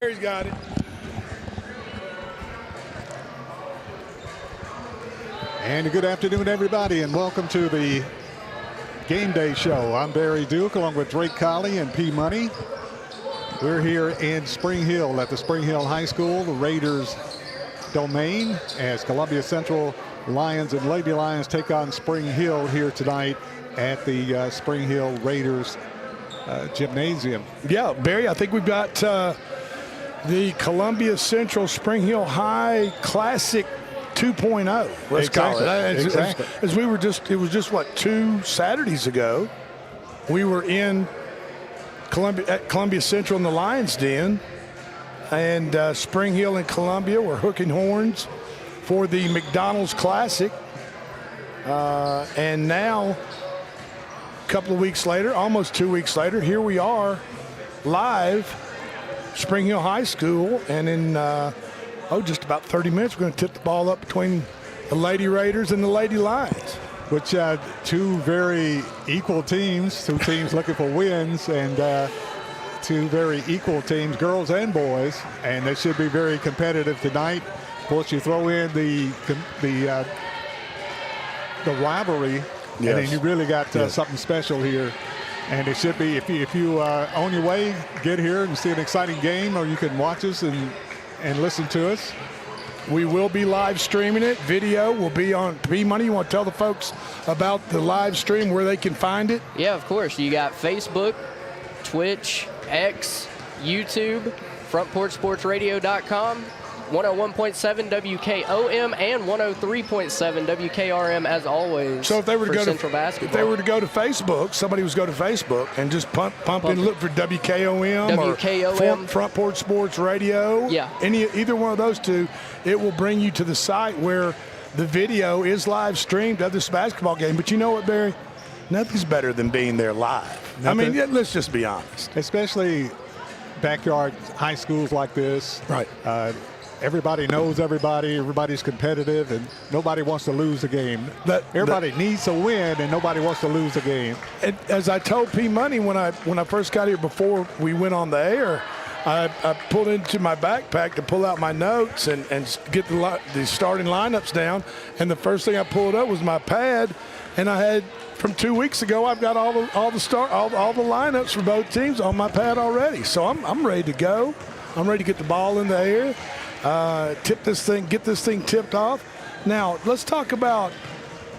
He's got it. And good afternoon, everybody, and welcome to the Game Day Show. I'm Barry Duke, along with Drake Colley and P. Money. We're here in Spring Hill at the Spring Hill High School, the Raiders' domain, as Columbia Central Lions and Lady Lions take on Spring Hill here tonight at the Spring Hill Raiders Gymnasium. Yeah, Barry, I think we've got the Columbia Central Spring Hill High Classic 2.0. Let's call it. Exactly. As we were it was just what, 2 Saturdays ago, we were in Columbia Central in the Lions Den, and Spring Hill and Columbia were hooking horns for the McDonald's Classic. And now, a couple of weeks later, almost 2 weeks later, here we are live, Spring Hill High School, and in just about 30 minutes, we're going to tip the ball up between the Lady Raiders and the Lady Lions. Which two very equal teams, two teams looking for wins, and two very equal teams, girls and boys, and they should be very competitive tonight. Of course, you throw in the rivalry, yes, and then you really got something special here. And it should be, if you on your way, get here and see an exciting game, or you can watch us and listen to us. We will be live streaming it. Video will be on P-Money. You want to tell the folks about the live stream, where they can find it? Yeah, of course. You got Facebook, Twitch, X, YouTube, frontporchsportsradio.com, 101.7 WKOM and 103.7 WKRM as always. So if they were to go Central Basketball. If they were to go to Facebook, somebody was go to Facebook and just pump in, look for WKOM or Front Porch Sports Radio. Yeah. Either one of those two, it will bring you to the site where the video is live streamed of this basketball game. But you know what, Barry? Nothing's better than being there live. Nothing. I mean, let's just be honest. Especially backyard high schools like this. Right. Everybody knows everybody. Everybody's competitive, and nobody wants to lose a game. Everybody needs to win, and nobody wants to lose a game. And as I told P. Money when I first got here before we went on the air, I pulled into my backpack to pull out my notes and get the starting lineups down. And the first thing I pulled up was my pad, and I had, from 2 weeks ago, I've got all the lineups for both teams on my pad already. So I'm ready to go. I'm ready to get the ball in the air. Get this thing tipped off. Now, let's talk about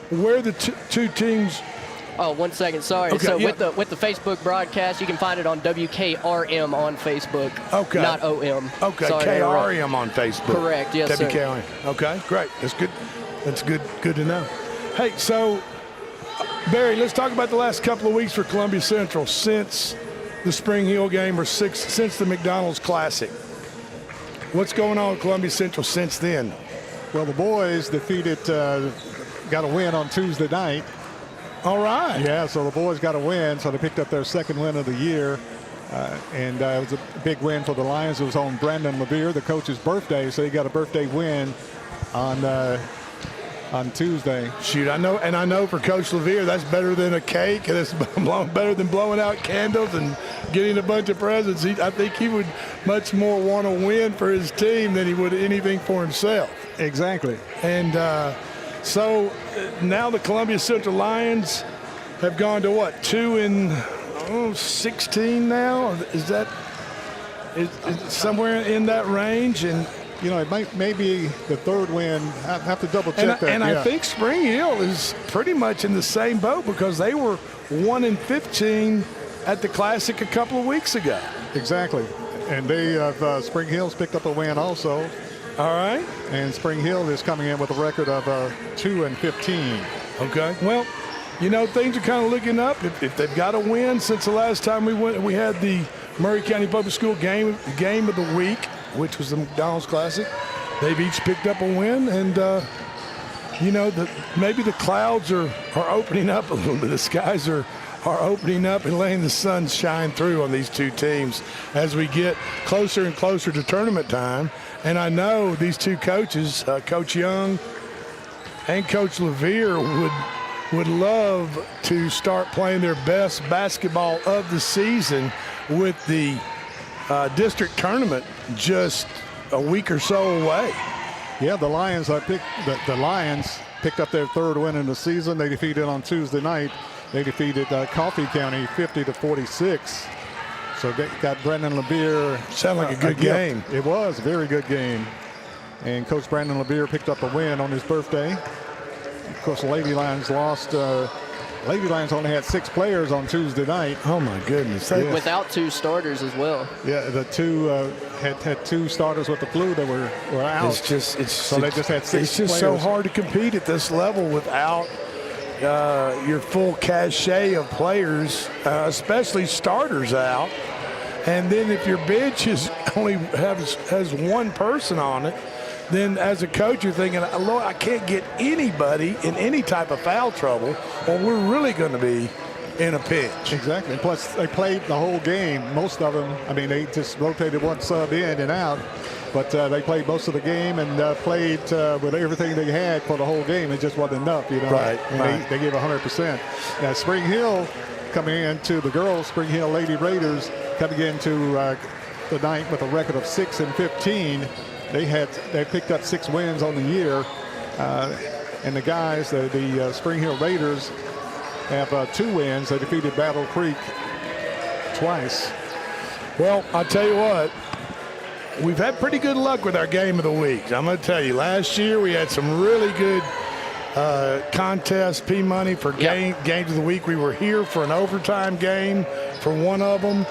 where the two teams. Oh, 1 second. Sorry. Okay, so yeah. with the Facebook broadcast, you can find it on WKRM on Facebook. Okay. Not OM. Okay. Sorry, KRM on Facebook. Correct. Yes, WKRM. sir. Okay. Great. That's good. That's good. Good to know. Hey, so Barry, let's talk about the last couple of weeks for Columbia Central since the Spring Hill game, or since the McDonald's Classic. What's going on with Columbia Central since then? Well, the boys got a win on Tuesday night. All right. Yeah, so the boys got a win, so they picked up their second win of the year. And it was a big win for the Lions. It was on Brandon Levere, the coach's birthday, so he got a birthday win on Tuesday. Shoot, I know for Coach Levere, that's better than a cake, and it's better than blowing out candles and getting a bunch of presents. I think he would much more want to win for his team than he would anything for himself. Exactly. And so now the Columbia Central Lions have gone to what, 2-16 now? Is that somewhere in that range? And you know, it may be the third win. I have to double check that. And I think Spring Hill is pretty much in the same boat, because they were 1-15 at the Classic a couple of weeks ago. Exactly. And they have Spring Hill's picked up a win also. All right. And Spring Hill is coming in with a record of 2-15. Okay. Well, you know, things are kind of looking up. If they've got a win since the last time we had the Murray County Public School game of the week, which was the McDonald's Classic. They've each picked up a win, and you know, maybe the clouds are opening up a little bit. The skies are opening up and letting the sun shine through on these two teams as we get closer and closer to tournament time. And I know these two coaches, Coach Young and Coach Levere, would love to start playing their best basketball of the season with the district tournament just a week or so away. Yeah, the Lions the Lions picked up their third win in the season. They defeated on Tuesday night. They defeated Coffee County 50-46. So they got Brandon LeBeer. Sound like a good game. It was a very good game. And Coach Brandon LeBeer picked up a win on his birthday. Of course, the Lady Lions lost. Lady Lions only had 6 players on Tuesday night. Oh my goodness! Yeah. Without 2 starters as well. Yeah, the two had 2 starters with the flu that were out. They just had 6 players. It's just so hard to compete at this level without your full cachet of players, especially starters out. And then if your bench is only has one person on it, then as a coach you're thinking, Lord, I can't get anybody in any type of foul trouble, or we're really going to be in a pinch. Exactly. Plus, they played the whole game. Most of them, I mean, they just rotated one sub in and out. But they played most of the game and played with everything they had for the whole game. It just wasn't enough, you know. Right. They gave 100%. Now, Spring Hill coming into the girls, Spring Hill Lady Raiders coming into the night with a record of 6-15. They picked up 6 wins on the year. And the guys, the Spring Hill Raiders, have 2 wins. They defeated Battle Creek twice. Well, I'll tell you what, we've had pretty good luck with our game of the week. I'm going to tell you, last year we had some really good contests, P-Money for games of the week. We were here for an overtime game for one of them.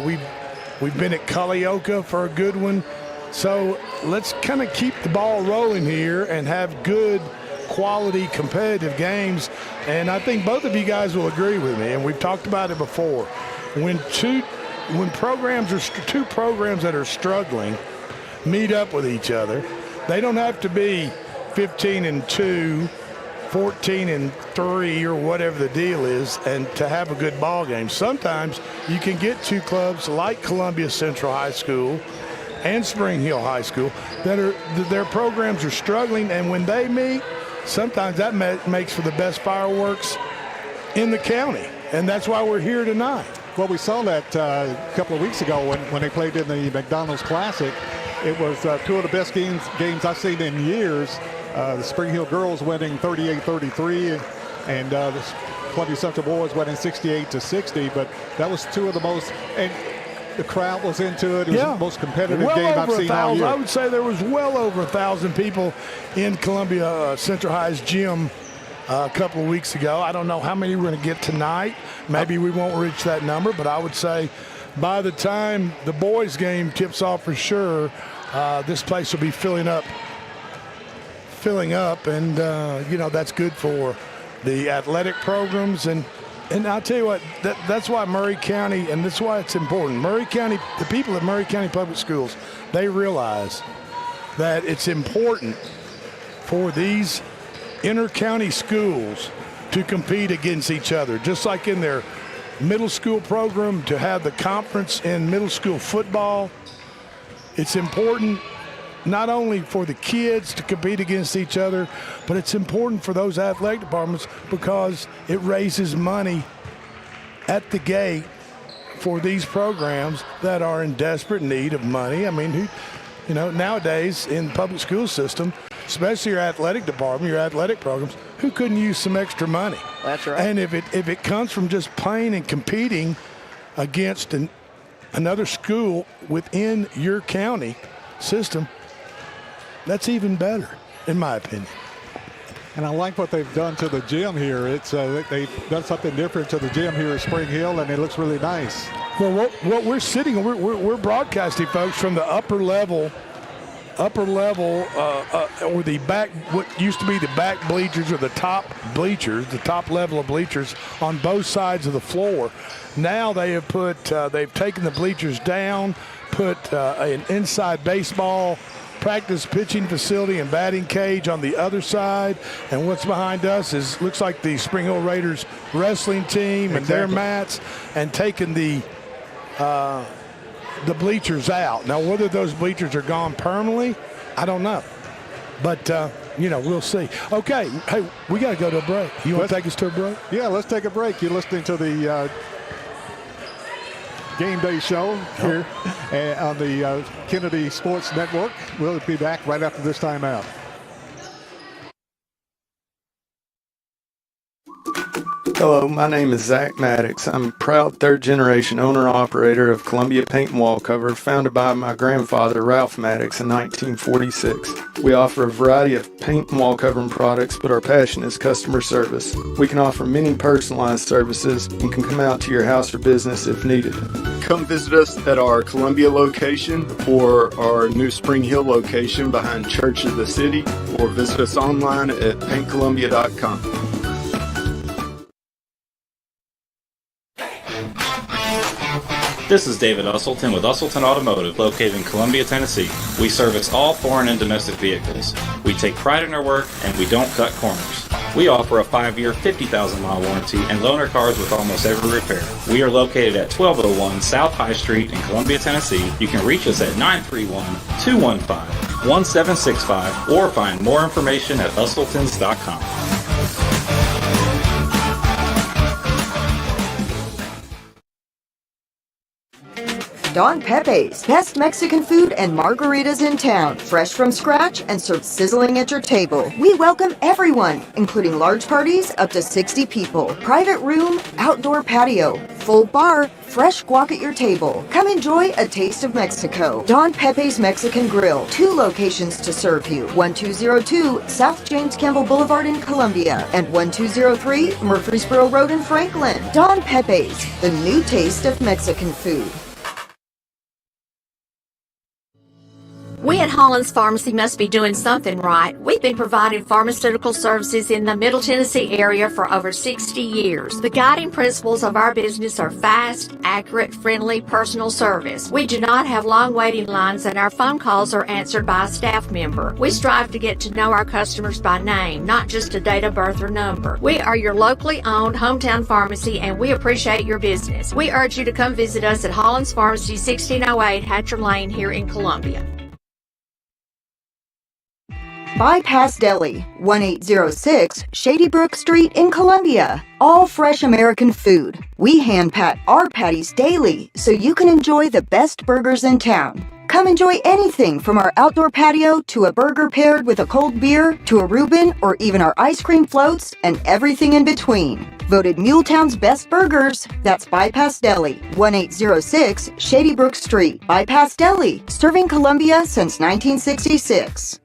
We've been at Culleoka for a good one. So let's kind of keep the ball rolling here and have good quality competitive games. And I think both of you guys will agree with me, and we've talked about it before. When two programs that are struggling meet up with each other, they don't have to be 15-2, 14-3, or whatever the deal is, and to have a good ball game. Sometimes you can get 2 clubs like Columbia Central High School and Spring Hill High School their programs are struggling, and when they meet, sometimes that makes for the best fireworks in the county, and that's why we're here tonight. Well, we saw that a couple of weeks ago when they played in the McDonald's Classic. It was 2 of the best games I've seen in years. The Spring Hill girls winning 38-33, and the Columbia Central boys winning 68-60. But that was 2 of the most, and the crowd was into it. It was the most competitive game I've seen all year. I would say there was well over 1,000 people in Columbia Central High's gym a couple of weeks ago. I don't know how many we're going to get tonight. Maybe we won't reach that number, but I would say by the time the boys game tips off for sure, this place will be filling up, and that's good for the athletic programs. And I'll tell you what, that's why Maury County, and that's why it's important. Maury County, the people at Maury County Public Schools, they realize that it's important for these inter-county schools to compete against each other, just like in their middle school program to have the conference in middle school football. It's important not only for the kids to compete against each other, but it's important for those athletic departments because it raises money at the gate for these programs that are in desperate need of money. I mean, nowadays in the public school system, especially your athletic department, your athletic programs, who couldn't use some extra money? That's right. And if it comes from just playing and competing against another school within your county system, that's even better, in my opinion. And I like what they've done to the gym here. It's they've done something different to the gym here at Spring Hill, and it looks really nice. Well, what we're sitting, we're broadcasting, folks, from the upper level, or the back, what used to be the back bleachers or the top bleachers, the top level of bleachers on both sides of the floor. Now they have they've taken the bleachers down, put an inside baseball practice pitching facility and batting cage on the other side, and what's behind us looks like the Spring Hill Raiders wrestling team and their mats, and taking the bleachers out. Now, whether those bleachers are gone permanently, I don't know, but we'll see. Okay, hey, we got to go to a break. You want to take us to a break? Yeah, let's take a break. You're listening to the Game Day Show here on the Kennedy Sports Network. We'll be back right after this timeout. Hello, my name is Zach Maddox. I'm a proud third-generation owner-operator of Columbia Paint and Wall Cover, founded by my grandfather, Ralph Maddox, in 1946. We offer a variety of paint and wall covering products, but our passion is customer service. We can offer many personalized services and can come out to your house or business if needed. Come visit us at our Columbia location or our new Spring Hill location behind Church of the City, or visit us online at paintcolumbia.com. This is David Usselton with Usselton Automotive, located in Columbia, Tennessee. We service all foreign and domestic vehicles. We take pride in our work, and we don't cut corners. We offer a 5-year, 50,000-mile warranty and loan our cars with almost every repair. We are located at 1201 South High Street in Columbia, Tennessee. You can reach us at 931-215-1765 or find more information at usseltons.com. Don Pepe's, best Mexican food and margaritas in town. Fresh from scratch and served sizzling at your table. We welcome everyone, including large parties up to 60 people. Private room, outdoor patio, full bar, fresh guac at your table. Come enjoy a taste of Mexico. Don Pepe's Mexican Grill. 2 locations to serve you. 1202 South James Campbell Boulevard in Columbia and 1203 Murfreesboro Road in Franklin. Don Pepe's, the new taste of Mexican food. We at Holland's Pharmacy must be doing something right. We've been providing pharmaceutical services in the Middle Tennessee area for over 60 years. The guiding principles of our business are fast, accurate, friendly, personal service. We do not have long waiting lines, and our phone calls are answered by a staff member. We strive to get to know our customers by name, not just a date of birth or number. We are your locally owned hometown pharmacy, and we appreciate your business. We urge you to come visit us at Holland's Pharmacy, 1608 Hatcher Lane here in Columbia. Bypass Deli, 1806 Shady Brook Street in Columbia. All fresh American food. We hand pat our patties daily so you can enjoy the best burgers in town. Come enjoy anything from our outdoor patio to a burger paired with a cold beer to a Reuben or even our ice cream floats and everything in between. Voted Muletown's best burgers. That's Bypass Deli, 1806 Shady Brook Street. Bypass Deli, serving Columbia since 1966.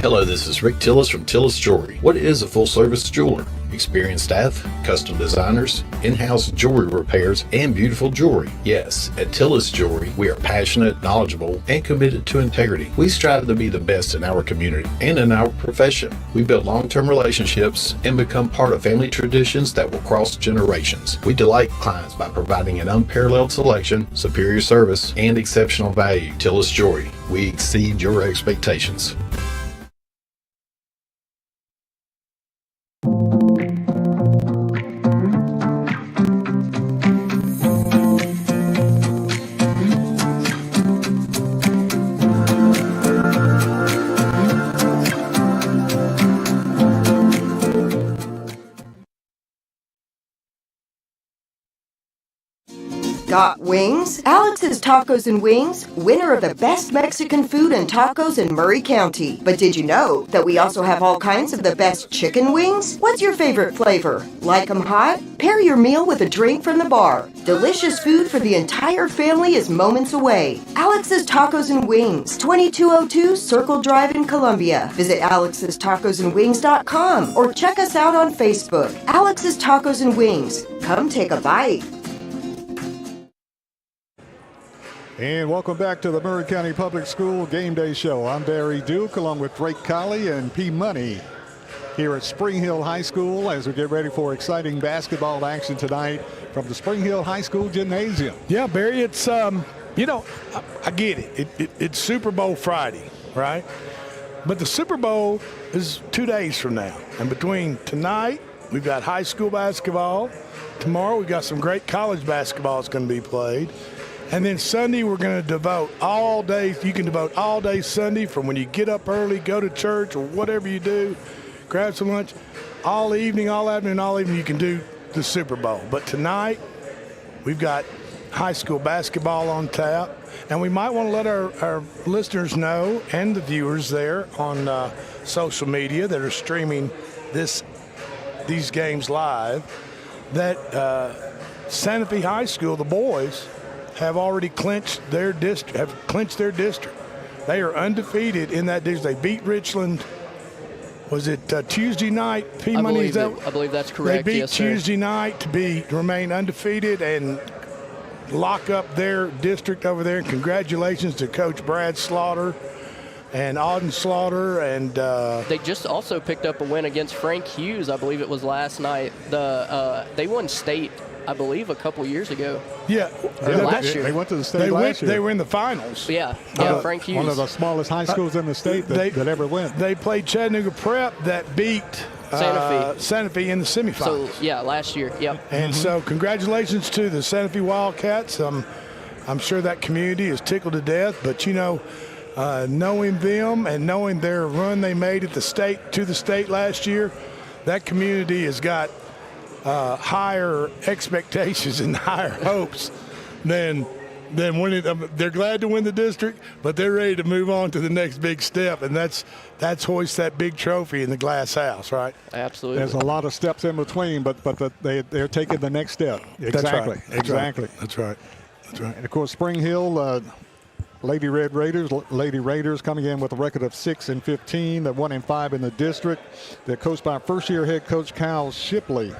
Hello, this is Rick Tillis from Tillis Jewelry. What is a full-service jeweler? Experienced staff, custom designers, in-house jewelry repairs, and beautiful jewelry. Yes, at Tillis Jewelry, we are passionate, knowledgeable, and committed to integrity. We strive to be the best in our community and in our profession. We build long-term relationships and become part of family traditions that will cross generations. We delight clients by providing an unparalleled selection, superior service, and exceptional value. Tillis Jewelry, we exceed your expectations. Got wings? Alex's Tacos and Wings, winner of the best Mexican food and tacos in Murray County. But did you know that we also have all kinds of the best chicken wings? What's your favorite flavor? Like 'em hot? Pair your meal with a drink from the bar. Delicious food for the entire family is moments away. Alex's Tacos and Wings, 2202 Circle Drive in Columbia. Visit alexstacosandwings.com or check us out on Facebook. Alex's Tacos and Wings. Come take a bite. And welcome back to the Murray County Public School Game Day Show. I'm Barry Duke along with Drake Colley and P. Money here at Spring Hill High School as we get ready for exciting basketball action tonight from the Spring Hill High School Gymnasium. Yeah, Barry, it's, I get it. It's Super Bowl Friday, right? But the Super Bowl is 2 days from now. And between tonight, we've got high school basketball. Tomorrow, we've got some great college basketball that's going to be played. And then Sunday, we're going to devote all day. You can devote all day Sunday from when you get up early, go to church, or whatever you do, grab some lunch. All evening, all afternoon, all evening, you can do the Super Bowl. But tonight, we've got high school basketball on tap, and we might want to let our listeners know and the viewers there on social media that are streaming these games live that Santa Fe High School, the boys, have already clinched their district. They are undefeated in that district. They beat Richland. Was it Tuesday night? I believe that's correct. They beat yes, sir. Tuesday night to remain undefeated and lock up their district over there. And congratulations to Coach Brad Slaughter and Auden Slaughter. And they just also picked up a win against Frank Hughes. I believe it was last night. They won state, I believe, a couple years ago. Yeah, last year. They went to the state last year. They were in the finals. Yeah, Frank Hughes. One of the smallest high schools in the state that ever went. They played Chattanooga Prep that beat Santa Fe in the semifinals. So, last year, yep. And so congratulations to the Santa Fe Wildcats. I'm sure that community is tickled to death, but, knowing them and knowing their run they made at the state last year, that community has got higher expectations and higher hopes than winning. They're glad to win the district, but they're ready to move on to the next big step, and that's hoist that big trophy in the glass house, right? Absolutely. There's a lot of steps in between, but they're taking the next step. Exactly. That's right. And of course, Spring Hill, Lady Raiders coming in with a record of 6-15, they're 1-5 in the district. They're coached by first-year head coach Kyle Shipley.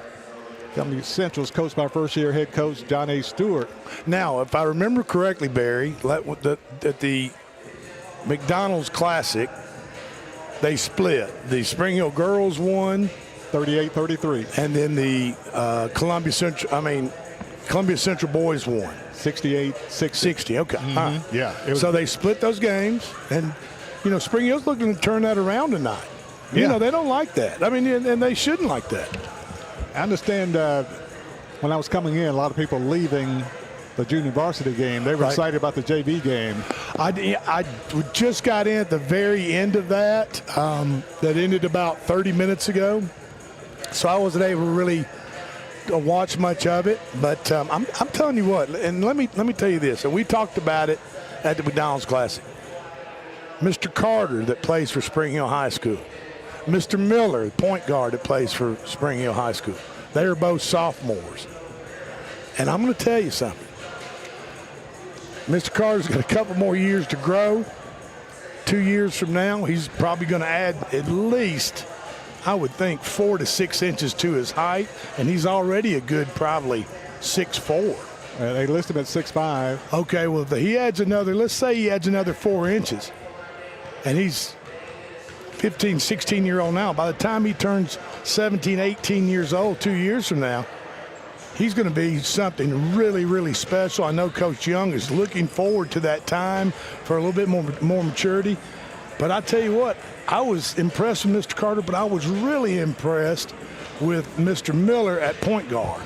Columbia Central's coached by first-year head coach John A. Stewart. Now, if I remember correctly, Barry, at the McDonald's Classic, they split. The Spring Hill girls won 38-33, and then the Columbia Central boys won 68-60. Okay, all right. Yeah. So they split those games, and Spring Hill's looking to turn that around tonight. Yeah. They don't like that. I mean, and they shouldn't like that. I understand when I was coming in, a lot of people leaving the junior varsity game. They were excited about the JV game. I just got in at the very end of that. That ended about 30 minutes ago. So I wasn't able to really watch much of it. But I'm telling you what, and let me tell you this, and we talked about it at the McDonald's Classic. Mr. Carter, that plays for Spring Hill High School, Mr. Miller, point guard that plays for Spring Hill High School. They are both sophomores. And I'm going to tell you something. Mr. Carter's got a couple more years to grow. 2 years from now, he's probably going to add at least, I would think, 4 to 6 inches to his height. And he's already a good probably 6'4". They list him at 6'5". Okay, well, let's say he adds another 4 inches. And he's 15, 16-year-old now. By the time he turns 17, 18 years old, 2 years from now, he's going to be something really, really special. I know Coach Young is looking forward to that time for a little bit more maturity. But I tell you what, I was impressed with Mr. Carter, but I was really impressed with Mr. Miller at point guard.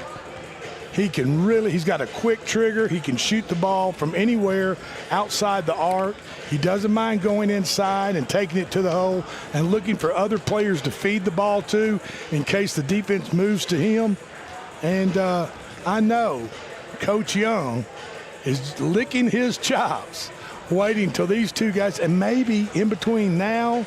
He's got a quick trigger. He can shoot the ball from anywhere outside the arc. He doesn't mind going inside and taking it to the hole and looking for other players to feed the ball to in case the defense moves to him. And I know Coach Young is licking his chops, waiting till these two guys, and maybe in between now,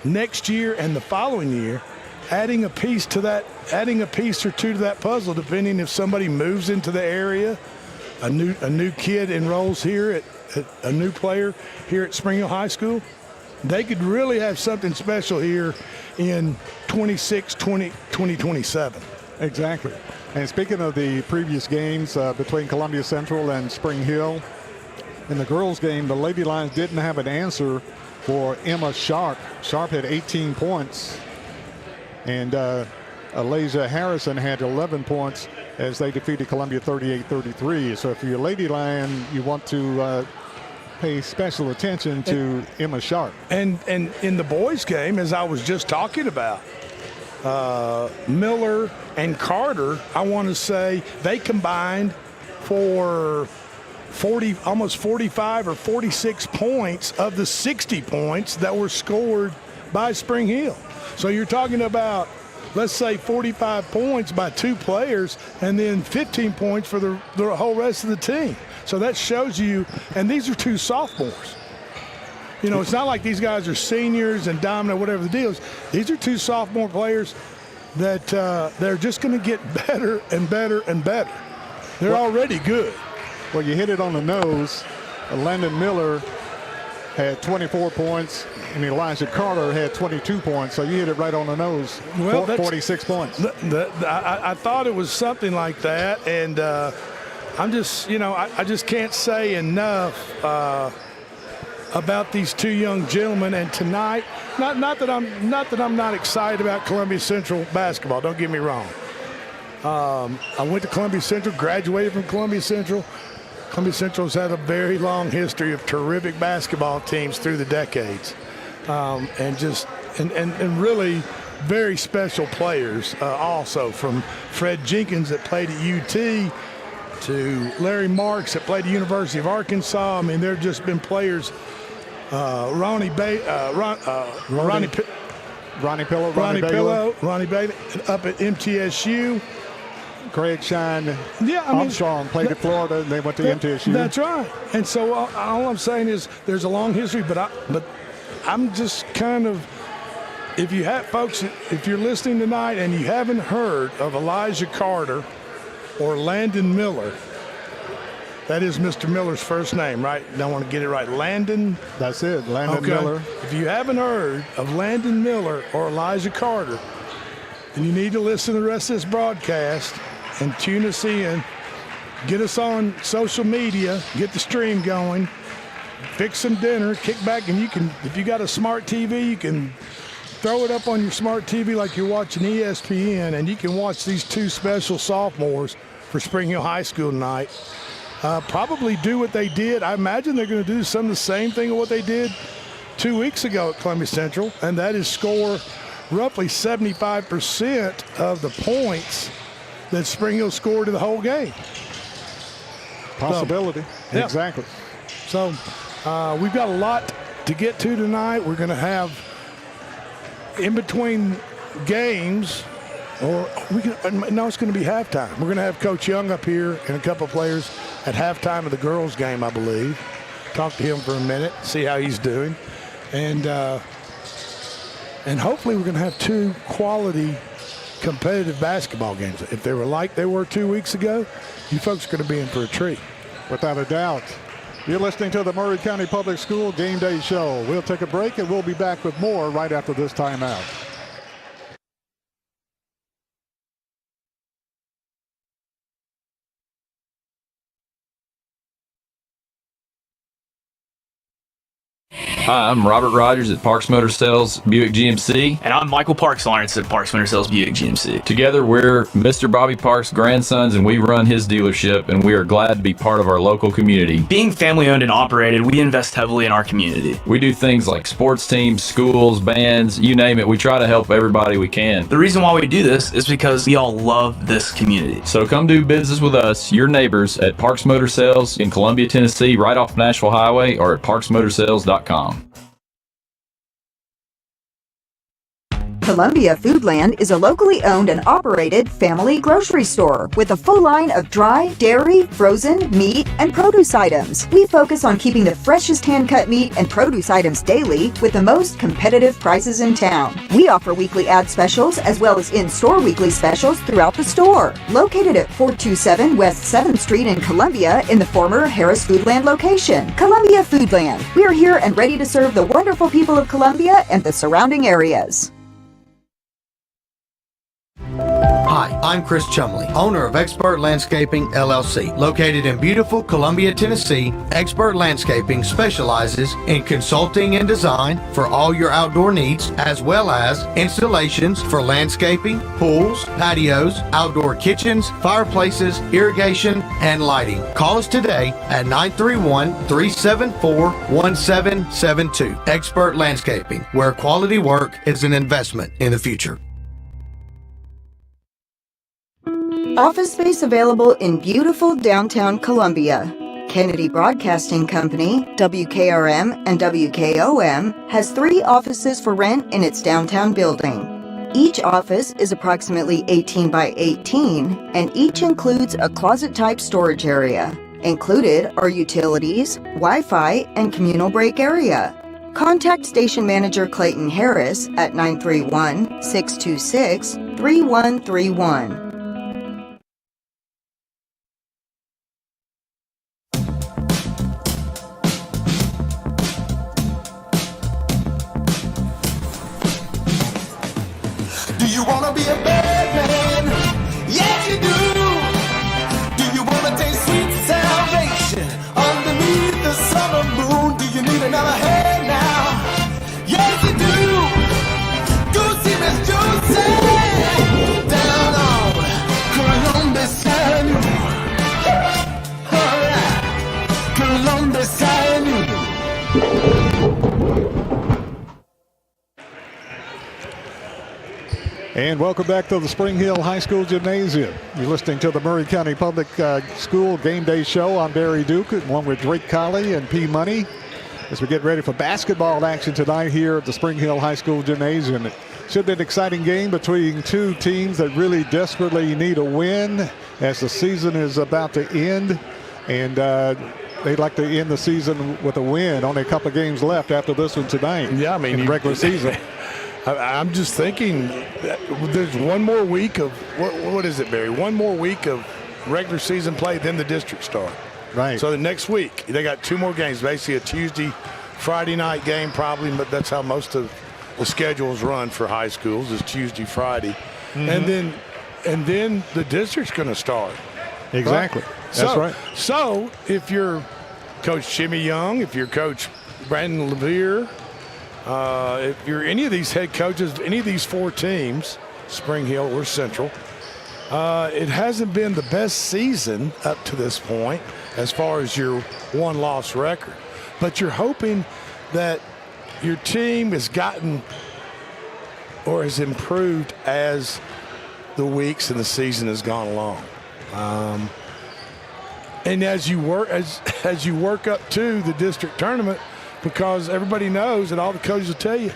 next year, and the following year, adding a piece or two to that puzzle, depending if somebody moves into the area, a new kid enrolls here a new player here at Spring Hill High School. They could really have something special here in 2027. Exactly. And speaking of the previous games between Columbia Central and Spring Hill, in the girls' game, the Lady Lions didn't have an answer for Emma Sharp. Sharp had 18 points. And Alasia Harrison had 11 points as they defeated Columbia 38-33. So if you're a Lady Lion, you want to pay special attention to Emma Sharp. And in the boys' game, as I was just talking about, Miller and Carter, I want to say they combined for almost 45 or 46 points of the 60 points that were scored by Spring Hill. So you're talking about let's say 45 points by 2 players and then 15 points for the whole rest of the team. So that shows you, and these are 2 sophomores. You know, it's not like these guys are seniors and dominant, whatever the deal is. These are 2 sophomore players that they're just going to get better and better and better. They're already good. Well, you hit it on the nose. Landon Miller had 24 points, and Elijah Carter had 22 points. So you hit it right on the nose. Well, 46 points. I thought it was something like that, and I'm just, you know, I just can't say enough about these 2 young gentlemen. And tonight, not that I'm not excited about Columbia Central basketball. Don't get me wrong. I went to Columbia Central, graduated from Columbia Central. Columbia Central's had a very long history of terrific basketball teams through the decades, and really very special players also, from Fred Jenkins that played at UT to Larry Marks that played at the University of Arkansas. I mean, there have just been players. Ronnie Pillow up at MTSU. Craig Shine, yeah, Armstrong played at Florida, and they went to MTSU. That's right. And so all I'm saying is there's a long history, but I'm just kind of, if you have folks, if you're listening tonight and you haven't heard of Elijah Carter or Landon Miller, that is Mr. Miller's first name, right? Don't want to get it right. Landon. That's it, Landon Miller. If you haven't heard of Landon Miller or Elijah Carter, then you need to listen to the rest of this broadcast and tune us in. Get us on social media, get the stream going, fix some dinner, kick back, and you can, if you got a smart TV, you can throw it up on your smart TV like you're watching ESPN, and you can watch these 2 special sophomores for Spring Hill High School tonight. Probably do what they did. I imagine they're going to do some of the same thing of what they did 2 weeks ago at Columbia Central, and that is score roughly 75% of the points that Spring Hill scored in the whole game. Possibility. So, yeah. Exactly. So we've got a lot to get to tonight. We're going to have, in between games, no, it's going to be halftime. We're going to have Coach Young up here and a couple of players at halftime of the girls' game, I believe. Talk to him for a minute, see how he's doing. And hopefully we're going to have 2 quality competitive basketball games. If they were like they were 2 weeks ago, you folks are going to be in for a treat. Without a doubt. You're listening to the Maury County Public School Game Day Show. We'll take a break, and we'll be back with more right after this timeout. Hi, I'm Robert Rogers at Parks Motor Sales Buick GMC. And I'm Michael Parks Lawrence at Parks Motor Sales Buick GMC. Together, we're Mr. Bobby Parks' grandsons, and we run his dealership, and we are glad to be part of our local community. Being family owned and operated, we invest heavily in our community. We do things like sports teams, schools, bands, you name it. We try to help everybody we can. The reason why we do this is because we all love this community. So come do business with us, your neighbors, at Parks Motor Sales in Columbia, Tennessee, right off Nashville Highway, or at parksmotorsales.com. Columbia Foodland is a locally owned and operated family grocery store with a full line of dry, dairy, frozen, meat, and produce items. We focus on keeping the freshest hand-cut meat and produce items daily with the most competitive prices in town. We offer weekly ad specials as well as in-store weekly specials throughout the store. Located at 427 West 7th Street in Columbia in the former Harris Foodland location. Columbia Foodland. We are here and ready to serve the wonderful people of Columbia and the surrounding areas. Hi, I'm Chris Chumley, owner of Expert Landscaping, LLC. Located in beautiful Columbia, Tennessee, Expert Landscaping specializes in consulting and design for all your outdoor needs, as well as installations for landscaping, pools, patios, outdoor kitchens, fireplaces, irrigation, and lighting. Call us today at 931-374-1772. Expert Landscaping, where quality work is an investment in the future. Office space available in beautiful downtown Columbia. Kennedy Broadcasting Company, WKRM and WKOM, has 3 offices for rent in its downtown building. Each office is approximately 18 by 18, and each includes a closet-type storage area. Included are utilities, Wi-Fi, and communal break area. Contact Station Manager Clayton Harris at 931-626-3131. Do you wanna be a bad man? Yes, you do. Do you wanna taste sweet salvation underneath the summer moon? Do you need another hand now? Yes, you do. Go see Miss Josie down on Columbus Avenue. Alright, Columbus Avenue. And welcome back to the Spring Hill High School Gymnasium. You're listening to the Maury County Public School Game Day Show. I'm Barry Duke, along with Drake Colley and P. Money, as we get ready for basketball action tonight here at the Spring Hill High School Gymnasium. It should be an exciting game between two teams that really desperately need a win as the season is about to end. And they'd like to end the season with a win. Only a couple of games left after this one tonight. Yeah, I mean, in the regular season. I'm just thinking that there's one more week of, what is it, Barry? One more week of regular season play, then the district start. Right. So the next week, they got two more games, basically a Tuesday, Friday night game probably, but that's how most of the schedules run for high schools is Tuesday, Friday. Mm-hmm. And then the district's going to start. Exactly. Right? That's right. So if you're Coach Jimmy Young, if you're Coach Brandon Levere, if you're any of these head coaches, any of these four teams, Spring Hill or Central, it hasn't been the best season up to this point as far as your one-loss record. But you're hoping that your team has gotten or has improved as the weeks and the season has gone along. And as you work up to the district tournament, because everybody knows, and all the coaches will tell you,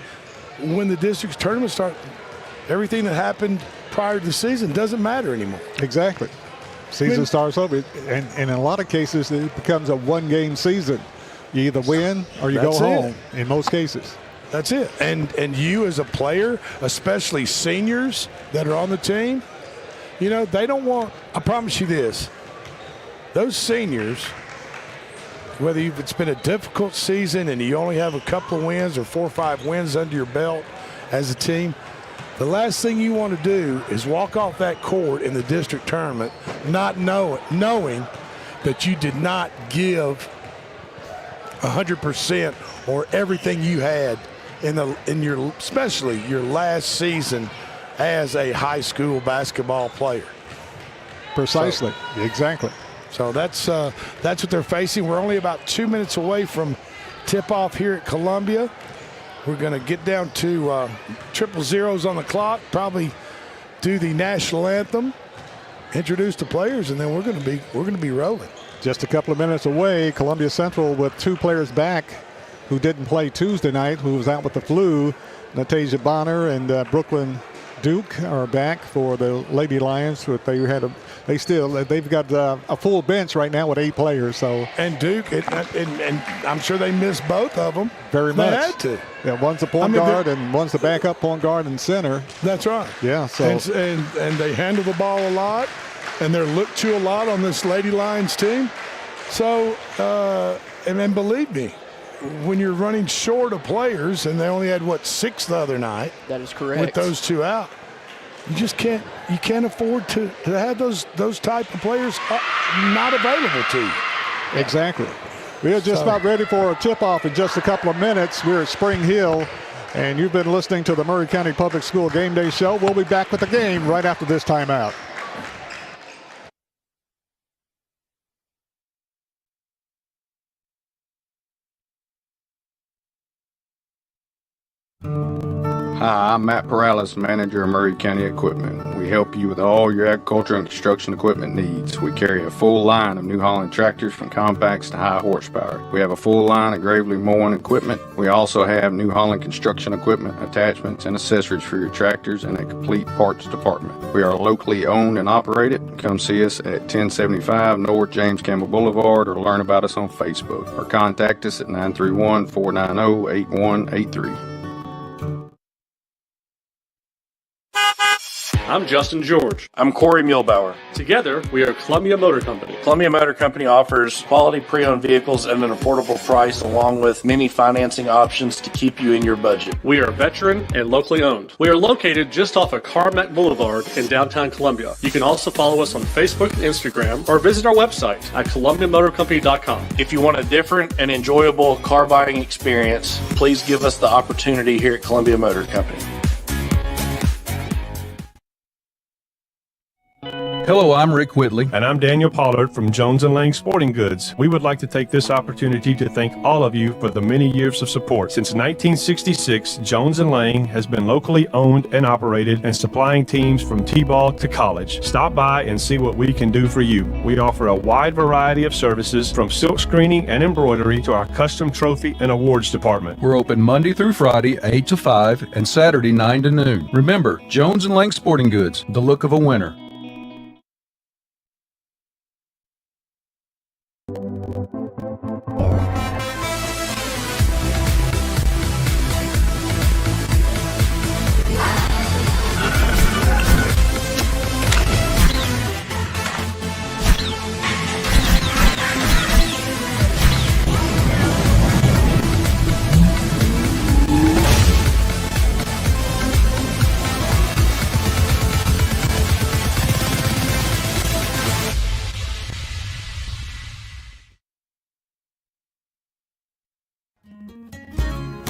when the district's tournament starts, everything that happened prior to the season doesn't matter anymore. Exactly. Season starts over, and in a lot of cases, it becomes a one-game season. You either win or you go home, in most cases. That's it. And you as a player, especially seniors that are on the team, you know, they don't want, I promise you this, those seniors, whether it's been a difficult season and you only have a couple of wins or 4 or 5 wins under your belt as a team, the last thing you want to do is walk off that court in the district tournament not knowing that you did not give 100% or everything you had in your especially your last season as a high school basketball player. Precisely. Exactly. So that's what they're facing. We're only about 2 minutes away from tip-off here at Columbia. We're going to get down to triple zeros on the clock, probably do the national anthem, introduce the players, and then we're going to be rolling. Just a couple of minutes away, Columbia Central with 2 players back who didn't play Tuesday night, who was out with the flu. Natasia Bonner and Brooklyn Duke are back for the Lady Lions. But they've got a full bench right now with 8 players. So and Duke and I'm sure they missed both of them. Very much. They had to. Yeah, one's the point guard and one's the backup point guard and center. That's right. Yeah. So and they handle the ball a lot, and they're looked to a lot on this Lady Lions team. So and then believe me, when you're running short of players, and they only had 6 the other night. That is correct. With those 2 out, you just can't afford to have those type of players not available to you. Exactly. We are just about ready for a tip-off in just a couple of minutes. We're at Spring Hill, and you've been listening to the Maury County Public School Game Day Show. We'll be back with the game right after this timeout. Hi, I'm Matt Perales, manager of Murray County Equipment. We help you with all your agriculture and construction equipment needs. We carry a full line of New Holland tractors from compacts to high horsepower. We have a full line of gravely mowing equipment. We also have New Holland construction equipment, attachments, and accessories for your tractors and a complete parts department. We are locally owned and operated. Come see us at 1075 North James Campbell Boulevard or learn about us on Facebook or contact us at 931-490-8183. I'm Justin George. I'm Corey Muehlbauer. Together, we are Columbia Motor Company. Columbia Motor Company offers quality pre-owned vehicles at an affordable price along with many financing options to keep you in your budget. We are veteran and locally owned. We are located just off of Carmack Boulevard in downtown Columbia. You can also follow us on Facebook and Instagram or visit our website at columbiamotorcompany.com. If you want a different and enjoyable car buying experience, please give us the opportunity here at Columbia Motor Company. Hello, I'm Rick Whitley. And I'm Daniel Pollard from Jones & Lang Sporting Goods. We would like to take this opportunity to thank all of you for the many years of support. Since 1966, Jones & Lang has been locally owned and operated and supplying teams from T-ball to college. Stop by and see what we can do for you. We offer a wide variety of services from silk screening and embroidery to our custom trophy and awards department. We're open Monday through Friday, 8 to 5, and Saturday, 9 to noon. Remember, Jones & Lang Sporting Goods, the look of a winner.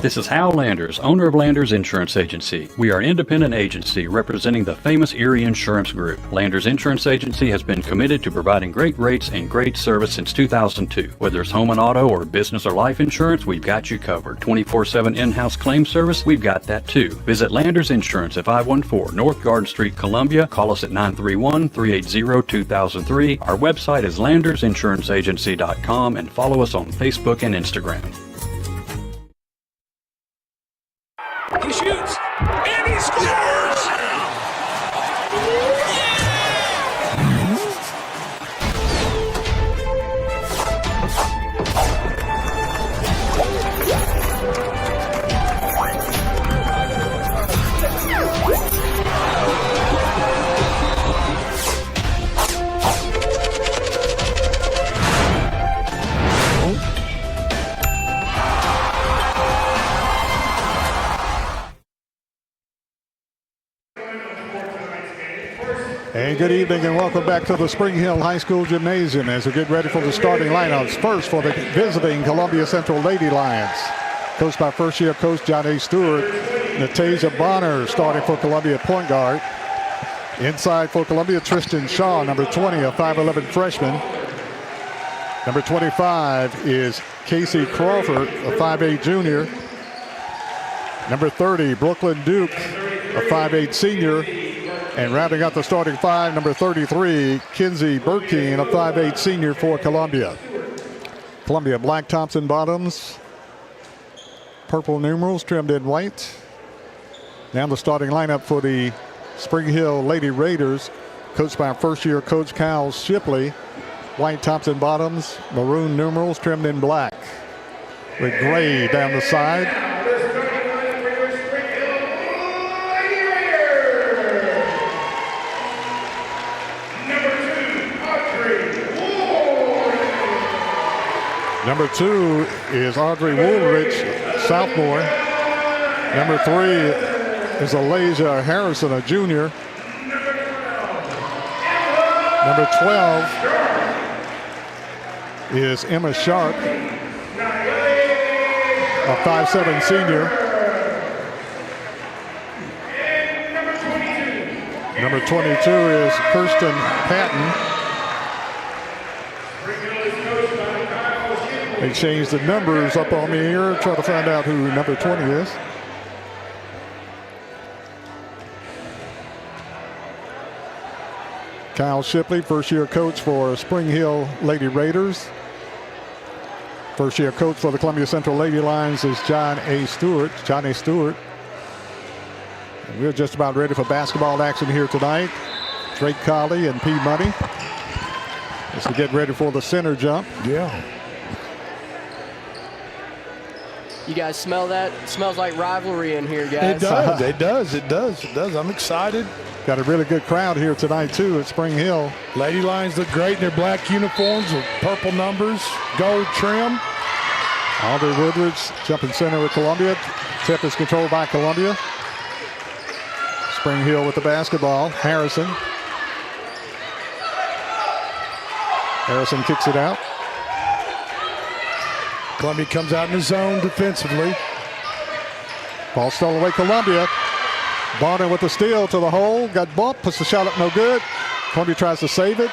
This is Hal Landers, owner of Landers Insurance Agency. We are an independent agency representing the famous Erie Insurance Group. Landers Insurance Agency has been committed to providing great rates and great service since 2002. Whether it's home and auto or business or life insurance, we've got you covered. 24/7 in-house claim service, we've got that too. Visit Landers Insurance at 514 North Garden Street, Columbia. Call us at 931-380-2003. Our website is landersinsuranceagency.com and follow us on Facebook and Instagram. He shoots, and he scores! And good evening and welcome back to the Spring Hill High School Gymnasium as we get ready for the starting lineups. First for the visiting Columbia Central Lady Lions. Coached by first-year coach John A. Stewart. Natasia Bonner starting for Columbia point guard. Inside for Columbia, Tristan Shaw, number 20, a 5'11 freshman. Number 25 is Casey Crawford, a 5'8 junior. Number 30, Brooklyn Duke, a 5'8 senior. And rounding out the starting five, number 33, Kinsey Burkeen, a 5'8 senior for Columbia. Columbia black tops and bottoms. Purple numerals trimmed in white. Now the starting lineup for the Spring Hill Lady Raiders, coached by first-year coach Kyle Shipley. White tops and bottoms, maroon numerals trimmed in black. With gray down the side. Number 2 is Audrey Woolridge, sophomore. Number 3 is Alasia Harrison, a junior. Number 12 is Emma Sharp, a 5'7 senior. Number 22 is Kirsten Patton. They changed the numbers up on me here. Try to find out who number 20 is. Kyle Shipley, first-year coach for Spring Hill Lady Raiders. First-year coach for the Columbia Central Lady Lions is John A. Stewart. And we're just about ready for basketball action here tonight. Drake Colley and P. Money as we get ready for the center jump. Yeah. You guys smell that? It smells like rivalry in here, guys. It does. I'm excited. Got a really good crowd here tonight, too, at Spring Hill. Lady Lions look great in their black uniforms with purple numbers, gold trim. Aubrey Woodridge jumping center with Columbia. Tip is controlled by Columbia. Spring Hill with the basketball. Harrison kicks it out. Columbia comes out in the zone defensively. Ball stolen away, Columbia. Bonner with the steal to the hole. Got bumped, puts the shot up, no good. Columbia tries to save it.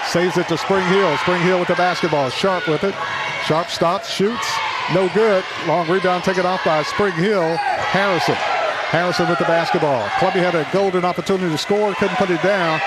Saves it to Spring Hill. Spring Hill with the basketball. Sharp with it. Sharp stops, shoots. No good. Long rebound taken off by Spring Hill. Harrison with the basketball. Columbia had a golden opportunity to score. Couldn't put it down.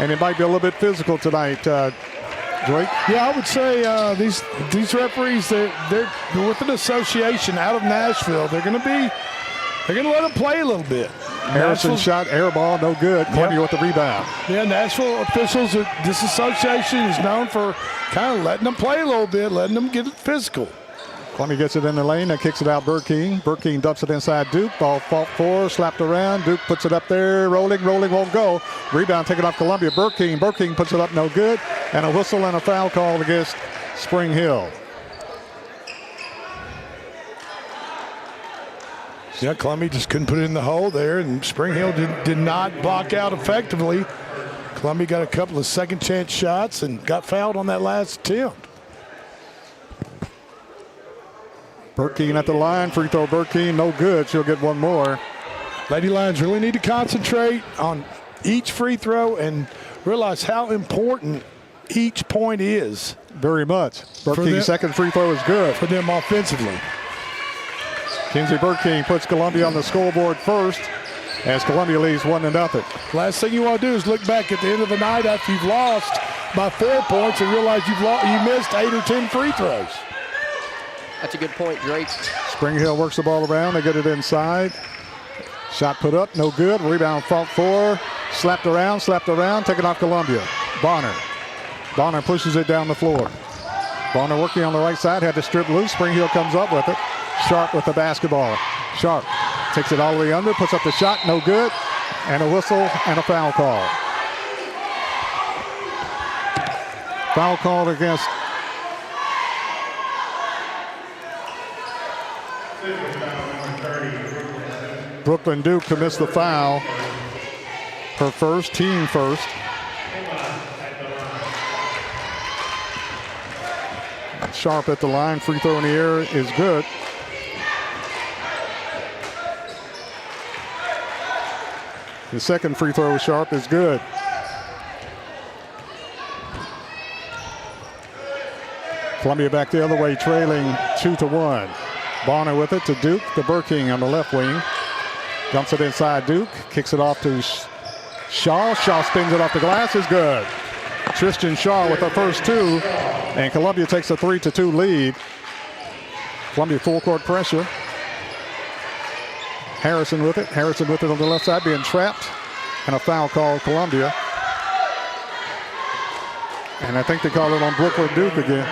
And it might be a little bit physical tonight, Drake. Yeah, I would say these referees, they're with an association out of Nashville. They're going to let them play a little bit. Harrison shot, air ball, no good. Columbia with the rebound. Yeah, Nashville officials, this association is known for kind of letting them play a little bit, letting them get physical. Columbia gets it in the lane and kicks it out Burkeen. Burkeen dumps it inside Duke. Ball fought for, slapped around. Duke puts it up there. Rolling, won't go. Rebound taken off Columbia. Burkeen puts it up, no good. And a whistle and a foul call against Spring Hill. Yeah, Columbia just couldn't put it in the hole there, and Spring Hill did not block out effectively. Columbia got a couple of second chance shots and got fouled on that last attempt. Burkeen at the line. Free throw Burkeen, no good. She'll get one more. Lady Lions really need to concentrate on each free throw and realize how important each point is. Very much. Burkeen's second free throw is good. For them offensively. Kinsey Burkeen puts Columbia on the scoreboard first as Columbia leads 1-0. Last thing you want to do is look back at the end of the night after you've lost by 4 points and realize you missed 8 or 10 free throws. That's a good point, Drake. Spring Hill works the ball around. They get it inside. Shot put up, no good. Rebound fought for. Slapped around, taken off Columbia. Bonner pushes it down the floor. Bonner working on the right side, had to strip loose. Spring Hill comes up with it. Sharp with the basketball. Sharp takes it all the way under, puts up the shot, no good. And a whistle and a foul call. Foul called against Brooklyn Duke commits the foul. Her first, team first. Sharp at the line, free throw in the air is good. The second free throw Sharp is good. Columbia back the other way, trailing 2-1. Bonner with it to Duke, to Burking on the left wing. Dumps it inside Duke, kicks it off to Shaw. Shaw spins it off the glass, is good. Tristan Shaw with the first two, and Columbia takes a 3-2 lead. Columbia full court pressure. Harrison with it on the left side, being trapped, and a foul called Columbia. And I think they called it on Brooklyn Duke again.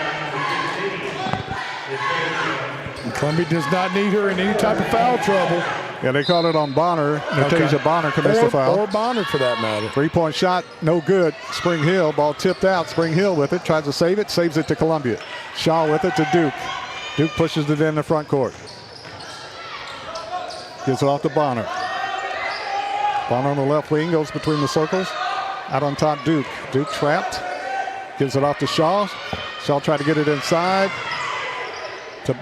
And Columbia does not need her in any type of foul trouble. Yeah, they called it on Bonner. Natasia Bonner commits the foul. Or Bonner for that matter. 3-point shot, no good. Spring Hill, ball tipped out. Spring Hill with it, tries to save it, saves it to Columbia. Shaw with it to Duke. Duke pushes it in the front court. Gives it off to Bonner. Bonner on the left wing, goes between the circles. Out on top, Duke. Duke trapped. Gives it off to Shaw. Shaw tried to get it inside to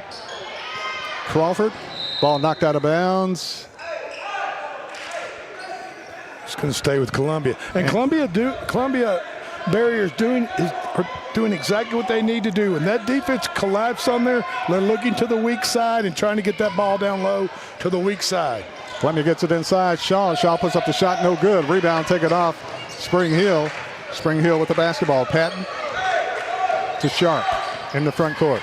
Crawford. Ball knocked out of bounds. Just going to stay with Columbia. And Columbia Barriers are doing exactly what they need to do. When that defense collapsed on there, they're looking to the weak side and trying to get that ball down low to the weak side. Columbia gets it inside. Shaw puts up the shot, no good. Rebound taken off Spring Hill. Spring Hill with the basketball. Patton to Sharp in the front court.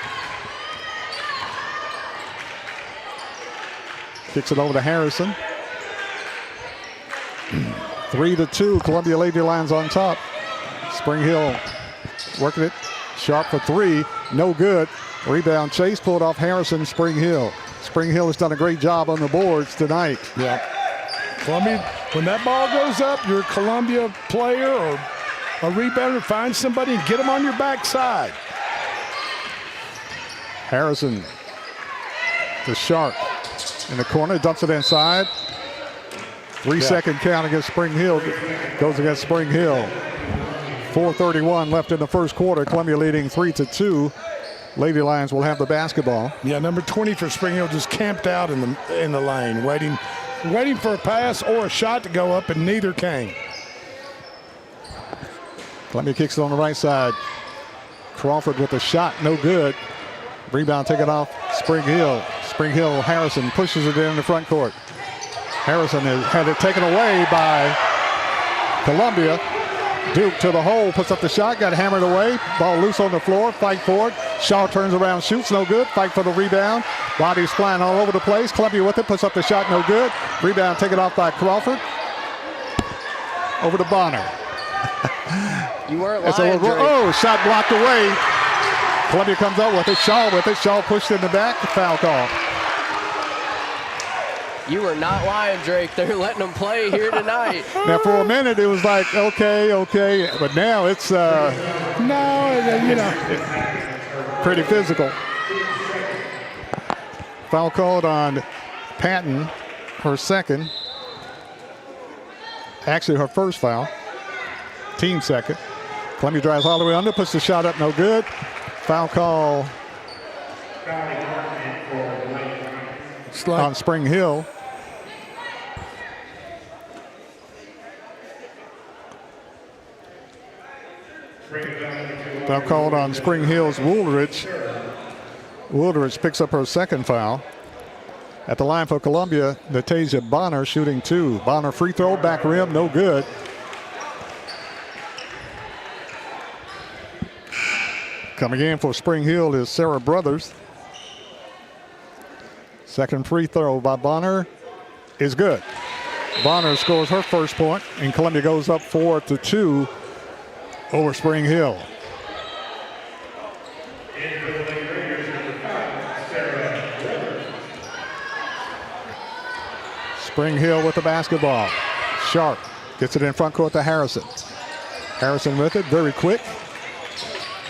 Kicks it over to Harrison. 3-2. Columbia Lady Lions on top. Spring Hill working it. Sharp for three. No good. Rebound chase pulled off Harrison. Spring Hill. Spring Hill has done a great job on the boards tonight. Yeah. Columbia, when that ball goes up, you're a Columbia player or a rebounder, find somebody and get them on your backside. Harrison to Sharp in the corner, dumps it inside. 3-second count against Spring Hill. Goes against Spring Hill. 4:31 left in the first quarter. Columbia leading 3-2. Lady Lions will have the basketball. Yeah, number 20 for Spring Hill just camped out in the lane, waiting for a pass or a shot to go up, and neither came. Columbia kicks it on the right side. Crawford with a shot, no good. Rebound taken off Spring Hill. Spring Hill, Harrison pushes it in the front court. Harrison has had it taken away by Columbia. Duke to the hole, puts up the shot, got hammered away. Ball loose on the floor, fight for it. Shaw turns around, shoots, no good. Fight for the rebound. Bodies flying all over the place. Columbia with it, puts up the shot, no good. Rebound taken off by Crawford. Over to Bonner. You weren't lying, Drake. Oh, shot blocked away. Columbia comes up with it. Shaw with it. Shaw pushed in the back. Foul call. You were not lying, Drake. They're letting them play here tonight. Now, for a minute, it was like, okay. But now it's, pretty physical. Foul called on Patton, her second. Actually, her first foul. Team second. Columbia drives all the way under, puts the shot up, no good. Foul call on Spring Hill. Foul called on Spring Hill's Woolridge. Woolridge picks up her second foul. At the line for Columbia, Natasia Bonner shooting two. Bonner free throw, back rim, no good. Coming in for Spring Hill is Sarah Brothers. Second free throw by Bonner is good. Bonner scores her first point, and Columbia goes up 4-2 over Spring Hill. Spring Hill with the basketball. Sharp gets it in front court to Harrison. Harrison with it, very quick.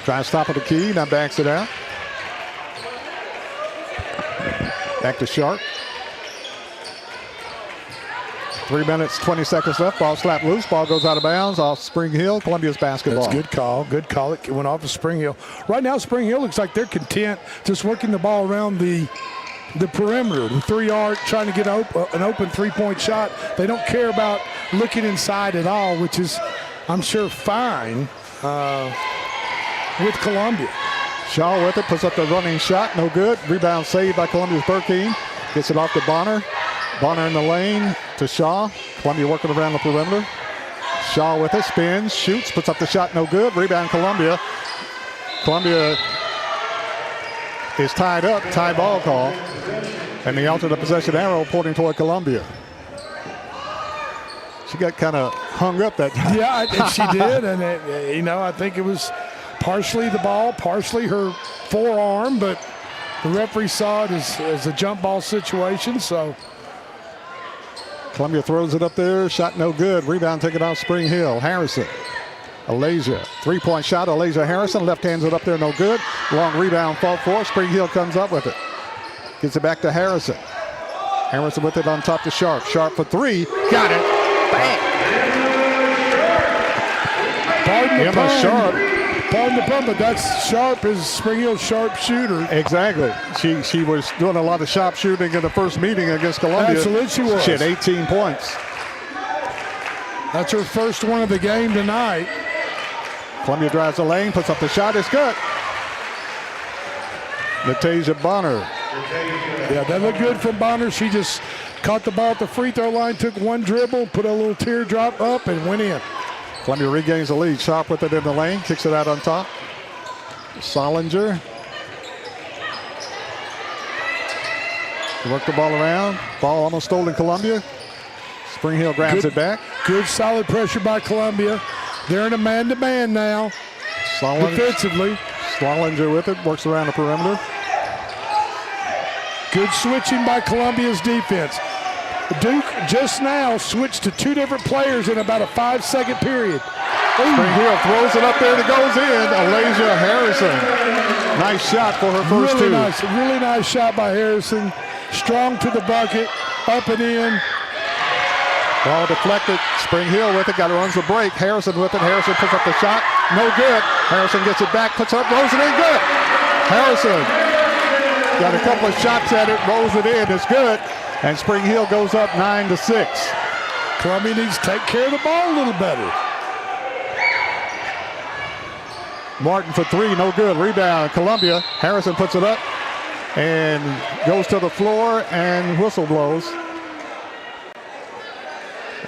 Tries to stop at the key, now backs it out. Back to Sharp. 3 minutes, 20 seconds left. Ball slapped loose. Ball goes out of bounds off Spring Hill. Columbia's basketball. That's good call. Good call. It went off of Spring Hill. Right now, Spring Hill looks like they're content just working the ball around the perimeter, the 3-yard, trying to get an open three-point shot. They don't care about looking inside at all, which is, I'm sure, fine with Columbia. Shaw with it, puts up the running shot, no good. Rebound saved by Columbia's Burkeen. Gets it off to Bonner. Bonner in the lane to Shaw. Columbia working around the perimeter. Shaw with it, spins, shoots, puts up the shot, no good. Rebound Columbia. Columbia is tied up, tie ball call. And the alternate possession arrow pointing toward Columbia. She got kind of hung up that time. Yeah, she did. And, I think it was partially the ball, partially her forearm, but the referee saw it as a jump ball situation, so. Columbia throws it up there, shot no good. Rebound taken off Spring Hill. Harrison. Alasia, three-point shot. Alasia Harrison, left hands it up there, no good. Long rebound, fought for. Spring Hill comes up with it. Gets it back to Harrison. Harrison with it on top to Sharp. Sharp for three. Got it. Bang. Pardon the pun, but that's Sharp is Spring Hill's sharp shooter. Exactly. She was doing a lot of sharp shooting in the first meeting against Columbia. Absolutely she was. She had 18 points. That's her first one of the game tonight. Columbia drives the lane, puts up the shot. It's good. Natasia Bonner. Yeah, that looked good from Bonner. She just caught the ball at the free throw line, took one dribble, put a little teardrop up, and went in. Columbia regains the lead. Sharp with it in the lane. Kicks it out on top. Solinger. Work the ball around. Ball almost stolen Columbia. Spring Hill grabs it back. Good solid pressure by Columbia. They're in a man-to-man now. Defensively. Solinger with it. Works around the perimeter. Good switching by Columbia's defense. Duke just now switched to 2 different players in about a 5-second period. Spring Hill throws it up there and it goes in. Alasia Harrison. Nice shot for her first two. Really nice shot by Harrison. Strong to the bucket, up and in. Ball deflected. Spring Hill with it. Got to runs the break. Harrison with it. Harrison puts up the shot. No good. Harrison gets it back. Puts up. Rolls it in. Good. Harrison got a couple of shots at it. Rolls it in. It's good. And Spring Hill goes up 9-6. Columbia needs to take care of the ball a little better. Martin for 3. No good. Rebound. Columbia. Harrison puts it up and goes to the floor and whistle blows.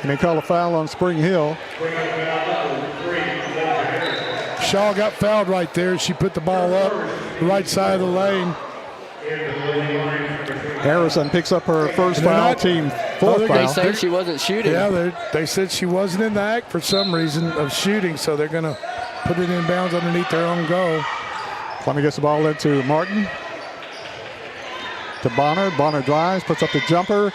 And they call a foul on Spring Hill. Shaw got fouled right there. She put the ball up the right side of the lane. Harrison picks up her first foul, team fourth foul. They said she wasn't shooting. Yeah, they said she wasn't in the act for some reason of shooting, so they're going to put it in bounds underneath their own goal. Columbia gets the ball into Martin. To Bonner. Bonner drives, puts up the jumper,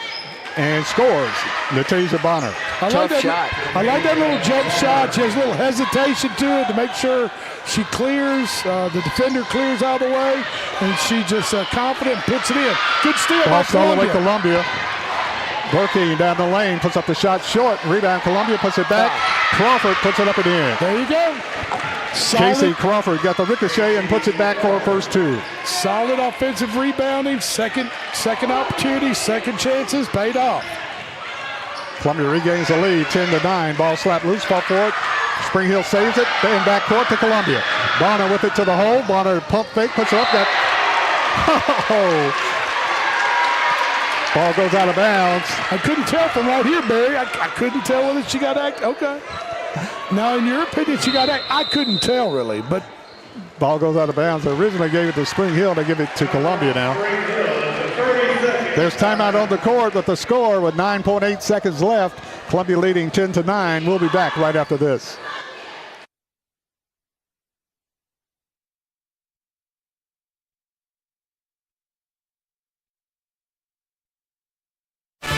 and scores. Natasia Bonner. Tough shot. I like that little jump shot. She has a little hesitation to it to make sure she clears, the defender clears out of the way, and she just confident and puts it in. Good steal by Columbia. Columbia. Burking down the lane, puts up the shot short. Rebound, Columbia puts it back. Crawford puts it up and in. There you go. Casey Crawford got the ricochet and puts it back for her first two. Solid offensive rebounding. Second opportunity, second chances, paid off. Columbia regains the lead, 10-9. Ball slapped loose, fought for it. Spring Hill saves it. Then backcourt to Columbia. Bonner with it to the hole. Bonner pump fake, puts it up. Ball goes out of bounds. I couldn't tell from right here, Barry. I couldn't tell whether she got act. Okay. Now, in your opinion, she got act. I couldn't tell really, but ball goes out of bounds. They originally gave it to Spring Hill. They give it to Columbia now. There's timeout on the court, but the score with 9.8 seconds left. Columbia leading 10-9. We'll be back right after this.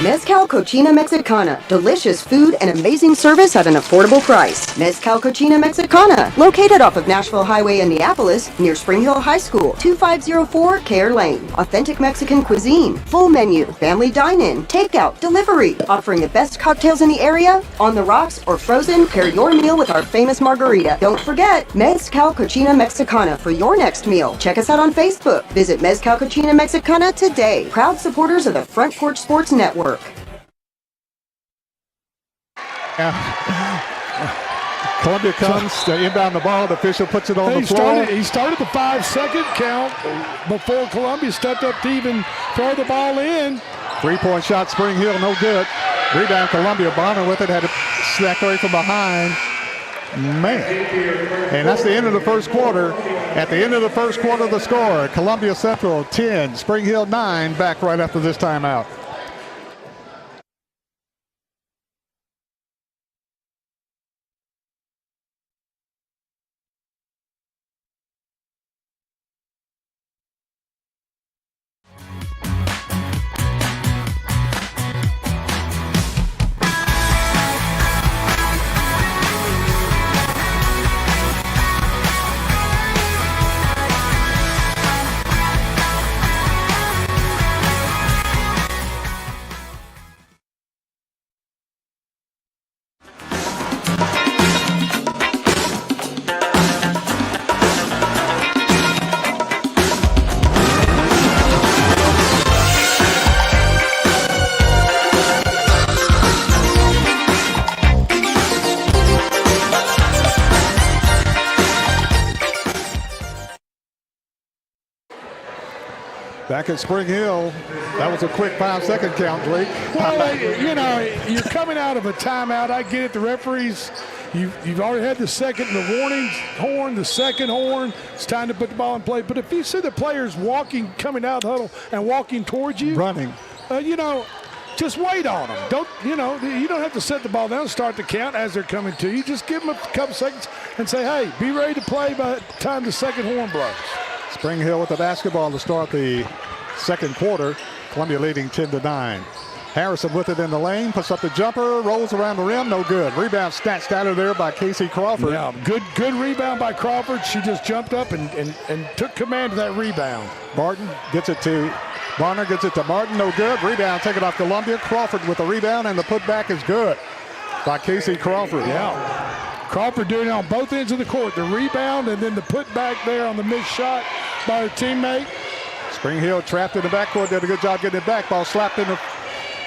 Mezcal Cochina Mexicana. Delicious food and amazing service at an affordable price. Mezcal Cochina Mexicana. Located off of Nashville Highway in Neapolis, near Spring Hill High School, 2504 Care Lane. Authentic Mexican cuisine. Full menu. Family dine-in. Takeout. Delivery. Offering the best cocktails in the area. On the rocks or frozen, pair your meal with our famous margarita. Don't forget, Mezcal Cochina Mexicana for your next meal. Check us out on Facebook. Visit Mezcal Cochina Mexicana today. Proud supporters of the Front Porch Sports Network. Columbia comes to inbound the ball. The official puts it on the floor. He started the 5-second count before Columbia stepped up to even throw the ball in. 3-point shot, Spring Hill, no good. Rebound, Columbia. Bonner with it, had to slack away from behind. Man. And that's the end of the first quarter. At the end of the first quarter, the score, Columbia Central 10, Spring Hill 9, back right after this timeout. Back at Spring Hill, that was a quick 5-second count, Drake. Well, you're coming out of a timeout. I get it. The referees you've already had the second, the warning horn, the second horn. It's time to put the ball in play. But if you see the players walking, coming out of the huddle and walking towards you, running, just wait on them. You don't have to set the ball down and start the count as they're coming to you. Just give them a couple seconds and say, hey, be ready to play by the time the second horn blows. Spring Hill with the basketball to start the second quarter. Columbia leading 10-9. Harrison with it in the lane, puts up the jumper, rolls around the rim, no good. Rebound snatched out of there by Casey Crawford. Yeah, good rebound by Crawford. She just jumped up and took command of that rebound. Barner gets it to Martin, no good. Rebound taken off Columbia. Crawford with the rebound, and the putback is good by Casey Crawford. Yeah. Crawford doing it on both ends of the court. The rebound and then the putback there on the missed shot by her teammate. Spring Hill trapped in the backcourt, did a good job getting it back. Ball slapped in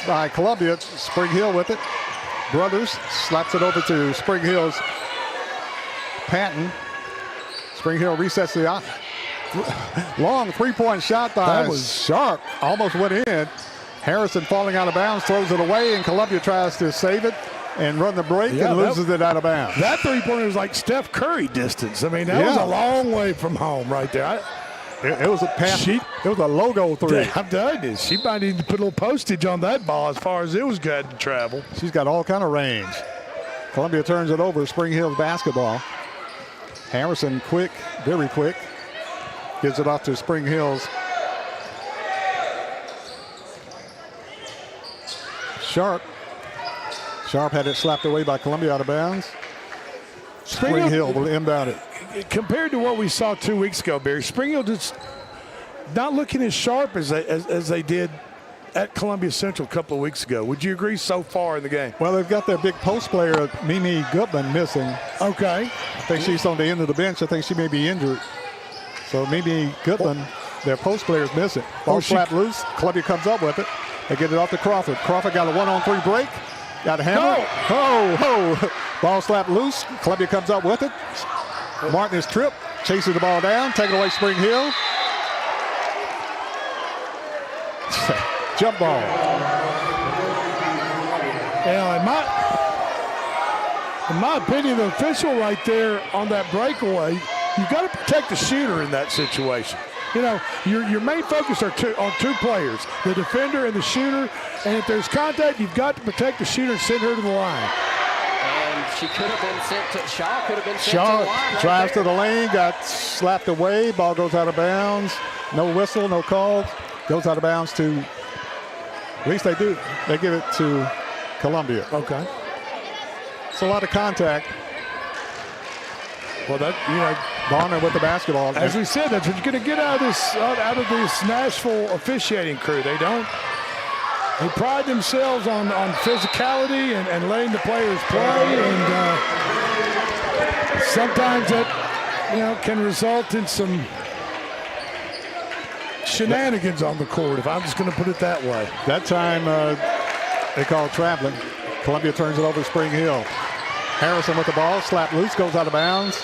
by Columbia. Spring Hill with it. Brothers slaps it over to Spring Hill's Patton. Spring Hill resets the long three-point shot by Sharp. Almost went in. Harrison falling out of bounds, throws it away, and Columbia tries to save it and run the break and loses it out of bounds. That three-pointer was like Steph Curry distance. I mean, that was a long way from home right there. It was a pass. It was a logo three. I'm telling you, she might need to put a little postage on that ball as far as it was good to travel. She's got all kind of range. Columbia turns it over. Spring Hill's basketball. Harrison quick, very quick. Gives it off to Spring Hill's Sharp. Sharp had it slapped away by Columbia out of bounds. Spring Hill will inbound it. Compared to what we saw 2 weeks ago, Barry, Spring Hill just not looking as sharp as they did at Columbia Central a couple of weeks ago. Would you agree so far in the game? Well, they've got their big post player, Mimi Goodman, missing. Okay. I think she's on the end of the bench. I think she may be injured. So Mimi Goodman, their post player, is missing. Ball slapped loose. Columbia comes up with it. They get it off to Crawford. Crawford got a 1-on-3 break. Got a hammer. Ball slapped loose. Columbia comes up with it. Martin is tripped. Chases the ball down. Taking away Spring Hill. Jump ball. Yeah, in my opinion, the official right there on that breakaway, you've got to protect the shooter in that situation. You know, your main focus on two players, the defender and the shooter. And if there's contact, you've got to protect the shooter and send her to the line. And she could have been sent to Shaw. Could have been sent to the line. Drives to the lane, got slapped away. Ball goes out of bounds. No whistle, no call. Goes out of bounds to. At least they do. They give it to Columbia. Okay. It's a lot of contact. Well, Bonner with the basketball. As we said, that's what you're going to get out of this Nashville officiating crew. They pride themselves on physicality and letting the players play, and sometimes that can result in some shenanigans on the court, if I'm just going to put it that way. That time they call traveling. Columbia turns it over to Spring Hill. Harrison with the ball, slap loose, goes out of bounds.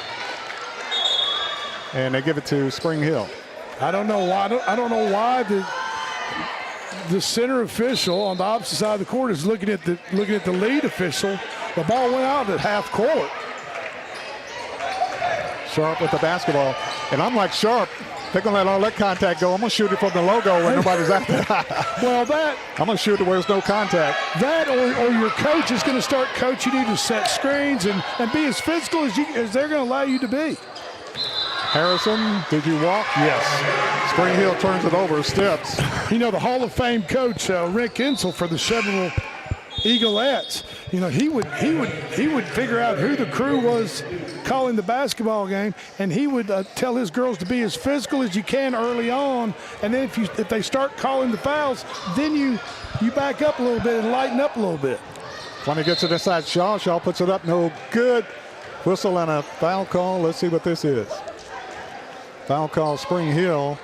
And they give it to Spring Hill. I don't know why. I don't know why the center official on the opposite side of the court is looking at the lead official. The ball went out at half court. Sharp with the basketball, and I'm like Sharp. They're gonna let all that contact go. I'm gonna shoot it from the logo where nobody's out there. Well, I'm gonna shoot it where there's no contact. That or your coach is gonna start coaching you to set screens and be as physical as they're gonna allow you to be. Harrison, did you walk? Yes. Spring Hill turns it over, steps. The Hall of Fame coach Rick Insel for the Chevrolet Eaglettes. He would figure out who the crew was calling the basketball game, and he would tell his girls to be as physical as you can early on, and then if they start calling the fouls, then you back up a little bit and lighten up a little bit. When he gets it inside Shaw puts it up, no good. Whistle and a foul call. Let's see what this is. Foul call, Spring Hill.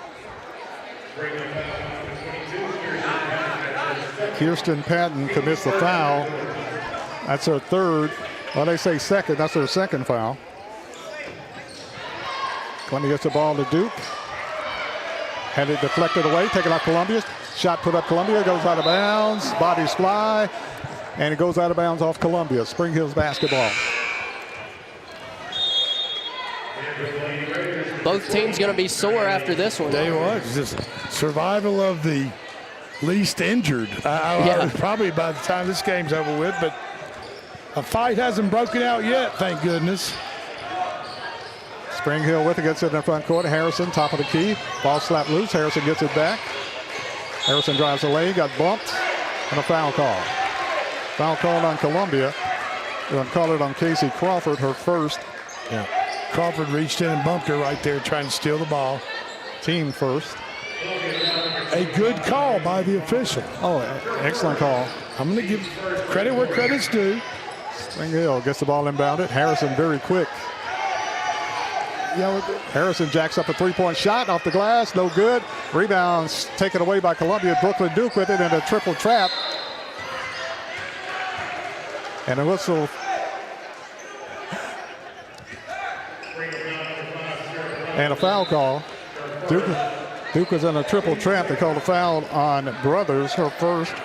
Kirsten Patton commits the foul. That's her third. Well, they say second. That's her second foul. Columbia gets the ball to Duke. Had it deflected away, taken off Columbia. Shot put up Columbia, goes out of bounds. Bodies fly, and it goes out of bounds off Columbia. Spring Hill's basketball. Both teams going to be sore after this one. Tell you what, it's just survival of the least injured. Probably by the time this game's over with, but a fight hasn't broken out yet, thank goodness. Spring Hill with it, gets it in the front court. Harrison, top of the key. Ball slapped loose. Harrison gets it back. Harrison drives the lane, got bumped, and a foul call. Foul called on Columbia. They'll call it on Casey Crawford, her first. Yeah. Crawford reached in and bumped her right there, trying to steal the ball. Team first. A good call by the official. Oh, excellent call. I'm going to give credit where credit's due. Spring Hill gets the ball inbounded. Harrison very quick. Harrison jacks up a three-point shot off the glass, no good. Rebounds taken away by Columbia. Brooklyn Duke with it in a triple trap. And a whistle. And a foul call. Duke was in a triple trap. They called a foul on Brothers, her first,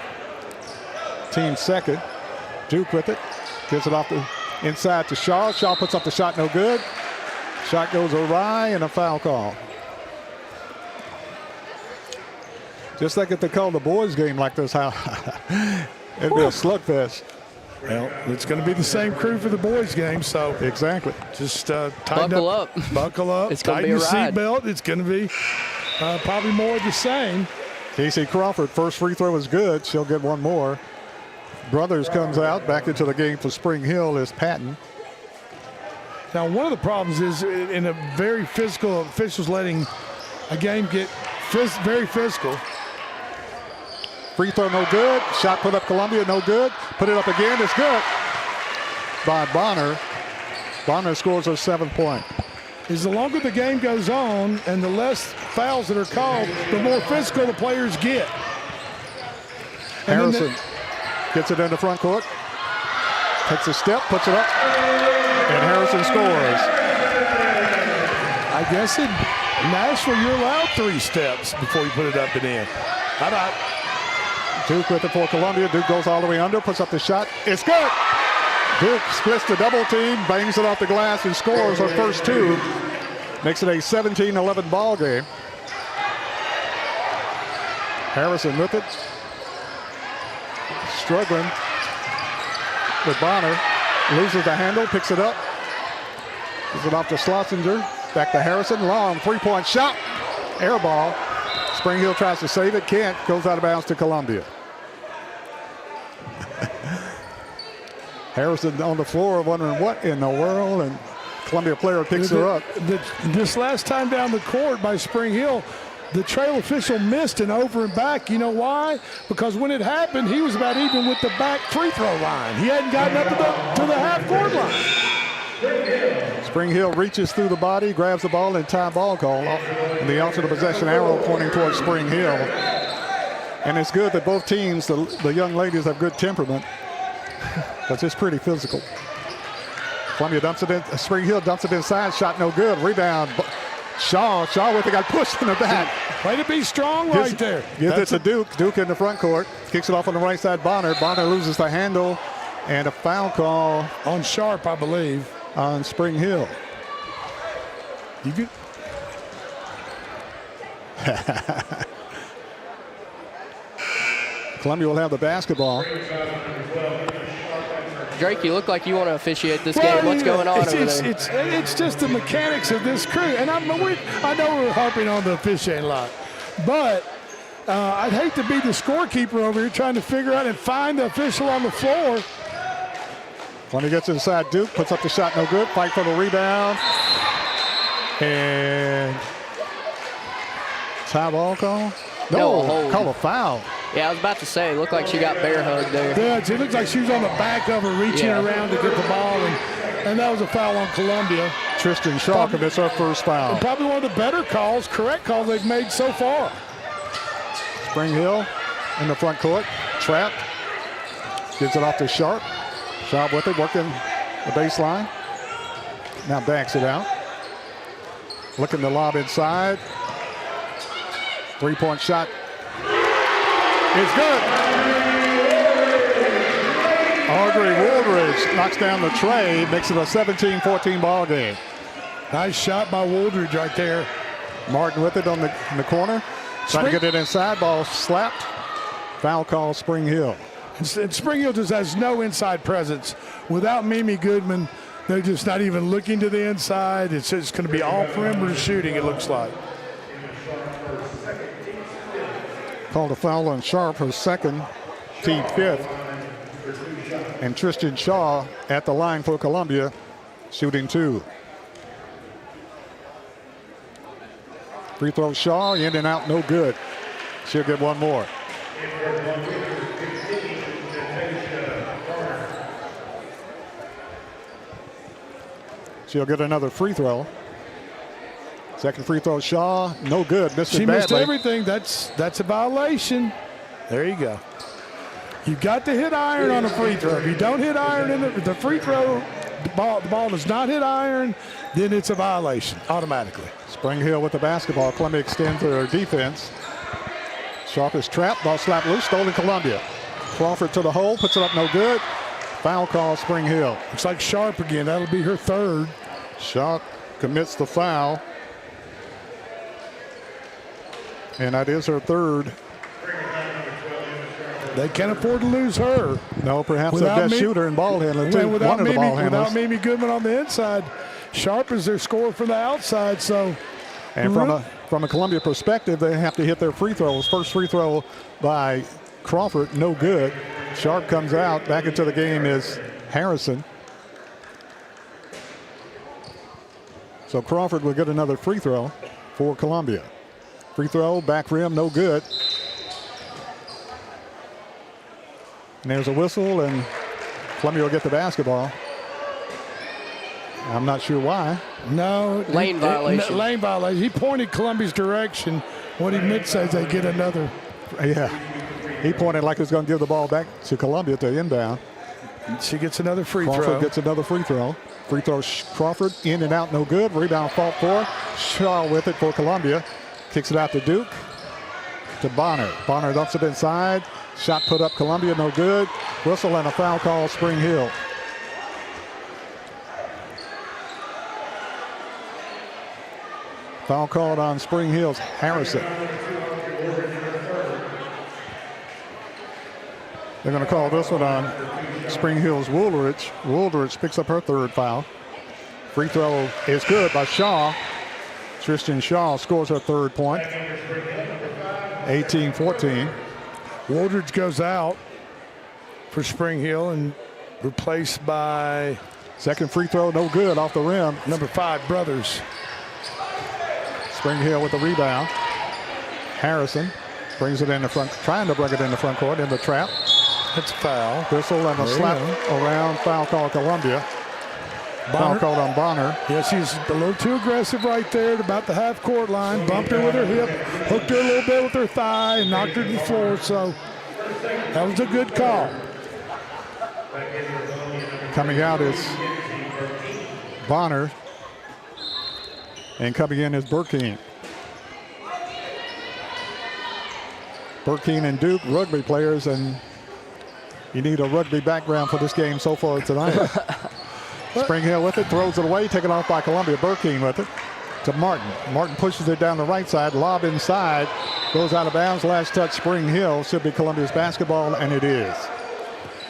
team second. Duke with it. Gives it off the inside to Shaw. Shaw puts up the shot, no good. Shot goes awry and a foul call. Just like if they called the boys game like this, how it'd be a slugfest. Well, it's going to be the same crew for the boys game, so exactly. Just buckle up. Buckle up. It's going to be a tighten ride. the seatbelt. It's going to be probably more of the same. Casey Crawford, first free throw is good. She'll get one more. Brothers comes out. Back into the game for Spring Hill is Patton. Now, one of the problems is in a very physical, officials letting a game get very physical. Free throw no good. Shot put up Columbia, no good. Put it up again, it's good. By Bonner. Bonner scores her 7th point. Is the longer the game goes on and the less fouls that are called, the more physical the players get. Harrison gets it in the front court. Takes a step, puts it up. And Harrison scores. I guess in Nashville, you're allowed 3 steps before you put it up and in. How about Duke with it for Columbia. Duke goes all the way under, puts up the shot. It's good. Duke splits the double team, bangs it off the glass, and scores her first 2. Makes it a 17-11 ball game. Harrison with it. Struggling with Bonner. Loses the handle, picks it up. Gives it off to Schlesinger. Back to Harrison. Long 3-point shot. Air ball. Spring Hill tries to save it. Can't. Goes out of bounds to Columbia. Harrison on the floor wondering what in the world, and Columbia player picks her up. This last time down the court by Spring Hill, the trail official missed an over and back. You know why? Because when it happened, he was about even with the back free throw line. He hadn't gotten up to the half-court line. Spring Hill reaches through the body, grabs the ball, and tie ball call. And the alternate possession arrow pointing towards Spring Hill. And it's good that both teams, the young ladies, have good temperament. Because it's pretty physical. Columbia dumps it in. Spring Hill dumps it inside. Shot no good. Rebound. Shaw with it, got pushed in the back. Way to be strong right there. Gives it to Duke. Duke in the front court. Kicks it off on the right side. Bonner loses the handle. And a foul call. On Sharp, I believe. On Spring Hill. You could. Columbia will have the basketball. Drake, you look like you want to officiate this game. What's going on over there? It's just the mechanics of this crew. And I know we're harping on the officiating a lot. But I'd hate to be the scorekeeper over here trying to figure out and find the official on the floor. Columbia gets inside Duke, puts up the shot, no good. Fight for the rebound. And tie ball call? No, call a foul. Yeah, I was about to say, it looked like she got bear hugged there. Yeah, it looks like she was on the back of her reaching around to get the ball, and that was a foul on Columbia. Tristan Shaw commits her first foul. And probably one of the better calls, correct calls they've made so far. Spring Hill in the front court, trapped. Gives it off to Sharp. Sharp with it, working the baseline. Now backs it out. Looking to lob inside. 3-point shot. It's good. Audrey Woolridge knocks down the tray, makes it a 17-14 ball game. Nice shot by Wooldridge right there. Martin with it in the corner. Trying to get it inside. Ball slapped. Foul call, Spring Hill. And Spring Hill just has no inside presence. Without Mimi Goodman, they're just not even looking to the inside. It's just going to be all perimeter shooting, it looks like. Called a foul on Sharp, her second, team fifth. And Tristan Shaw at the line for Columbia, shooting 2. Free throw Shaw, in and out, no good. She'll get one more. She'll get another free throw. Second free throw, Shaw, no good. She missed everything. That's a violation. There you go. You've got to hit iron on a free throw. If you don't hit iron in the free throw, the ball does not hit iron, then it's a violation automatically. Spring Hill with the basketball. Columbia extends their defense. Sharp is trapped. Ball slapped loose. Stolen Columbia. Crawford to the hole. Puts it up. No good. Foul call, Spring Hill. Looks like Sharp again. That'll be her third. Sharp commits the foul. And that is her third. They can't afford to lose her. No, perhaps their best shooter and ball handler, too. Without Mimi Goodman on the inside, Sharp is their scorer from the outside. So, and from a Columbia perspective, they have to hit their free throws. First free throw by Crawford, no good. Sharp comes out. Back into the game is Harrison. So Crawford will get another free throw for Columbia. Free throw, back rim, no good. And there's a whistle, and Columbia will get the basketball. I'm not sure why. No. Lane violation. Lane violation. He pointed Columbia's direction. What he meant says they get another. Yeah. He pointed like he was going to give the ball back to Columbia to inbound. She gets another free throw. Crawford gets another free throw. Free throw, Crawford, in and out, no good. Rebound, fault for Shaw with it for Columbia. Kicks it out to Duke. To Bonner. Bonner dumps it inside. Shot put up, Columbia, no good. Whistle and a foul call, Spring Hill. Foul called on Spring Hill's Harrison. They're going to call this one on Spring Hill's Wooldridge. Wooldridge picks up her third foul. Free throw is good by Shaw. Tristan Shaw scores her third point. 18-14. Wooldridge goes out for Spring Hill and replaced by... Second free throw, no good, off the rim. Number 5, Brothers. Spring Hill with the rebound. Harrison brings it in the front, trying to bring it in the front court, in the trap. That's a foul. Whistle and a slap around, foul call Columbia. Foul called on Bonner. Yeah, she's a little too aggressive right there at about the half-court line. Bumped her with her hip, hooked her a little bit with her thigh, and knocked her to the floor. So that was a good call. Coming out is Bonner. And coming in is Burkeen. Burkeen and Duke, rugby players, and you need a rugby background for this game so far tonight. Spring Hill with it, throws it away, taken off by Columbia. Burkeen with it to Martin. Martin pushes it down the right side, lob inside, goes out of bounds. Last touch, Spring Hill. Should be Columbia's basketball, and it is.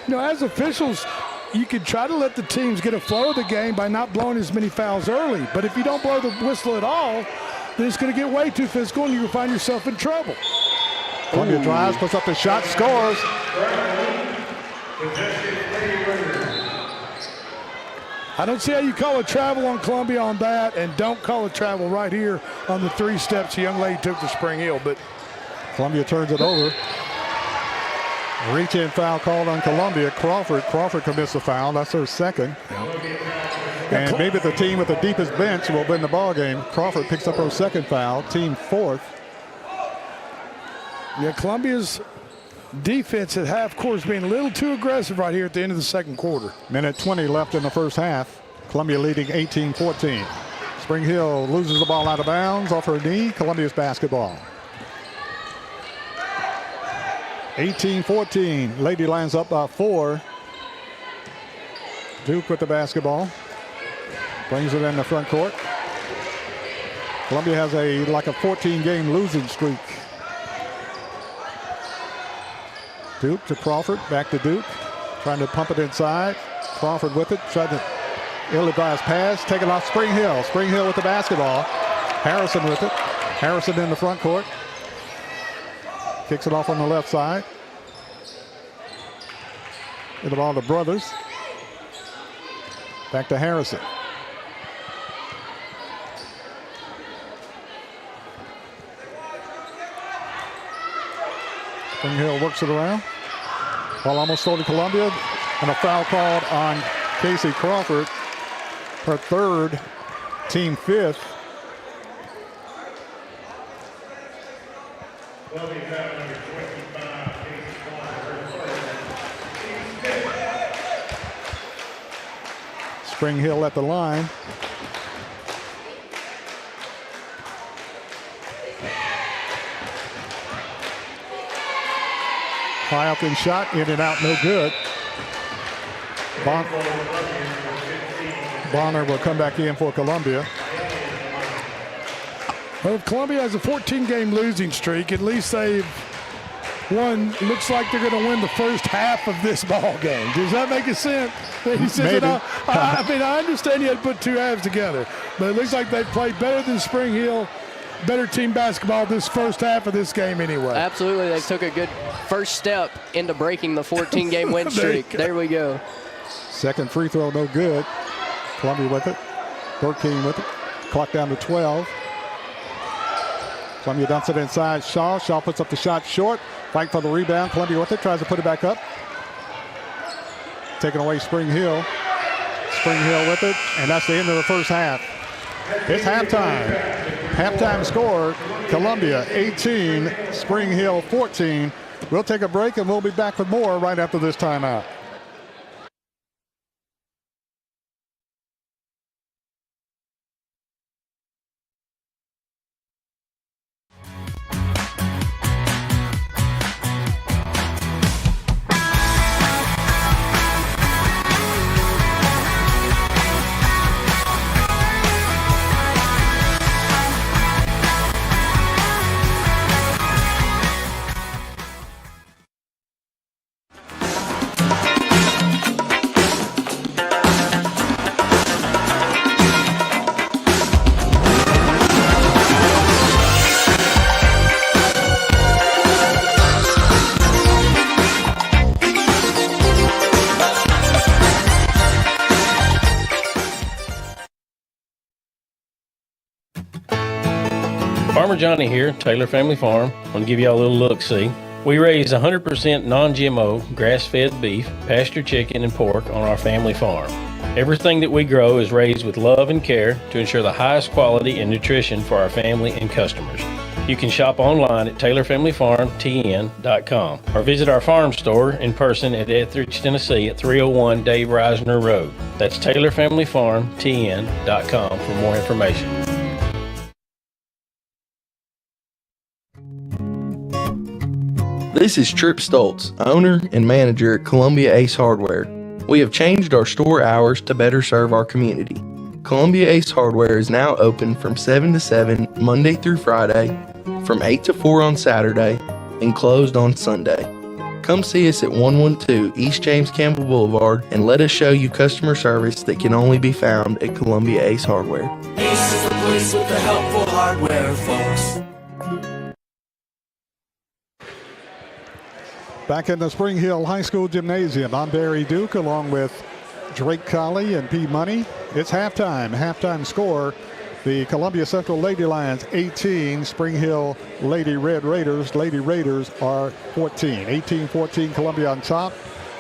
You know, as officials, you can try to let the teams get a flow of the game by not blowing as many fouls early. But if you don't blow the whistle at all, then it's going to get way too physical, and you'll find yourself in trouble. Columbia drives, puts up the shot, scores. I don't see how you call a travel on Columbia on that and don't call a travel right here on the 3 steps the young lady took for Spring Hill. But Columbia turns it over. Reach-in foul called on Columbia. Crawford commits the foul. That's her second. And maybe the team with the deepest bench will win the ball game. Crawford picks up her second foul, team fourth. Yeah, Columbia's defense at half court is being a little too aggressive right here at the end of the second quarter. Minute 20 left in the first half. Columbia leading 18-14. Spring Hill loses the ball out of bounds off her knee. Columbia's basketball. 18-14. Lady Lions up by 4. Duke with the basketball. Brings it in the front court. Columbia has a 14-game losing streak. Duke to Crawford, back to Duke. Trying to pump it inside. Crawford with it, tried to ill-advised pass, taken off Spring Hill. Spring Hill with the basketball. Harrison with it. Harrison in the front court. Kicks it off on the left side. Get the ball to Brothers. Back to Harrison. Spring Hill works it around. Ball almost thrown to Columbia. And a foul called on Casey Crawford. Her third, team fifth. Spring Hill at the line. High up and shot, in and out, no good. Bonner will come back in for Columbia. Well, if Columbia has a 14-game losing streak, at least they've won. Looks like they're going to win the first half of this ball game. Does that make sense? He says, I understand you had to put two halves together, but it looks like they played better than Spring Hill, better team basketball this first half of this game anyway. Absolutely. They took a good first step into breaking the 14-game win streak. There we go. Second free throw, no good. Columbia with it. 13 with it. Clock down to 12. Columbia dumps it inside Shaw. Shaw puts up the shot short. Fight for the rebound. Columbia with it. Tries to put it back up. Taking away Spring Hill. Spring Hill with it. And that's the end of the first half. It's halftime. Halftime score, Columbia 18, Spring Hill 14. We'll take a break and we'll be back with more right after this timeout. Farmer Johnny here, Taylor Family Farm. I want to give y'all a little look-see. We raise 100% non-GMO, grass-fed beef, pasture chicken, and pork on our family farm. Everything that we grow is raised with love and care to ensure the highest quality and nutrition for our family and customers. You can shop online at TaylorFamilyFarmTN.com or visit our farm store in person at Etheridge, Tennessee at 301 Dave Reisner Road. That's TaylorFamilyFarmTN.com for more information. This is Trip Stoltz, owner and manager at Columbia Ace Hardware. We have changed our store hours to better serve our community. Columbia Ace Hardware is now open from 7 to 7 Monday through Friday, from 8 to 4 on Saturday, and closed on Sunday. Come see us at 112 East James Campbell Boulevard and let us show you customer service that can only be found at Columbia Ace Hardware. Ace is the place with the helpful hardware, folks. Back in the Spring Hill High School Gymnasium, I'm Barry Duke along with Drake Colley and P. Money. It's halftime. Halftime score, the Columbia Central Lady Lions 18, Spring Hill Lady Red Raiders. Lady Raiders are 14. 18-14, Columbia on top.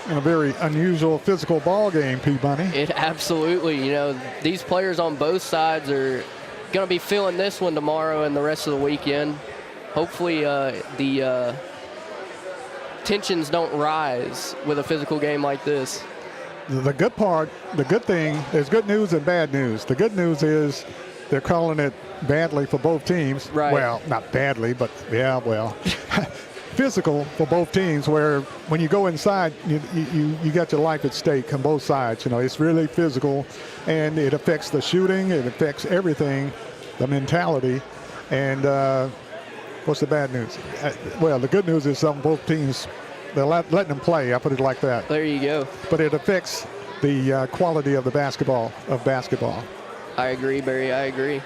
In a very unusual physical ball game, P. Money. It absolutely, these players on both sides are going to be feeling this one tomorrow and the rest of the weekend. Hopefully the tensions don't rise with a physical game like this. The good thing, there's good news and bad news. The good news is they're calling it badly for both teams. Right. Well, not badly, but physical for both teams, where when you go inside, you got your life at stake on both sides. It's really physical, and it affects the shooting. It affects everything. the mentality. And what's the bad news? Well, the good news is both teams, they're letting them play. I put it like that. There you go. But it affects the quality of the basketball. I agree, Barry. I agree.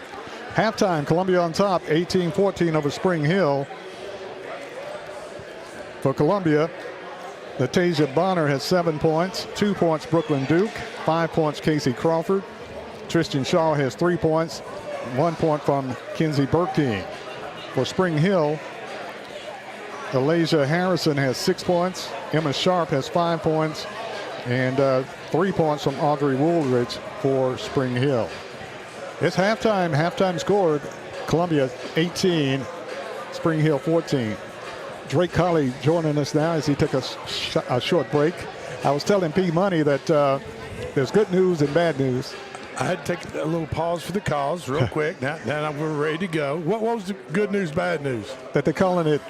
Halftime, Columbia on top, 18-14 over Spring Hill. For Columbia, Natasia Bonner has 7 points, 2 points Brooklyn Duke, 5 points Casey Crawford. Tristan Shaw has 3 points, 1 point from Kinsey Burkeen. For Spring Hill, Alasia Harrison has 6 points, Emma Sharp has 5 points, and 3 points from Audrey Woolridge for Spring Hill. It's halftime. Halftime scored, Columbia 18, Spring Hill 14. Drake Colley joining us now as he took a short break. I was telling P. Money that there's good news and bad news. I had to take a little pause for the cause real quick. Now we're ready to go. What was the good news, bad news? That they're calling it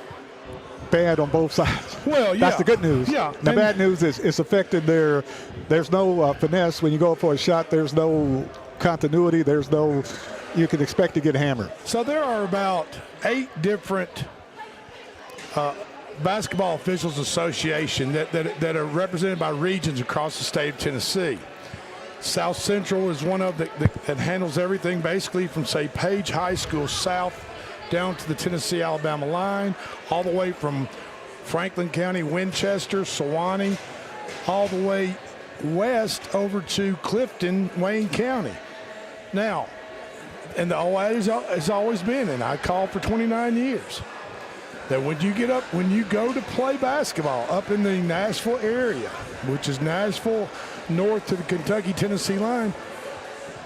bad on both sides. Well, yeah. That's the good news. Yeah. The bad news is it's affected there's no finesse. When you go for a shot, there's no continuity. You can expect to get hammered. So there are about 8 different basketball officials association that are represented by regions across the state of Tennessee. South Central is one of that handles everything basically from, say, Page High School south down to the Tennessee-Alabama line, all the way from Franklin County, Winchester, Sewanee, all the way west over to Clifton, Wayne County. Now, and the OIA has always been, and I called for 29 years, that when you go to play basketball up in the Nashville area, which is Nashville north to the Kentucky-Tennessee line,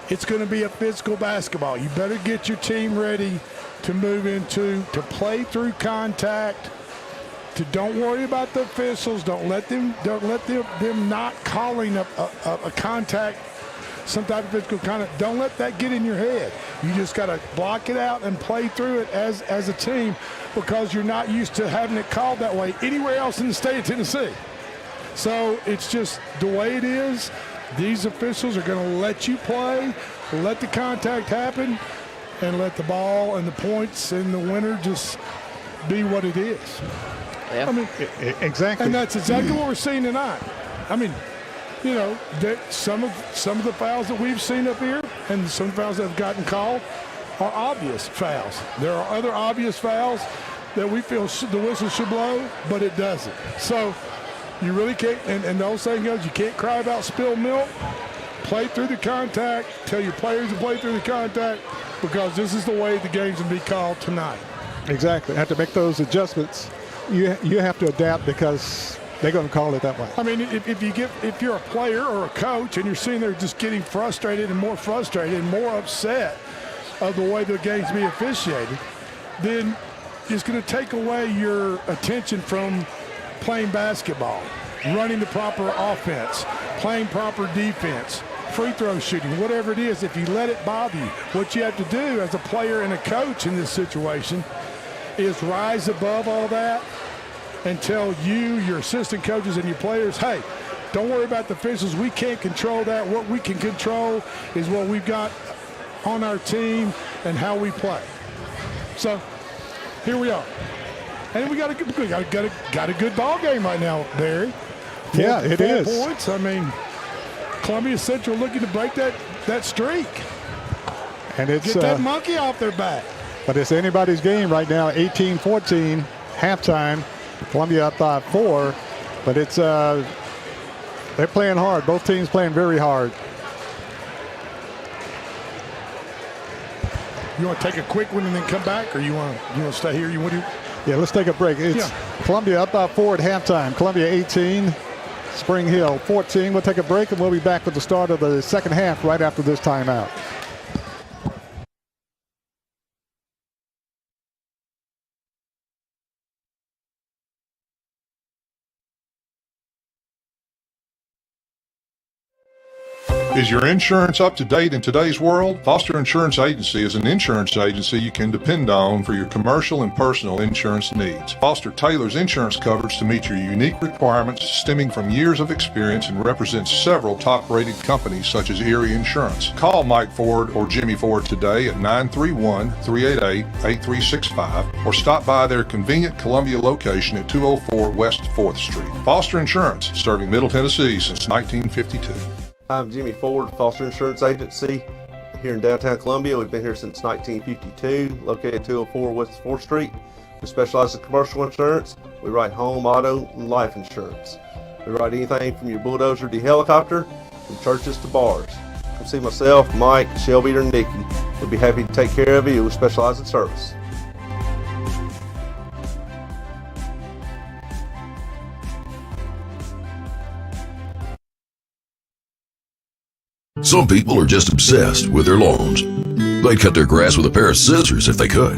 it's going to be a physical basketball. You better get your team ready to move to play through contact. Don't worry about the officials. Don't let them not calling a contact, some type of physical contact. Don't let that get in your head. You just got to block it out and play through it as a team, because you're not used to having it called that way anywhere else in the state of Tennessee. So it's just the way it is. These officials are going to let you play, let the contact happen, and let the ball and the points and the winner just be what it is. Yeah. I mean, exactly. And that's exactly what we're seeing tonight. I mean, you know, some of the fouls that we've seen up here and some fouls that have gotten called are obvious fouls. There are other obvious fouls that we feel the whistle should blow, but it doesn't. So you really can't, and the old saying goes, you can't cry about spilled milk. Play through the contact. Tell your players to play through the contact, because this is the way the game's going to be called tonight. Exactly. Have to make those adjustments. You have to adapt, because they're going to call it that way. I mean, if you're a player or a coach and you're sitting there just getting frustrated and more upset of the way the game's being officiated, then it's going to take away your attention from playing basketball, running the proper offense, playing proper defense, free throw shooting, whatever it is. If you let it bother you, what you have to do as a player and a coach in this situation is rise above all that and tell your assistant coaches and your players, hey, don't worry about the officials. We can't control that. What we can control is what we've got on our team and how we play. So here we are. And we got a good ball game right now, Barry. Yeah, it is. 4 points. I mean, Columbia Central looking to break that streak. And it's get that monkey off their back. But it's anybody's game right now. 18-14 halftime. Columbia up by 4, but it's they're playing hard. Both teams playing very hard. You want to take a quick one and then come back, or you want to stay here? You want to? Yeah, let's take a break. It's Columbia up by 4 at halftime. Columbia 18, Spring Hill 14. We'll take a break, and we'll be back with the start of the second half right after this timeout. Is your insurance up to date in today's world? Foster Insurance Agency is an insurance agency you can depend on for your commercial and personal insurance needs. Foster tailors insurance coverage to meet your unique requirements stemming from years of experience and represents several top-rated companies such as Erie Insurance. Call Mike Ford or Jimmy Ford today at 931-388-8365 or stop by their convenient Columbia location at 204 West 4th Street. Foster Insurance, serving Middle Tennessee since 1952. I'm Jimmy Ford, Foster Insurance Agency here in downtown Columbia. We've been here since 1952, located at 204 West 4th Street. We specialize in commercial insurance. We write home, auto, and life insurance. We write anything from your bulldozer to helicopter, from churches to bars. Come see myself, Mike, Shelby, or Nikki. We'll be happy to take care of you. We specialize in service. Some people are just obsessed with their lawns. They'd cut their grass with a pair of scissors if they could.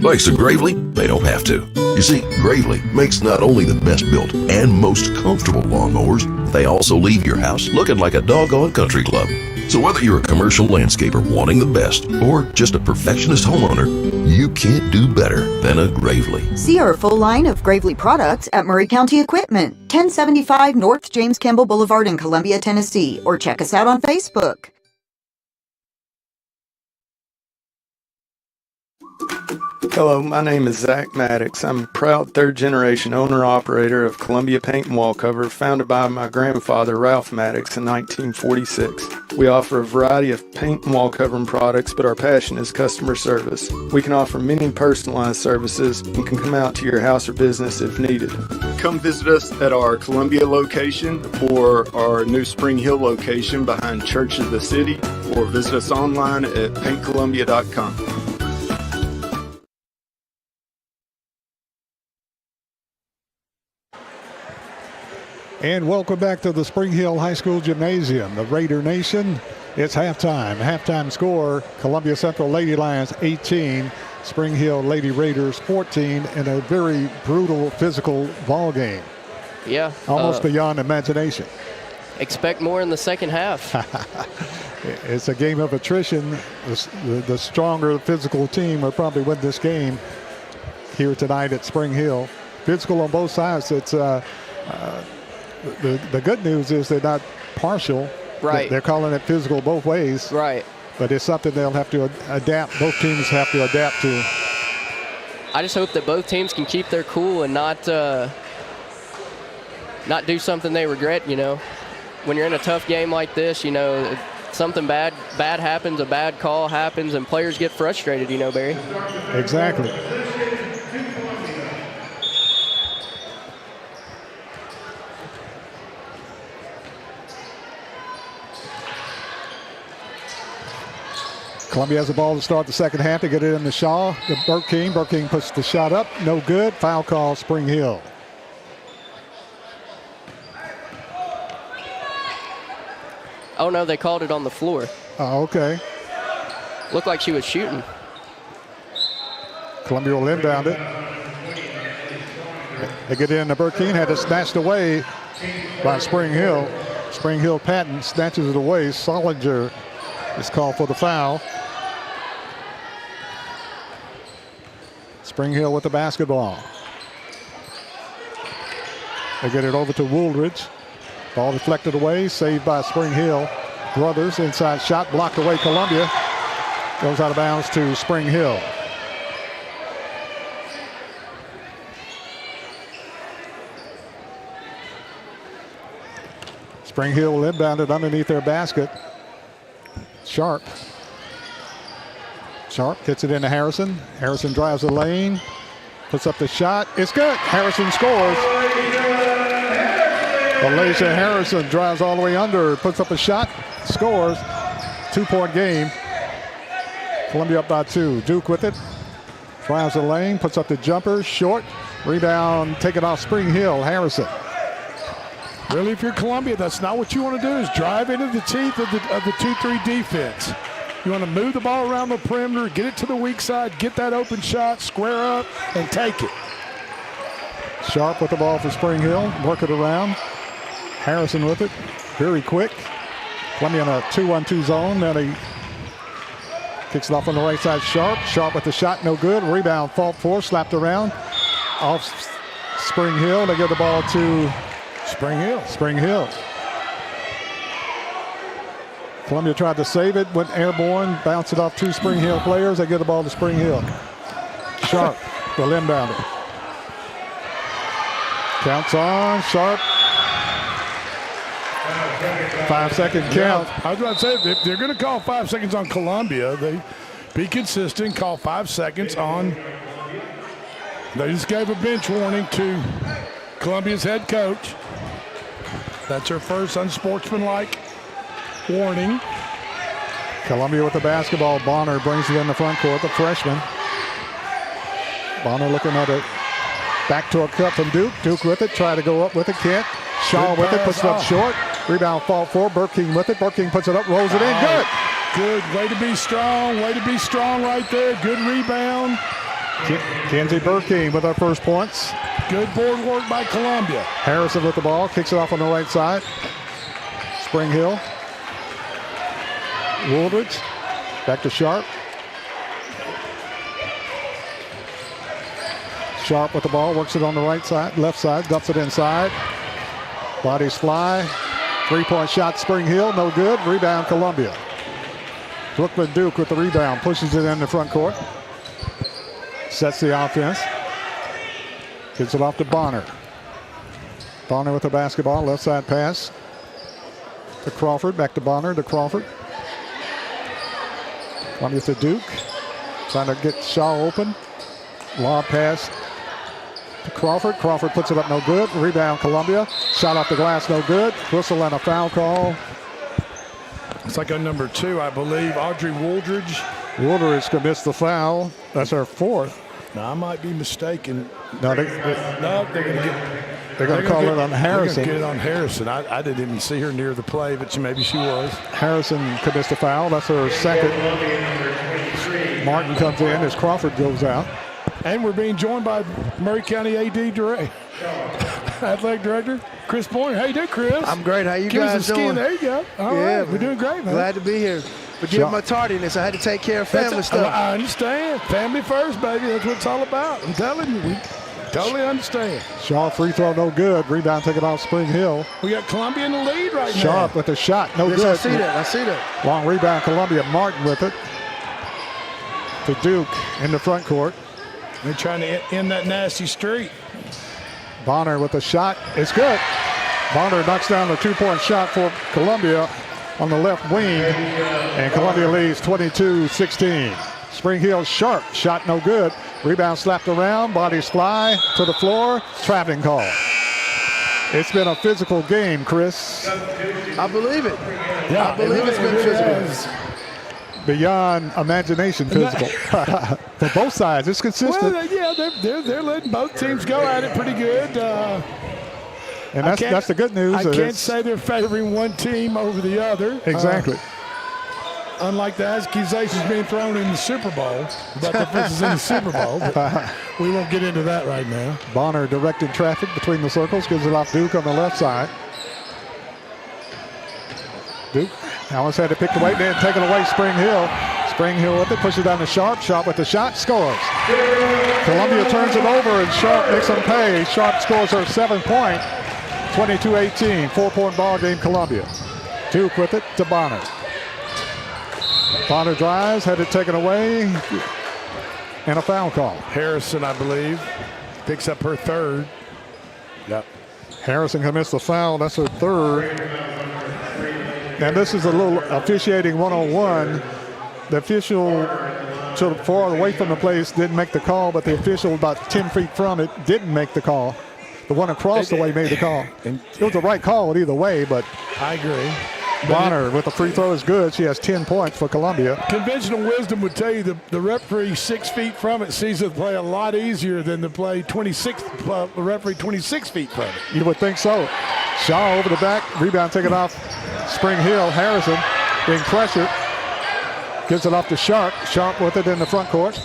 Thanks to Gravely, they don't have to. You see, Gravely makes not only the best built and most comfortable lawnmowers, they also leave your house looking like a doggone country club. So whether you're a commercial landscaper wanting the best or just a perfectionist homeowner, you can't do better than a Gravely. See our full line of Gravely products at Murray County Equipment, 1075 North James Campbell Boulevard in Columbia, Tennessee, or check us out on Facebook. Hello, my name is Zach Maddox. I'm a proud third-generation owner-operator of Columbia Paint and Wallcover, founded by my grandfather, Ralph Maddox, in 1946. We offer a variety of paint and wallcovering products, but our passion is customer service. We can offer many personalized services and can come out to your house or business if needed. Come visit us at our Columbia location or our new Spring Hill location behind Church of the City, or visit us online at paintcolumbia.com. And welcome back to the Spring Hill High School Gymnasium, the Raider Nation. It's halftime. Halftime score, Columbia Central Lady Lions 18, Spring Hill Lady Raiders 14, in a very brutal physical ball game. Yeah. Almost beyond imagination. Expect more in the second half. It's a game of attrition. The stronger physical team will probably win this game here tonight at Spring Hill. Physical on both sides. It's the good news is they're not partial. Right. They're calling it physical both ways. Right. But it's something they'll have to adapt. Both teams have to adapt to. I just hope that both teams can keep their cool and not do something they regret, you know. When you're in a tough game like this, you know, something bad happens, a bad call happens, and players get frustrated, you know, Barry. Exactly. Columbia has the ball to start the second half. They get it in the Shaw. Burking puts the shot up. No good. Foul call, Spring Hill. Oh, no, they called it on the floor. Oh, okay. Looked like she was shooting. Columbia will inbound it. They get it in to Burking. Had it snatched away by Spring Hill. Spring Hill Patton snatches it away. Solinger is called for the foul. Spring Hill with the basketball. They get it over to Woolridge. Ball deflected away, saved by Spring Hill. Brothers, inside shot, blocked away Columbia. Goes out of bounds to Spring Hill. Spring Hill will inbound it underneath their basket. Sharp gets it into Harrison. Harrison drives the lane, puts up the shot. It's good. Harrison scores. Alicia Harrison drives all the way under, puts up a shot, scores. 2-point game. Columbia up by 2. Duke with it. Drives the lane, puts up the jumper, short. Rebound taken off Spring Hill. Harrison. Really, if you're Columbia, that's not what you want to do, is drive into the teeth of the 2-3 defense. You want to move the ball around the perimeter, get it to the weak side, get that open shot, square up, and take it. Sharp with the ball for Spring Hill. Work it around. Harrison with it. Very quick. Columbia in a 2-1-2 zone. Then he kicks it off on the right side. Sharp with the shot, no good. Rebound, fault force, slapped around. Off Spring Hill. They give the ball to Spring Hill. Columbia tried to save it, went airborne, bounced it off 2 Spring Hill players. They give the ball to Spring Hill. Sharp, the inbounder. Counts on, Sharp. 5-second count. Yeah, I was about to say, if they're going to call 5 seconds on Columbia, they be consistent, call 5 seconds on. They just gave a bench warning to Columbia's head coach. That's her first unsportsmanlike warning. Columbia with the basketball. Bonner brings it in the front court, the freshman. Bonner looking at it. Back to a cut from Duke. Duke with it. Try to go up with it. Can't. Shaw with it. Puts it up short. Rebound fall for Burking with it. Burking puts it up. Rolls it in. Good. Good. Way to be strong. Way to be strong right there. Good rebound. Kenzie Burking with our first points. Good board work by Columbia. Harrison with the ball. Kicks it off on the right side. Spring Hill. Woolridge. Back to Sharp. Sharp with the ball. Works it on the right side. Left side. Dumps it inside. Bodies fly. 3-point shot. Spring Hill. No good. Rebound Columbia. Brooklyn Duke with the rebound. Pushes it in the front court. Sets the offense. Gets it off to Bonner. Bonner with the basketball. Left side pass to Crawford. Back to Bonner to Crawford. Columbia to Duke. Trying to get Shaw open. Lob pass to Crawford. Crawford puts it up, no good. Rebound Columbia. Shot off the glass, no good. Whistle and a foul call. It's like on number 2, I believe, Audrey Wooldridge. Wooldridge commits the foul. That's her 4th. Now, I might be mistaken. No, they're going to call it on Harrison. They're going to get it on Harrison. I didn't even see her near the play, but maybe she was. Harrison commits the foul. That's her 2nd. Martin comes in as Crawford goes out. And we're being joined by Maury County Athletic Director Chris Pointer. How you doing, Chris? I'm great. How you Give guys us a doing? There you go. All right. We're doing great, man. Glad to be here. Forgive my tardiness. I had to take care of family stuff. I understand. Family first, baby. That's what it's all about. I'm telling you, we totally understand. Shaw free throw, no good. Rebound taken off Spring Hill. We got Columbia in the lead right now. Sharp with the shot, no good. I see that. Long rebound, Columbia. Martin with it. To Duke in the front court. They're trying to end that nasty streak. Bonner with the shot. It's good. Bonner knocks down the 2-point shot for Columbia on the left wing. And Columbia leads 22-16. Spring Hill Sharp. Shot no good. Rebound slapped around. Bodies fly to the floor. Traveling call. It's been a physical game, Chris. I believe it. Yeah, I believe it's been physical. Beyond imagination physical. For both sides, it's consistent. Well, yeah, they're letting both teams go at it pretty good. And that's the good news. I can't say they're favoring one team over the other. Exactly. Unlike the accusations being thrown in the Super Bowl about the differences in the Super Bowl. But we won't get into that right now. Bonner directing traffic between the circles. Gives it off Duke on the left side. Duke almost had to pick the weight, then taken away Spring Hill. Spring Hill with it, pushes down to Sharp. Sharp with the shot, scores. Columbia turns it over and Sharp makes them pay. Sharp scores her 7-point, 22-18, 4-point ball game Columbia. Duke with it to Bonner. Bonner drives, had it taken away, and a foul call. Harrison, I believe, picks up her 3rd. Yep. Harrison commits the foul, that's her 3rd. And this is a little officiating 101. The official far away from the place didn't make the call, but the official about 10 feet from it didn't make the call. The one across the way made the call. And it was the right call either way, but I agree. Bonner with the free throw is good. She has 10 points for Columbia. Conventional wisdom would tell you the referee 6 feet from it sees the play a lot easier than the play the referee 26 feet from it. You would think so. Shaw over the back, rebound taken off Spring Hill. Harrison being pressured. Gives it off to Sharp. Sharp with it in the front court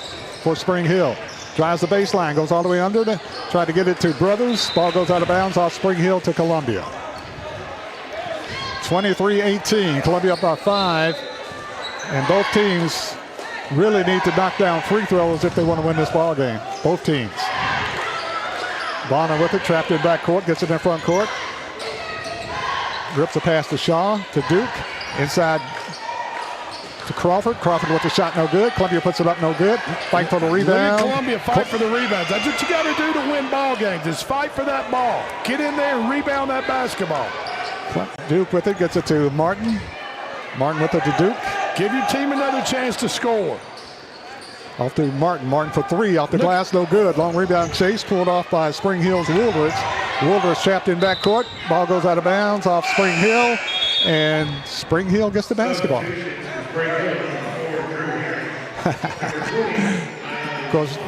for Spring Hill. Drives the baseline, goes all the way under. Tried to get it to Brothers. Ball goes out of bounds off Spring Hill to Columbia. 23-18. Columbia up by 5. And both teams really need to knock down free throws if they want to win this ball game. Both teams. Bonner with it, trapped in backcourt, gets it in front court. Rips a pass to Shaw, to Duke. Inside to Crawford. Crawford with the shot, no good. Columbia puts it up, no good. Fight for the rebound. Look at Columbia fight for the rebounds. That's what you got to do to win ball games, is fight for that ball. Get in there and rebound that basketball. Duke with it, gets it to Martin. Martin with it to Duke. Give your team another chance to score. Off to Martin. Martin for 3 off the glass, no good. Long rebound chase pulled off by Spring Hill's Woolridge. Woolridge trapped in backcourt. Ball goes out of bounds off Spring Hill, and Spring Hill gets the basketball. Because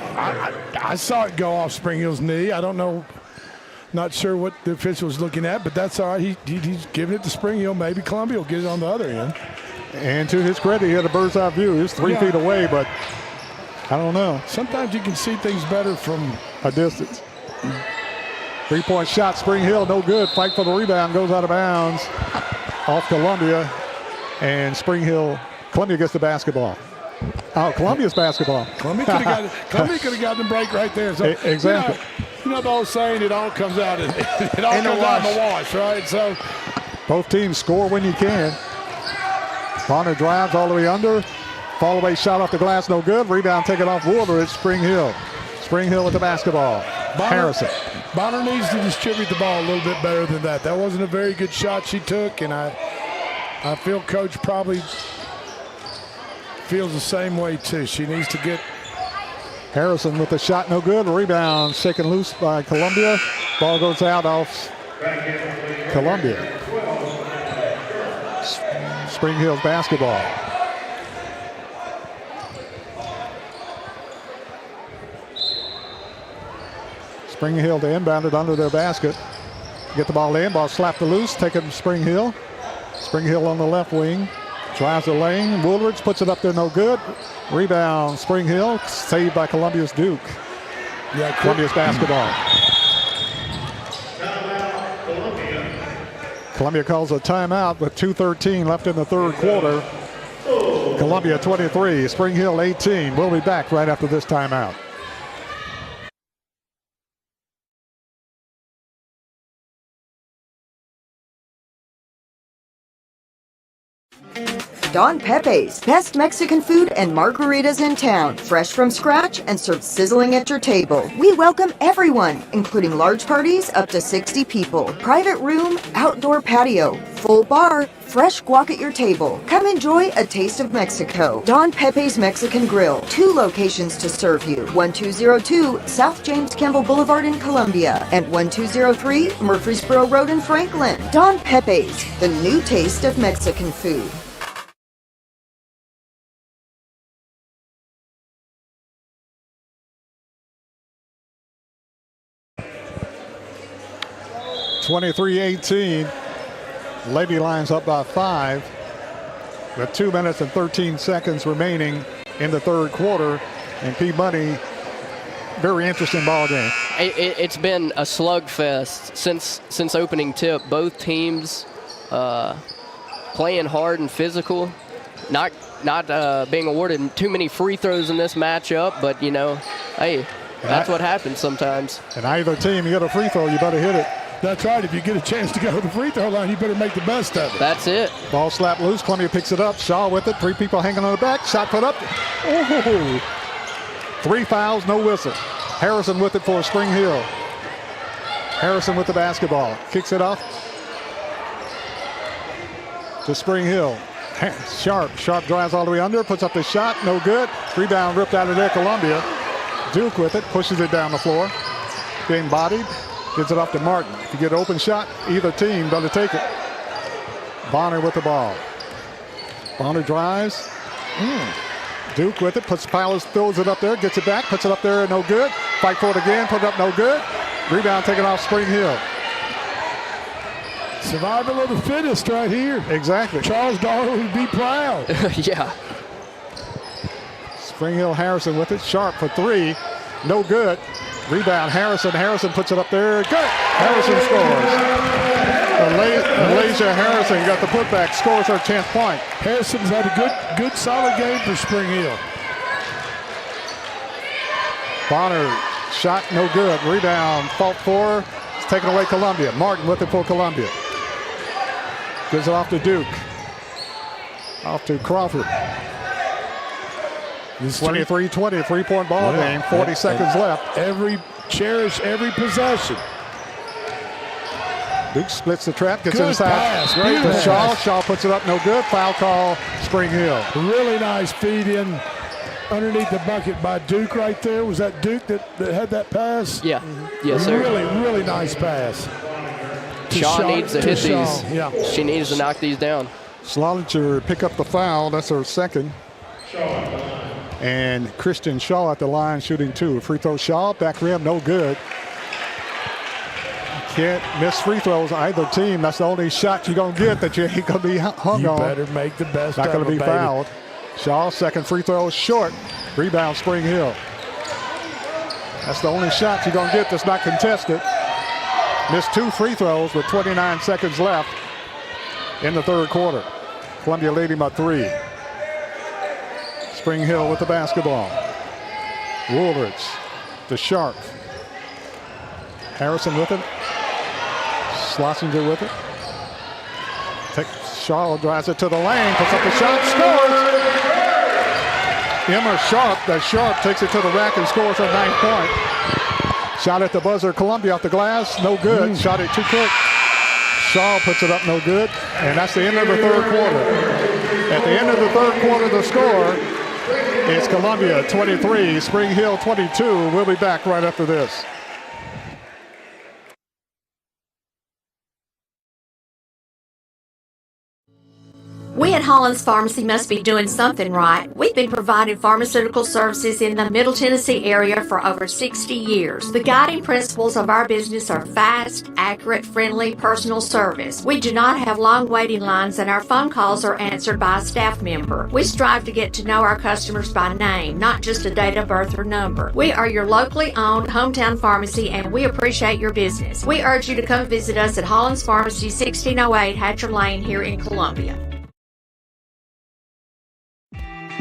I saw it go off Spring Hill's knee. I don't know. Not sure what the official was looking at, but that's all right. He's giving it to Spring Hill. Maybe Columbia will get it on the other end. And to his credit, he had a bird's eye view. He was 3 feet away, but I don't know. Sometimes you can see things better from a distance. 3-point shot, Spring Hill, no good. Fight for the rebound, goes out of bounds off Columbia. And Columbia gets the basketball. Oh, Columbia's basketball. Columbia could have gotten the break right there. So, exactly. You know the old saying, it all comes out in the wash, right? So both teams score when you can. Bonner drives all the way under. Fall away shot off the glass, no good. Rebound taken off Woolridge. Spring Hill. Spring Hill with the basketball. Harrison. Bonner needs to distribute the ball a little bit better than that. That wasn't a very good shot she took, and I feel Coach probably feels the same way too. She needs to get. Harrison with the shot, no good. Rebound shaken loose by Columbia. Ball goes out off Columbia. Spring Hill's basketball. Spring Hill to inbound it under their basket. Get the ball in. Ball slapped to loose. Taken Spring Hill. Spring Hill on the left wing. Drives the lane. Woolridge puts it up there, no good. Rebound, Spring Hill. Saved by Columbia's Duke. Yeah, Columbia's basketball. Columbia calls a timeout with 2:13 left in the third quarter. Columbia 23, Spring Hill 18. We'll be back right after this timeout. Don Pepe's, best Mexican food and margaritas in town, fresh from scratch and served sizzling at your table. We welcome everyone, including large parties up to 60 people. Private room, outdoor patio, full bar, fresh guac at your table. Come enjoy a taste of Mexico. Don Pepe's Mexican Grill, 2 locations to serve you. 1202 South James Campbell Boulevard in Columbia and 1203 Murfreesboro Road in Franklin. Don Pepe's, the new taste of Mexican food. (23-18). Lady Lions up by 5 with 2 minutes and 13 seconds remaining in the third quarter. And P-Money, very interesting ball game. It's been a slugfest since opening tip. Both teams playing hard and physical. Not being awarded too many free throws in this matchup, but you know, hey, that's what happens sometimes. And either team, you get a free throw, you better hit it. That's right. If you get a chance to go to the free throw line, you better make the best of it. That's it. Ball slapped loose. Columbia picks it up. Shaw with it. 3 people hanging on the back. Shot put up. Oh, 3 fouls, no whistle. Harrison with it for Spring Hill. Harrison with the basketball. Kicks it off to Spring Hill. Sharp drives all the way under. Puts up the shot. No good. Rebound ripped out of there. Columbia. Duke with it. Pushes it down the floor. Being bodied. Gives it off to Martin. If you get an open shot, either team better take it. Bonner with the ball. Bonner drives. Duke with it. Throws it up there. Gets it back. Puts it up there. No good. Fight for it again. Put it up. No good. Rebound taken off Spring Hill. Survival of the fittest right here. Exactly. Charles Darwin would be proud. Yeah. Spring Hill Harrison with it. Sharp for 3. No good. Rebound Harrison. Harrison puts it up there. Good. Harrison scores. Elijah Harrison got the putback, scores her 10th point. Harrison's had a good solid game for Spring Hill. Bonner shot no good. Rebound, fault for. It's taken away Columbia. Martin with it for Columbia. Gives it off to Duke. Off to Crawford. 23-20, three-point ball game. 40 seconds left. Cherish every possession. Duke splits the trap, gets Good inside. pass. Great to Beautiful Shaw. pass. Shaw puts it up, no good. Foul call, Spring Hill. Really nice feed in underneath the bucket by Duke right there. Was that Duke that had that pass? Yeah. Yes, sir. Really nice pass. Shaw needs to hit these. Yeah. She needs to knock these down. Slolinger pick up the foul. That's her second. And Christian Shaw at the line shooting 2. Free throw Shaw, back rim, no good. Can't miss free throws either team. That's the only shot you're going to get that you ain't going to be hung You on. better make the best Not of going to it, be baby. fouled. Shaw, second free throw short. Rebound Spring Hill. That's the only shot you're going to get that's not contested. Missed 2 free throws with 29 seconds left in the third quarter. Columbia leading by 3. Spring Hill with the basketball. Woolridge to Sharp. Harrison with it. Schlesinger with it. Shaw drives it to the lane, puts up the shot, scores! Emma Sharp takes it to the rack and scores her 9th point. Shot at the buzzer, Columbia off the glass, no good. Shot it too quick. Shaw puts it up, no good. And that's the end of the third quarter. At the end of the third quarter, the score is Columbia 23, Spring Hill 22. We'll be back right after this. We at Hollins Pharmacy must be doing something right. We've been providing pharmaceutical services in the Middle Tennessee area for over 60 years. The guiding principles of our business are fast, accurate, friendly, personal service. We do not have long waiting lines and our phone calls are answered by a staff member. We strive to get to know our customers by name, not just a date of birth or number. We are your locally owned hometown pharmacy and we appreciate your business. We urge you to come visit us at Hollins Pharmacy, 1608 Hatcher Lane here in Columbia.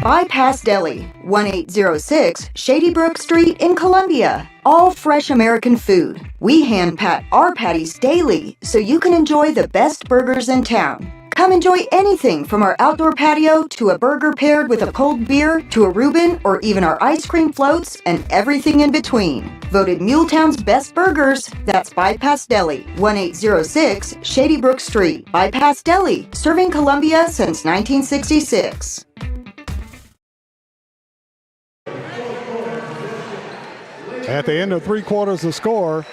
Bypass Deli, 1806 Shady Brook Street in Columbia. All fresh American food. We hand pat our patties daily so you can enjoy the best burgers in town. Come enjoy anything from our outdoor patio to a burger paired with a cold beer to a Reuben or even our ice cream floats and everything in between. Voted Muletown's best burgers, that's Bypass Deli, 1806 Shady Brook Street. Bypass Deli, serving Columbia since 1966. At the end of 3 quarters, the score,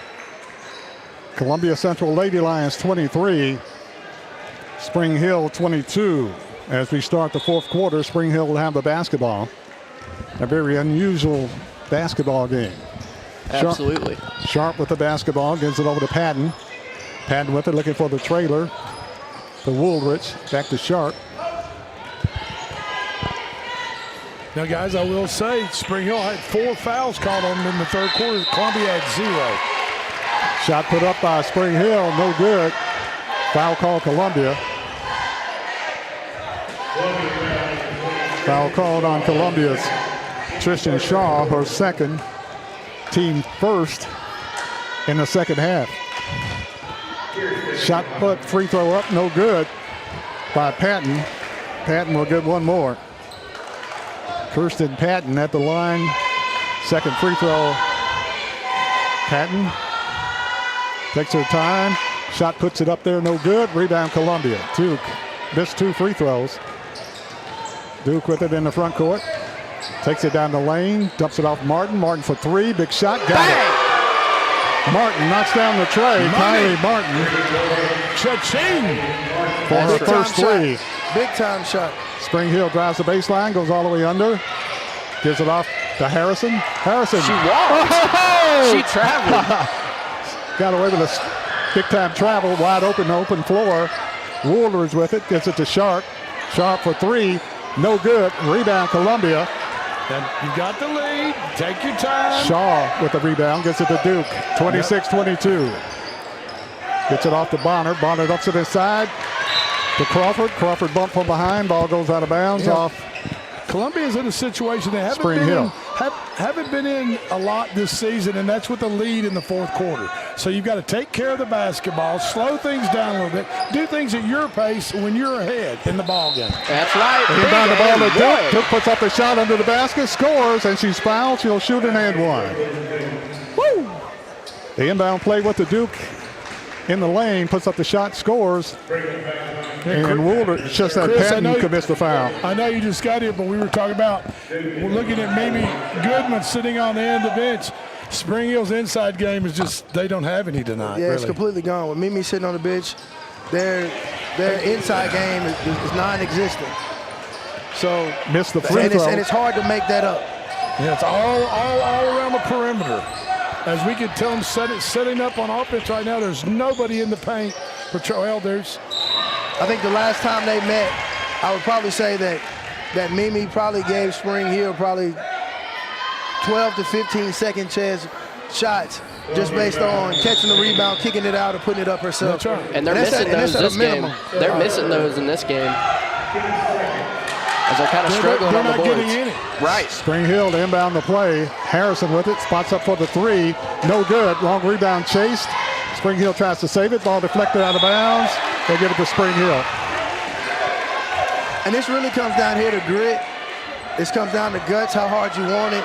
Columbia Central Lady Lions 23, Spring Hill 22. As we start the fourth quarter, Spring Hill will have the basketball. A very unusual basketball game. Absolutely. Sharp with the basketball, gives it over to Patton. Patton with it, looking for the trailer. To Woolridge, back to Sharp. Now, guys, I will say Spring Hill had 4 fouls called on them in the third quarter. Columbia had 0. Shot put up by Spring Hill, no good. Foul call Columbia. Foul called on Columbia's Tristan Shaw, her second, team first in the second half. Shot put, free throw up, no good by Patton. Patton will get one more. Kirsten Patton at the line. Second free throw. Patton takes her time. Shot puts it up there, no good. Rebound Columbia. Duke missed 2 free throws. Duke with it in the front court. Takes it down the lane. Dumps it off Martin. Martin for 3. Big shot. Got it. Martin knocks down the tray. Kylie Martin. Cha-ching! For her first 3. Big time shot. Spring Hill drives the baseline, goes all the way under. Gives it off to Harrison. Harrison. She walked. Oh! She traveled. Got away with a big time travel. Wide open floor. Woolridge with it. Gets it to Sharp. Sharp for 3. No good. Rebound Columbia. And you got the lead. Take your time. Shaw with the rebound. Gets it to Duke. 26-22. Gets it off to Bonner. Bonner dumps it inside to Crawford. Crawford bumped from behind. Ball goes out of bounds off. Columbia's in a situation they haven't been in a lot this season, and that's with the lead in the fourth quarter. So you've got to take care of the basketball, slow things down a little bit, do things at your pace when you're ahead in the ball game. That's right. Inbound the ball to Duke. Duke puts up the shot under the basket, scores, and she's fouled. She'll shoot an and one. Woo! The inbound play with the Duke in the lane, puts up the shot, scores. And Woolridge, just that Patton commits the foul. I know you just got here, but we were talking about, we're looking at Mimi Goodman sitting on the end of the bench. Spring Hill's inside game is just, they don't have any tonight. Yeah, really. It's completely gone. With Mimi sitting on the bench, their inside game is non-existent. So missed the free throw. And it's hard to make that up. Yeah, it's all around the perimeter. As we can tell them setting up on offense right now, there's nobody in the paint. I think the last time they met, I would probably say that Mimi probably gave Spring Hill probably 12 to 15 second chance shots just based on catching the rebound, kicking it out, and putting it up herself. That's right. And they're missing those this game. They're missing those in this game. As they're kind of struggling on the boards. Right. Spring Hill to inbound the play. Harrison with it, spots up for the three. No good. Long rebound chased. Spring Hill tries to save it. Ball deflected out of bounds. They give it to Spring Hill. And this really comes down here to grit. This comes down to guts, how hard you want it.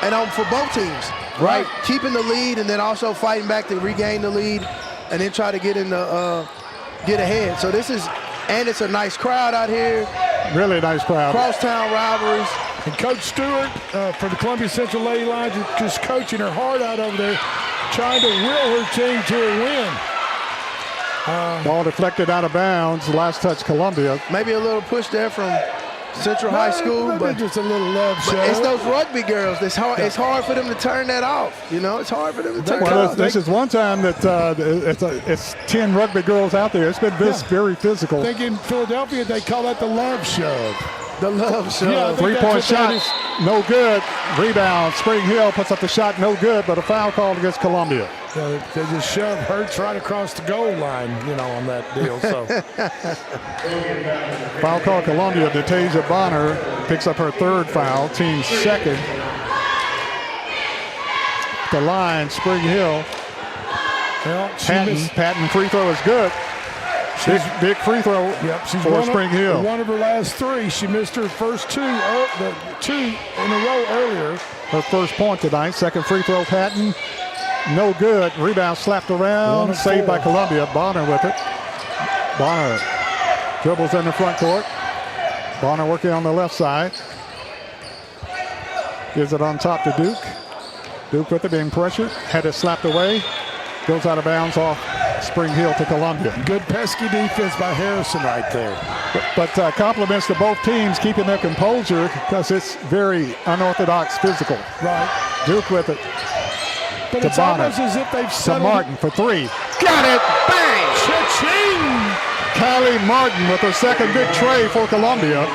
And for both teams, right? Keeping the lead and then also fighting back to regain the lead and then try to get ahead. So this is, and it's a nice crowd out here. Really nice crowd. Crosstown rivalries. And Coach Stewart for the Columbia Central Lady Lions is just coaching her heart out over there, trying to will her team to a win. Ball deflected out of bounds. Last touch Columbia. Maybe a little push there from Central High School, but just a little love show. It's those rugby girls. It's hard for them to turn that off. You know, it's hard for them to turn it off. This is one time that it's 10 rugby girls out there. It's been very physical. I think in Philadelphia they call that the love shove. The love shove. Yeah, three-point shot, no good. Rebound. Spring Hill puts up the shot, no good, but a foul called against Columbia. They just shoved Hertz right across the goal line, on that deal. So foul call Columbia. Detasia Bonner picks up her third foul, team's second. The line, Spring Hill. Well, Patton free throw is good. Big free throw for Spring Hill. One of her last three. She missed her first two in a row earlier. Her first point tonight. Second free throw, Patton. No good. Rebound slapped around. Saved by Columbia. Bonner with it. Bonner dribbles in the front court. Bonner working on the left side. Gives it on top to Duke. Duke with it, being pressured. Had it slapped away. Goes out of bounds off Spring Hill to Columbia. Good pesky defense by Harrison right there. But compliments to both teams keeping their composure because it's very unorthodox physical. Right. Duke with it. But to it's Bonner. almost as if they've settled. To Martin for three. Got it! Bang! Cha-ching! Kylie Martin with her second big tray for Columbia.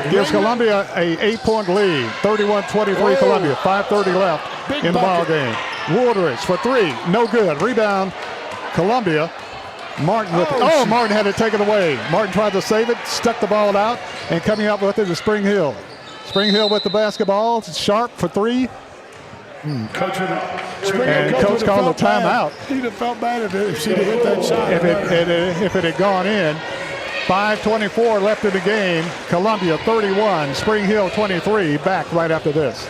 Gives Columbia a 8-point lead. 31-23 Columbia. 5:30 left in the ball game. Woolridge for three. No good. Rebound. Columbia. Martin with Martin had it taken away. Martin tried to save it, stuck the ball out, and coming up with it is Spring Hill. Spring Hill with the basketball. Sharp for three. Coach called a timeout. He'd have felt bad if she'd have hit that shot. If it had gone in. 5:24 left in the game. Columbia 31, Spring Hill 23. Back right after this.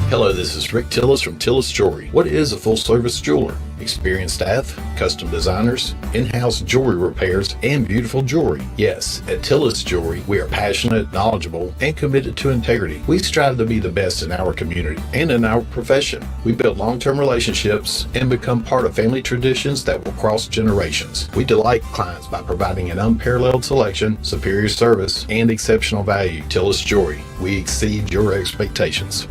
Hello, this is Rick Tillis from Tillis Jewelry. What is a full-service jeweler? Experienced staff, custom designers, in-house jewelry repairs, and beautiful jewelry. Yes, at Tillis Jewelry, we are passionate, knowledgeable, and committed to integrity. We strive to be the best in our community and in our profession. We build long-term relationships and become part of family traditions that will cross generations. We delight clients by providing an unparalleled selection, superior service, and exceptional value. Tillis Jewelry, we exceed your expectations.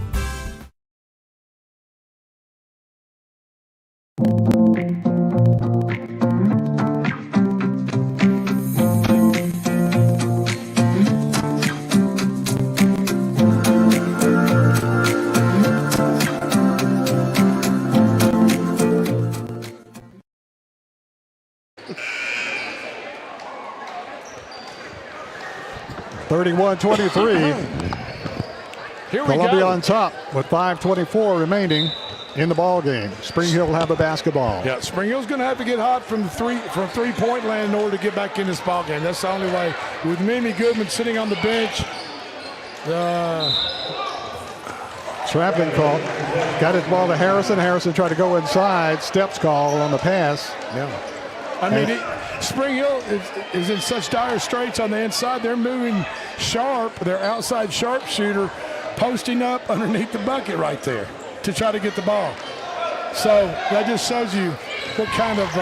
31-23. Here we Columbia go. on top with 5:24 remaining in the ball game. Spring Hill will have the basketball. Yeah, Spring Hill's going to have to get hot from three-point land in order to get back in this ball game. That's the only way. With Mimi Goodman sitting on the bench, Traveling call. Got his ball to Harrison. Harrison tried to go inside. Steps call on the pass. Yeah. I mean, Spring Hill is in such dire straits on the inside. They're moving Sharp, their outside sharpshooter, posting up underneath the bucket right there to try to get the ball. So that just shows you what kind of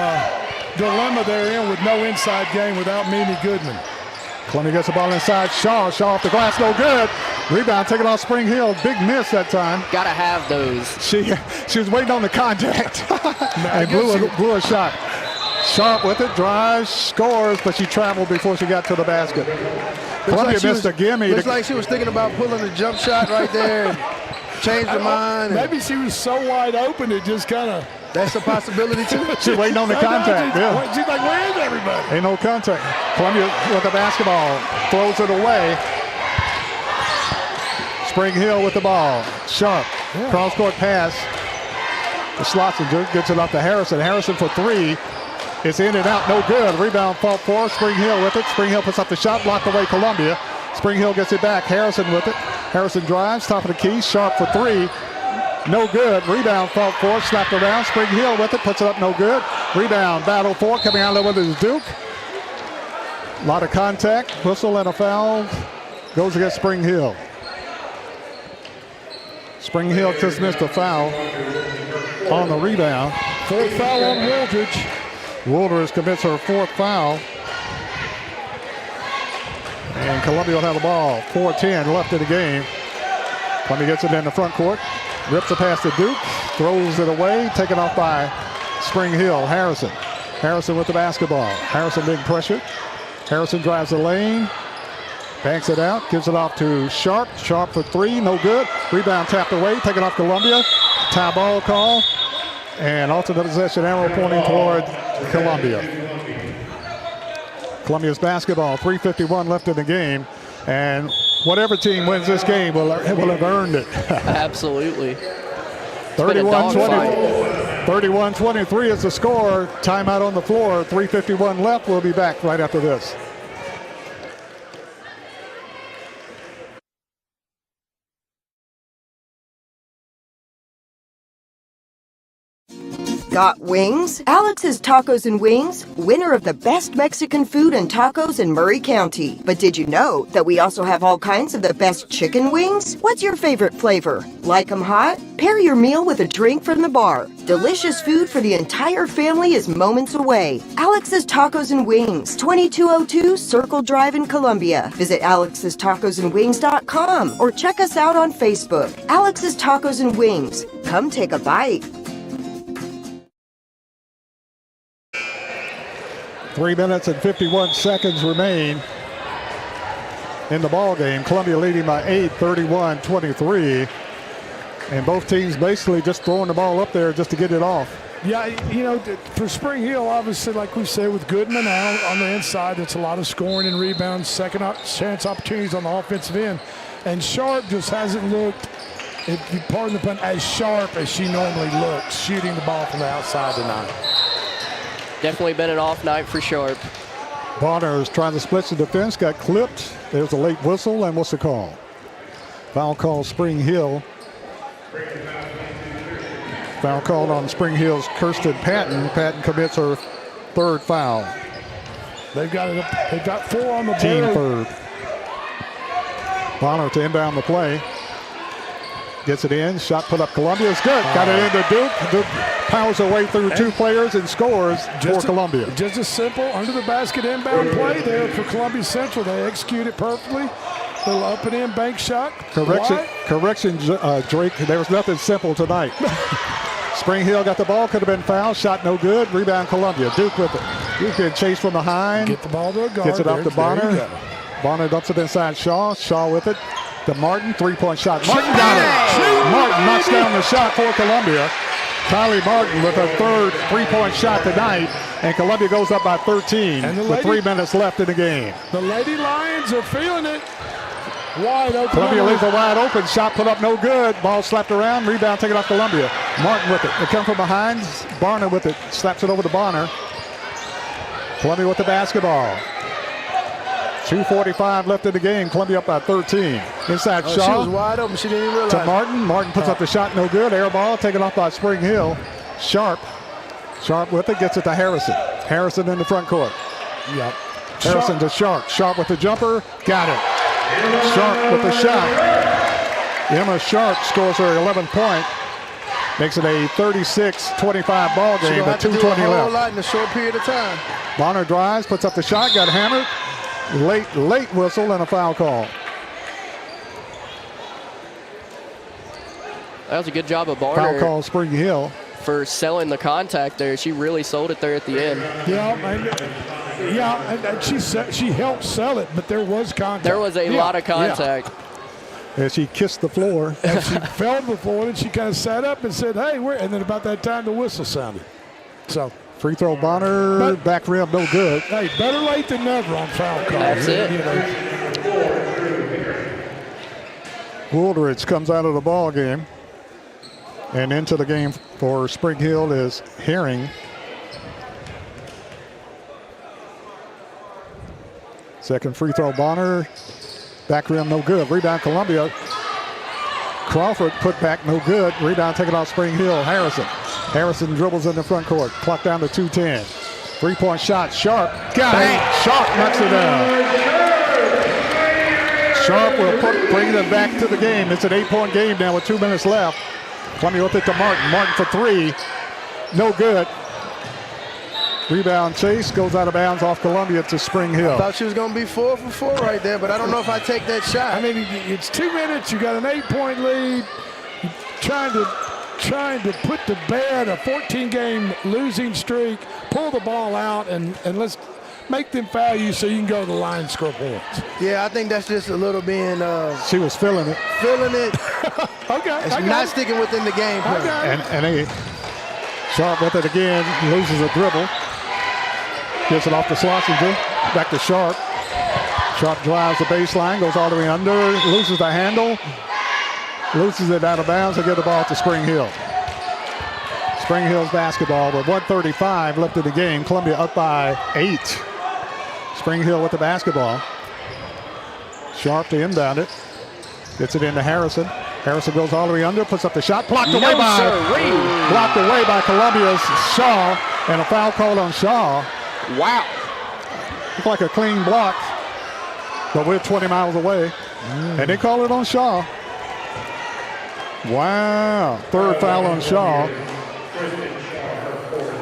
dilemma they're in with no inside game without Mimi Goodman. Columbia gets the ball inside. Shaw off the glass, no good. Rebound taken off Spring Hill. Big miss that time. Gotta have those. She was waiting on the contact and blew a shot. Sharp with it, drives, scores, but she traveled before she got to the basket. Columbia missed a gimme. Looks like she was thinking about pulling a jump shot right there and changed her mind. Maybe she was so wide open it just kind of. That's a possibility too. She's waiting on the contact. Yeah. She's like, where is everybody? Ain't no contact. Columbia with the basketball, throws it away. Spring Hill with the ball. Sharp, cross-court pass. The Slotzinger gets it up to Harrison. Harrison for three. It's in and out, no good. Rebound fault for Spring Hill with it. Spring Hill puts up the shot, blocked away Columbia. Spring Hill gets it back. Harrison with it. Harrison drives, top of the key. Sharp for three. No good. Rebound fault for, slapped around. Spring Hill with it, puts it up, no good. Rebound, battle for, coming out of it is Duke. A lot of contact, whistle and a foul. Goes against Spring Hill. Spring Hill just missed a foul on the rebound. Fourth foul on Wooldridge. Wooldridge commits her fourth foul. And Columbia will have the ball. 4:10 left in the game. Columbia gets it in the front court. Rips a pass to Duke. Throws it away. Taken off by Spring Hill. Harrison. Harrison with the basketball. Harrison being pressured. Harrison drives the lane. Banks it out. Gives it off to Sharp. Sharp for three. No good. Rebound tapped away. Taken off Columbia. Tie ball call. And alternate possession arrow pointing toward Columbia. Columbia's basketball. 3:51 left in the game. And whatever team wins this game will have earned it. Absolutely. 31-23 is the score. Timeout on the floor. 3:51 left. We'll be back right after this. Got wings? Alex's Tacos and Wings, winner of the best Mexican food and tacos in Murray County. But did you know that we also have all kinds of the best chicken wings? What's your favorite flavor? Like 'em hot? Pair your meal with a drink from the bar. Delicious food for the entire family is moments away. Alex's Tacos and Wings, 2202 Circle Drive in Columbia. Visit alexstacosandwings.com or check us out on Facebook. Alex's Tacos and Wings. Come take a bite. 3 minutes and 51 seconds remain in the ball game. Columbia leading by 8, 31-23. And both teams basically just throwing the ball up there just to get it off. Yeah, you know, for Spring Hill, obviously, like we said, with Goodman out on the inside, it's a lot of scoring and rebounds, second chance opportunities on the offensive end. And Sharp just hasn't looked, if you pardon the pun, as sharp as she normally looks, shooting the ball from the outside tonight. Definitely been an off night for Sharp. Bonner is trying to split the defense, got clipped. There's a late whistle, and what's the call? Foul call Spring Hill. Foul called on Spring Hill's Kirsten Patton. Patton commits her third foul. They've got four on the team board. third. Bonner to inbound the play. Gets it in. Shot put up. Columbia is good. Got it into Duke. Duke powers her way through two players and scores for Columbia. Just a simple under the basket inbound play there for Columbia Central. They execute it perfectly. Little up and in bank shot. Correction, Drake. There was nothing simple tonight. Spring Hill got the ball. Could have been fouled. Shot no good. Rebound Columbia. Duke with it. Duke can chase from behind. Get the ball to a guard. Gets it up to Bonner. Bonner dumps it inside Shaw. Shaw with it. To Martin, three-point shot. Martin got it. Martin knocks down the shot for Columbia. Kylie Martin with her third three-point shot tonight, and Columbia goes up by 13 with 3 minutes left in the game. The Lady Lions are feeling it. Wide open. Columbia leaves a wide open. Shot put up no good. Ball slapped around. Rebound taken off Columbia. Martin with it. They come from behind. Barner with it. Slaps it over to Barner. Columbia with the basketball. 2:45 left in the game. Columbia up by 13. Inside Shaw. She was wide open. She didn't even realize. To Martin. Martin puts up the shot. No good. Air ball taken off by Spring Hill. Sharp. Sharp with it. Gets it to Harrison. Harrison in the front court. Yep. Harrison to Sharp. Sharp with the jumper. Got it. Sharp with the shot. Emma Sharp scores her 11th point. Makes it a 36-25 ball game with 2:20 left. A whole lot in a short period of time. Bonner drives, puts up the shot, got hammered. Late whistle and a foul call. That was a good job of Barner. Foul call Spring Hill. For selling the contact there. She really sold it there at the end. And she helped sell it, but there was contact. There was a lot of contact. Yeah. As she kissed the floor. And she fell to the floor, and she kind of sat up and said, hey, and then about that time the whistle sounded. So free throw Bonner, back rim, no good. Hey, better late than never on foul call. That's it. Wooldridge comes out of the ball game. And into the game for Spring Hill is Herring. Second free throw, Bonner. Back rim, no good. Rebound, Columbia. Crawford put back, no good. Rebound taken off Spring Hill. Harrison dribbles in the front court. Clock down to 2:10. 3-point shot, Sharp. Got it. Sharp knocks it down. Sharp will bring them back to the game. It's an 8-point game now with 2 minutes left. Columbia with it to Martin. Martin for three. No good. Rebound chase goes out of bounds off Columbia to Spring Hill. I thought she was going to be 4 for 4 right there, but I don't know if I take that shot. I mean, it's 2 minutes. You got an 8-point lead. You're trying to put to bed a 14-game losing streak. Pull the ball out and let's make them foul you so you can go to the line and score points. Yeah, I think that's just a little being. She was feeling it. Okay. It's not sticking within the game plan. And Sharp with it again, loses a dribble. Gets it off to Schlesinger. Back to Sharp. Sharp drives the baseline, goes all the way under, loses the handle. Loses it out of bounds and get the ball to Spring Hill. Spring Hill's basketball with 1:35 left in the game. Columbia up by 8. Spring Hill with the basketball. Sharp to inbound it. Gets it into Harrison. Harrison goes all the way under, puts up the shot. Blocked away by Columbia's Shaw. And a foul called on Shaw. Wow. Looked like a clean block. But we're 20 miles away. And they call it on Shaw. Wow. Third foul on Shaw.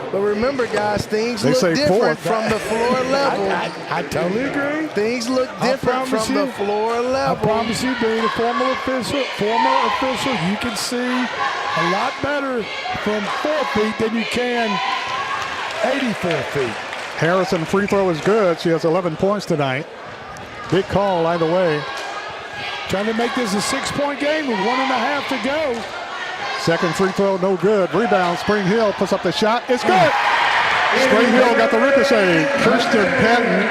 But remember, guys, things look different from the floor level. I totally agree. Things look different from the floor level. I promise you, being a former official, you can see a lot better from 4 feet than you can 84 feet. Harrison free throw is good. She has 11 points tonight. Big call either way. Trying to make this a 6-point game with 1.5 to go. Second free throw, no good. Rebound, Spring Hill puts up the shot. It's good. Spring Hill got the ricochet. Kirsten Patton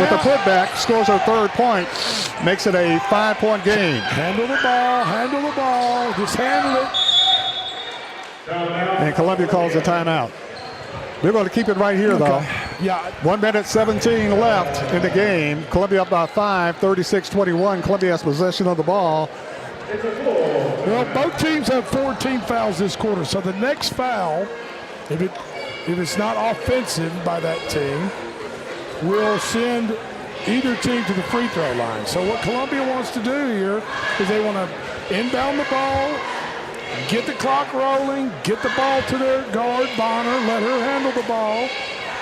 with the putback scores her 3rd point. Makes it a 5-point game. Handle the ball. Just handle it. And Columbia calls a timeout. We're going to keep it right here, though. Yeah. 1 minute 17 left in the game. Columbia up by 5, 36-21. Columbia has possession of the ball. Well, both teams have 14 fouls this quarter, so the next foul, if it's not offensive by that team, will send either team to the free throw line. So what Columbia wants to do here is they want to inbound the ball, get the clock rolling, get the ball to their guard, Bonner, let her handle the ball.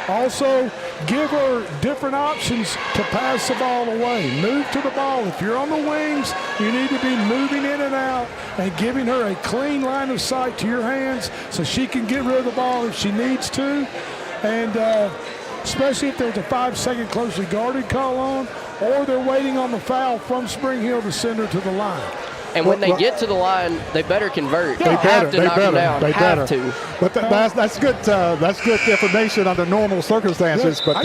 Also, give her different options to pass the ball away. Move to the ball. If you're on the wings, you need to be moving in and out and giving her a clean line of sight to your hands so she can get rid of the ball if she needs to. And especially if there's a 5-second closely guarded call on, or they're waiting on the foul from Spring Hill to send her to the line. And when they get to the line, they better convert. They have to better. knock them down. They have better. to. But that's good. That's good information under normal circumstances. Look, but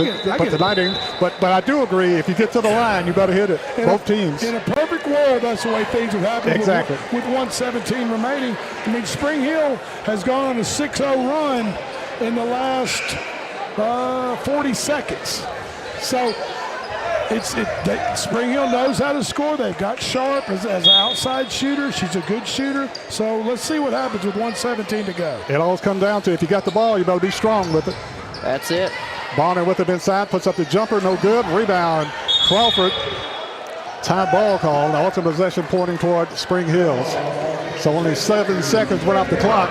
tonight, but I do agree. If you get to the line, you better hit it. Both teams. In a perfect world, that's the way things have happened. Exactly. With 1:17 remaining, I mean, Spring Hill has gone on a 6-0 run in the last 40 seconds. So. Spring Hill knows how to score. They've got Sharp as an outside shooter. She's a good shooter. So let's see what happens with 1:17 to go. It all comes down to if you got the ball, you better be strong with it. That's it. Bonner with it inside, puts up the jumper, no good. Rebound, Crawford. Time ball call. Now ultimate possession pointing toward Spring Hills. So only 7 seconds went off the clock.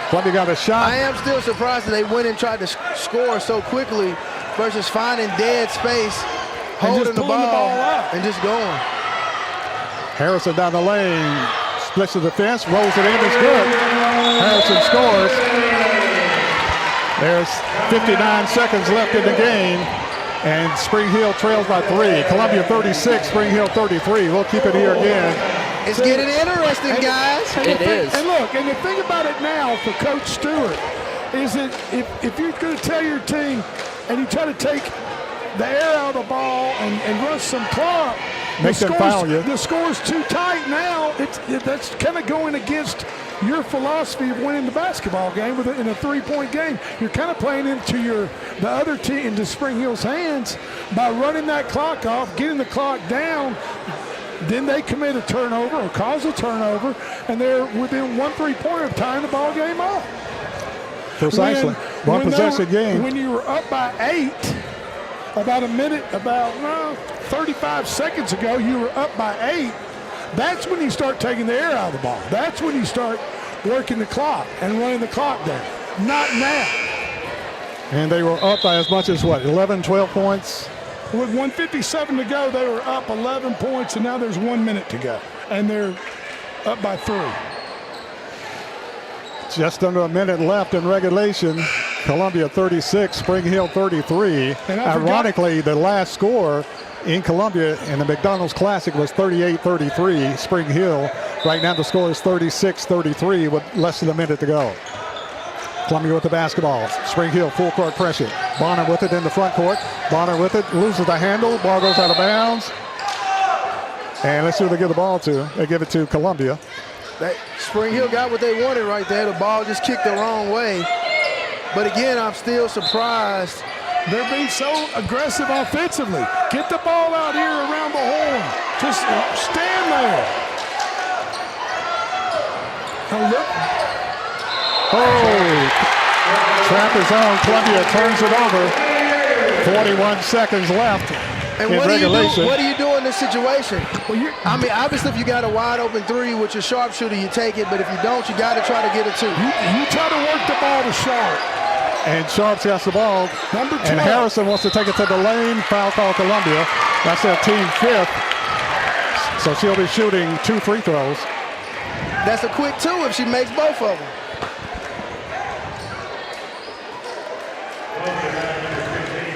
Columbia got a shot. I am still surprised that they went and tried to score so quickly versus finding dead space. Holding the ball out and just going. Harrison down the lane, splits the defense, rolls it in, it's good. Harrison scores. There's 59 seconds left in the game, and Spring Hill trails by 3. Columbia 36, Spring Hill 33. We'll keep it here again. It's getting interesting, guys. It is. And look, and the thing about it now for Coach Stewart is that if you're going to tell your team and you try to take the air out of the ball and rush some clock, Make them foul you. The score's too tight now. That's kind of going against your philosophy of winning the basketball game in a three-point game. You're kind of playing into the other team, into Spring Hill's hands by running that clock off, getting the clock down. Then they commit a turnover or cause a turnover, and they're within 1 3-pointer of tying the ball game up. Precisely. One possession game. When you were up by 8, about 35 seconds ago, you were up by 8. That's when you start taking the air out of the ball. That's when you start working the clock and running the clock down. Not now. And they were up by as much as, 11, 12 points? With 1:57 to go, they were up 11 points, and now there's 1 minute to go. And they're up by 3. Just under a minute left in regulation. Columbia 36, Spring Hill 33. Ironically, the last score in Columbia in the McDonald's Classic was 38-33, Spring Hill. Right now the score is 36-33 with less than a minute to go. Columbia with the basketball. Spring Hill full court pressure. Bonner with it in the front court. Bonner with it, loses the handle. Ball goes out of bounds. And let's see who they give the ball to. They give it to Columbia. Spring Hill got what they wanted right there. The ball just kicked the wrong way. But again, I'm still surprised. They're being so aggressive offensively. Get the ball out here around the horn. Just stand there. Now look. Oh, trap is on. Columbia turns it over. 41 seconds left and in regulation. What do you do in this situation? Well, obviously, if you got a wide open 3 with your sharpshooter, you take it. But if you don't, you got to try to get it 2. You try to work the ball to Sharp. And Sharp's got the ball. Number 2. And Harrison wants to take it to the lane. Foul call Columbia. That's their team 5th. So she'll be shooting 2 free throws. That's a quick 2 if she makes both of them.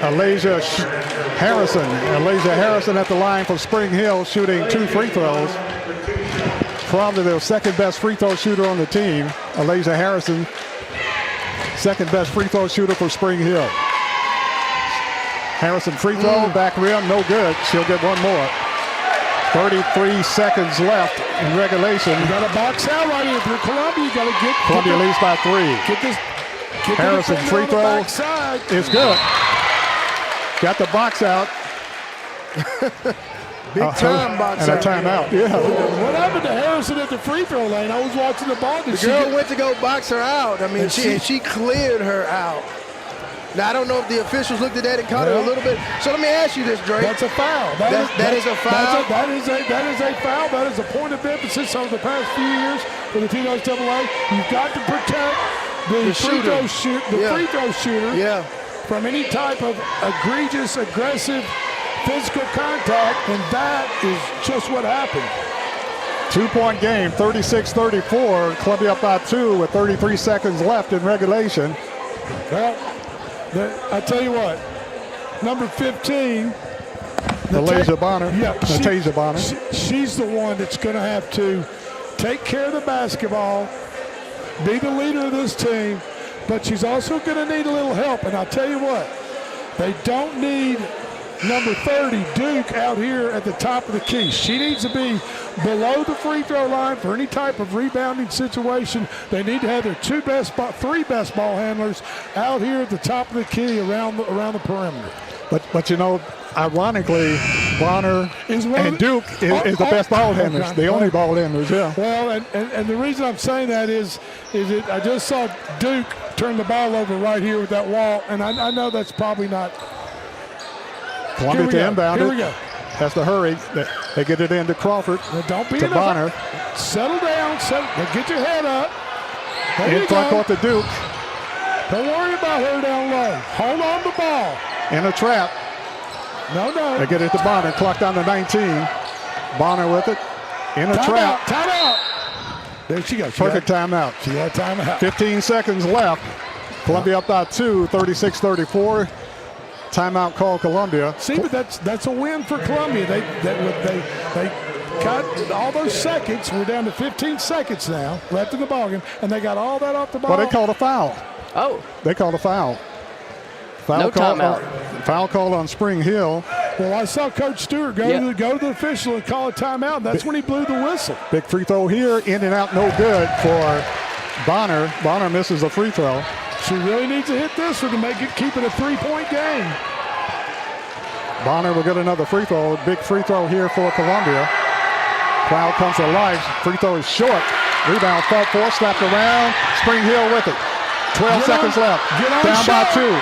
Alasia Harrison at the line for Spring Hill, shooting 2 free throws. Probably the second best free throw shooter on the team. Alasia Harrison, second best free throw shooter for Spring Hill. Harrison free throw, back rim, no good. She'll get one more. 33 seconds left in regulation. You got to box out right here for Columbia. You got to get Columbia leads by 3. Harrison free throw is good. Got the box out. Big time box and out. And a timeout, yeah. What happened to Harrison at the free throw lane? I was watching the ball. The girl went to go box her out. I mean, she cleared her out. Now, I don't know if the officials looked at that and caught it a little bit. So let me ask you this, Drake. That's a foul. That is a foul. That is a foul. That is a point of emphasis over the past few years for the NCAA. You've got to protect the free throw shooter. Yeah. From any type of egregious, aggressive, physical contact, and that is just what happened. 2-point game, 36-34. Columbia up by 2 with 33 seconds left in regulation. Well, I tell you what, number 15, Natasha Bonner. Yeah, Natasha Bonner. She's the one that's going to have to take care of the basketball, be the leader of this team, but she's also going to need a little help. And I'll tell you what, they don't need number 30, Duke, out here at the top of the key. She needs to be below the free throw line for any type of rebounding situation. They need to have their three best ball handlers out here at the top of the key around the perimeter. But you know, ironically, Bonner and Duke is the best ball handlers, the only ball handlers, yeah. Well, and the reason I'm saying that is that I just saw Duke turn the ball over right here with that wall, and I know that's probably not. Columbia to inbound Here it. we go. Has to hurry. They get it into Crawford. Now don't be to Bonner. Settle down. Get your head up. In front court to Duke. Don't worry about her down low. Hold on to the ball. In a trap. No. They get it to Bonner. Clock down to 19. Bonner with it. In a trap. Time out. There she goes. Perfect timeout. She got timeout. 15 seconds left. Columbia up by 2, 36-34. Timeout call Columbia. See, but that's a win for Columbia. They got all those seconds. We're down to 15 seconds now left in the ballgame, and they got all that off the ball. Well, they called a foul. Oh. They called a foul. No timeout. Foul call on Spring Hill. Well, I saw Coach Stewart go to the official and call a timeout. That's when he blew the whistle. Big free throw here, in and out, no good for Bonner. Bonner misses a free throw. She really needs to hit this one to keep it a 3-point game. Bonner will get another free throw. Big free throw here for Columbia. Crowd comes to life. Free throw is short. Rebound, fought for, slapped around. Spring Hill with it. 12 seconds left. Down by 2.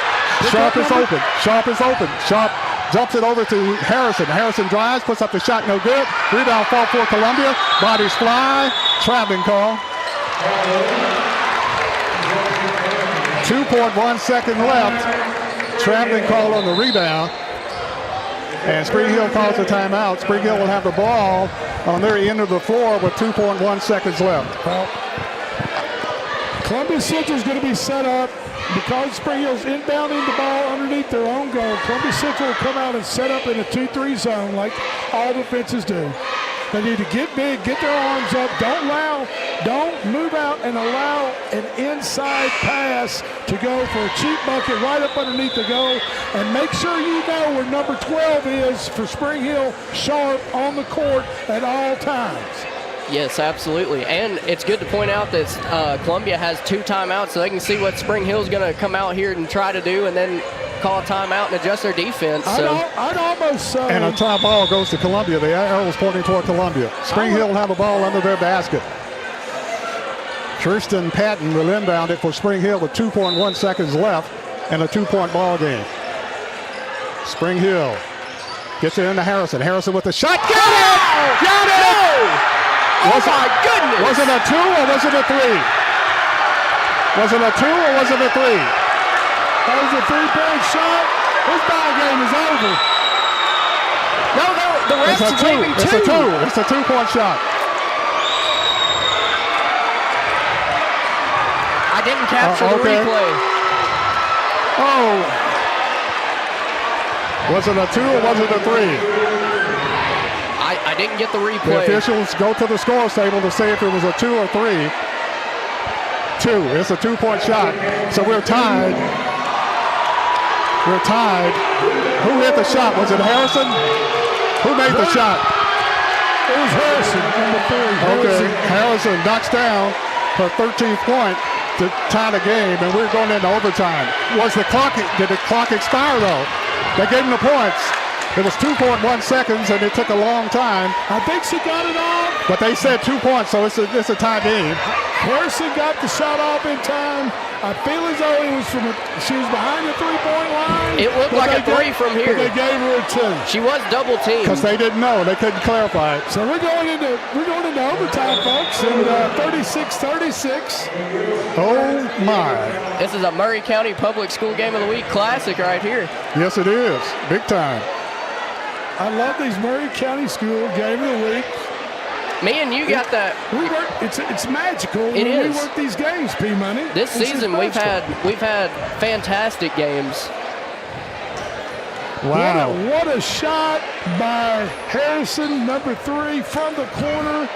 Sharp is open. Sharp jumps it over to Harrison. Harrison drives, puts up the shot, no good. Rebound, fought for Columbia. Bodies fly. Traveling call. 2.1 seconds left. Traveling call on the rebound. And Spring Hill calls a timeout. Spring Hill will have the ball on their end of the floor with 2.1 seconds left. Well, Columbia Central is going to be set up because Spring Hill's inbounding the ball underneath their own goal. Columbia Central will come out and set up in a 2-3 zone like all defenses do. They need to get big, get their arms up. Don't move out and allow an inside pass to go for a cheap bucket right up underneath the goal. And make sure you know where number 12 is for Spring Hill, Sharp on the court at all times. Yes, absolutely. And it's good to point out that Columbia has 2 timeouts, so they can see what Spring Hill's going to come out here and try to do, and then call a timeout and adjust their defense. I'd almost say. And a top ball goes to Columbia. The arrow is pointing toward Columbia. Spring Hill will have a ball under their basket. Kirsten Patton will inbound it for Spring Hill with 2.1 seconds left and a 2-point ball game. Spring Hill gets it into Harrison. Harrison with the shot. Got it! Got it! No! Oh my goodness! Was it a 2 or was it a 3? Was it a 2 or was it a 3? That was a 3-point shot. This ball game is over. No, the refs are waving 2. It's a 2. It's a 2-point shot. I didn't capture the replay. Oh. Was it a 2 or was it a 3? I didn't get the replay. The officials go to the scores table to say if it was a 2 or 3. 2. It's a 2-point shot. So we're tied. We're tied. Who hit the shot? Was it Harrison? Who made the shot? It was Harrison, number 3. Okay. Harrison knocks down her 13th point to tie the game, and we're going into overtime. Did the clock expire though? They gave him the points. It was 2.1 seconds, and it took a long time. I think she got it off. But they said 2 points, so it's a tie game. Harrison got the shot off in time. I feel as though she was behind the 3-point line. It looked like a 3 from here. But they gave her a 2. She was double teamed. Because they didn't know. They couldn't clarify it. So we're going into overtime, folks, and 36-36. Oh, my. This is a Murray County Public School Game of the Week classic right here. Yes, it is. Big time. I love these Murray County School Game of the Week. Me and you got that. We work. It's magical when we work these games, P-Money. This season we've had fantastic games. Wow. What a shot by Harrison, number 3, from the corner.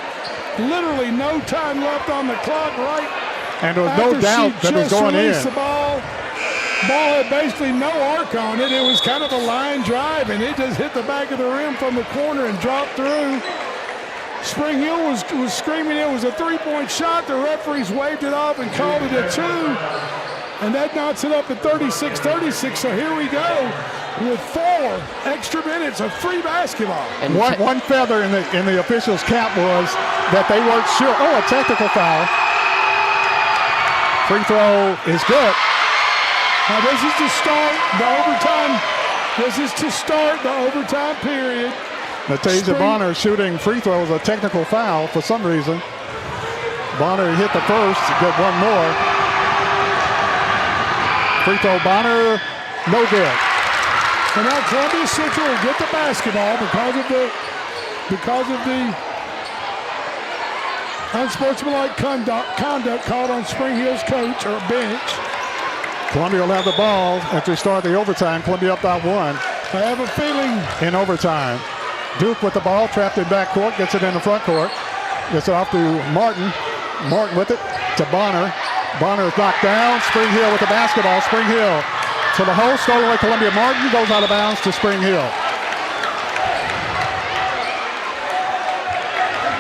literally no time left on the clock, right? And there was no doubt that it was going in. The ball had basically no arc on it. It was kind of a line drive, and it just hit the back of the rim from the corner and dropped through. Spring Hill was screaming it was a three-point shot. The referees waved it off and called it a 2. And that knocks it up at 36-36. So here we go with 4 extra minutes of free basketball. And one feather in the officials' cap was that they weren't sure. Oh, a technical foul. Free throw is good. Now this is to start the overtime. This is to start the overtime period. Natasia Bonner shooting free throws, a technical foul for some reason. Bonner hit the first, get one more. Free throw, Bonner, no good. So now Columbia Central will get the basketball because of the unsportsmanlike conduct called on Spring Hill's coach or bench. Columbia will have the ball as they start the overtime. Columbia up by 1. I have a feeling in overtime. Duke with the ball, trapped in backcourt, gets it in the front court. Gets it off to Martin. Martin with it to Bonner. Bonner is knocked down. Spring Hill with the basketball. Spring Hill to the hole, stolen away Columbia. Martin goes out of bounds to Spring Hill.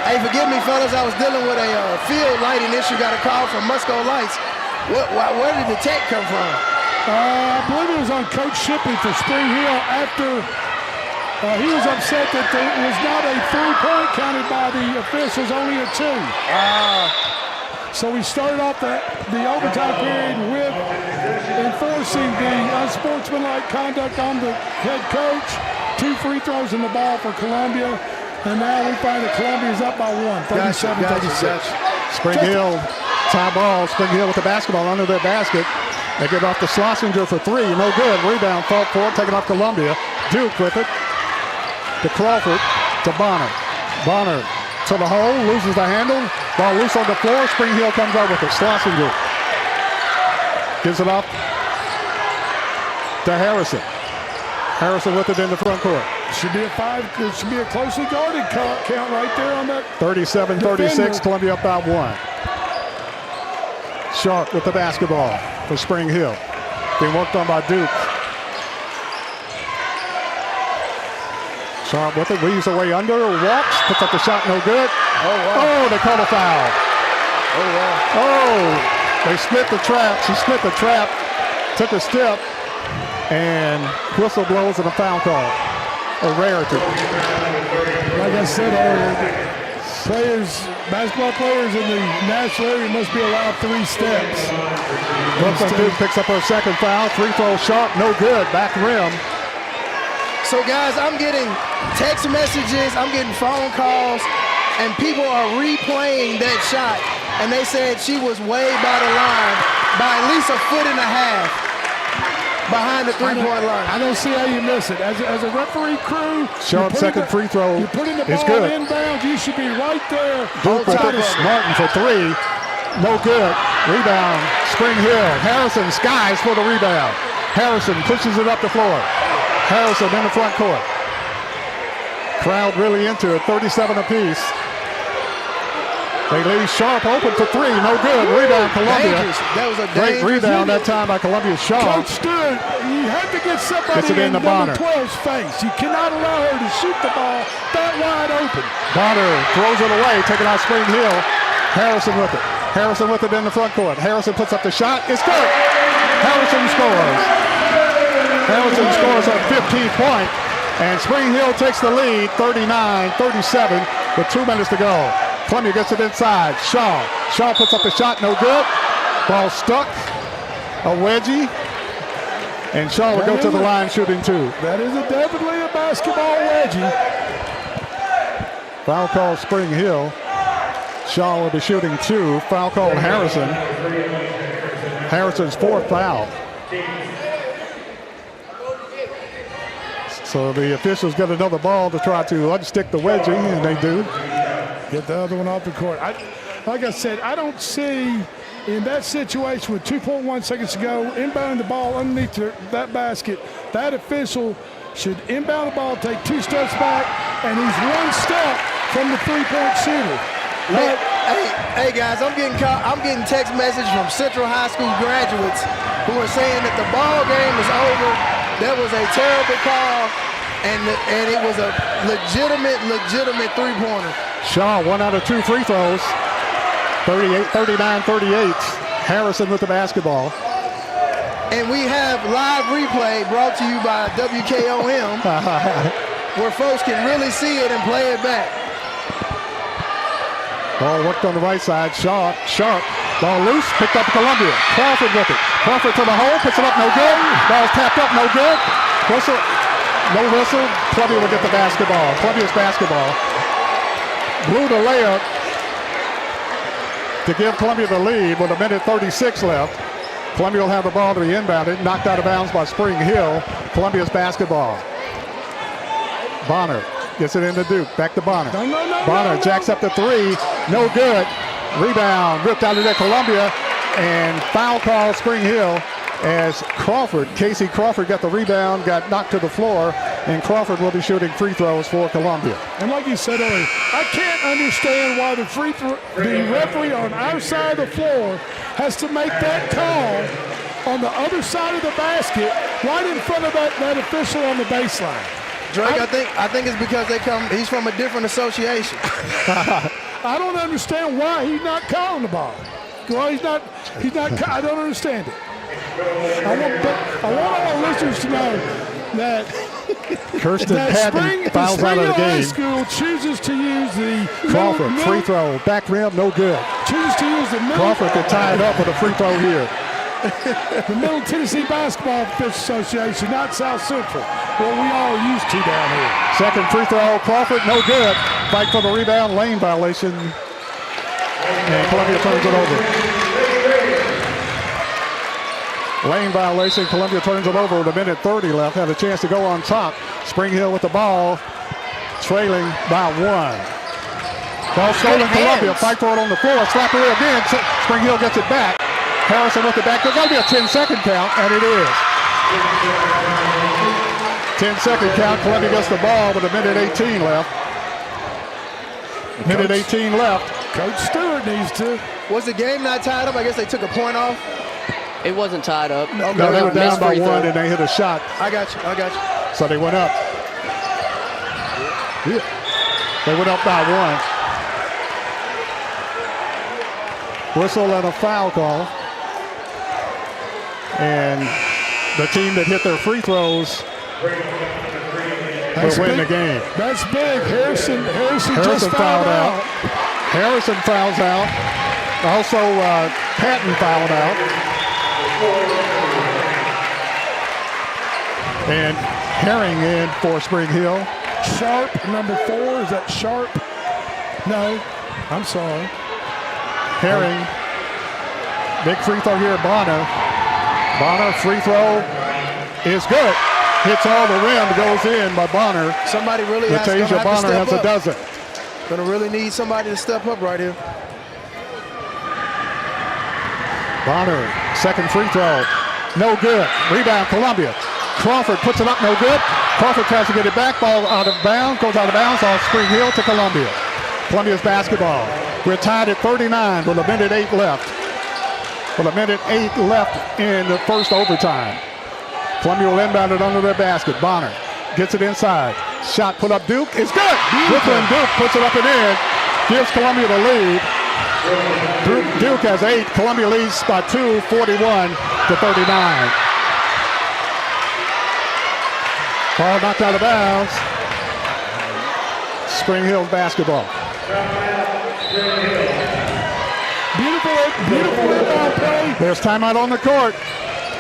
Hey, forgive me, fellas. I was dealing with a field lighting issue. Got a call from Musco Lights. Where did the tech come from? I believe it was on Coach Shipley for Spring Hill after he was upset that it was not a 3-point counted by the officials, only a 2. So we started off the overtime period with enforcing the unsportsmanlike conduct on the head coach. 2 free throws in the ball for Columbia. And now we find that Columbia is up by 1, 37-36. Spring Hill, tie ball. Spring Hill with the basketball under their basket. They get off to Schlesinger for 3. No good. Rebound, fought for it, taken off Columbia. Duke with it. To Crawford, to Bonner. Bonner to the hole, loses the handle. Ball loose on the floor. Spring Hill comes out with it. Schlesinger gives it up to Harrison. Harrison with it in the front court. Should be a 5. It should be a closely guarded count right there on that. 37-36. Columbia up by 1. Sharp with the basketball for Spring Hill. Being worked on by Duke. Sharp with it, weaves away under, walks, puts up the shot, no good. Oh, they called a foul. Oh, they split the trap. She split the trap, took a step, and whistle blows and a foul call. A rarity. Like I said earlier, basketball players in the national area must be allowed 3 steps. Brooklyn Duke picks up her second foul. Free throw, Sharp, no good. Back rim. So, guys, I'm getting text messages, I'm getting phone calls, and people are replaying that shot. And they said she was way by the line by at least 1.5 feet behind the 3-point line. I don't see how you miss it. As a referee crew, Sharp second free throw you're putting the ball good. Inbound. You should be right there. Duke with it. Martin for 3. No good. Rebound. Spring Hill. Harrison skies for the rebound. Harrison pushes it up the floor. Harrison in the front court. Crowd really into it. 37 apiece. They leave Sharp open for 3. No good. Rebound, Columbia. That was a great rebound that time by Columbia. Sharp. Coach Stewart, you have to get somebody in number 12's face. You cannot allow her to shoot the ball that wide open. Bonner throws it away, taking out Spring Hill. Harrison with it. Harrison with it in the front court. Harrison puts up the shot. It's good. Harrison scores. Harrison scores a 15th point, and Spring Hill takes the lead, 39-37, with 2 minutes to go. Columbia gets it inside. Shaw puts up the shot, no good. Ball stuck. A wedgie. And Shaw will go to the line shooting 2. That is definitely a basketball wedgie. Foul call Spring Hill. Shaw will be shooting 2. Foul call Harrison. Harrison's 4th foul. So the officials get another ball to try to unstick the wedgie, and they do. Get the other one off the court. Like I said, I don't see in that situation with 2.1 seconds to go, inbounding the ball underneath that basket, that official should inbound the ball, take 2 steps back, and he's 1 step from the 3-point shooter. Hey guys, I'm getting text message from Central High School graduates who are saying that the ball game is over. That was a terrible call, and it was a legitimate three-pointer. Shaw, 1 out of 2 free throws. 39-38. Harrison with the basketball. And we have live replay brought to you by WKOM, where folks can really see it and play it back. Ball worked on the right side. Shaw, sharp. Ball loose, picked up Columbia. Crawford with it. Crawford to the hole, puts it up, no good. Ball's tapped up, no good. Whistle, no whistle. Columbia will get the basketball. Columbia's basketball. Blew the layup to give Columbia the lead with 1:36 left. Columbia will have the ball to be inbounded, knocked out of bounds by Spring Hill. Columbia's basketball. Bonner gets it into Duke. Back to Bonner. Bonner jacks up the three. No good. Rebound ripped out of there, Columbia. And foul call, Spring Hill, as Casey Crawford got the rebound, got knocked to the floor, and Crawford will be shooting free throws for Columbia. And like you said earlier, I can't understand why the referee on our side of the floor has to make that call on the other side of the basket, right in front of that official on the baseline. Drake, I think it's because he's from a different association. I don't understand why he's not calling the ball. Well, he's not. I don't understand it. I want all listeners to know that Kirsten Patton fouls out of the game. High School chooses to use the Crawford free throw, back rim, no good. Chooses to use the Crawford could tie it up with a free throw here. The Middle Tennessee Basketball Association, not South Central, what we all used to down here. Second free throw, Crawford, no good. Fight for the rebound, lane violation, and Columbia turns it over. Lane violation, Columbia turns it over with 1:30 left. Had a chance to go on top. Spring Hill with the ball, trailing by 1. Ball stolen, Columbia, fight for it on the floor. Slap away again, Spring Hill gets it back. Harrison with it back. There's going to be a 10-second count, and it is. 10-second count. Columbia gets the ball with 1:18 left. 1:18 left. Coach Stewart needs to. Was the game not tied up? I guess they took a point off. It wasn't tied up. Okay. No, they were down by 1, and they hit a shot. I got you. So they went up. Yeah. They went up by 1. Whistle and a foul call. And the team that hit their free throws will win the game. That's big. Harrison just fouled out. Harrison fouls out. Also, Patton fouled out. And Herring in for Spring Hill. Sharp, number 4. Is that Sharp? No, I'm sorry. Herring. Big free throw here, Bonner. Bonner, free throw is good. Hits all the rim, goes in by Bonner. Somebody really has to step Bonner has a dozen. Gonna really need somebody to step up right here. Bonner, second free throw, no good. Rebound, Columbia. Crawford puts it up, no good. Crawford tries to get it back, ball out of bounds, goes out of bounds off Spring Hill to Columbia. Columbia's basketball. We're tied at 39 with 1:08 left. With 1:08 left in the first overtime. Columbia will inbound it under their basket. Bonner gets it inside. Shot put up, Duke. It's good. Brooklyn Duke puts it up and in. Gives Columbia the lead. Duke has 8. Columbia leads by 2, 41-39. Ball knocked out of bounds. Spring Hill basketball. Beautiful inbound play. There's timeout on the court.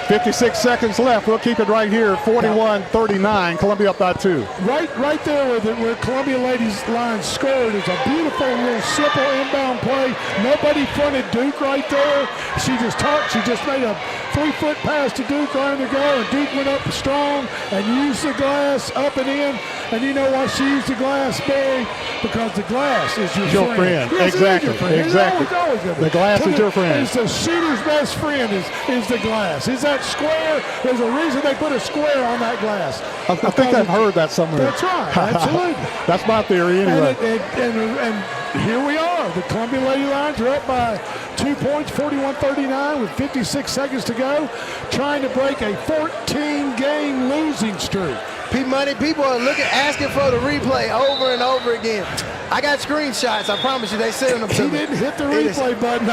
56 seconds left. We'll keep it right here. 41-39. Columbia up by 2. Right there where Columbia ladies line scored is a beautiful little simple inbound play. Nobody fronted Duke right there. She just made a 3-foot pass to Duke on the go, and Duke went up strong and used the glass up and in. And you know why she used the glass, Barry? Because the glass is your friend. Yes, exactly. Exactly. The glass is your friend. It's the shooter's best friend is the glass. Is that square? There's a reason they put a square on that glass. I think I've heard that somewhere. That's right. Absolutely. That's my theory anyway. And here we are. The Columbia Lady Lions are up by 2 points, 41-39, with 56 seconds to go, trying to break a 14-game losing streak. P-Money, people are asking for the replay over and over again. I got screenshots. I promise you, they sent them to me. He didn't hit the replay button.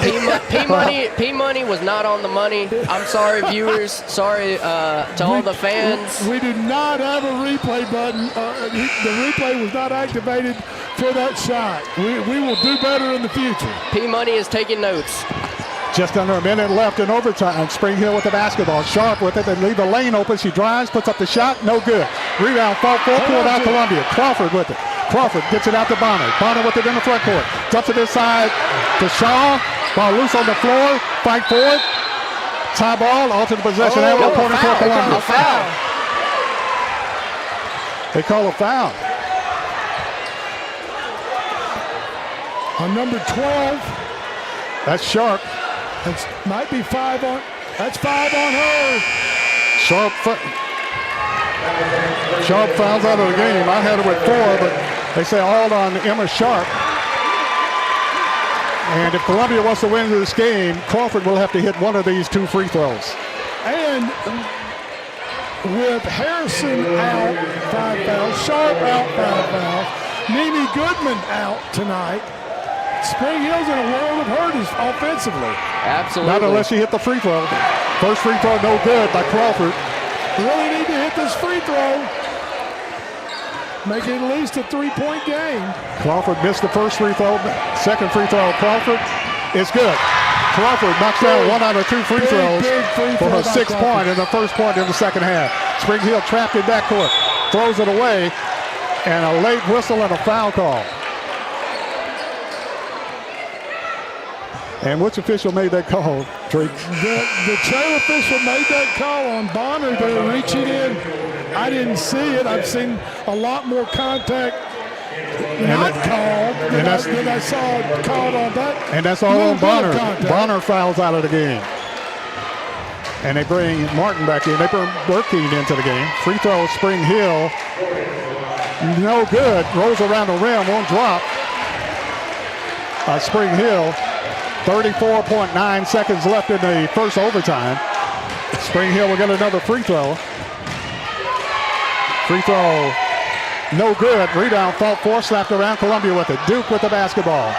P-Money was not on the money. I'm sorry, viewers. Sorry to all the fans. We do not have a replay button. The replay was not activated for that shot. We will do better in the future. P-Money is taking notes. Just under a minute left in overtime. Spring Hill with the basketball. Sharp with it. They leave the lane open. She drives, puts up the shot. No good. Rebound, fought for, pulled out Columbia. Crawford with it. Crawford gets it out to Bonner. Bonner with it in the front court. Dumps it inside to Shaw. Ball loose on the floor. Fight for it. Tie ball. Alternate possession. Arrow pointing for Columbia. They call a foul. On number 12. That's Sharp. That might be 5 on. That's 5 on her. Sharp fouls out of the game. I had it with 4, but they say all on Emma Sharp. And if Columbia wants to win this game, Crawford will have to hit one of these 2 free throws. And with Harrison out 5 fouls, Sharp out 5 fouls, Mimi Goodman out tonight, Spring Hill's in a world of hurt offensively. Absolutely. Not unless you hit the free throw. First free throw no good by Crawford. Really need to hit this free throw. Make it at least a 3-point game. Crawford missed the first free throw. Second free throw, Crawford is good. Crawford knocks down 1 out of 2 free throws for her 6th point and the first point in the second half. Spring Hill trapped in backcourt. Throws it away, and a late whistle and a foul call. And which official made that call, Drake? The chair official made that call on Bonner. They're reaching in. I didn't see it. I've seen a lot more contact not called than I saw called on that. And that's all on Bonner. Bonner fouls out of the game. And they bring Martin back in. They bring Burkeen into the game. Free throw, Spring Hill. No good. Rolls around the rim, won't drop. Spring Hill. 34.9 seconds left in the first overtime. Spring Hill will get another free throw. Free throw, no good. Rebound, fought for, slapped around. Columbia with it. Duke with the basketball.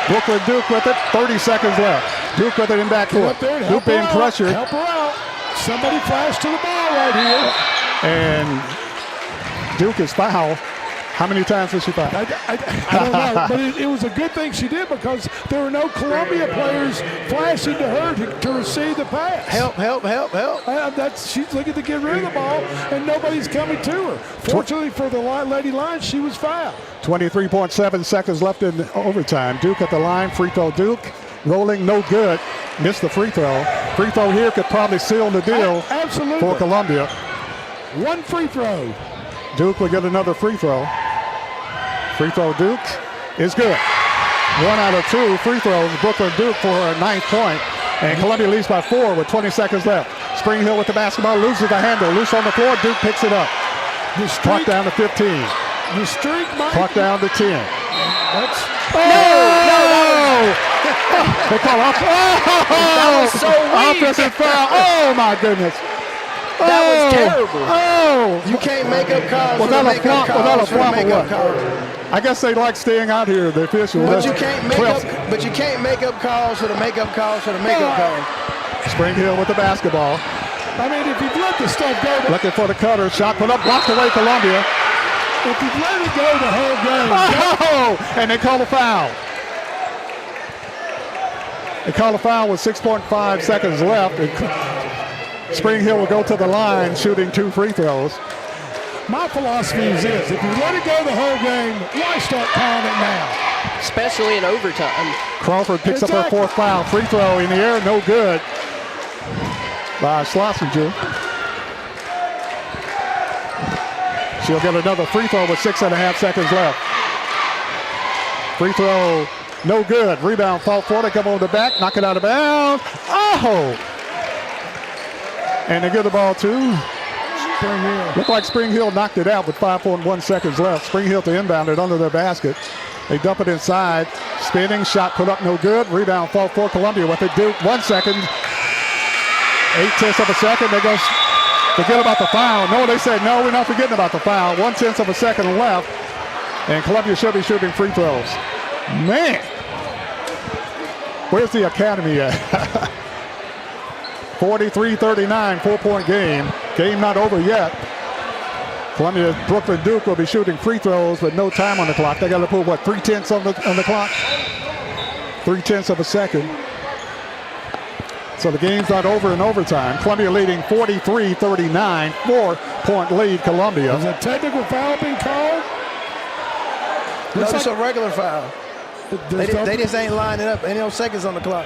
Brooklyn Duke with it. 30 seconds left. Duke with it in backcourt. Duke being pressured. Help her out. Somebody flashed to the ball right here. And Duke is fouled. How many times did she foul? I don't know, but it was a good thing she did because there were no Columbia players flashing to her to receive the pass. Help. She's looking to get rid of the ball, and nobody's coming to her. Fortunately for the Lady Lions, she was fouled. 23.7 seconds left in overtime. Duke at the line. Free throw, Duke. Rolling, no good. Missed the free throw. Free throw here could probably seal the deal for Columbia. 1 free throw. Duke will get another free throw. Free throw, Duke is good. 1 out of 2 free throws. Brooklyn Duke for her 9th point. And Columbia leads by 4 with 20 seconds left. Spring Hill with the basketball, loses the handle. Loose on the floor, Duke picks it up. Clock down to 15. The streak might... Clock down to 10. That's... No! They call up. That was so weak. Offensive foul. Oh, my goodness. That was terrible. Oh! You can't make up calls Without a flop or what? I guess they like staying out here, the officials. But you can't make up. But you can't make up calls for the make-up calls for the make-up calls. Spring Hill with the basketball. I mean, if you've let the stuff go, looking for the cutter, shot put up, blocked away Columbia. If you've let it go the whole game, and they call a foul. They call a foul with 6.5 seconds left. Spring Hill will go to the line, shooting 2 free throws. My philosophy is this: if you let it go the whole game, why start calling it now? Especially in overtime. Crawford picks up her 4th foul. Free throw in the air, no good by Schlesinger. She'll get another free throw with 6.5 seconds left. Free throw, no good. Rebound, fought for. They come over the back, knock it out of bounds. Oh! And they give the ball to Spring Hill. Looked like Spring Hill knocked it out with 5.1 seconds left. Spring Hill to inbound it under their basket. They dump it inside. Spinning, shot put up no good. Rebound fall for Columbia with it. Duke, 1 second. 0.8 of a second. They're going to forget about the foul. No, they said no, we're not forgetting about the foul. 1/10 of a second left. And Columbia should be shooting free throws. Man. Where's the academy at? 43-39, 4-point game. Game not over yet. Columbia, Brooklyn Duke will be shooting free throws with no time on the clock. They got to put, what, 0.3 on the clock? 0.3 of a second. So the game's not over in overtime. Columbia leading 43-39, 4-point lead Columbia. Is a technical foul being called? No, it's a regular foul. They just ain't lining up. Ain't no seconds on the clock.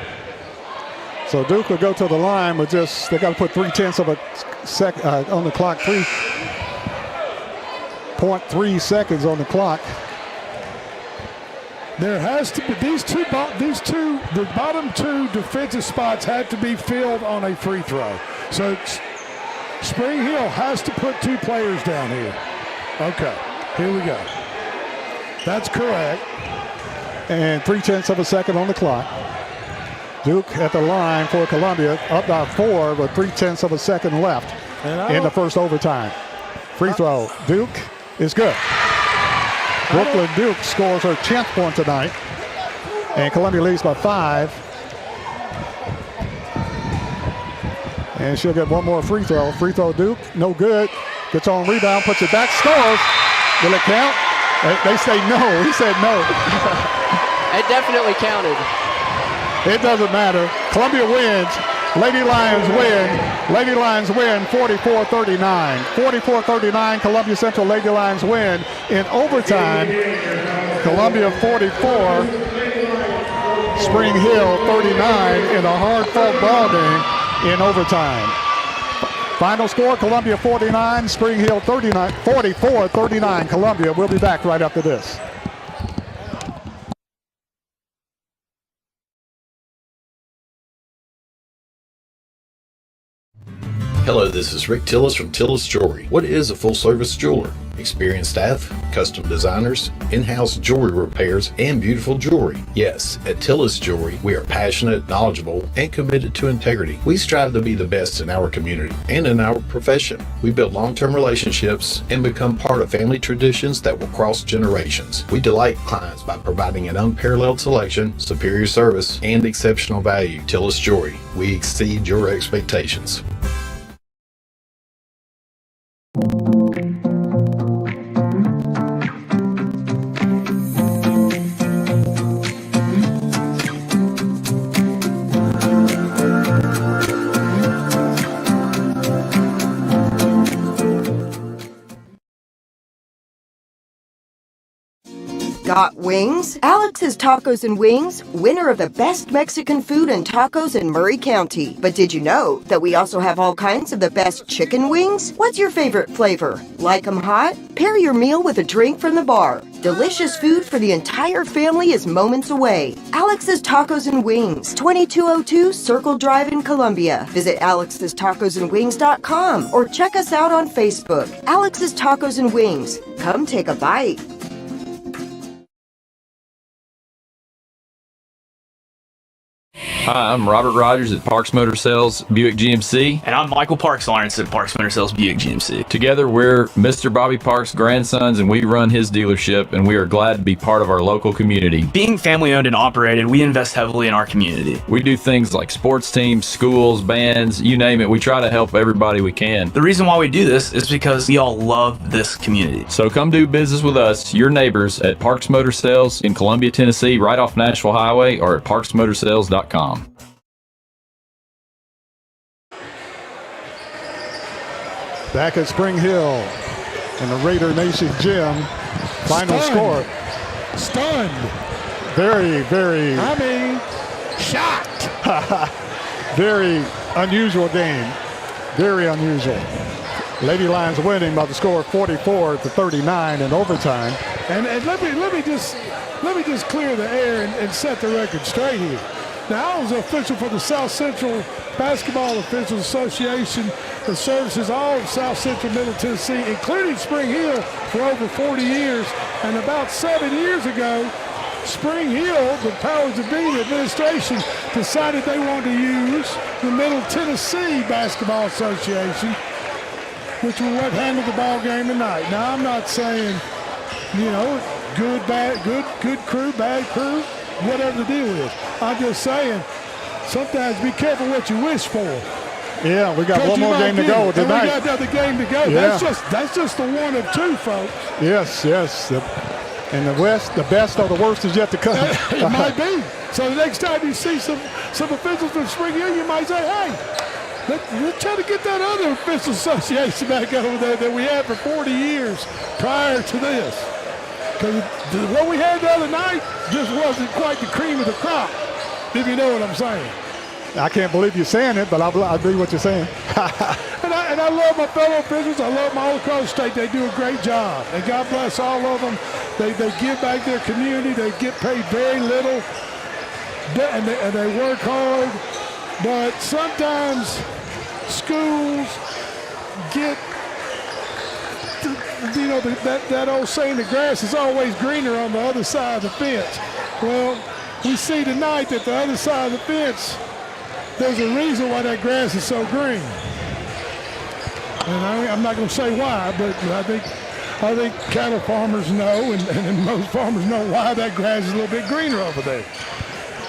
So Duke will go to the line with just, they got to put 0.3 of a second on the clock. 3.3 seconds on the clock. There has to be the bottom two defensive spots have to be filled on a free throw. So Spring Hill has to put 2 players down here. Okay, here we go. That's correct. And 0.3 of a second on the clock. Duke at the line for Columbia, up by 4 with 0.3 of a second left in the first overtime. Free throw, Duke is good. Brooklyn Duke scores her 10th point tonight, and Columbia leads by 5. And she'll get one more free throw. Free throw, Duke, no good. Gets on rebound, puts it back, scores. Will it count? They say no. He said no. It definitely counted. It doesn't matter. Columbia wins. Lady Lions win. Lady Lions win 44-39. 44-39, Columbia Central Lady Lions win. In overtime, Columbia 44, Spring Hill 39 in a hard-fought ball game in overtime. Final score, Columbia 49, Spring Hill 39, 44-39, Columbia. We'll be back right after this. Hello, this is Rick Tillis from Tillis Jewelry. What is a full-service jeweler? Experienced staff, custom designers, in-house jewelry repairs, and beautiful jewelry. Yes, at Tillis Jewelry, we are passionate, knowledgeable, and committed to integrity. We strive to be the best in our community and in our profession. We build long-term relationships and become part of family traditions that will cross generations. We delight clients by providing an unparalleled selection, superior service, and exceptional value. Tillis Jewelry, we exceed your expectations. Got wings? Alex's Tacos and Wings, winner of the best Mexican food and tacos in Murray County. But did you know that we also have all kinds of the best chicken wings? What's your favorite flavor? Like 'em hot? Pair your meal with a drink from the bar. Delicious food for the entire family is moments away. Alex's Tacos and Wings, 2202 Circle Drive in Columbia. Visit alexstacosandwings.com or check us out on Facebook. Alex's Tacos and Wings. Come take a bite. Hi, I'm Robert Rogers at Parks Motor Sales Buick GMC. And I'm Michael Parks Lawrence at Parks Motor Sales Buick GMC. Together, we're Mr. Bobby Parks' grandsons, and we run his dealership, and we are glad to be part of our local community. Being family owned and operated, we invest heavily in our community. We do things like sports teams, schools, bands, you name it. We try to help everybody we can. The reason why we do this is because we all love this community. So come do business with us, your neighbors, at Parks Motor Sales in Columbia, Tennessee, right off Nashville Highway, or at parksmotorsales.com. Back at Spring Hill in the Raider Nation gym. Final score. Stunned. Very, very. Shocked. Very unusual game. Very unusual. Lady Lions winning by the score of 44-39 in overtime. And let me just clear the air and set the record straight here. Now, I was an official for the South Central Basketball Officials Association that services all of South Central Middle Tennessee, including Spring Hill, for over 40 years. And about 7 years ago, Spring Hill, the powers that be, the administration, decided they wanted to use the Middle Tennessee Basketball Association, which was what handled the ball game tonight. Now, I'm not saying, good, bad, good crew, bad crew, whatever the deal is. I'm just saying, sometimes be careful what you wish for. Yeah, we got one more game to go tonight. We got another game to go. Yeah. That's just the one of two, folks. Yes. In the West, the best or the worst is yet to come. It might be. So the next time you see some officials from Spring Hill, you might say, hey, let's try to get that other official association back over there that we had for 40 years prior to this. Because what we had the other night just wasn't quite the cream of the crop, if you know what I'm saying. I can't believe you're saying it, but I agree what you're saying. And I love my fellow officials. I love them all across the state. They do a great job. And God bless all of them. They give back their community. They get paid very little. And they work hard. But sometimes schools get, that old saying, the grass is always greener on the other side of the fence. Well, we see tonight that the other side of the fence, there's a reason why that grass is so green. And I'm not going to say why, but I think cattle farmers know, and most farmers know why that grass is a little bit greener over there.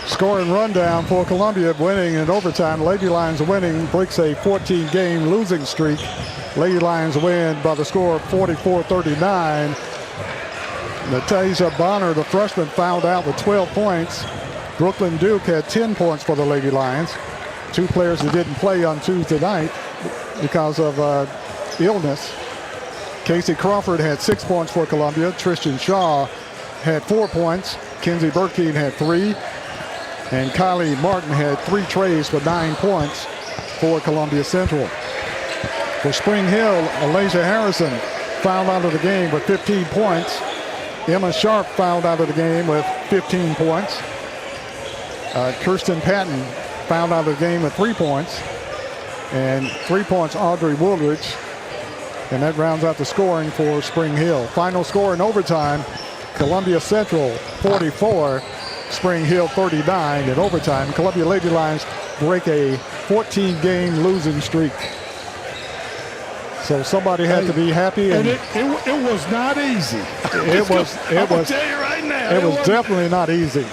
Scoring rundown for Columbia, winning in overtime. Lady Lions winning, breaks a 14-game losing streak. Lady Lions win by the score of 44-39. Natasia Bonner, the freshman, fouled out with 12 points. Brooklyn Duke had 10 points for the Lady Lions. Two players that didn't play on Tuesday night because of illness. Casey Crawford had 6 points for Columbia. Tristan Shaw had 4 points. Kenzie Burkeen had 3. And Kylie Martin had 3 trays for 9 points for Columbia Central. For Spring Hill, Alasia Harrison fouled out of the game with 15 points. Emma Sharp fouled out of the game with 15 points. Kirsten Patton fouled out of the game with 3 points. And 3 points, Audrey Woolridge. And that rounds out the scoring for Spring Hill. Final score in overtime, Columbia Central 44, Spring Hill 39 in overtime. Columbia Lady Lions break a 14-game losing streak. So somebody had to be happy. And it was not easy. It was. I'm going to tell you right now. It was definitely not easy.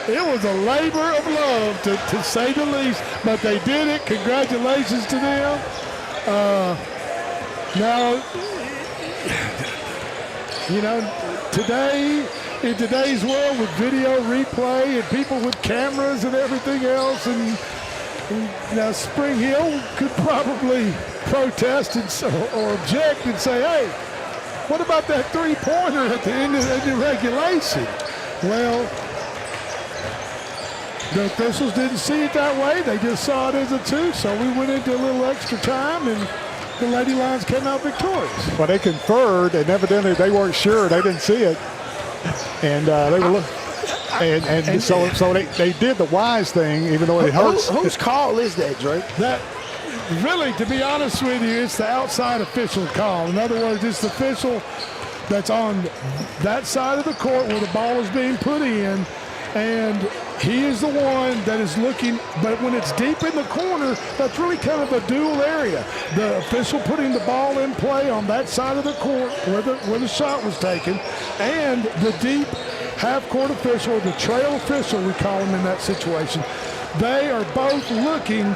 It was a labor of love, to say the least. But they did it. Congratulations to them. Now, today, in today's world with video replay and people with cameras and everything else, and now Spring Hill could probably protest or object and say, hey, what about that three-pointer at the end of the regulation? Well, the officials didn't see it that way. They just saw it as a 2, so we went into a little extra time, and the Lady Lions came out victorious. Well, they conferred, and evidently they weren't sure. They didn't see it. And they were looking. And so they did the wise thing, even though it hurts. Whose call is that, Drake? That really, to be honest with you, it's the outside official call. In other words, it's the official that's on that side of the court where the ball is being put in, and he is the one that is looking. But when it's deep in the corner, that's really kind of a dual area. The official putting the ball in play on that side of the court where the shot was taken, and the deep half-court official, or the trail official, we call him in that situation. They are both looking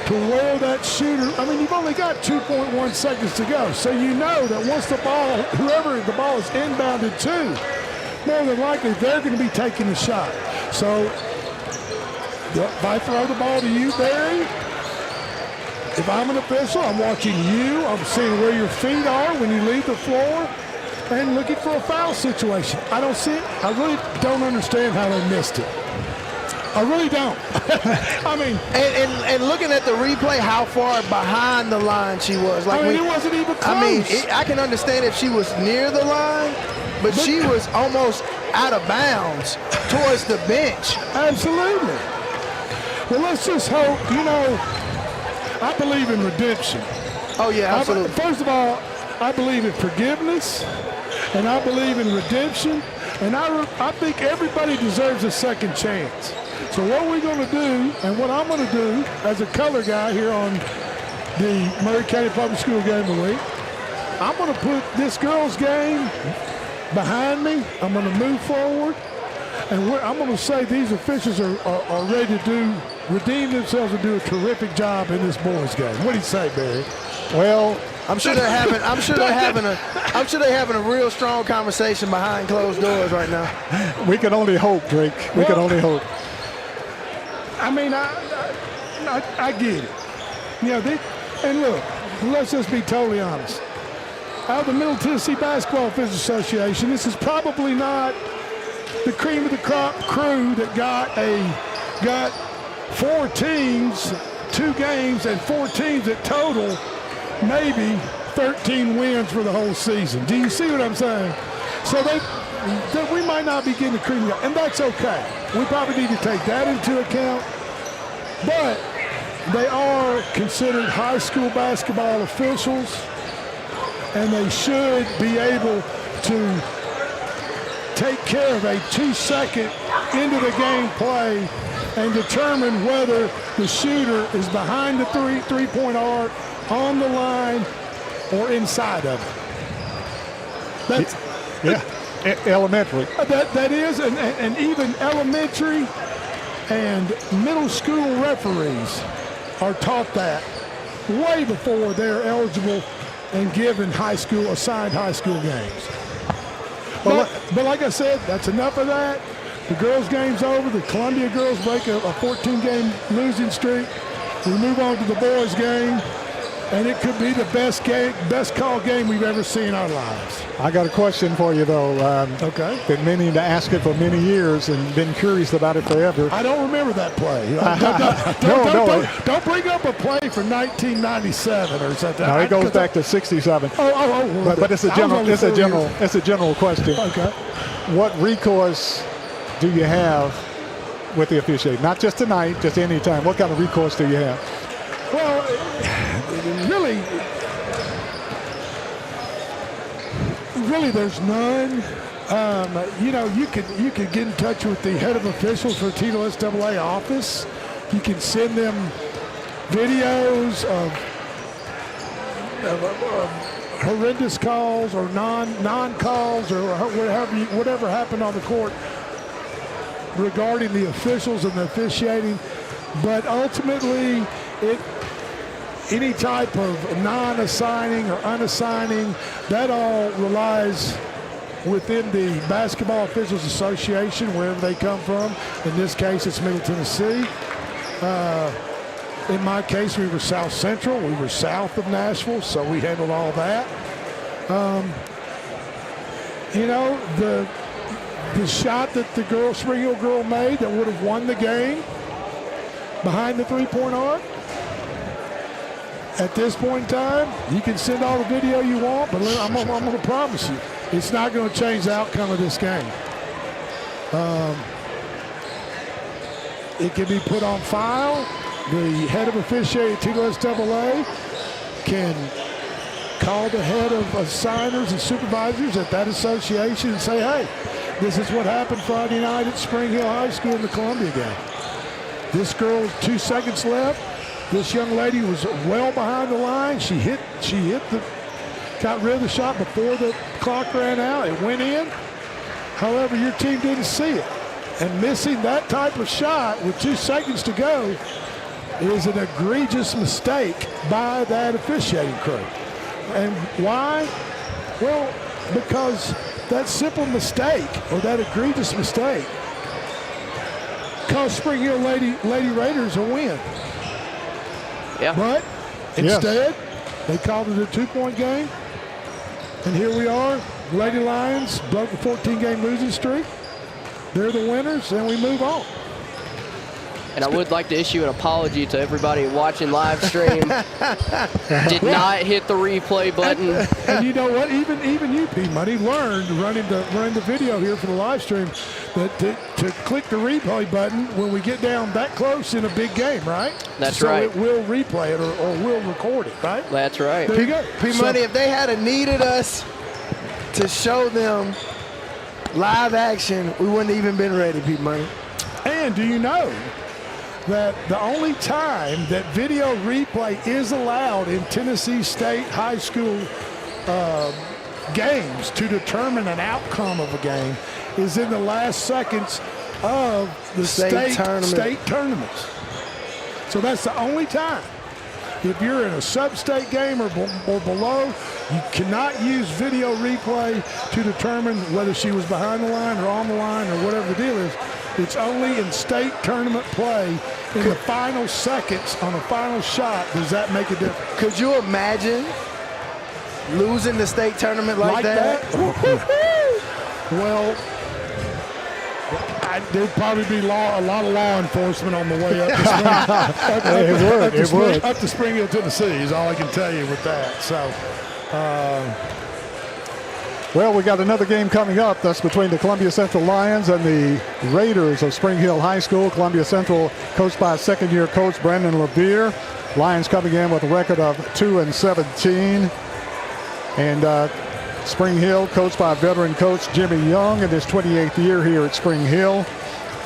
to where that shooter, you've only got 2.1 seconds to go. So you know that once whoever the ball is inbounded to, more than likely they're going to be taking the shot. So if I throw the ball to you, Barry, if I'm an official, I'm watching you, I'm seeing where your feet are when you leave the floor, and looking for a foul situation. I don't see it. I really don't understand how they missed it. I really don't. And looking at the replay, how far behind the line she was. It wasn't even close. I can understand if she was near the line, but she was almost out of bounds towards the bench. Absolutely. Well, let's just hope, I believe in redemption. Oh, yeah, absolutely. First of all, I believe in forgiveness, and I believe in redemption. And I think everybody deserves a second chance. So what we're going to do, and what I'm going to do as a color guy here on the Maury County Public School Game of the Week, I'm going to put this girls' game behind me. I'm going to move forward. And I'm going to say these officials are ready to redeem themselves and do a terrific job in this boys' game. What do you say, Barry? Well, I'm sure they're having a real strong conversation behind closed doors right now. We can only hope, Drake. We can only hope. I mean, I get it. You know, and look, let's just be totally honest. Out of the Middle Tennessee Basketball Officials Association, this is probably not the cream of the crop crew that got 4 teams, 2 games, and 4 teams that total maybe 13 wins for the whole season. Do you see what I'm saying? So we might not be getting the cream, and that's okay. We probably need to take that into account. But they are considered high school basketball officials, and they should be able to take care of a 2-second into the game play and determine whether the shooter is behind the three-point arc, on the line, or inside of it. That's elementary. That is, and even elementary and middle school referees are taught that way before they're eligible and given assigned high school games. But like I said, that's enough of that. The girls' game's over. The Columbia girls break a 14-game losing streak. We move on to the boys' game, and it could be the best call game we've ever seen in our lives. I got a question for you, though. Okay. Been meaning to ask it for many years and been curious about it forever. I don't remember that play. Don't bring up a play from 1997 or something. No, it goes back to 67. But it's a general question. Okay. What recourse do you have with the officiating? Not just tonight, just any time. What kind of recourse do you have? Well, really, there's none. You could get in touch with the head of officials for TSAA office. You can send them videos of horrendous calls or non-calls or whatever happened on the court regarding the officials and the officiating. But ultimately, any type of non-assigning or unassigning, that all relies within the Basketball Officials Association, wherever they come from. In this case, it's Middle Tennessee. In my case, we were South Central. We were south of Nashville, so we handled all that. The shot that the Spring Hill girl made that would have won the game behind the three-point arc, at this point in time, you can send all the video you want, but I'm going to promise you, it's not going to change the outcome of this game. It can be put on file. The head of officiating at TSAA can call the head of assigners and supervisors at that association and say, hey, this is what happened Friday night at Spring Hill High School in the Columbia game. This girl, 2 seconds left. This young lady was well behind the line. She got rid of the shot before the clock ran out. It went in. However, your team didn't see it. And missing that type of shot with 2 seconds to go is an egregious mistake by that officiating crew. And why? Well, because that simple mistake or that egregious mistake cost Spring Hill Lady Raiders a win. Yeah. But instead, they called it a 2-point game. And here we are. Lady Lions broke the 14-game losing streak. They're the winners, and we move on. And I would like to issue an apology to everybody watching live stream. Did not hit the replay button. And you know what? Even you, P-Money, learned running the video here for the live stream that to click the replay button when we get down that close in a big game, right? That's right. So it will replay it or will record it, right? That's right. There you go. P-Money, if they had needed us to show them live action, we wouldn't even been ready, Pete Money. And do you know that the only time that video replay is allowed in Tennessee State high school games to determine an outcome of a game is in the last seconds of the state tournaments. So that's the only time. If you're in a sub-state game or below, you cannot use video replay to determine whether she was behind the line or on the line or whatever the deal is. It's only in state tournament play in the final seconds on a final shot does that make a difference. Could you imagine losing the state tournament like that? Well, there'd probably be a lot of law enforcement on the way up to up to Spring Hill, Tennessee is all I can tell you with that. So, well, we got another game coming up. That's between the Columbia Central Lions and the Raiders of Spring Hill High School. Columbia Central coached by second-year coach Brandon LeVere. Lions coming in with a record of 2-17. And Spring Hill coached by veteran coach Jimmy Young in his 28th year here at Spring Hill.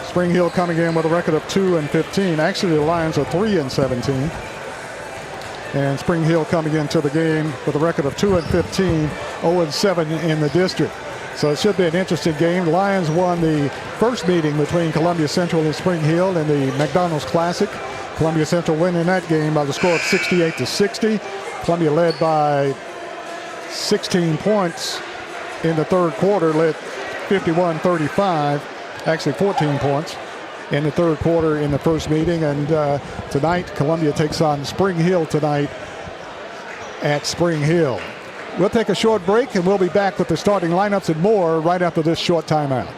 Spring Hill coming in with a record of 2-15. Actually, the Lions are 3-17. And Spring Hill coming into the game with a record of 2-15, 0-7 in the district. So it should be an interesting game. Lions won the first meeting between Columbia Central and Spring Hill in the McDonald's Classic. Columbia Central winning that game by the score of 68-60. Columbia led by 16 points in the third quarter, led 51-35, actually 14 points in the third quarter in the first meeting. And tonight, Columbia takes on Spring Hill tonight at Spring Hill. We'll take a short break, and we'll be back with the starting lineups and more right after this short timeout.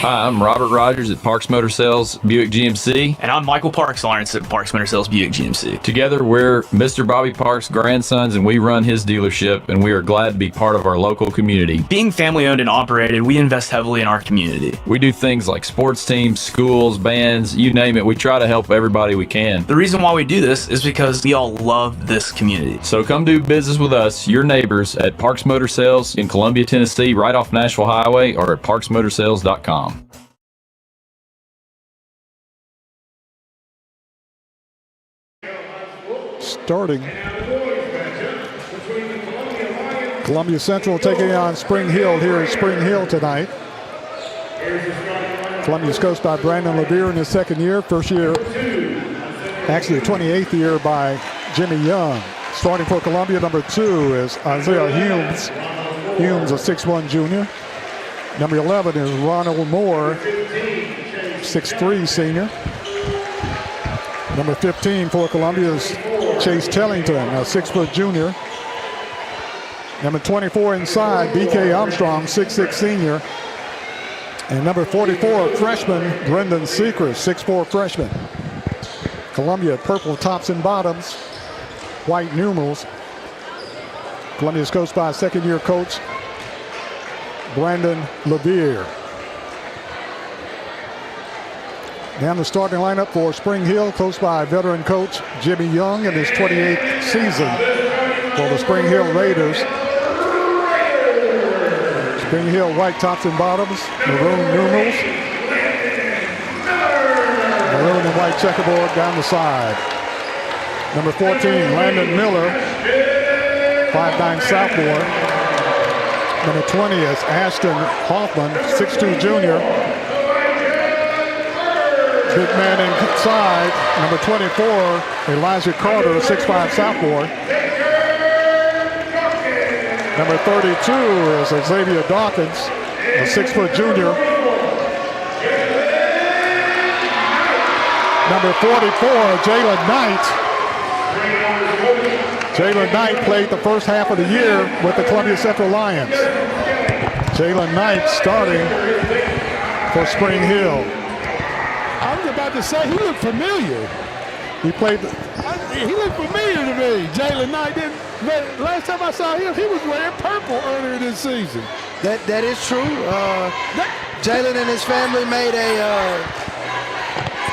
Hi, I'm Robert Rogers at Parks Motor Sales Buick GMC. And I'm Michael Parks Lawrence at Parks Motor Sales Buick GMC. Together, we're Mr. Bobby Parks' grandsons, and we run his dealership, and we are glad to be part of our local community. Being family-owned and operated, we invest heavily in our community. We do things like sports teams, schools, bands, you name it. We try to help everybody we can. The reason why we do this is because we all love this community. So come do business with us, your neighbors, at Parks Motor Sales in Columbia, Tennessee, right off Nashville Highway, or at parksmotorsales.com. Starting, Columbia Central taking on Spring Hill here at Spring Hill tonight. Columbia's coached by Brandon LeVere in his second year. First year, actually 28th year by Jimmy Young. Starting for Columbia, number 2 is Isaiah Humes. Humes, a 6'1 junior. Number 11 is Ronald Moore, 6'3 senior. Number 15 for Columbia is Chase Tellington, a 6-foot junior. Number 24 inside, B.K. Armstrong, 6'6 senior. And number 44, freshman, Brendan Sechrist, 6'4 freshman. Columbia, purple tops and bottoms, white numerals. Columbia's coached by second-year coach Brandon LeVere. Now the starting lineup for Spring Hill, coached by veteran coach Jimmy Young in his 28th season for the Spring Hill Raiders. Spring Hill white tops and bottoms, maroon numerals. Maroon and white checkerboard down the side. Number 14, Landon Miller, 5'9 sophomore. Number 20 is Ashton Hoffman, 6'2 junior. Big man inside, number 24, Elijah Carter, 6'5 sophomore. Number 32 is Xavier Dawkins, a 6-foot junior. Number 44, Jalen Knight. Jalen Knight played the first half of the year with the Columbia Central Lions. Jalen Knight starting for Spring Hill. I was about to say, he looked familiar. He played. He looked familiar to me. Jalen Knight didn't. But last time I saw him, he was wearing purple earlier this season. That is true. Jalen and his family made a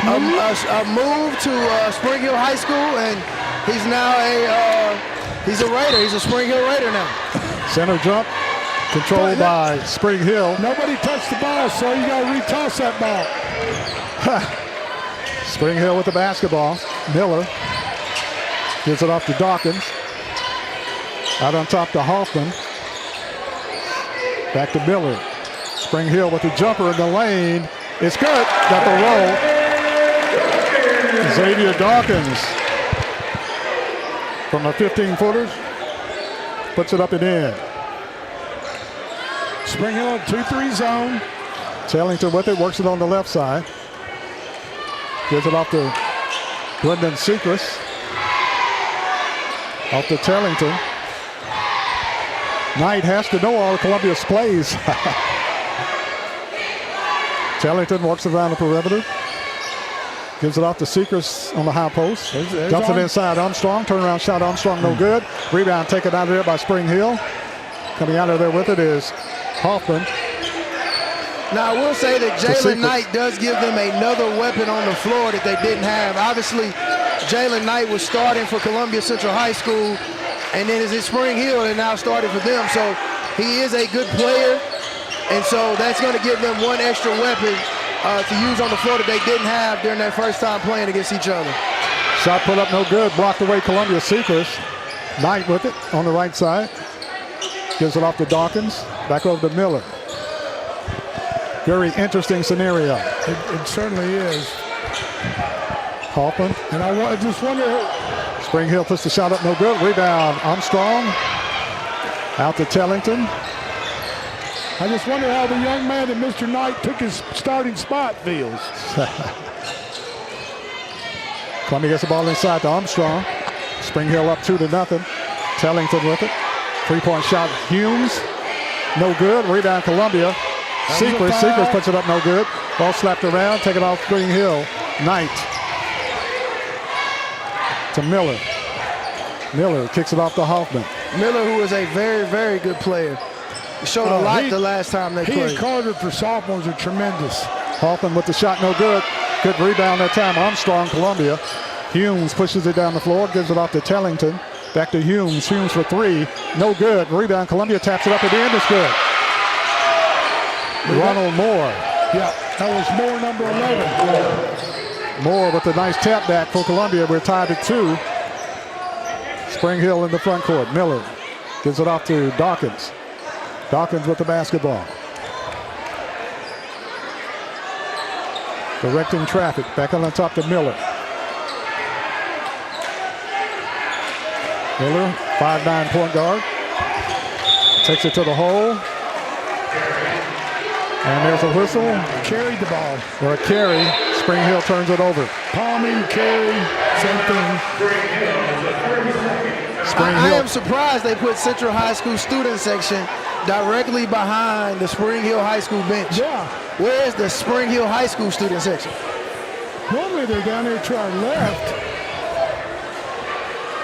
a move to Spring Hill High School, and he's now he's a Raider. He's a Spring Hill Raider now. Center jump controlled by Spring Hill. Nobody touched the ball, so you got to retoss that ball. Spring Hill with the basketball. Miller gives it off to Dawkins. Out on top to Hoffman. Back to Miller. Spring Hill with the jumper in the lane. It's good. Got the roll. Xavier Dawkins from the 15-footers. Puts it up and in. Spring Hill 2-3 zone. Tellington with it. Works it on the left side. Gives it off to Brendan Sechrist. Off to Tellington. Knight has to know all of Columbia's plays. Tellington works around the perimeter. Gives it off to Sechrist on the high post. Dumps it inside Armstrong. Turnaround shot Armstrong, no good. Rebound taken out of there by Spring Hill. Coming out of there with it is Hoffman. Now, I will say that Jalen Knight does give them another weapon on the floor that they didn't have. Obviously, Jalen Knight was starting for Columbia Central High School, and then it's Spring Hill and now started for them. So he is a good player, and so that's going to give them one extra weapon to use on the floor that they didn't have during their first time playing against each other. Shot put up no good. Blocked away Columbia Sechrist. Knight with it on the right side. Gives it off to Dawkins. Back over to Miller. Very interesting scenario. It certainly is. Hoffman. And I just wonder. Spring Hill puts the shot up, no good. Rebound, Armstrong. Out to Tellington. I just wonder how the young man that Mr. Knight took his starting spot feels. Columbia gets the ball inside to Armstrong. Spring Hill up 2-0. Tellington with it. Three-point shot, Humes. No good. Rebound, Columbia. Sechrist puts it up, no good. Ball slapped around, taken off Spring Hill. Knight to Miller. Miller kicks it off to Hoffman. Miller, who is a very, very good player. He showed a lot the last time they played. He and Carter for sophomores are tremendous. Hoffman with the shot, no good. Good rebound that time. Armstrong, Columbia. Humes pushes it down the floor, gives it off to Tellington. Back to Humes. Humes for three. No good. Rebound. Columbia taps it up at the end. It's good. Ronald Moore. Yeah, that was Moore, number 11. Moore with a nice tap back for Columbia. We're tied at 2. Spring Hill in the front court. Miller gives it off to Dawkins. Dawkins with the basketball. Directing traffic. Back on the top to Miller. Miller, 5'9" point guard. Takes it to the hole. And there's a whistle. Carried the ball. Or a carry. Spring Hill turns it over. Palming, carry, same thing. I am surprised they put Central High School student section directly behind the Spring Hill High School bench. Yeah. Where is the Spring Hill High School student section? Normally they're down here to our left.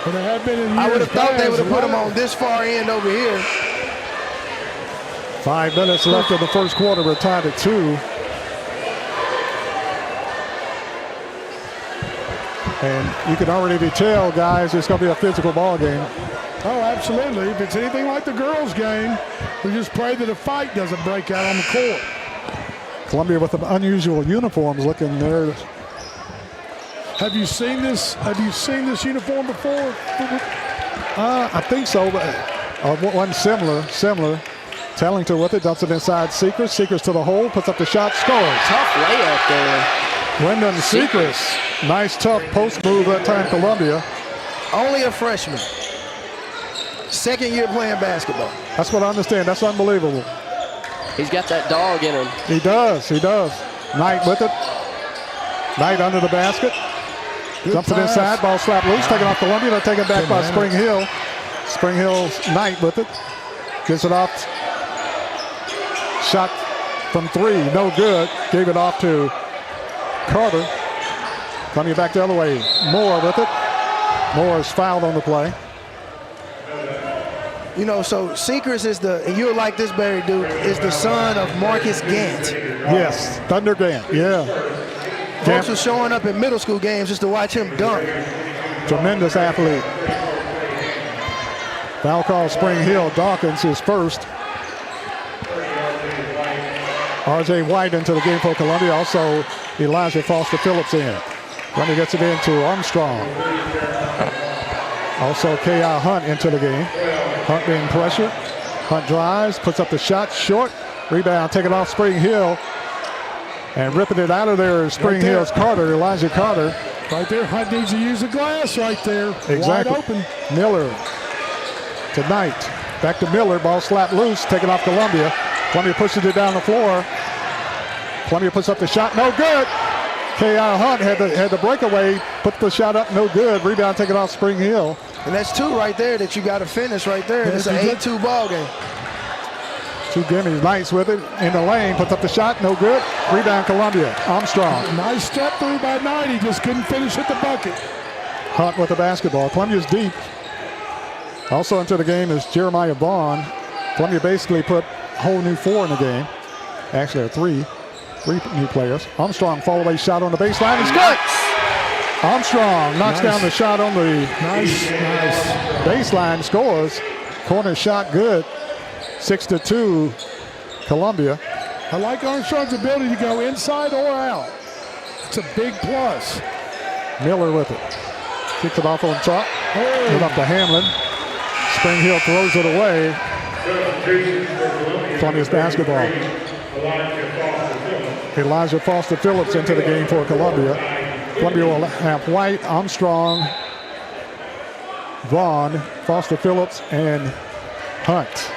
But they have been in years I would have thought they would have put past. them on this far end over here. 5 minutes left in the first quarter. We're tied at 2. And you can already tell, guys, it's going to be a physical ball game. Oh, absolutely. If it's anything like the girls' game, we just pray that a fight doesn't break out on the court. Columbia with some unusual uniforms looking there. Have you seen this? Have you seen this uniform before? I think so, but one similar. Tellington with it, dumps it inside Sechrist. Sechrist to the hole, puts up the shot, scores. Tough layup there. Brendan Sechrist. Nice, tough post move that time, Columbia. Only a freshman. Second year playing basketball. That's what I understand. That's unbelievable. He's got that dog in him. He does. Knight with it. Knight under the basket. Good Dumps pass. it inside. Ball slapped loose. Taken off Columbia. They're taken back by Spring Hill. Spring Hill's Knight with it. Gives it off. Shot from 3. No good. Gave it off to Carter. Coming back the other way. Moore with it. Moore is fouled on the play. You know, so Sechrist is and you'll like this, Barry Duke, is the son of Marcus Gant. Yes, Thunder Gant, yeah. Folks are showing up at middle school games just to watch him dunk. Tremendous athlete. Foul call, Spring Hill. Dawkins is first. R.J. White into the game for Columbia. Also, Elijah Foster Phillips in. Columbia gets it into Armstrong. Also, K.I. Hunt into the game. Hunt being pressured. Hunt drives, puts up the shot, short. Rebound, take it off Spring Hill. And ripping it out of there is Spring Hill's Carter, Elijah Carter. Right there, Hunt needs to use the glass right there. Exactly. Wide open. Miller to Knight. Back to Miller, ball slapped loose, taken off Columbia. Columbia pushes it down the floor. Columbia puts up the shot, no good. K.I. Hunt had the breakaway, put the shot up, no good. Rebound taken off Spring Hill. And that's two right there that you got to finish right there. It's an 8-2 ball game. Two gimmies, Knights with it in the lane, puts up the shot, no good. Rebound Columbia, Armstrong. Nice step through by Knight, he just couldn't finish at the bucket. Hunt with the basketball, Columbia's deep. Also into the game is Jeremiah Vaughn. Columbia basically put a whole new four in the game. Actually, three new players. Armstrong, fall away shot on the baseline, it's good. Armstrong knocks down the shot on the baseline, scores. Corner shot good. 6-2, Columbia. I like Armstrong's ability to go inside or out. It's a big plus. Miller with it. Kicks it off on top. Get up to Hamlin. Spring Hill throws it away. Columbia's basketball. Elijah Foster Phillips into the game for Columbia. Columbia will have White, Armstrong, Vaughn, Foster Phillips, and Hunt.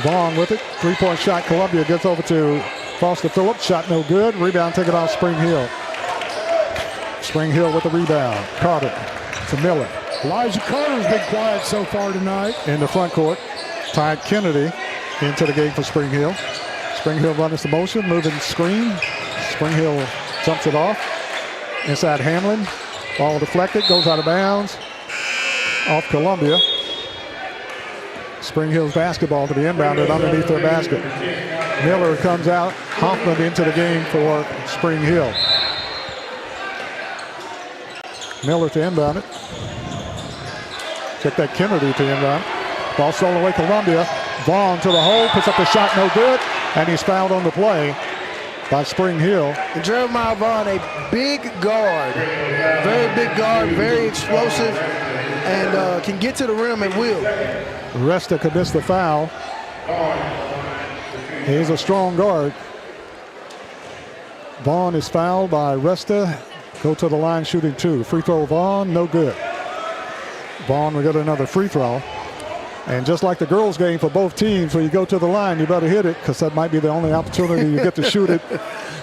Vaughn with it. Three-point shot. Columbia gets over to Foster Phillips. Shot no good. Rebound taken off Spring Hill. Spring Hill with the rebound. Carter to Miller. Elijah Carter's been quiet so far tonight. In the front court. Ty Kennedy into the game for Spring Hill. Spring Hill running some motion, moving screen. Spring Hill jumps it off. Inside Hamlin. Ball deflected, goes out of bounds. Off Columbia. Spring Hill's basketball to be inbounded underneath their basket. Miller comes out. Hoffman into the game for Spring Hill. Miller to inbound it. Check that Kennedy to inbound. Ball stolen away Columbia. Vaughn to the hole, puts up the shot, no good. And he's fouled on the play by Spring Hill. And Jeremiah Vaughn, a big guard. Very big guard, very explosive, and can get to the rim at will. Resta commits the foul. He's a strong guard. Vaughn is fouled by Resta. Go to the line shooting two. Free throw Vaughn, no good. Vaughn will get another free throw. And just like the girls' game for both teams, when you go to the line, you better hit it because that might be the only opportunity you get to shoot it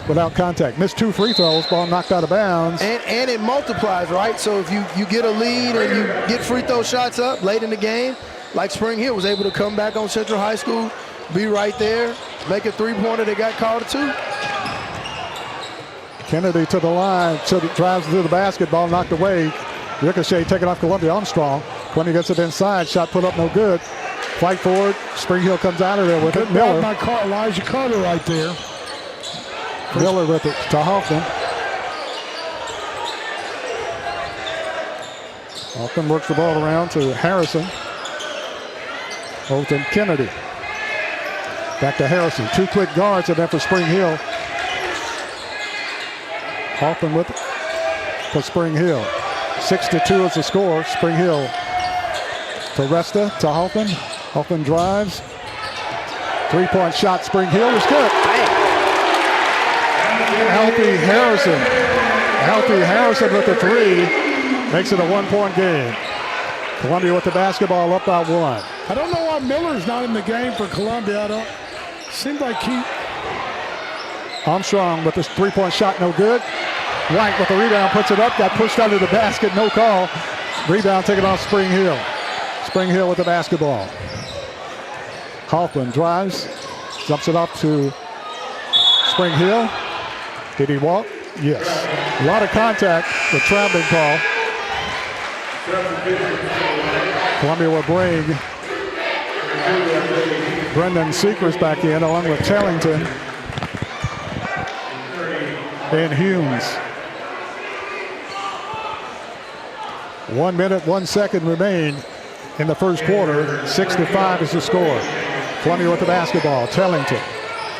without contact. Missed two free throws, ball knocked out of bounds. And it multiplies, right? So if you get a lead and you get free throw shots up late in the game, like Spring Hill was able to come back on Central High School, be right there, make a three-pointer that got called to. Kennedy to the line, drives to the basketball, knocked away. Ricochet taken off Columbia. Armstrong. Columbia gets it inside. Shot put up no good. Fight forward. Spring Hill comes out of there with it. Miller. Elijah Carter right there. Miller with it to Hoffman. Hoffman works the ball around to Harrison. Over to Kennedy. Back to Harrison. Two quick guards and then for Spring Hill. Hoffman with it for Spring Hill. 6-2 is the score. Spring Hill to Resta, to Hoffman. Hoffman drives. Three-point shot, Spring Hill is good. Alfie Harrison with the three. Makes it a one-point game. Columbia with the basketball up by one. I don't know why Miller's not in the game for Columbia. Seems like he... Armstrong with this three-point shot, no good. White with the rebound, puts it up, got pushed under the basket, no call. Rebound taken off Spring Hill. Spring Hill with the basketball. Hoffman drives, jumps it up to Spring Hill. Did he walk? Yes. A lot of contact, the traveling call. Columbia will bring Brendan Seekers back in along with Tellington. and Humes. 1 minute, 1 second remain in the first quarter. 6-5 is the score. Columbia with the basketball. Tellington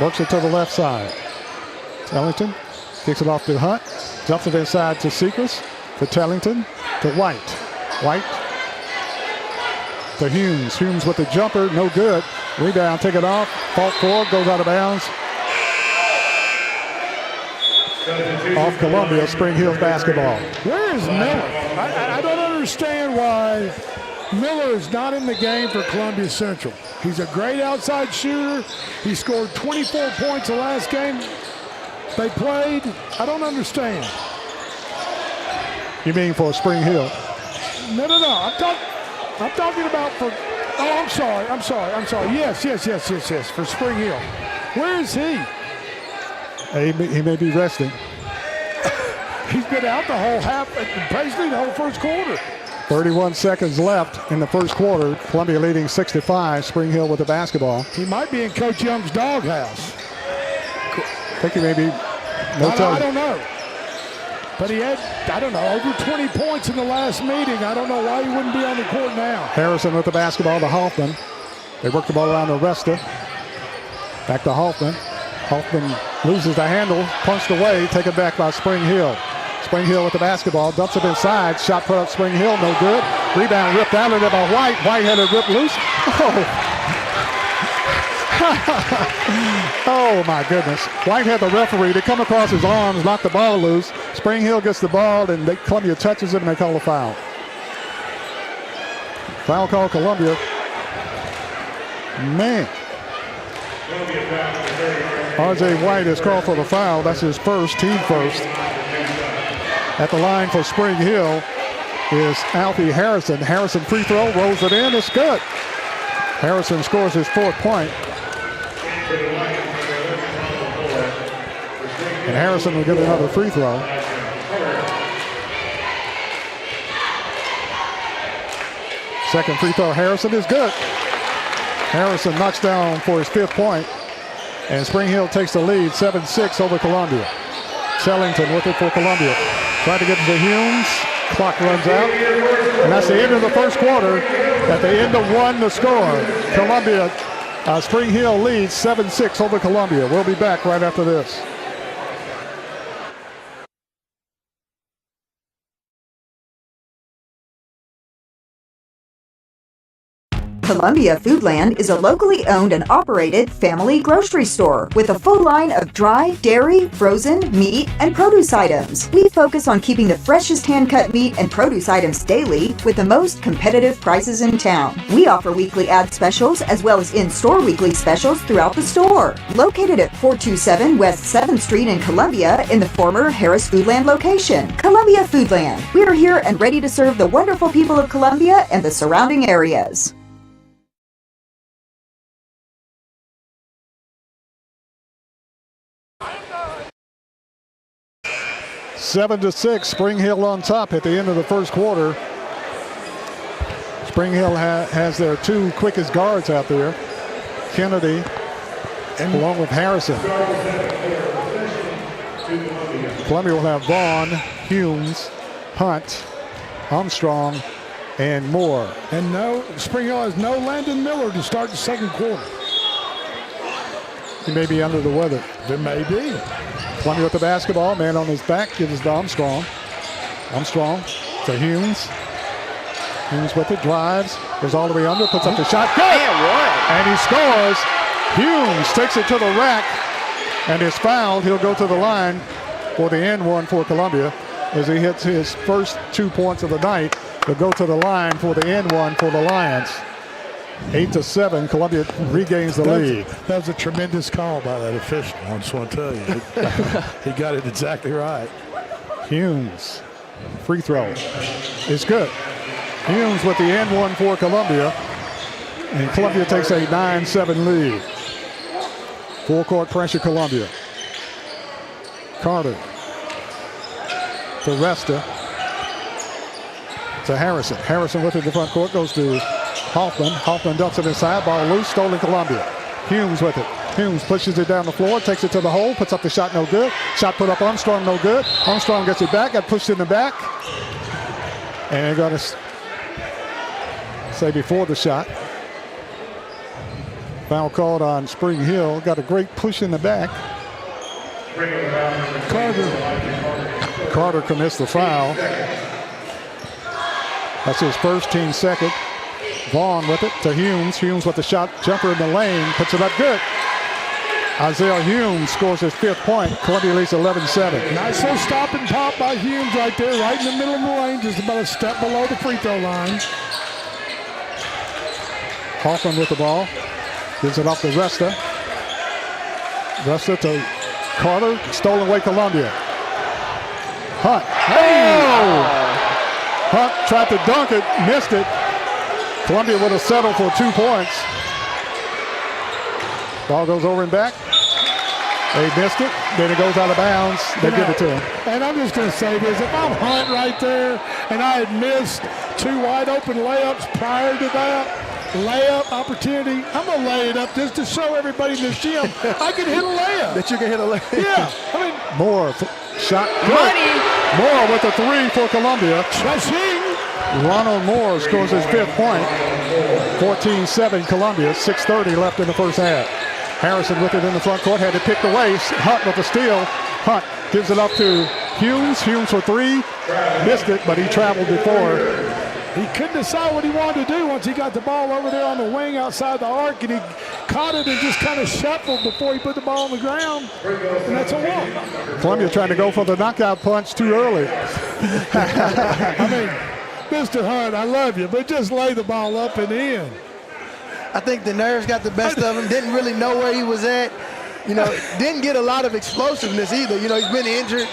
works it to the left side. Tellington kicks it off to Hunt. Jumps it inside to Sechrist. To Tellington. To White. White to Humes. Humes with the jumper. No good. Rebound. Take it off. Fault forward. Goes out of bounds. Off Columbia. Spring Hill basketball. Where is Miller? I don't understand why Miller is not in the game for Columbia Central. He's a great outside shooter. He scored 24 points the last game they played. I don't understand. You mean for Spring Hill? No. I'm talking about for. Oh, I'm sorry. Yes. For Spring Hill. Where is he? He may be resting. He's been out the whole half, basically the whole first quarter. 31 seconds left in the first quarter. Columbia leading 6-5. Spring Hill with the basketball. He might be in Coach Young's doghouse. I think he may be. I don't know. But he had, over 20 points in the last meeting. I don't know why he wouldn't be on the court now. Harrison with the basketball to Hoffman. They work the ball around to Resta. Back to Hoffman. Hoffman loses the handle, punched away, taken back by Spring Hill. Spring Hill with the basketball, dumps it inside. Shot put up Spring Hill, no good. Rebound ripped out of there by White. White had it ripped loose. Oh my goodness. White had the referee to come across his arms, knock the ball loose. Spring Hill gets the ball, and Columbia touches it, and they call a foul. Foul call Columbia. Man. R.J. White is called for the foul. That's his first, team first. At the line for Spring Hill is Alfie Harrison. Harrison free throw, rolls it in, it's good. Harrison scores his fourth point. And Harrison will get another free throw. Second free throw, Harrison is good. Harrison knocks down for his fifth point. And Spring Hill takes the lead, 7-6 over Columbia. Tellington with it for Columbia. Trying to get to Humes. Clock runs out. And that's the end of the first quarter. At the end of one, the score. Columbia, Spring Hill leads 7-6 over Columbia. We'll be back right after this. Columbia Foodland is a locally owned and operated family grocery store with a full line of dry, dairy, frozen, meat, and produce items. We focus on keeping the freshest hand-cut meat and produce items daily with the most competitive prices in town. We offer weekly ad specials as well as in-store weekly specials throughout the store. Located at 427 West 7th Street in Columbia in the former Harris Foodland location. Columbia Foodland. We are here and ready to serve the wonderful people of Columbia and the surrounding areas. 7-6, Spring Hill on top at the end of the first quarter. Spring Hill has their two quickest guards out there, Kennedy and along with Harrison. Columbia will have Vaughn, Humes, Hunt, Armstrong, and Moore. And Spring Hill has no Landon Miller to start the second quarter. He may be under the weather. There may be. Columbia with the basketball, man on his back, gives it to Armstrong. Armstrong to Humes. Humes with it, drives, goes all the way under, puts up the shot, good! And he scores. Humes takes it to the rack and is fouled. He'll go to the line for the end one for Columbia as he hits his first 2 points of the night. He'll go to the line for the end one for the Lions. 8-7, Columbia regains the lead. That was a tremendous call by that official, I just want to tell you. He got it exactly right. Humes, free throw is good. Humes with the end one for Columbia. And Columbia takes a 9-7 lead. Full court pressure, Columbia. Carter to Resta. To Harrison. Harrison with it in the front court, goes to Hoffman. Hoffman dumps it inside, ball loose, stolen Columbia. Humes with it. Humes pushes it down the floor, takes it to the hole, puts up the shot, no good. Shot put up Armstrong, no good. Armstrong gets it back, got pushed in the back. And going to say before the shot. Foul called on Spring Hill. Got a great push in the back. Carter commits the foul. That's his first, team second. Vaughn with it to Humes. Humes with the shot jumper in the lane. Puts it up good. Isaiah Humes scores his 5th point. Columbia leads 11-7. Nice little stop and pop by Humes right there, right in the middle of the lane, just about a step below the free throw line. Hoffman with the ball. Gives it off to Resta. Resta to Carter. Stolen away Columbia. Hunt. Oh! Hunt tried to dunk it, missed it. Columbia would have settled for 2 points. Ball goes over and back. They missed it. Then it goes out of bounds. They give it to him. And I'm just going to say this. If I'm Hunt right there and I had missed 2 wide open layups prior to that, layup opportunity, I'm going to lay it up just to show everybody in this gym I can hit a layup. That you can hit a layup. Yeah. I mean, Moore shot. Money. Moore with a 3 for Columbia. Ronald Moore scores his 5th point. 14-7 Columbia. 6:30 left in the first half. Harrison with it in the front court. Had to pick the waist. Hunt with the steal. Hunt gives it up to Humes. Humes for 3. Missed it, but he traveled before. He couldn't decide what he wanted to do once he got the ball over there on the wing outside the arc, and he caught it and just kind of shuffled before he put the ball on the ground, and that's a walk. Columbia trying to go for the knockout punch too early. I mean, Mr. Hunt, I love you, but just lay the ball up and in. I think the nerves got the best of him. Didn't really know where he was at. You know, didn't get a lot of explosiveness either. You know, he's been injured.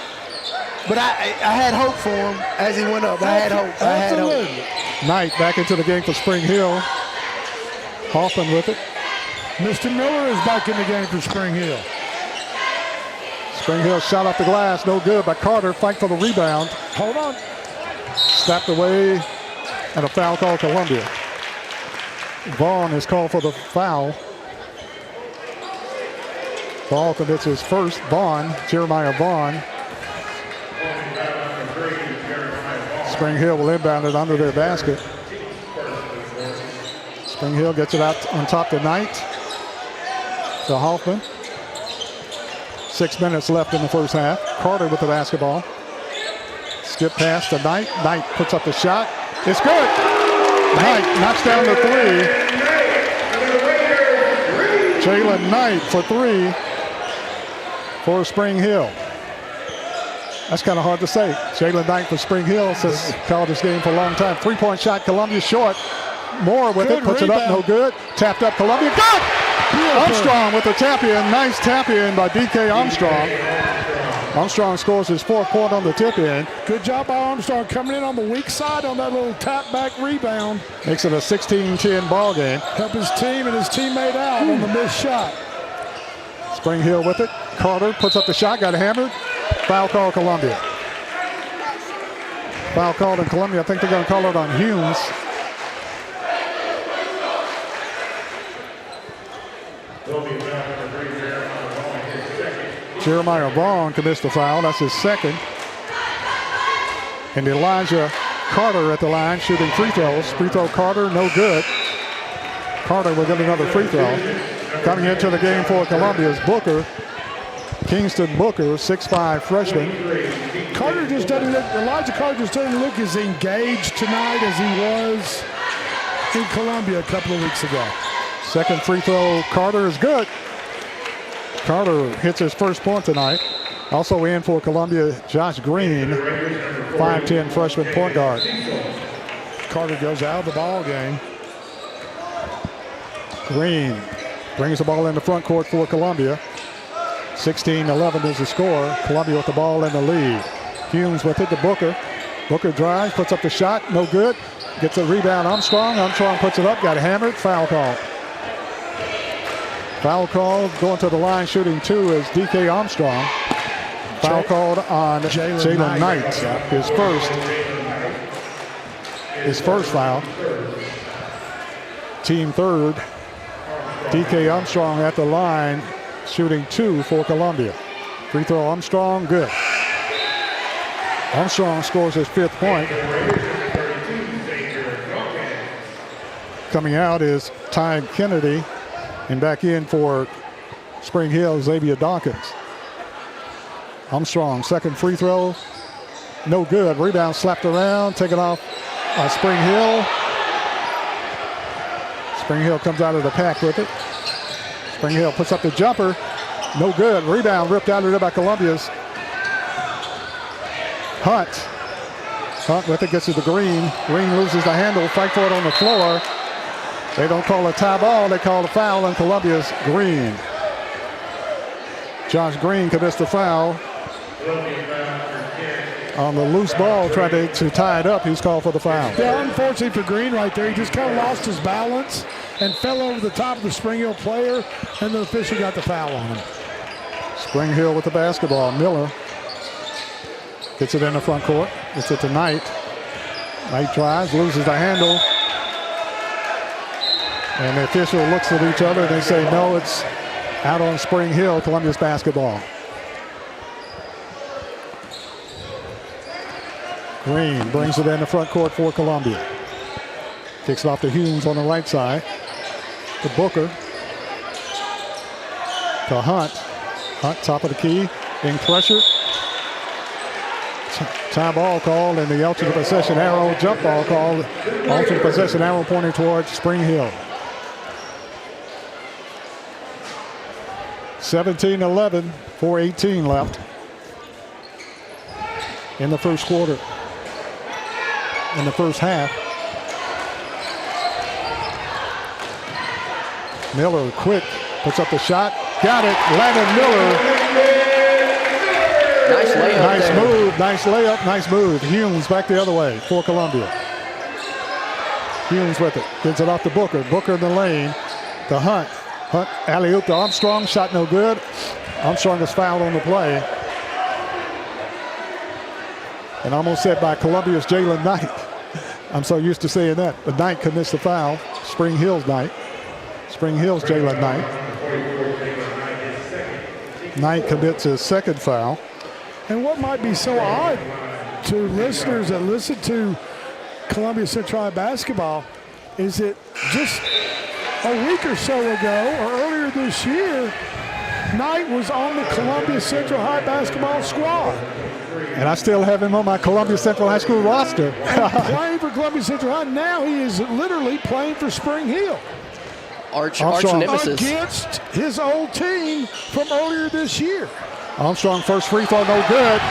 But I had hope for him as he went up. I had hope. Knight back into the game for Spring Hill. Hoffman with it. Mr. Miller is back in the game for Spring Hill. Spring Hill shot off the glass, no good, but Carter fight for the rebound. Hold on. Snapped away, and a foul called Columbia. Vaughn is called for the foul. Ball commits his first. Jeremiah Vaughn. Spring Hill will inbound it under their basket. Spring Hill gets it out on top to Knight. To Hoffman. 6 minutes left in the first half. Carter with the basketball. Skip pass to Knight. Knight puts up the shot. It's good. Knight knocks down the 3. Jalen Knight for 3 for Spring Hill. That's kind of hard to say. Jalen Knight for Spring Hill says called this game for a long time. 3-point shot, Columbia short. Moore with it, puts it up, no good. Tapped up Columbia, good! Armstrong with the tap in, nice tap in by DK Armstrong. Armstrong scores his 4th point on the tip in. Good job by Armstrong coming in on the weak side on that little tap back rebound. Makes it a 16-10 ball game. Help his team and his teammate out on the missed shot. Spring Hill with it. Carter puts up the shot, got hammered. Foul call Columbia. Foul called in Columbia. I think they're going to call it on Humes. Jeremiah Vaughn commits the foul. That's his 2nd. And Elijah Carter at the line shooting free throws. Free throw Carter, no good. Carter will get another free throw. Coming into the game for Columbia is Booker. Kingston Booker, 6'5" freshman. Carter just doesn't look, Elijah Carter just doesn't look as engaged tonight as he was in Columbia a couple of weeks ago. 2nd free throw, Carter is good. Carter hits his 1st point tonight. Also in for Columbia, Josh Green, 5'10" freshman point guard. Carter goes out of the ball game. Green brings the ball in the front court for Columbia. 16-11 is the score. Columbia with the ball in the lead. Humes with it to Booker. Booker drives, puts up the shot, no good. Gets a rebound, Armstrong. Armstrong puts it up, got hammered, foul call. Foul called, going to the line, shooting 2 is DK Armstrong. Foul called on Jalen Knight, his first foul. Team 3rd DK Armstrong at the line, shooting 2 for Columbia. Free throw Armstrong, good. Armstrong scores his 5th point. Coming out is Ty Kennedy, and back in for Spring Hill, Xavier Dawkins. Armstrong, 2nd free throw, no good. Rebound slapped around, taken off by Spring Hill. Spring Hill comes out of the pack with it. Spring Hill puts up the jumper, no good. Rebound ripped out of there by Columbia's Hunt. Hunt with it, gets to the Green. Green loses the handle, fight for it on the floor. They don't call a tie ball, they call a foul on Columbia's Green. Josh Green commits the foul. On the loose ball, tried to tie it up, he's called for the foul. Yeah, unfortunately for Green right there, he just kind of lost his balance and fell over the top of the Spring Hill player, and the official got the foul on him. Spring Hill with the basketball. Miller gets it in the front court. Gets it to Knight. Knight tries, loses the handle. And the official looks at each other and they say, no, it's out on Spring Hill, Columbia's basketball. Green brings it in the front court for Columbia. Kicks it off to Humes on the right side. To Booker. To Hunt. Hunt, top of the key, being pressured. Tie ball called and the alternate possession arrow, jump ball called. Alternate possession arrow pointing towards Spring Hill. 17-11, 4:18 left in the first quarter. In the first half. Miller quick, puts up the shot, got it, Landon Miller. Nice layup. Nice there. move, nice layup, nice move. Humes back the other way for Columbia. Humes with it, gets it off to Booker. Booker in the lane to Hunt. Hunt alley-oop to Armstrong, shot no good. Armstrong is fouled on the play. And almost said by Columbia's Jalen Knight. I'm so used to saying that, but Knight commits the foul. Spring Hill's Knight. Spring Hill's Jalen Knight. Knight commits his 2nd foul. And what might be so odd to listeners that listen to Columbia Central High basketball is that just a week or so ago, or earlier this year, Knight was on the Columbia Central High basketball squad. And I still have him on my Columbia Central High School roster. Playing for Columbia Central High. Now he is literally playing for Spring Hill. Arch nemesis. Against his old team from earlier this year. Armstrong first free throw, no good.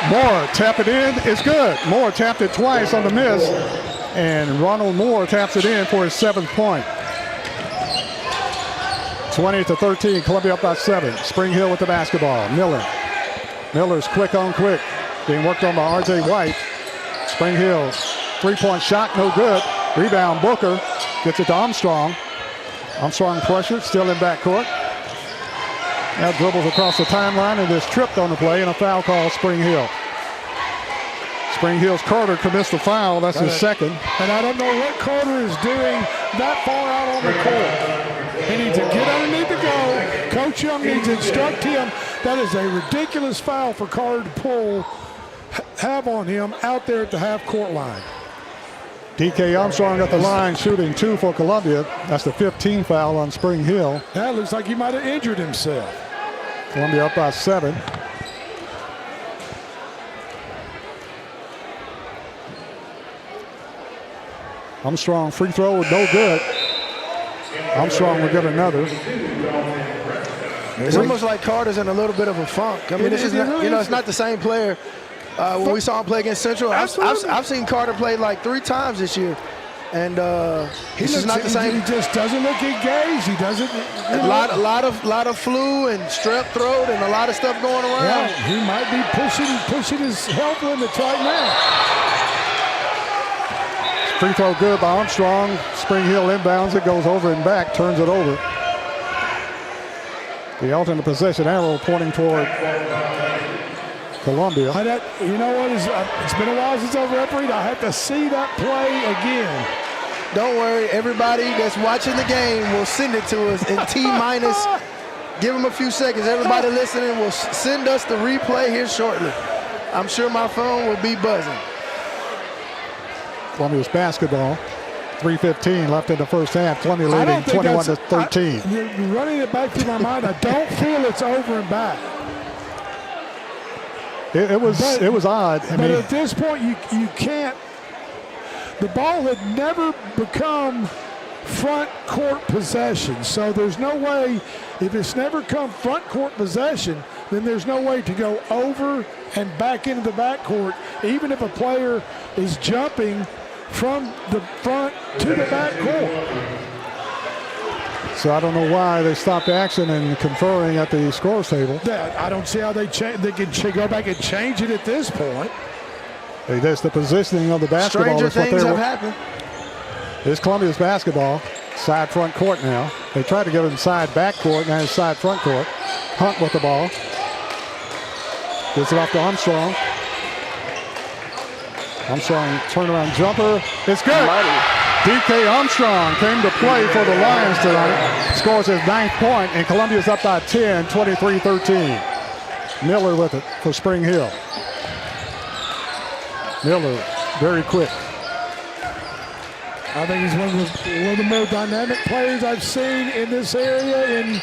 Moore tap it in, it's good. Moore tapped it twice on the miss. And Ronald Moore taps it in for his 7th point. 20-13, Columbia up by 7. Spring Hill with the basketball. Miller. Miller's quick on quick. Being worked on by R.J. White. Spring Hill, 3-point shot, no good. Rebound, Booker. Gets it to Armstrong. Armstrong pressure, still in backcourt. Now dribbles across the timeline and is tripped on the play, and a foul call, Spring Hill. Spring Hill's Carter commits the foul. That's his 2nd. And I don't know what Carter is doing that far out on the court. He needs to get underneath the goal. Coach Young needs to instruct him. That is a ridiculous foul for Carter to have on him out there at the half-court line. DK Armstrong at the line, shooting 2 for Columbia. That's the 15th foul on Spring Hill. That looks like he might have injured himself. Columbia up by 7. Armstrong free throw, no good. Armstrong will get another. It's almost like Carter's in a little bit of a funk. I mean, this is not, it's not the same player. When we saw him play against Central, I've seen Carter play like 3 times this year, and he's just not the same. He just doesn't look engaged. He doesn't. A lot of flu and strep throat and a lot of stuff going around. Yeah, he might be pushing his health limits right now. Free throw good by Armstrong. Spring Hill inbounds it, goes over and back, turns it over. The alternate possession arrow pointing toward Columbia. You know what? It's been a while since I've refereed. I have to see that play again. Don't worry. Everybody that's watching the game will send it to us in T-minus. Give them a few seconds. Everybody listening will send us the replay here shortly. I'm sure my phone will be buzzing. Columbia's basketball. 3:15 left in the first half. Columbia leading 21-13. You're running it back through my mind. I don't feel it's over and back. It was odd. But at this point, you can't. The ball had never become front court possession. So there's no way, if it's never come front court possession, then there's no way to go over and back into the backcourt, even if a player is jumping from the front to the backcourt. So I don't know why they stopped action and conferring at the scores table. I don't see how they can go back and change it at this point. That's the positioning of the basketball. Stranger things have happened. It's Columbia's basketball. Side front court now. They tried to get it inside back court, now it's side front court. Hunt with the ball. Gets it off to Armstrong. Armstrong turnaround jumper. It's good. DK Armstrong came to play for the Lions tonight. Scores his 9th point, and Columbia's up by 10, 23-13. Miller with it for Spring Hill. Miller, very quick. I think he's one of the more dynamic players I've seen in this area in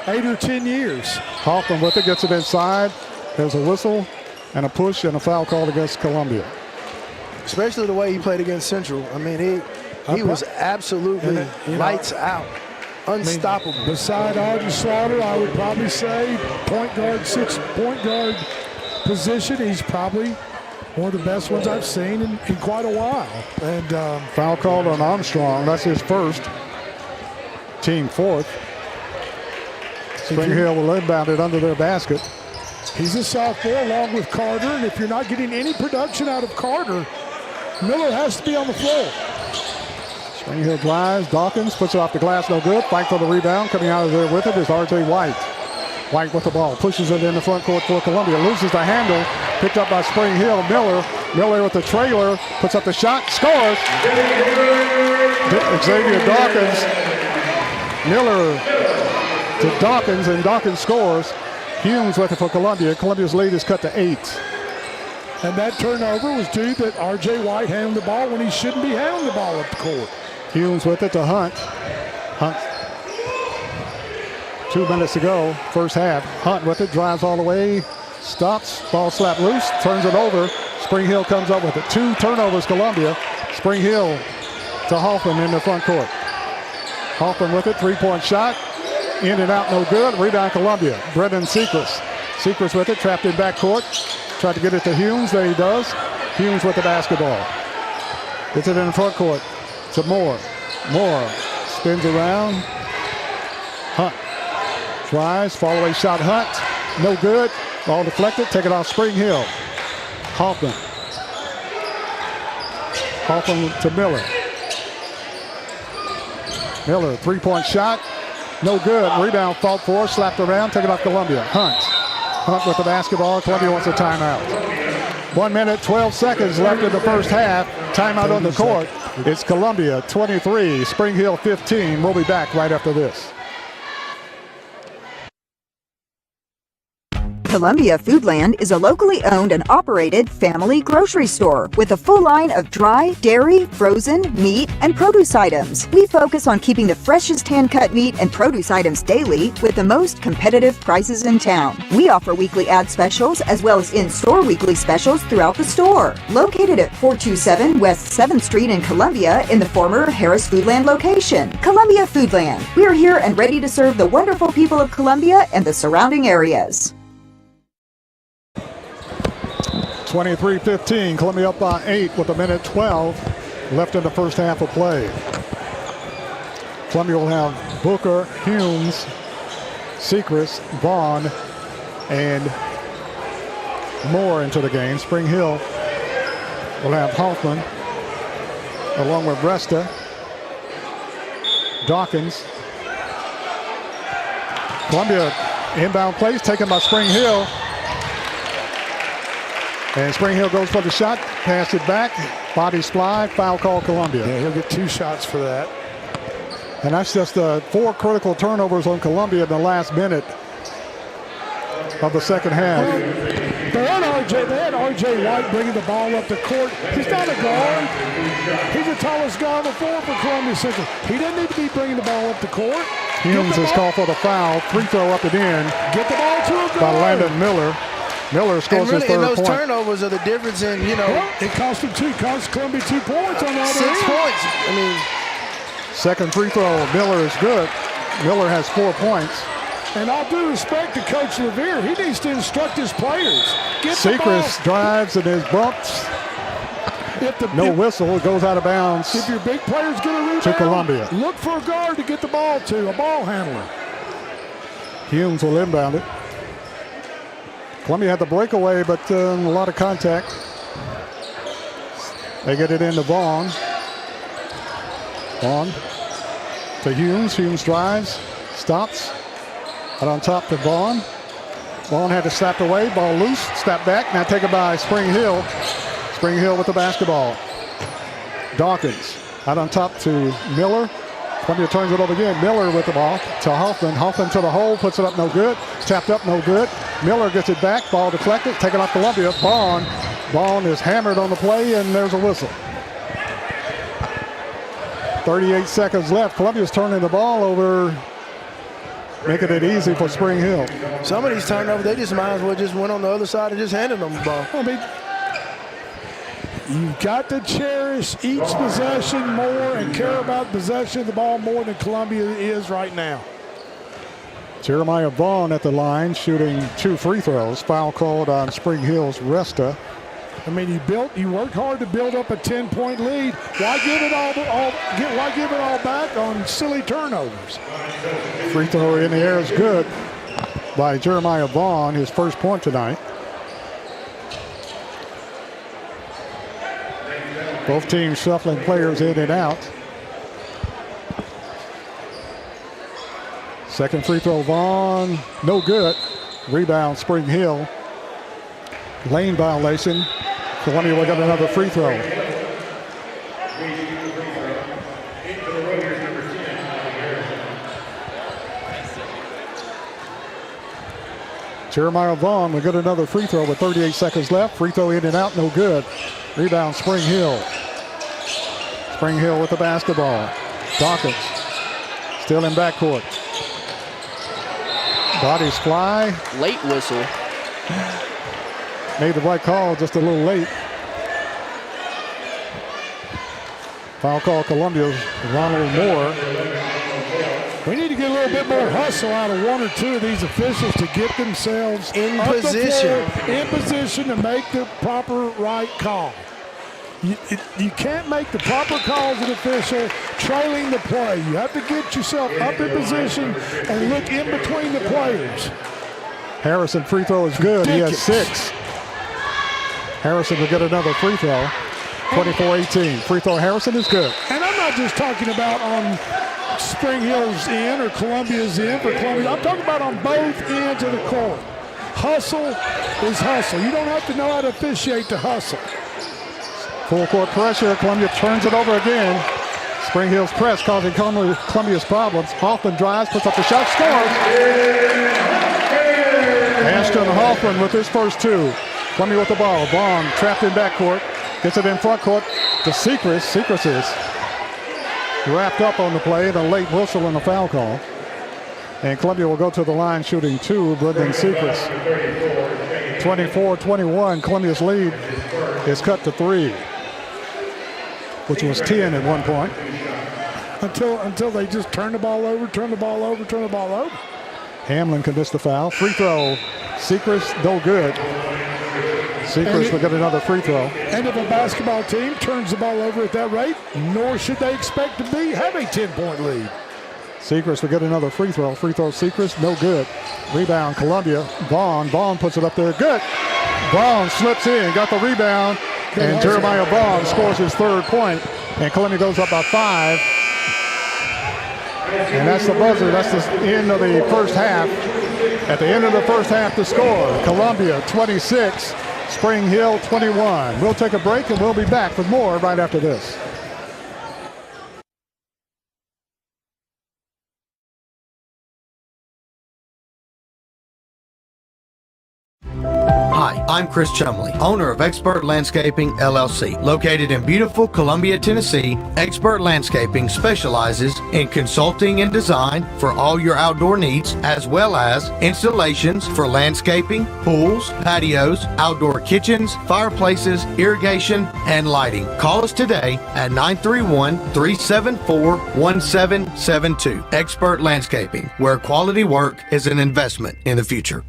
8 or 10 years. Hoffman with it, gets it inside. There's a whistle and a push and a foul called against Columbia. Especially the way he played against Central. I mean, he was absolutely lights out, unstoppable. I mean, beside Arden Slaughter, I would probably say point guard, 6-point guard position. He's probably one of the best ones I've seen in quite a while. And foul called on Armstrong. That's his first. Team 4th. Spring Hill will inbound it under their basket. He's a sophomore along with Carter, and if you're not getting any production out of Carter, Miller has to be on the floor. Spring Hill drives. Dawkins puts it off the glass, no good. Fight for the rebound. Coming out of there with it is R.J. White. White with the ball. Pushes it in the front court for Columbia. Loses the handle. Picked up by Spring Hill. Miller with the trailer. Puts up the shot. Scores. Xavier Dawkins. Miller to Dawkins, and Dawkins scores. Humes with it for Columbia. Columbia's lead is cut to 8. And that turnover was due that R.J. White handled the ball when he shouldn't be handling the ball up the court. Humes with it to Hunt. Hunt. 2 minutes to go, first half. Hunt with it, drives all the way, stops, ball slapped loose, turns it over. Spring Hill comes up with it. 2 turnovers, Columbia. Spring Hill to Hoffman in the front court. Hoffman with it, 3-point shot. In and out, no good. Rebound, Columbia. Brendan Sechrist. Sechrist with it, trapped in backcourt. Tried to get it to Humes, there he does. Humes with the basketball. Gets it in the front court to Moore. Moore spins around. Hunt tries, fall away shot, Hunt. No good. Ball deflected, take it off Spring Hill. Hoffman. Hoffman to Miller. Miller, 3-point shot. No good. Rebound fought for, slapped around, take it off Columbia. Hunt. Hunt with the basketball. Columbia wants a timeout. 1 minute, 12 seconds left in the first half. Timeout on the court. It's Columbia 23, Spring Hill 15. We'll be back right after this. Columbia Foodland is a locally owned and operated family grocery store with a full line of dry, dairy, frozen, meat, and produce items. We focus on keeping the freshest hand-cut meat and produce items daily with the most competitive prices in town. We offer weekly ad specials as well as in-store weekly specials throughout the store. Located at 427 West 7th Street in Columbia in the former Harris Foodland location. Columbia Foodland. We are here and ready to serve the wonderful people of Columbia and the surrounding areas. 23-15, Columbia up by 8 with 1:12 left in the first half of play. Columbia will have Booker, Humes, Sechrist, Vaughn, and Moore into the game. Spring Hill will have Hoffman along with Resta, Dawkins. Columbia inbound plays taken by Spring Hill. And Spring Hill goes for the shot, pass it back. Bodies fly, foul call Columbia. Yeah, he'll get 2 shots for that. And that's just 4 critical turnovers on Columbia in the last minute of the second half. They had R.J. White bringing the ball up the court. He's not a guard. He's the tallest guy on the floor for Columbia Central. He doesn't need to be bringing the ball up the court. Humes is called for the foul. Free throw up and in. Get the ball to a guard. By Landon Miller. Miller scores his third those point. turnovers are the difference in, it cost him cost Columbia 2 points on the other 6 end. points. I mean, second free throw, Miller is good. Miller has 4 points. And all due respect to Coach Levere, he needs to instruct his players. Get the ball. Seacrest drives and is bumped. No whistle. It goes out of bounds. If your big player's going to rebound, to Columbia. Look for a guard to get the ball to, a ball handler. Humes will inbound it. Columbia had the breakaway, but a lot of contact. They get it into Vaughn. Vaughn to Humes. Humes drives, stops. Out on top to Vaughn. Vaughn had to slap away. Ball loose. Step back. Now taken by Spring Hill. Spring Hill with the basketball. Dawkins out on top to Miller. Columbia turns it over again. Miller with the ball to Hoffman. Hoffman to the hole. Puts it up. No good. Tapped up. No good. Miller gets it back. Ball deflected. Taken off Columbia. Vaughn is hammered on the play, and there's a whistle. 38 seconds left. Columbia's turning the ball over, making it easy for Spring Hill. Some of these turnovers, they just might as well just went on the other side and just handed them the ball. I mean, you've got to cherish each possession more and care about possession of the ball more than Columbia is right now. Jeremiah Vaughn at the line, shooting 2 free throws. Foul called on Spring Hill's Resta. I mean, you worked hard to build up a 10-point lead. Why give it all back on silly turnovers? Free throw in the air is good by Jeremiah Vaughn, his first point tonight. Both teams shuffling players in and out. Second free throw, Vaughn, no good. Rebound, Spring Hill. Lane violation. Columbia will get another free throw. Jeremiah Vaughn will get another free throw with 38 seconds left. Free throw in and out, no good. Rebound, Spring Hill. Spring Hill with the basketball. Dawkins still in backcourt. Bodies fly. Late whistle. Made the right call just a little late. Foul call Columbia's Ronald Moore. We need to get a little bit more hustle out of 1 or 2 of these officials to get themselves in position to make the proper right call. You can't make the proper call as an official trailing the play. You have to get yourself up in position and look in between the players. Harrison free throw is good. Ridiculous. He has 6. Harrison will get another free throw. 24-18. Free throw Harrison is good. And I'm not just talking about on Spring Hill's end or Columbia's end for Columbia. I'm talking about on both ends of the court. Hustle is hustle. You don't have to know how to officiate to hustle. Full court pressure. Columbia turns it over again. Spring Hill's press causing Columbia's problems. Hoffman drives, puts up the shot, scores. Ashton Hoffman with his first 2. Columbia with the ball. Vaughn trapped in backcourt. Gets it in front court to Seacrest. Seacrest is wrapped up on the play. The late whistle and the foul call. And Columbia will go to the line shooting 2. Brendan Seacrest. 24-21. Columbia's lead is cut to 3, which was 10 at one point. Until they just turn the ball over. Hamlin can miss the foul. Free throw. Seacrest, no good. Seacrest will get another free throw. And if a basketball team turns the ball over at that rate, nor should they expect to have a 10-point lead. Seacrest will get another free throw. Free throw Seacrest, no good. Rebound Columbia. Vaughn puts it up there. Good. Vaughn slips in, got the rebound. And Jeremiah Vaughn scores his 3rd point. And Columbia goes up by 5. And that's the buzzer. That's the end of the first half. At the end of the first half, the score, Columbia 26, Spring Hill 21. We'll take a break and we'll be back with more right after this. Hi, I'm Chris Chumley, owner of Expert Landscaping LLC. Located in beautiful Columbia, Tennessee, Expert Landscaping specializes in consulting and design for all your outdoor needs, as well as installations for landscaping, pools, patios, outdoor kitchens, fireplaces, irrigation, and lighting. Call us today at 931-374-1772. Expert Landscaping, where quality work is an investment in the future.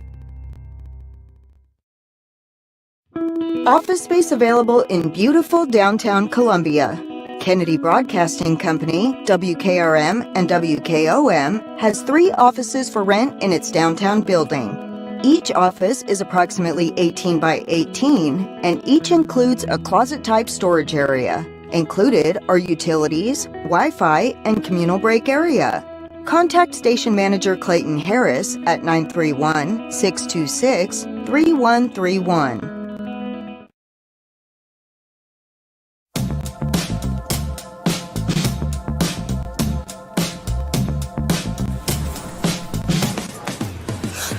Office space available in beautiful downtown Columbia. Kennedy Broadcasting Company, WKRM and WKOM, has 3 offices for rent in its downtown building. Each office is approximately 18 by 18, and each includes a closet-type storage area. Included are utilities, Wi-Fi, and communal break area. Contact Station Manager Clayton Harris at 931-626-3131.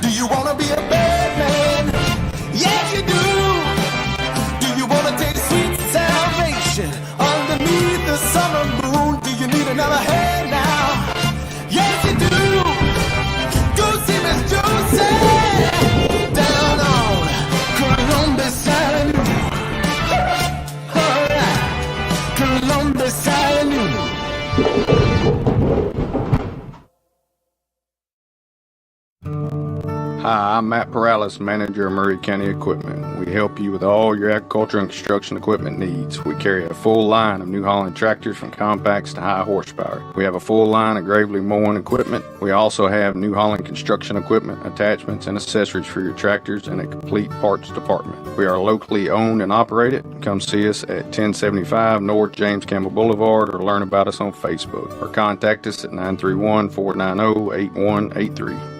Do you wanna be a bad man? Yes, you do. Do you wanna taste sweet salvation underneath the summer moon? Do you need another hand now? Yes, you do. Go see Miss Josie down on Columbus Avenue. All right, Columbus Avenue. Hi, I'm Matt Perales, manager of Murray County Equipment. We help you with all your agriculture and construction equipment needs. We carry a full line of New Holland tractors from compacts to high horsepower. We have a full line of Gravely mowing equipment. We also have New Holland construction equipment, attachments, and accessories for your tractors and a complete parts department. We are locally owned and operated. Come see us at 1075 North James Campbell Boulevard or learn about us on Facebook or contact us at 931-490-8183.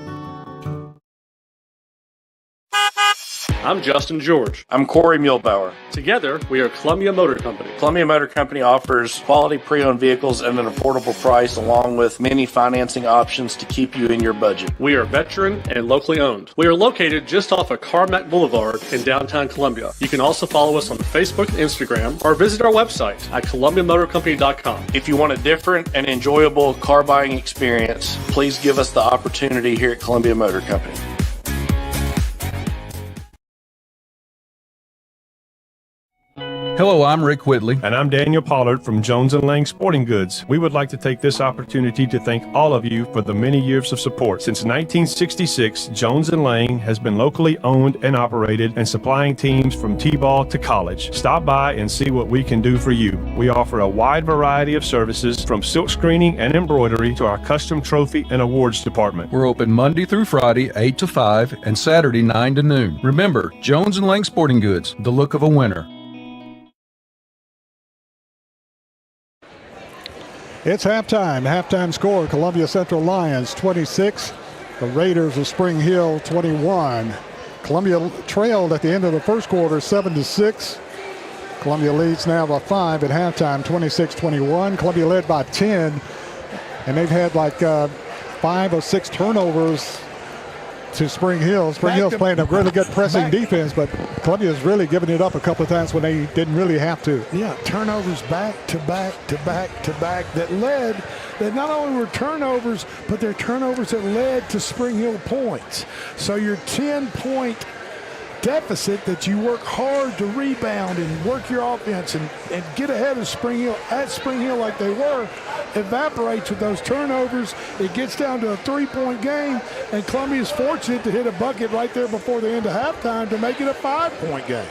I'm Justin George. I'm Corey Muehlbauer. Together, we are Columbia Motor Company. Columbia Motor Company offers quality pre-owned vehicles at an affordable price, along with many financing options to keep you in your budget. We are veteran and locally owned. We are located just off of Carmack Boulevard in downtown Columbia. You can also follow us on Facebook and Instagram or visit our website at columbiamotorcompany.com. If you want a different and enjoyable car buying experience, please give us the opportunity here at Columbia Motor Company. Hello, I'm Rick Whitley. And I'm Daniel Pollard from Jones & Lang Sporting Goods. We would like to take this opportunity to thank all of you for the many years of support. Since 1966, Jones & Lang has been locally owned and operated and supplying teams from T-ball to college. Stop by and see what we can do for you. We offer a wide variety of services from silk screening and embroidery to our custom trophy and awards department. We're open Monday through Friday, 8 to 5, and Saturday, 9 to noon. Remember, Jones & Lang Sporting Goods, the look of a winner. It's halftime. Halftime score, Columbia Central Lions 26. The Raiders of Spring Hill 21. Columbia trailed at the end of the first quarter 7-6. Columbia leads now by 5 at halftime, 26-21. Columbia led by 10, and they've had like 5 or 6 turnovers to Spring Hill. Spring Hill's playing a really good pressing defense, but Columbia's really given it up a couple of times when they didn't really have to. Yeah, turnovers back to back to back to back that not only were turnovers, but they're turnovers that led to Spring Hill points. So your 10-point deficit that you work hard to rebound and work your offense and get ahead of Spring Hill at Spring Hill like they were evaporates with those turnovers. It gets down to a 3-point game, and Columbia is fortunate to hit a bucket right there before the end of halftime to make it a 5-point game.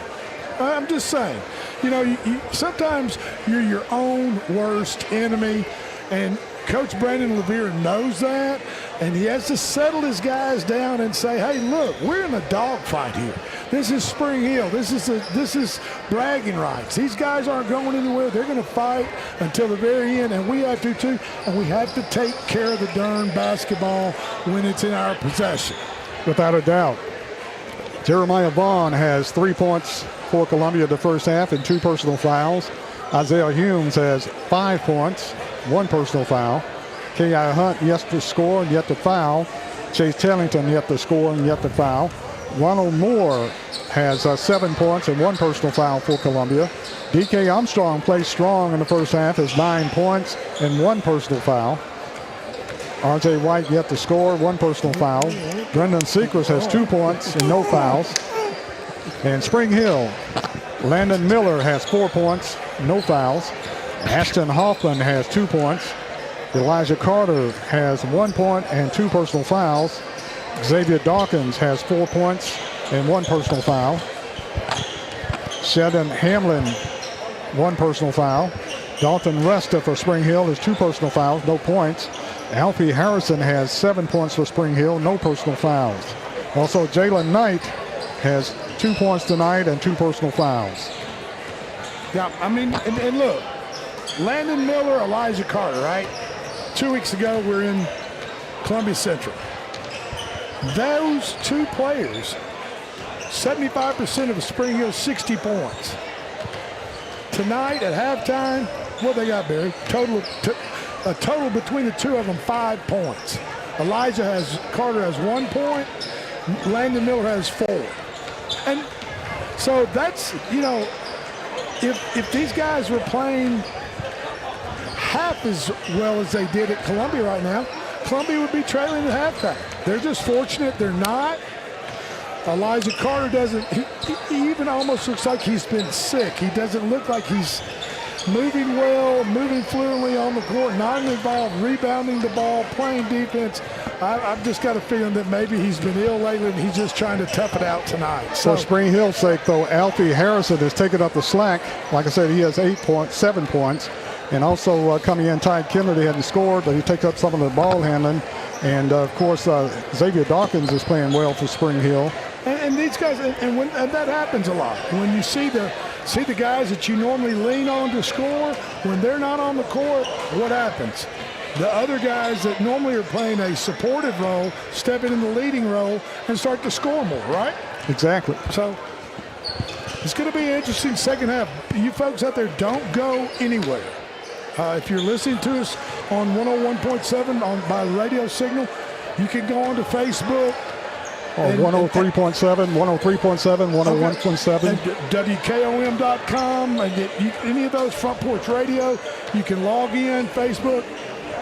I'm just saying, you sometimes you're your own worst enemy, and Coach Brandon Levere knows that, and he has to settle his guys down and say, hey, look, we're in a dogfight here. This is Spring Hill. This is bragging rights. These guys aren't going anywhere. They're going to fight until the very end, and we have to too, and we have to take care of the darn basketball when it's in our possession. Without a doubt. Jeremiah Vaughn has 3 points for Columbia in the first half and 2 personal fouls. Isaiah Humes has 5 points, 1 personal foul. K.I. Hunt yet to score and yet to foul. Chase Tellington yet to score and yet to foul. Ronald Moore has 7 points and 1 personal foul for Columbia. D.K. Armstrong plays strong in the first half, has 9 points and 1 personal foul. R.J. White yet to score, 1 personal foul. Brendan Sechrist has 2 points and no fouls. And Spring Hill, Landon Miller has 4 points, no fouls. Ashton Hoffman has 2 points. Elijah Carter has 1 point and 2 personal fouls. Xavier Dawkins has 4 points and 1 personal foul. Sheldon Hamlin, 1 personal foul. Dalton Resta for Spring Hill has 2 personal fouls, no points. Alfie Harrison has 7 points for Spring Hill, no personal fouls. Also, Jalen Knight has 2 points tonight and 2 personal fouls. Yeah, I mean, and look, Landon Miller, Elijah Carter, right? 2 weeks ago, we're in Columbia Central. Those 2 players, 75% of Spring Hill, 60 points. Tonight at halftime, what they got, Barry? A total between the 2 of them, 5 points. Carter has 1 point. Landon Miller has 4. And so that's, if these guys were playing half as well as they did at Columbia right now, Columbia would be trailing at halftime. They're just fortunate they're not. Elijah Carter doesn't, he even almost looks like he's been sick. He doesn't look like he's moving well, moving fluently on the court, not involved, rebounding the ball, playing defense. I've just got a feeling that maybe he's been ill lately and he's just trying to tough it out tonight. So, for Spring Hill's sake, though, Alfie Harrison has taken up the slack. Like I said, he has 7 points. And also coming in, Ty Kennedy hadn't scored, but he takes up some of the ball handling. And, of course, Xavier Dawkins is playing well for Spring Hill. And these guys, and that happens a lot. When you see the guys that you normally lean on to score, when they're not on the court, what happens? The other guys that normally are playing a supportive role step in the leading role and start to score more, right? Exactly. So it's going to be an interesting second half. You folks out there, don't go anywhere. If you're listening to us on 101.7 by radio signal, you can go onto Facebook. 103.7, 103.7, 101.7. And WKOM.com. And any of those Front Porch Radio, you can log in, Facebook,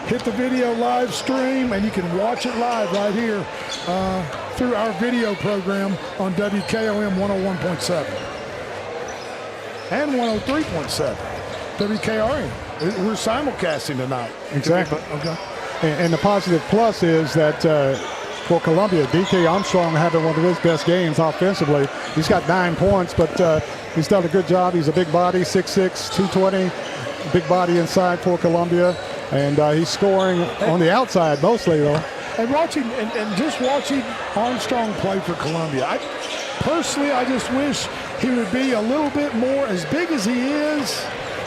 hit the video live stream, and you can watch it live right here through our video program on WKOM 101.7 and 103.7. WKRM. We're simulcasting tonight. Exactly. Okay. And the positive plus is that for Columbia, D.K. Armstrong having one of his best games offensively. He's got 9 points, but he's done a good job. He's a big body, 6'6", 220, big body inside for Columbia. And he's scoring on the outside mostly, though. And just watching Armstrong play for Columbia, I just wish he would be a little bit more, as big as he is,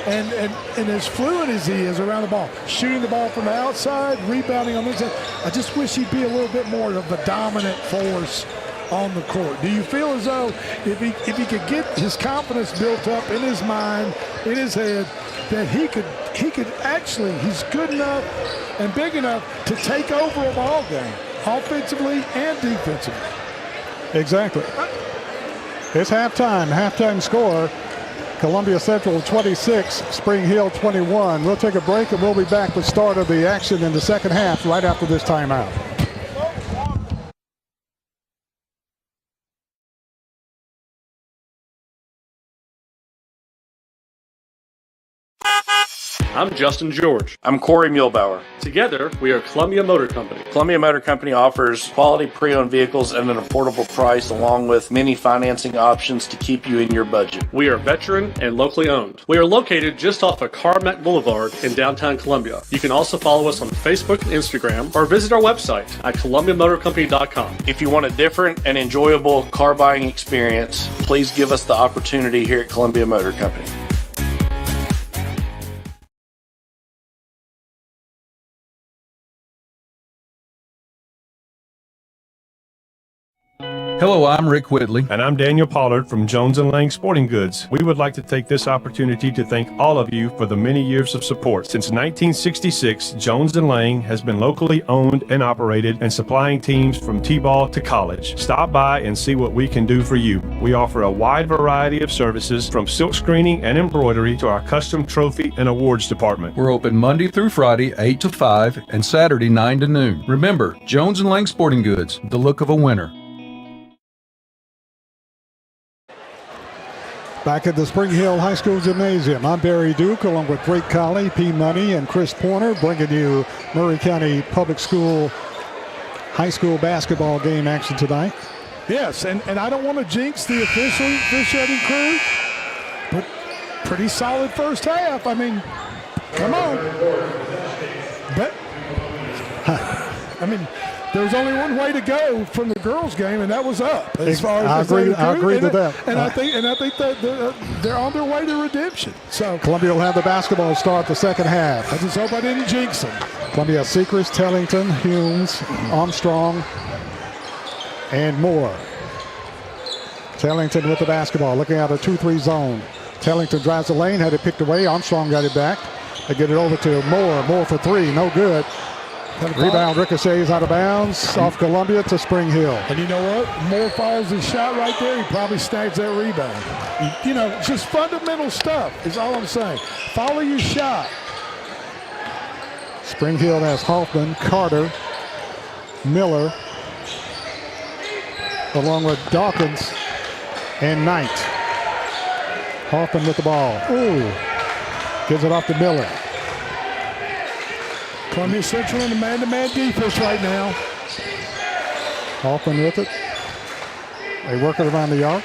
and as fluid as he is around the ball, shooting the ball from the outside, rebounding on the inside. I just wish he'd be a little bit more of a dominant force on the court. Do you feel as though if he could get his confidence built up in his mind, in his head, that he could actually, he's good enough and big enough to take over a ball game, offensively and defensively? Exactly. It's halftime score. Columbia Central 26, Spring Hill 21. We'll take a break and we'll be back with start of the action in the second half right after this timeout. I'm Justin George. I'm Corey Muehlbauer. Together, we are Columbia Motor Company. Columbia Motor Company offers quality pre-owned vehicles at an affordable price, along with many financing options to keep you in your budget. We are veteran and locally owned. We are located just off of Carmack Boulevard in downtown Columbia. You can also follow us on Facebook and Instagram, or visit our website at columbiamotorcompany.com. If you want a different and enjoyable car buying experience, please give us the opportunity here at Columbia Motor Company. Hello, I'm Rick Whitley. And I'm Daniel Pollard from Jones & Lang Sporting Goods. We would like to take this opportunity to thank all of you for the many years of support. Since 1966, Jones & Lang has been locally owned and operated and supplying teams from T-ball to college. Stop by and see what we can do for you. We offer a wide variety of services from silk screening and embroidery to our custom trophy and awards department. We're open Monday through Friday, 8 to 5, and Saturday, 9 to noon. Remember, Jones & Lang Sporting Goods, the look of a winner. Back at the Spring Hill High School Gymnasium, I'm Barry Duke along with Drake Colley, P. Money, and Chris Pointer, bringing you Maury County Public School high school basketball game action tonight. Yes, and I don't want to jinx the officiating crew, but pretty solid first half. I mean, come on. But, I mean, there was only one way to go from the girls' game, and that was up. As far as I agree to that. And I think that they're on their way to redemption. So Columbia will have the basketball start the second half. I just hope I didn't jinx them. Columbia Secrets, Tellington, Humes, Armstrong, and Moore. Tellington with the basketball, looking at a 2-3 zone. Tellington drives the lane, had it picked away. Armstrong got it back. They get it over to Moore. Moore for three, no good. Rebound ricochets out of bounds off Columbia to Spring Hill. And you know what? Moore follows his shot right there. He probably snags that rebound. You know, just fundamental stuff is all I'm saying. Follow your shot. Spring Hill has Hoffman, Carter, Miller, along with Dawkins and Knight. Hoffman with the ball. Ooh. Gives it off to Miller. Columbia Central in the man-to-man defense right now. Hoffman with it. They work it around the arc.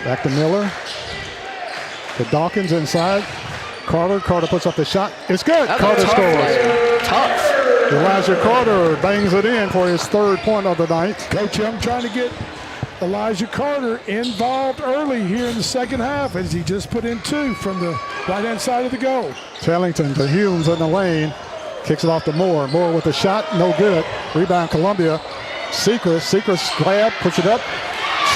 Back to Miller. To Dawkins inside. Carter puts up the shot. It's good. Carter scores. Tough. Elijah Carter bangs it in for his third point of the night. Coach, I'm trying to get Elijah Carter involved early here in the second half as he just put in two from the right-hand side of the goal. Tellington to Humes in the lane. Kicks it off to Moore. Moore with the shot. No good. Rebound Columbia. Secrets grab. Puts it up.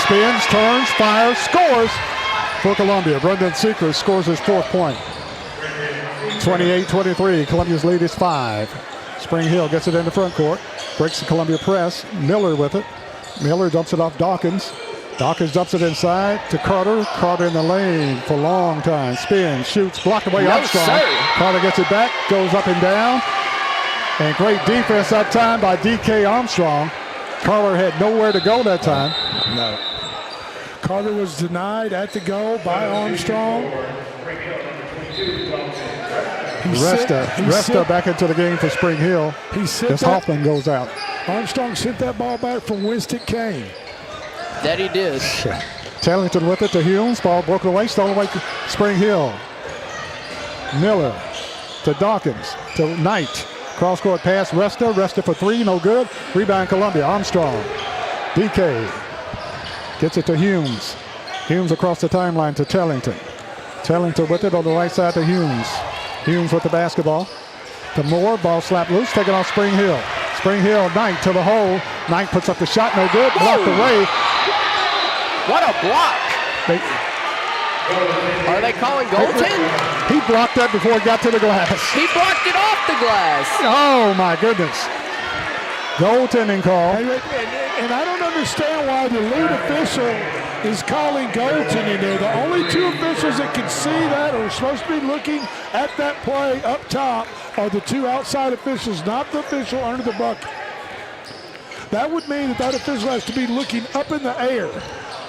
Spins. Turns. Fires. Scores for Columbia. Brendan Secrets scores his fourth point. 28-23. Columbia's lead is 5. Spring Hill gets it in the front court. Breaks the Columbia press. Miller with it. Miller dumps it off Dawkins. Dawkins dumps it inside to Carter. Carter in the lane for a long time. Spins, shoots, blocked away Armstrong. Carter gets it back, goes up and down. And great defense that time by D.K. Armstrong. Carter had nowhere to go that time. No. Carter was denied at the goal by Armstrong. Resta back into the game for Spring Hill. As Hoffman goes out. Armstrong sent that ball back from whence it came. That he did. Tellington with it to Humes. Ball broken away, stolen away to Spring Hill. Miller to Dawkins to Knight. Cross-court pass, Resta for three, no good. Rebound Columbia, Armstrong. DK gets it to Humes. Humes across the timeline to Tellington. Tellington with it on the right side to Humes. Humes with the basketball. To Moore, ball slapped loose, taken off Spring Hill. Spring Hill, Knight to the hole. Knight puts up the shot, no good, blocked away. What a block. Are they calling goaltending? He blocked that before he got to the glass. He blocked it off the glass. Oh, my goodness. Goaltending call. And I don't understand why the lead official is calling goaltending there. The only two officials that can see that or are supposed to be looking at that play up top are the two outside officials, not the official under the bucket. That would mean that official has to be looking up in the air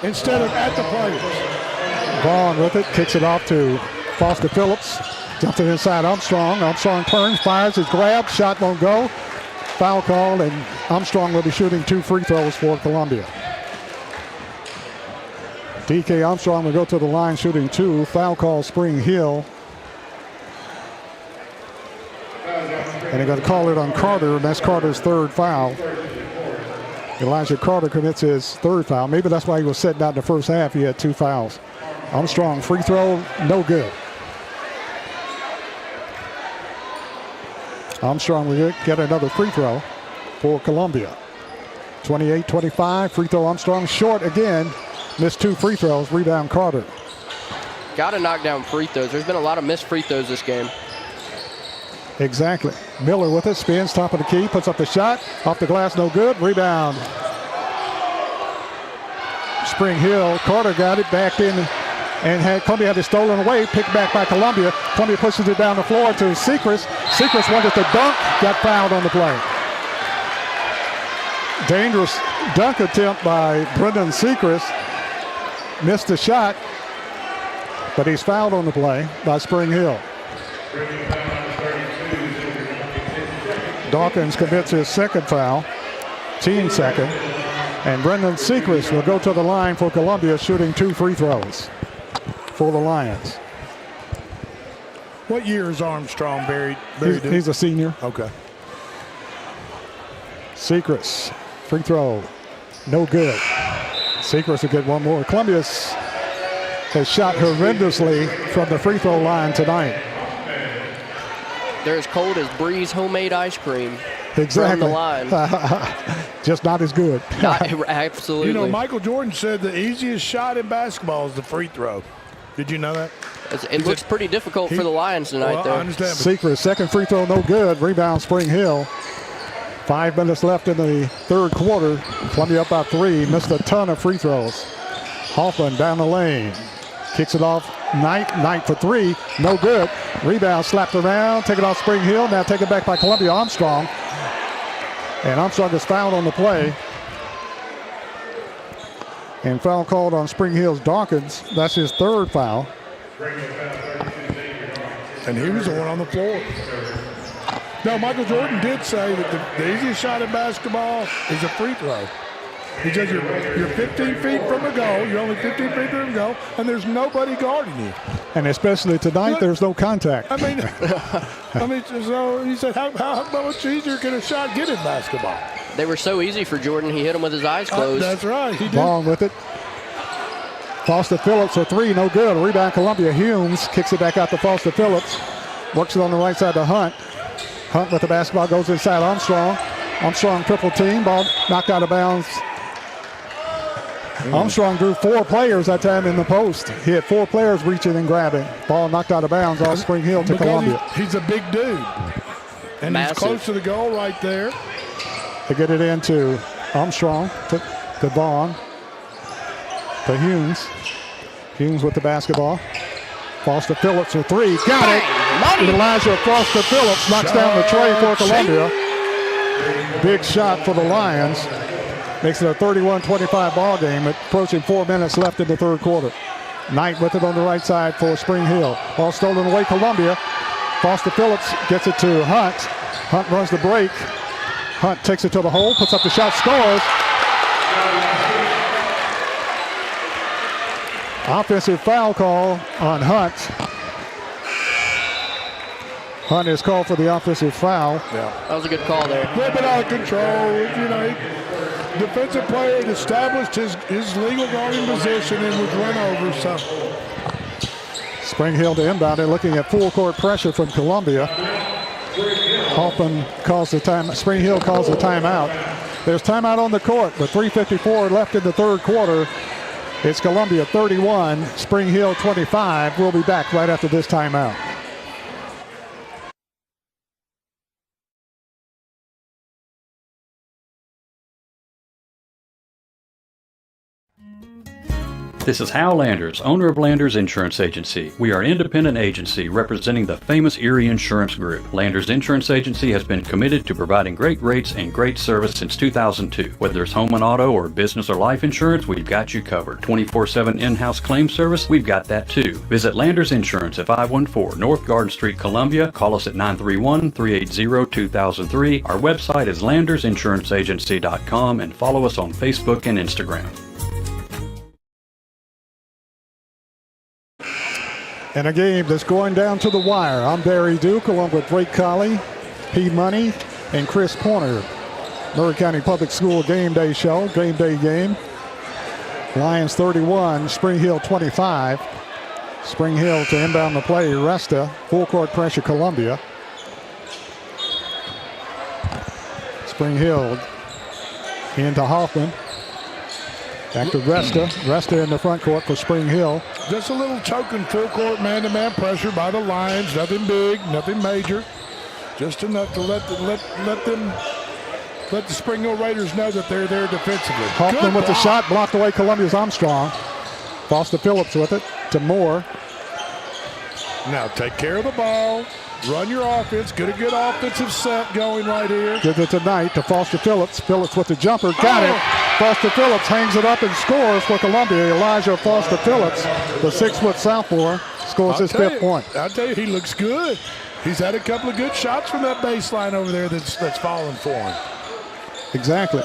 instead of at the players. Vaughn with it, kicks it off to Foster Phillips. Dumps it inside Armstrong. Armstrong turns, fires, his grab, shot won't go. Foul call, and Armstrong will be shooting 2 free throws for Columbia. D.K. Armstrong will go to the line shooting 2. Foul call, Spring Hill. And they're going to call it on Carter, and that's Carter's third foul. Elijah Carter commits his third foul. Maybe that's why he was sitting out in the first half. He had 2 fouls. Armstrong, free throw, no good. Armstrong will get another free throw for Columbia. 28-25. Free throw Armstrong short again. Missed 2 free throws. Rebound Carter. Got to knock down free throws. There's been a lot of missed free throws this game. Exactly. Miller with it. Spins top of the key. Puts up the shot. Off the glass. No good. Rebound. Spring Hill. Carter got it back in. And Columbia had it stolen away. Picked back by Columbia. Columbia pushes it down the floor to Sechrist. Sechrist wanted to dunk. Got fouled on the play. Dangerous dunk attempt by Brendan Sechrist. Missed the shot. But he's fouled on the play by Spring Hill. Dawkins commits his second foul. Team second. And Brendan Sechrist will go to the line for Columbia, shooting 2 free throws for the Lions. What year is Armstrong buried? He's a senior. Okay. Sechrist, free throw, no good. Sechrist will get one more. Columbia has shot horrendously from the free throw line tonight. They're as cold as Breeze homemade ice cream. Exactly. From the line. Just not as good. Absolutely. You know, Michael Jordan said the easiest shot in basketball is the free throw. Did you know that? It looks pretty difficult for the Lions tonight, though. I understand. Sechrist, second free throw, no good. Rebound, Spring Hill. 5 minutes left in the third quarter. Columbia up by 3. Missed a ton of free throws. Hoffman down the lane. Kicks it off. Knight for 3. No good. Rebound slapped around. Take it off Spring Hill. Now take it back by Columbia Armstrong. And Armstrong is fouled on the play. And foul called on Spring Hill's Dawkins. That's his 3rd foul. And he was the one on the floor. No, Michael Jordan did say that the easiest shot in basketball is a free throw. He says you're 15 feet from the goal. You're only 15 feet from the goal, and there's nobody guarding you. And especially tonight, there's no contact. I mean, so he said, how much easier can a shot get in basketball? They were so easy for Jordan, he hit them with his eyes closed. That's right. He did. Long with it. Foster Phillips a 3, no good. Rebound Columbia. Humes kicks it back out to Foster Phillips. Works it on the right side to Hunt. Hunt with the basketball goes inside Armstrong. Armstrong triple team. Ball knocked out of bounds. Armstrong drew 4 players that time in the post. He had 4 players reaching and grabbing. Ball knocked out of bounds off Spring Hill to Columbia. He's a big dude. And Massive. He's close to the goal right there. They get it into Armstrong to Vaughn. To Humes. Humes with the basketball. Foster Phillips with 3. Got it. Elijah Foster Phillips knocks down the tray for Columbia. Big shot for the Lions. Makes it a 31-25 ball game. Approaching 4 minutes left in the third quarter. Knight with it on the right side for Spring Hill. Ball stolen away Columbia. Foster Phillips gets it to Hunt. Hunt runs the break. Hunt takes it to the hole, puts up the shot, scores. Offensive foul call on Hunt. Hunt is called for the offensive foul. Yeah. That was a good call there. A little bit out of control. You know, defensive player had established his legal guarding position and was run over. So Spring Hill to inbound. They're looking at full court pressure from Columbia. Hoffman calls the time. Spring Hill calls the timeout. There's timeout on the court, with 3:54 left in the third quarter. It's Columbia 31, Spring Hill 25. We'll be back right after this timeout. This is Hal Landers, owner of Landers Insurance Agency. We are an independent agency representing the famous Erie Insurance Group. Landers Insurance Agency has been committed to providing great rates and great service since 2002. Whether it's home and auto or business or life insurance, we've got you covered. 24/7 in-house claim service, we've got that too. Visit Landers Insurance at 514 North Garden Street, Columbia. Call us at 931-380-2003. Our website is landersinsuranceagency.com and follow us on Facebook and Instagram. In a game that's going down to the wire, I'm Barry Duke along with Drake Colley, P. Money, and Chris Porter. Murray County Public School Game Day Show, Game Day game. Lions 31, Spring Hill 25. Spring Hill to inbound the play, Resta, full court pressure Columbia. Spring Hill Into Hoffman. Back to Resta. Resta in the front court for Spring Hill. Just a little token full court man-to-man pressure by the Lions. Nothing big, nothing major. Just enough to let the Spring Hill Raiders know that they're there defensively. Hoffman with the shot, blocked away Columbia's Armstrong. Foster Phillips with it to Moore. Now take care of the ball. Run your offense. Get a good offensive set going right here. Gives it tonight to Foster Phillips. Phillips with the jumper. Got it. Foster Phillips hangs it up and scores for Columbia. Elijah Foster Phillips, the 6-foot sophomore, scores his 5th point. I'll tell you, he looks good. He's had a couple of good shots from that baseline over there that's fallen for him. Exactly.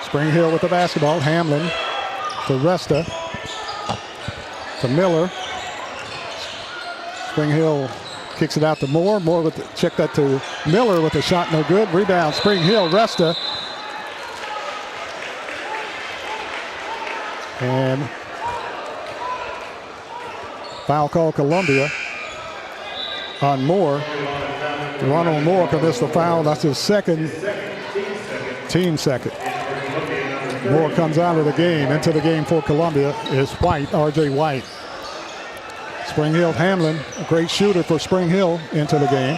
Spring Hill with the basketball. Hamlin to Resta. To Miller. Spring Hill kicks it out to Moore. Moore with the, check that to Miller with the shot, no good. Rebound, Spring Hill, Resta. And foul call Columbia on Moore. Ronald Moore commits the foul. That's his second, team second. Moore comes out of the game. Into the game for Columbia is White, R.J. White. Spring Hill Hamlin, a great shooter for Spring Hill, into the game.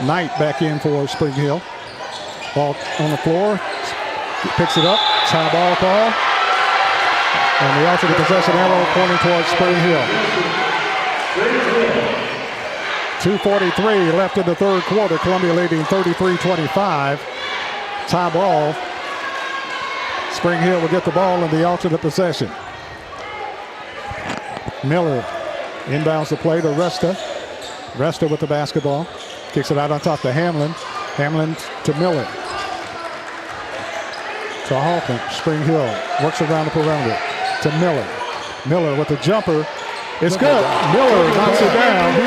Knight back in for Spring Hill. Ball on the floor. Picks it up. High ball call. And the alternate possession arrow pointing towards Spring Hill. 2:43 left in the third quarter. Columbia leading 33-25. Tie ball. Spring Hill will get the ball in the alternate possession. Miller inbounds the play to Resta. Resta with the basketball. Kicks it out on top to Hamlin. Hamlin to Miller. To Hoffman. Spring Hill works around the perimeter. To Miller. Miller with the jumper. It's good. Miller knocks it down.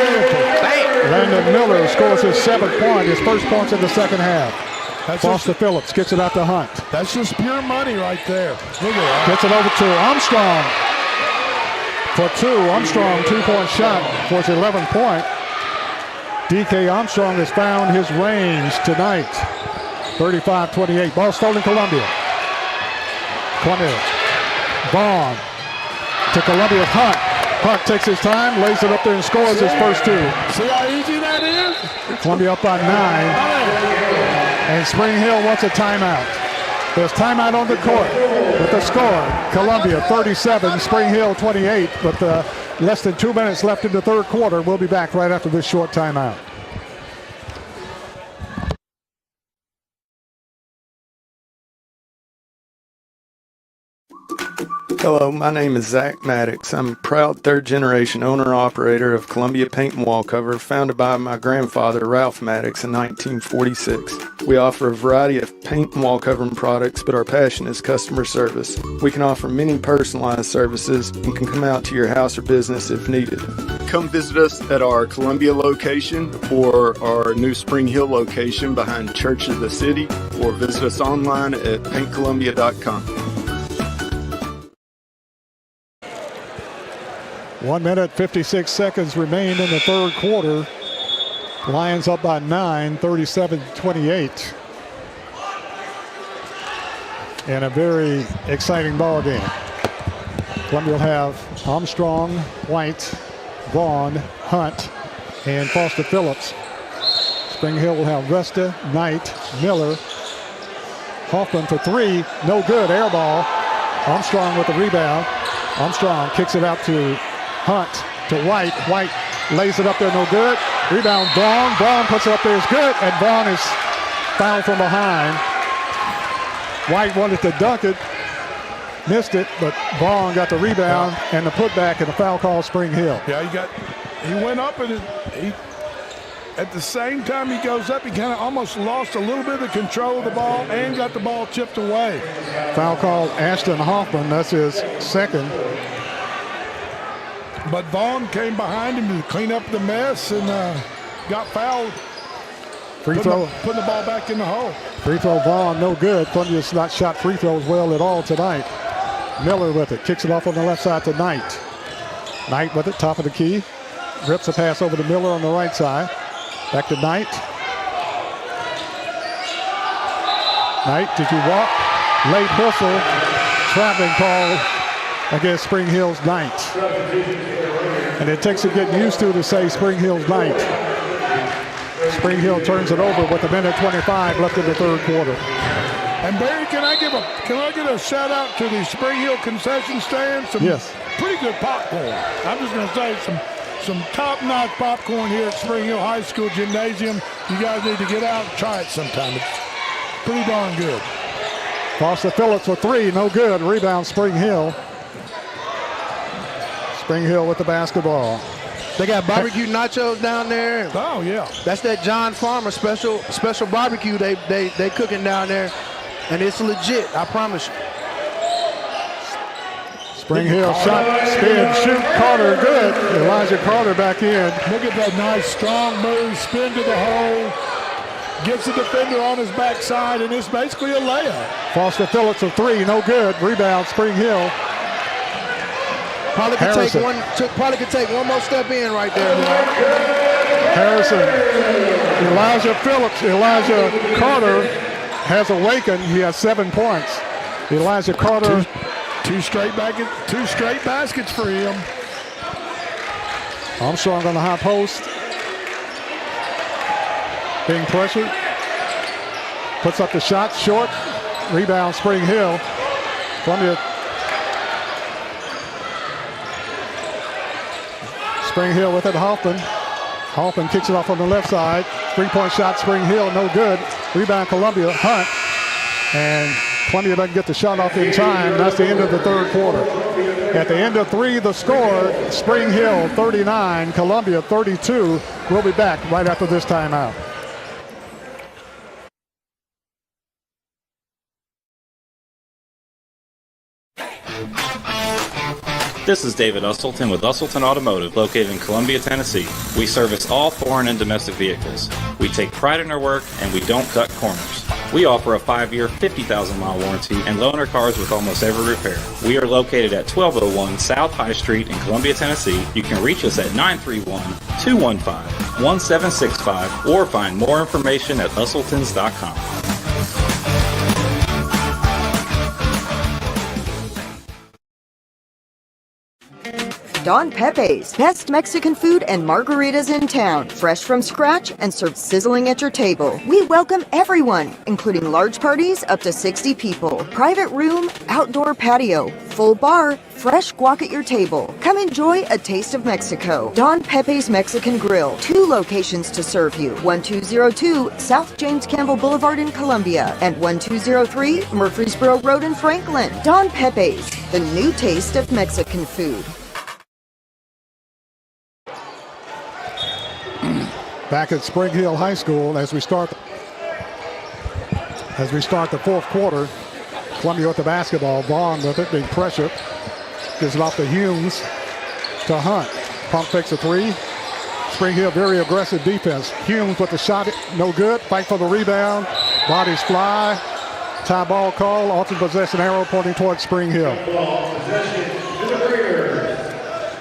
Landon Miller scores his 7th point. His first points in the second half. Foster Phillips gets it out to Hunt. That's just pure money right there. Look at that. Gets it over to Armstrong. For 2, Armstrong 2-point shot for his 11th point. DK Armstrong has found his range tonight. 35-28. Ball stolen Columbia. Columbia. Vaughn to Columbia. Hunt. Hunt takes his time, lays it up there and scores his first 2. See how easy that is? Columbia up by 9. And Spring Hill wants a timeout. There's timeout on the court with the score. Columbia 37, Spring Hill 28, with less than 2 minutes left in the third quarter. We'll be back right after this short timeout. Hello, my name is Zach Maddox. I'm a proud third-generation owner-operator of Columbia Paint and Wallcover, founded by my grandfather, Ralph Maddox, in 1946. We offer a variety of paint and wallcovering products, but our passion is customer service. We can offer many personalized services and can come out to your house or business if needed. Come visit us at our Columbia location or our new Spring Hill location behind Church of the City, or visit us online at paintcolumbia.com. 1 minute, 56 seconds remain in the third quarter. Lions up by 9, 37-28. And a very exciting ball game. Columbia will have Armstrong, White, Vaughn, Hunt, and Foster Phillips. Spring Hill will have Resta, Knight, Miller. Hoffman for 3, no good, air ball. Armstrong with the rebound. Armstrong kicks it out to Hunt, to White. White lays it up there, no good. Rebound, Vaughn. Vaughn puts it up there, it's good, and Vaughn is fouled from behind. White wanted to dunk it, missed it, but Vaughn got the rebound and the putback, and the foul call Spring Hill. Yeah, he went up, and at the same time he goes up, he kind of almost lost a little bit of the control of the ball and got the ball chipped away. Foul call Ashton Hoffman, that's his second. But Vaughn came behind him to clean up the mess and got fouled. Free throw. Putting the ball back in the hole. Free throw, Vaughn, no good. Columbia's not shot free throws well at all tonight. Miller with it, kicks it off on the left side to Knight. Knight with it, top of the key. Rips a pass over to Miller on the right side. Back to Knight. Knight, did you walk? Late whistle, traveling call against Spring Hill's Knight. And it takes some getting used to say Spring Hill's Knight. Spring Hill turns it over with 1:25 left in the third quarter. And Barry, can I get a shout out to the Spring Hill concession stand? Yes. Pretty good popcorn. I'm just going to say some top-notch popcorn here at Spring Hill High School Gymnasium. You guys need to get out and try it sometime. It's pretty darn good. Foster Phillips with three, no good. Rebound Spring Hill. Spring Hill with the basketball. They got barbecue nachos down there. Oh yeah, that's that John Farmer special barbecue they cooking down there, and it's legit. I promise you. Spring Hill shot, spin, shoot, Carter, good. Elijah Carter back in. Look at that nice strong move, spin to the hole, gets the defender on his backside, and it's basically a layup. Foster Phillips with three, no good. Rebound Spring Hill. Probably could take one more step in right there. Harrison, Elijah Carter has awakened. He has 7 points. Elijah Carter. Two straight baskets for him. Armstrong on the high post. Being pressured. Puts up the shot, short. Rebound Spring Hill. Columbia. Spring Hill with it, Hoffman. Hoffman kicks it off on the left side. 3-point shot, Spring Hill, no good. Rebound Columbia, Hunt. And Columbia doesn't get the shot off in time. That's the end of the third quarter. At the end of three, the score, Spring Hill 39, Columbia 32. We'll be back right after this timeout. This is David Usselton with Usselton Automotive, located in Columbia, Tennessee. We service all foreign and domestic vehicles. We take pride in our work, and we don't cut corners. We offer a 5-year, 50,000-mile warranty and loan our cars with almost every repair. We are located at 1201 South High Street in Columbia, Tennessee. You can reach us at 931-215-1765 or find more information at usseltons.com. Don Pepe's, best Mexican food and margaritas in town, fresh from scratch and served sizzling at your table. We welcome everyone, including large parties up to 60 people. Private room, outdoor patio, full bar, fresh guac at your table. Come enjoy a taste of Mexico. Don Pepe's Mexican Grill, 2 locations to serve you. 1202 South James Campbell Boulevard in Columbia and 1203 Murfreesboro Road in Franklin. Don Pepe's, the new taste of Mexican food. Back at Spring Hill High School as we start the fourth quarter. Columbia with the basketball. Vaughn with it, being pressured. Gives it off to Humes, to Hunt. Pump fakes a three. Spring Hill, very aggressive defense. Humes with the shot, no good. Fight for the rebound. Bodies fly. Tie ball call. Alternate possession arrow pointing towards Spring Hill.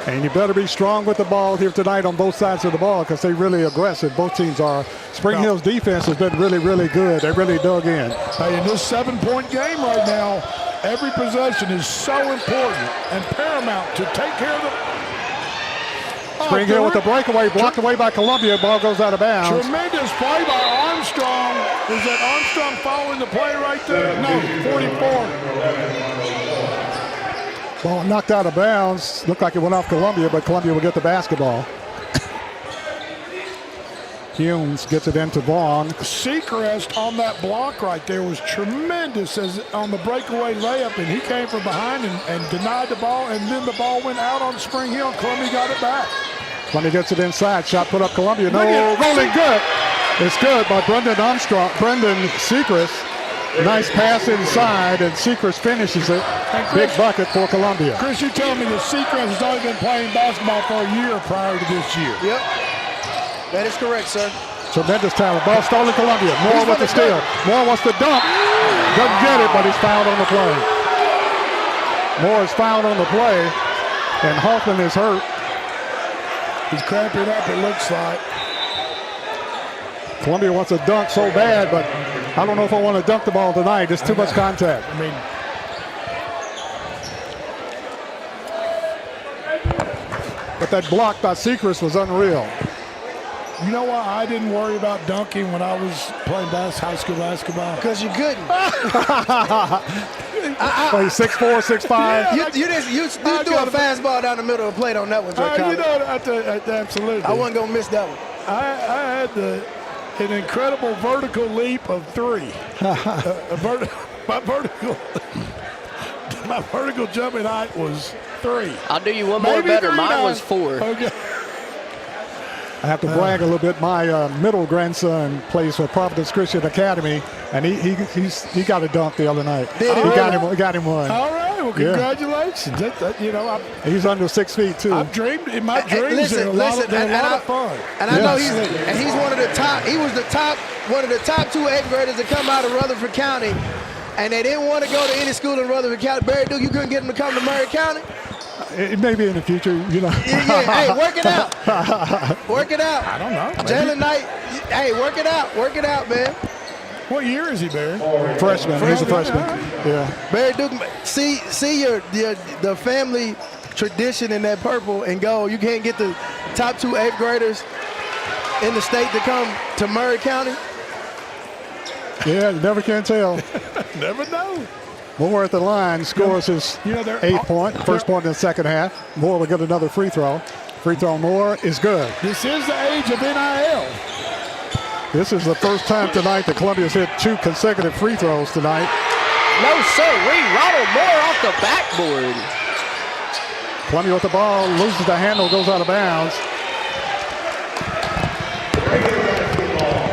And you better be strong with the ball here tonight on both sides of the ball because they're really aggressive. Both teams are. Spring Hill's defense has been really, really good. They really dug in. Hey, in this 7-point game right now, every possession is so important and paramount to take care of the... Spring Hill with the breakaway, blocked away by Columbia. Ball goes out of bounds. Tremendous play by Armstrong. Is that Armstrong following the play right there? No, 44. Ball knocked out of bounds. Looked like it went off Columbia, but Columbia will get the basketball. Humes gets it into Vaughn. Seacrest on that block right there was tremendous as on the breakaway layup, and he came from behind and denied the ball, and then the ball went out on Spring Hill, and Columbia got it back. Columbia gets it inside. Shot put up Columbia. No, rolling good. It's good by Brendan Seacrest. Nice pass inside, and Seacrest finishes it. Big bucket for Columbia. Chris, you told me that Seacrest has only been playing basketball for a year prior to this year. Yep, that is correct, sir. Tremendous talent. Ball stolen Columbia. Moore with the steal. Moore wants to dunk. Doesn't get it, but he's fouled on the play. Moore is fouled on the play, and Hoffman is hurt. He's cramping up, it looks like. Columbia wants a dunk so bad, but I don't know if I want to dunk the ball tonight. It's too much contact. I mean, but that block by Sechrist was unreal. You know why I didn't worry about dunking when I was playing high school basketball? Because you couldn't. Play 6'4", 6'5". Yeah, you threw a fastball down the middle of the plate on that one, you know, absolutely. I wasn't going to miss that one. I had an incredible vertical leap of 3. My vertical jumping height was 3. I'll do you one more better. Mine was 4. Okay. I have to brag a little bit. My middle grandson plays for Providence Christian Academy, and he got a dunk the other night. Did he? He got him one. All right. Well, congratulations. Yeah. He's under 6 feet too. I've dreamed in my dreams. They're a lot of fun. And I know he's one of the top. He was one of the top 2 8th graders to come out of Rutherford County, and they didn't want to go to any school in Rutherford County. Barry Duke, you couldn't get him to come to Murray County. It may be in the future, you know. Hey, work it out. Work it out. I don't know. Jalen Knight, hey, work it out. Work it out, man. What year is he, Barry? Freshman. He's a freshman. Yeah. Barry Duke, see the family tradition in that purple and gold. You can't get the top 2 8th graders in the state to come to Murray County. Yeah, you never can tell. Never know. Moore at the line scores his 8th point, first point in the second half. Moore will get another free throw. Free throw Moore is good. This is the age of NIL. This is the first time tonight that Columbia's hit 2 consecutive free throws tonight. No, sir. Ronald Moore off the backboard. Columbia with the ball, loses the handle, goes out of bounds.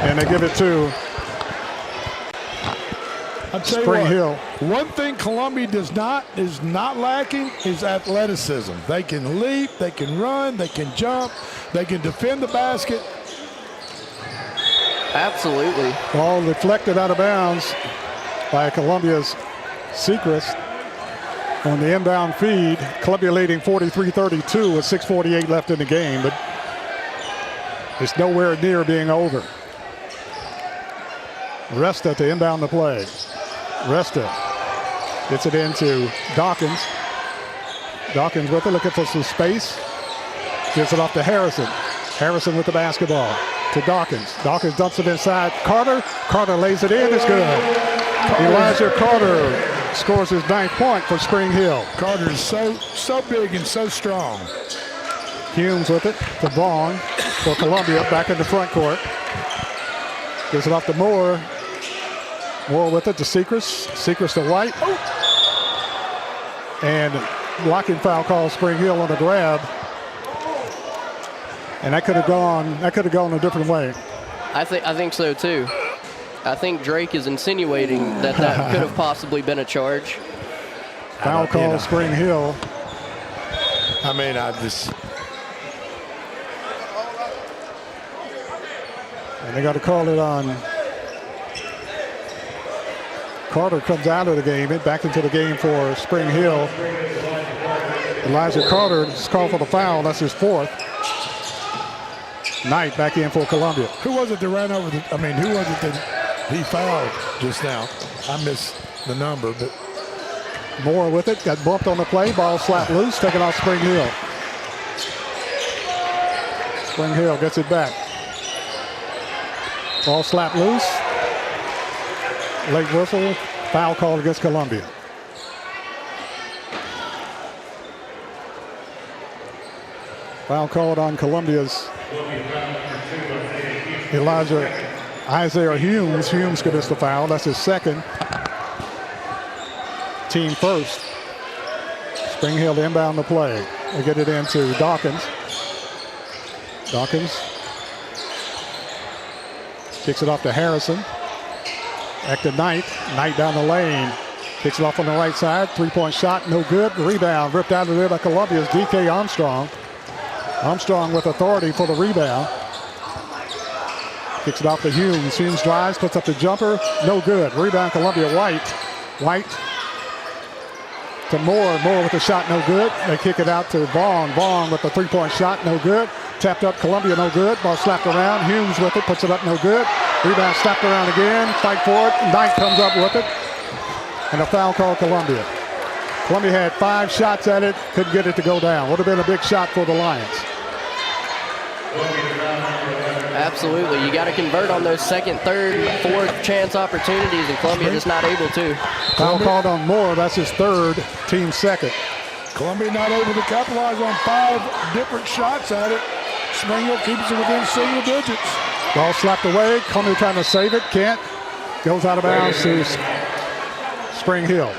And they give it to Spring Hill. One thing Columbia is not lacking is athleticism. They can leap, they can run, they can jump, they can defend the basket. Absolutely. Ball deflected out of bounds by Columbia's Sechrist on the inbound feed. Columbia leading 43-32 with 6:48 left in the game, but it's nowhere near being over. Resta to inbound the play. Resta gets it into Dawkins. Dawkins with it, looking for some space. Gives it off to Harrison. Harrison with the basketball to Dawkins. Dawkins dumps it inside Carter. Carter lays it in. It's good. Elijah Carter scores his 9th point for Spring Hill. Carter is so big and so strong. Humes with it to Vaughn for Columbia back in the front court. Gives it off to Moore. Moore with it to Sechrist. Sechrist to White. And blocking foul call Spring Hill on the grab. And that could have gone a different way. I think so too. I think Drake is insinuating that could have possibly been a charge. Foul call Spring Hill. I mean, and they got to call it on. Carter comes out of the game, back into the game for Spring Hill. Elijah Carter is called for the foul. That's his 4th. Knight back in for Columbia. Who was it that ran over who was it that he fouled just now? I missed the number, but. Moore with it, got bumped on the play. Ball slapped loose, taken off Spring Hill. Spring Hill gets it back. Ball slapped loose. Late whistle, foul called against Columbia. Foul called on Columbia's Isaiah Humes. Humes commits the foul. That's his 2nd. Team first. Spring Hill to inbound the play. They get it into Dawkins. Dawkins kicks it off to Harrison. Back to Knight. Knight down the lane. Kicks it off on the right side. 3-point shot, no good. Rebound ripped out of there by Columbia's D.K. Armstrong. Armstrong with authority for the rebound. Kicks it off to Humes. Humes drives, puts up the jumper. No good. Rebound Columbia. White. White to Moore. Moore with the shot, no good. They kick it out to Vaughn. Vaughn with the 3-point shot, no good. Tapped up Columbia, no good. Ball slapped around. Humes with it, puts it up, no good. Rebound slapped around again. Fight for it. Knight comes up with it. And a foul called Columbia. Columbia had 5 shots at it. Couldn't get it to go down. Would have been a big shot for the Lions. Absolutely. You got to convert on those second, third, fourth chance opportunities, and Columbia just not able to. Foul called on Moore. That's his 3rd, team 2nd. Columbia not able to capitalize on 5 different shots at it. Spring Hill keeps it within single digits. Ball slapped away. Columbia trying to save it. Can't. Goes out of bounds to Spring Hill.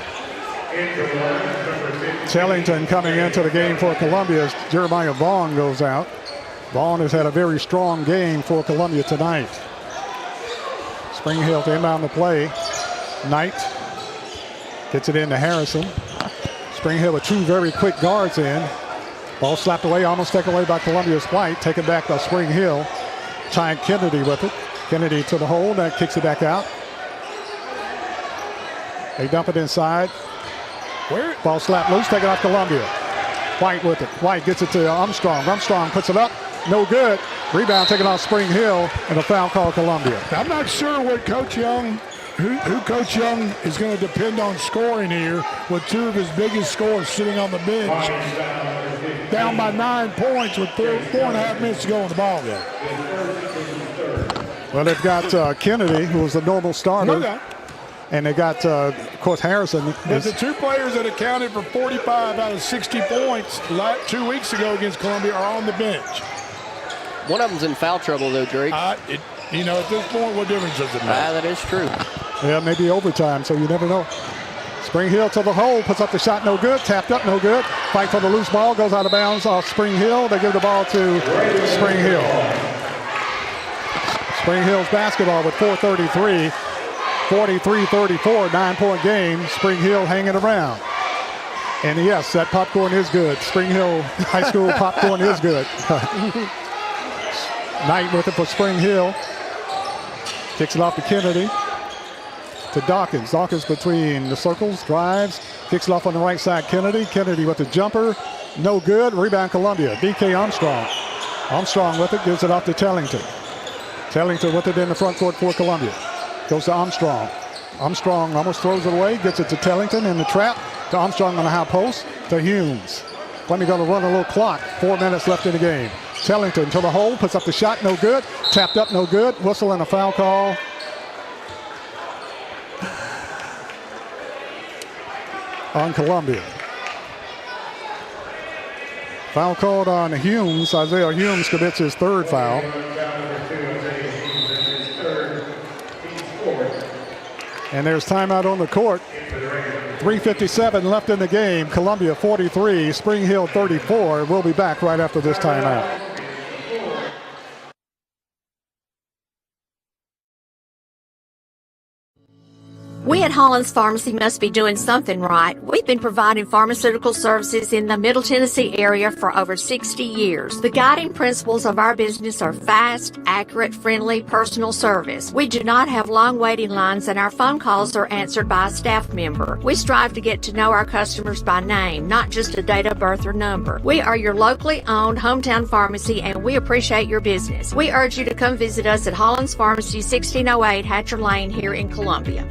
Tellington coming into the game for Columbia as Jeremiah Vaughn goes out. Vaughn has had a very strong game for Columbia tonight. Spring Hill to inbound the play. Knight gets it into Harrison. Spring Hill with 2 very quick guards in. Ball slapped away, almost taken away by Columbia's White. Taken back by Spring Hill. Tying Kennedy with it. Kennedy to the hole. That kicks it back out. They dump it inside. Ball slapped loose, taken off Columbia. White with it. White gets it to Armstrong. Armstrong puts it up. No good. Rebound taken off Spring Hill, and a foul call Columbia. I'm not sure what Coach Young, who Coach Young is going to depend on scoring here with 2 of his biggest scorers sitting on the bench. Down by 9 points with 4.5 minutes to go in the ball game. Well, they've got Kennedy, who was the normal starter. No. And they got, of course, Harrison. But the 2 players that accounted for 45 out of 60 points 2 weeks ago against Columbia are on the bench. One of them's in foul trouble, though, Drake. At this point, what difference does it make? That is true. Yeah, maybe overtime, so you never know. Spring Hill to the hole, puts up the shot, no good. Tapped up, no good. Fight for the loose ball, goes out of bounds off Spring Hill. They give the ball to Spring Hill. Spring Hill's basketball with 4:33. 43-34, 9-point game. Spring Hill hanging around. And yes, that popcorn is good. Spring Hill High School popcorn is good. Knight with it for Spring Hill. Kicks it off to Kennedy. To Dawkins. Dawkins between the circles, drives. Kicks it off on the right side, Kennedy. Kennedy with the jumper. No good. Rebound Columbia. DK Armstrong. Armstrong with it. Gives it off to Tellington. Tellington with it in the front court for Columbia. Goes to Armstrong. Armstrong almost throws it away. Gets it to Tellington in the trap. To Armstrong on the high post. To Humes. Columbia going to run a little clock. 4 minutes left in the game. Tellington to the hole. Puts up the shot. No good. Tapped up. No good. Whistle and a foul call. On Columbia. Foul called on Humes. Isaiah Humes commits his 3rd foul. And there's timeout on the court. 3:57 left in the game. Columbia 43, Spring Hill 34. We'll be back right after this timeout. We at Hollins Pharmacy must be doing something right. We've been providing pharmaceutical services in the Middle Tennessee area for over 60 years. The guiding principles of our business are fast, accurate, friendly, personal service. We do not have long waiting lines, and our phone calls are answered by a staff member. We strive to get to know our customers by name, not just a date of birth or number. We are your locally owned hometown pharmacy, and we appreciate your business. We urge you to come visit us at Hollins Pharmacy, 1608 Hatcher Lane here in Columbia.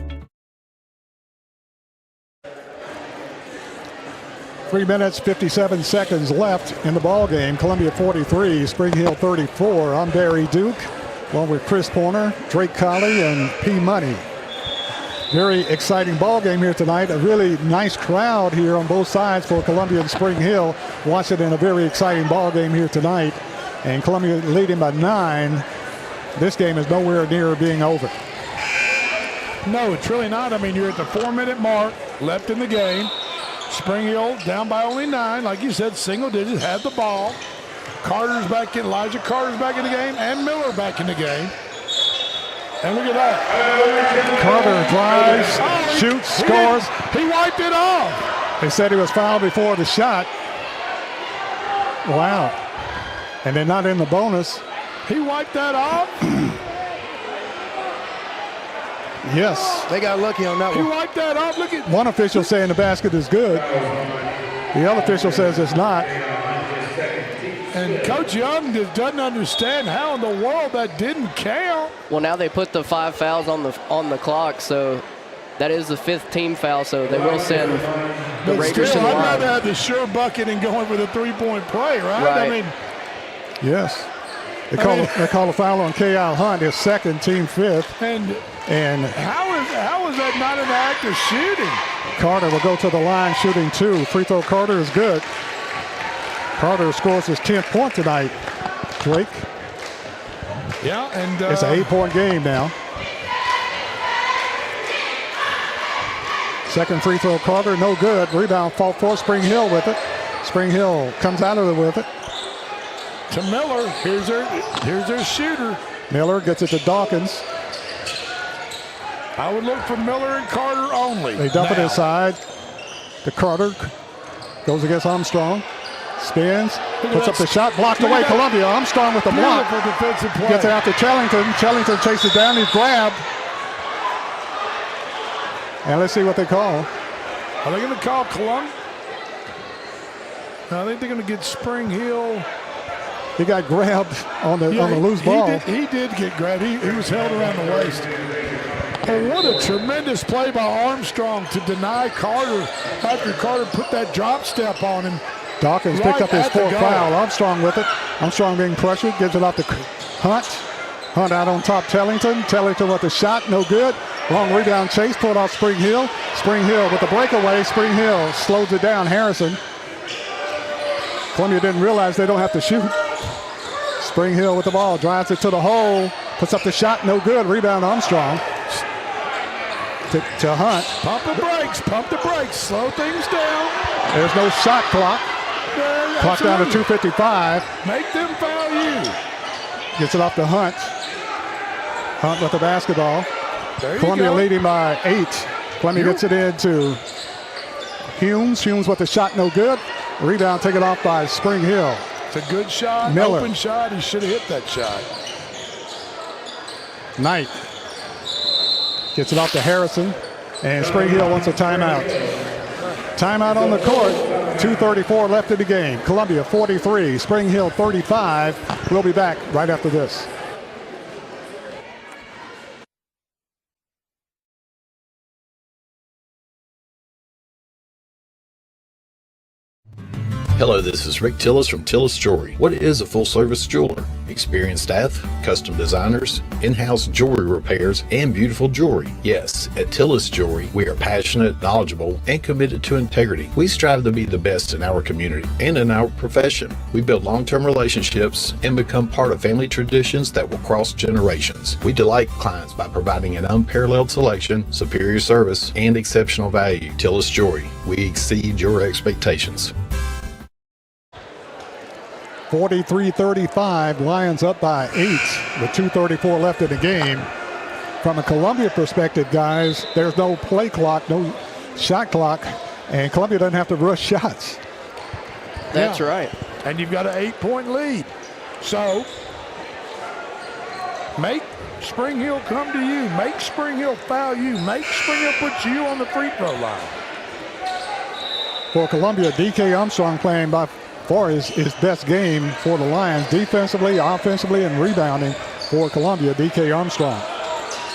3 minutes, 57 seconds left in the ball game. Columbia 43, Spring Hill 34. I'm Barry Duke, along with Chris Porter, Drake Colley, and P. Money. Very exciting ball game here tonight. A really nice crowd here on both sides for Columbia and Spring Hill. Watch it in a very exciting ball game here tonight. And Columbia leading by 9. This game is nowhere near being over. No, it's really not. I mean, you're at the 4-minute mark left in the game. Spring Hill down by only 9. Like you said, single digits, had the ball. Carter's back in, Elijah Carter's back in the game, and Miller back in the game. And look at that. Carter drives, shoots, scores. He wiped it off. They said he was fouled before the shot. Wow. And they're not in the bonus. He wiped that off. Yes. They got lucky on that one. He wiped that off. Look at one official saying the basket is good. The other official says it's not. And Coach Young just doesn't understand how in the world that didn't count. Well, now they put the 5 fouls on the clock, so that is the 5th team foul, so they will send the Raiders to the line. I'd rather have the sure bucket and going for the 3-point play, right? I mean, yes. They call a foul on K.I. Hunt, his 2nd, team 5th. And how is that not an act of shooting? Carter will go to the line shooting 2. Free throw Carter is good. Carter scores his 10th point tonight, Drake. Yeah, and it's an 8-point game now. 2nd free throw Carter, no good. Rebound fought for Spring Hill with it. Spring Hill comes out of it with it. To Miller, here's their shooter. Miller gets it to Dawkins. I would look for Miller and Carter only. They dump it inside to Carter. Goes against Armstrong. Spins. Puts up the shot. Blocked away. Columbia. Armstrong with the block. Beautiful defensive play. Gets it out to Chellington. Chellington chases down. He's grabbed. And let's see what they call. Are they going to call Columbia? No, I think they're going to get Spring Hill. He got grabbed on the loose ball. He did get grabbed. He was held around the waist. Oh, what a tremendous play by Armstrong to deny Carter after Carter put that drop step on him. Dawkins picked up his 4th foul. Armstrong with it. Armstrong being pressured. Gives it off to Hunt. Hunt out on top. Tellington. Tellington with the shot. No good. Long rebound chase. Pulled off Spring Hill. Spring Hill with the breakaway. Spring Hill slows it down. Harrison. Columbia didn't realize they don't have to shoot. Spring Hill with the ball. Drives it to the hole. Puts up the shot. No good. Rebound Armstrong. To Hunt. Pump the brakes, slow things down. There's no shot clock. Clock down to 2:55. Make them foul you. Gets it off to Hunt. Hunt with the basketball. Columbia leading by 8. Columbia gets it into Humes. Humes with the shot, no good. Rebound taken off by Spring Hill. It's a good shot, Miller. Open shot. He should have hit that shot. Knight. Gets it off to Harrison, and Spring Hill wants a timeout. Timeout on the court. 2:34 left in the game. Columbia 43, Spring Hill 35. We'll be back right after this. Hello, this is Rick Tillis from Tillis Jewelry. What is a full-service jeweler? Experienced staff, custom designers, in-house jewelry repairs, and beautiful jewelry. Yes, at Tillis Jewelry, we are passionate, knowledgeable, and committed to integrity. We strive to be the best in our community and in our profession. We build long-term relationships and become part of family traditions that will cross generations. We delight clients by providing an unparalleled selection, superior service, and exceptional value. Tillis Jewelry, we exceed your expectations. 43-35, Lions up by 8 with 2:34 left in the game. From a Columbia perspective, guys, there's no play clock, no shot clock, and Columbia doesn't have to rush shots. That's right. And you've got an 8-point lead. So, make Spring Hill come to you. Make Spring Hill foul you. Make Spring Hill put you on the free throw line. For Columbia, D.K. Armstrong playing by far his best game for the Lions, defensively, offensively, and rebounding for Columbia. D.K. Armstrong.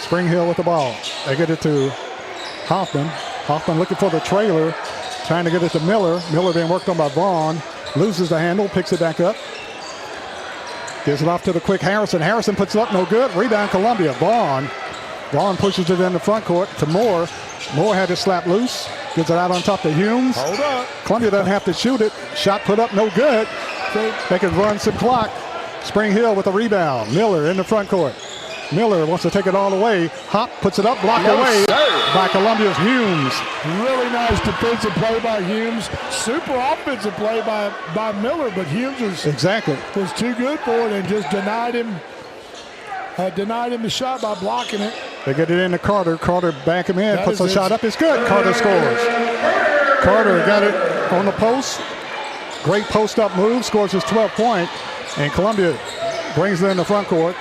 Spring Hill with the ball. They get it to Hoffman. Hoffman looking for the trailer, trying to get it to Miller. Miller being worked on by Vaughn. Loses the handle, picks it back up. Gives it off to the quick Harrison. Harrison puts it up, no good. Rebound Columbia. Vaughn pushes it in the front court to Moore. Moore had to slap loose. Gets it out on top to Humes. Hold up. Columbia doesn't have to shoot it. Shot put up, no good. They can run some clock. Spring Hill with the rebound. Miller in the front court. Miller wants to take it all away. Hop puts it up, blocked away by Columbia's Humes. Really nice defensive play by Humes. Super offensive play by Miller, but Humes was too good for it and just denied him the shot by blocking it. They get it into Carter. Carter back him in, puts a shot up. It's good. Carter scores. Carter got it on the post. Great post-up move. Scores his 12th point. And Columbia brings it in the front court.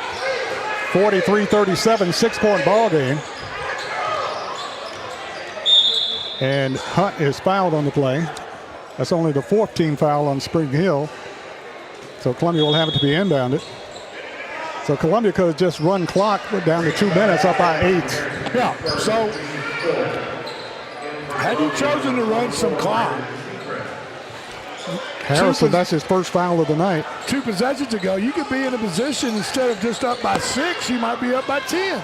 43-37, 6-point ball game. And Hunt is fouled on the play. That's only the 4th team foul on Spring Hill. So Columbia will have it to be inbounded. So Columbia could have just run clock down to 2 minutes, up by 8. Yeah, so had you chosen to run some clock, Harrison, that's his first foul of the night. 2 possessions ago, you could be in a position instead of just up by 6, you might be up by 10.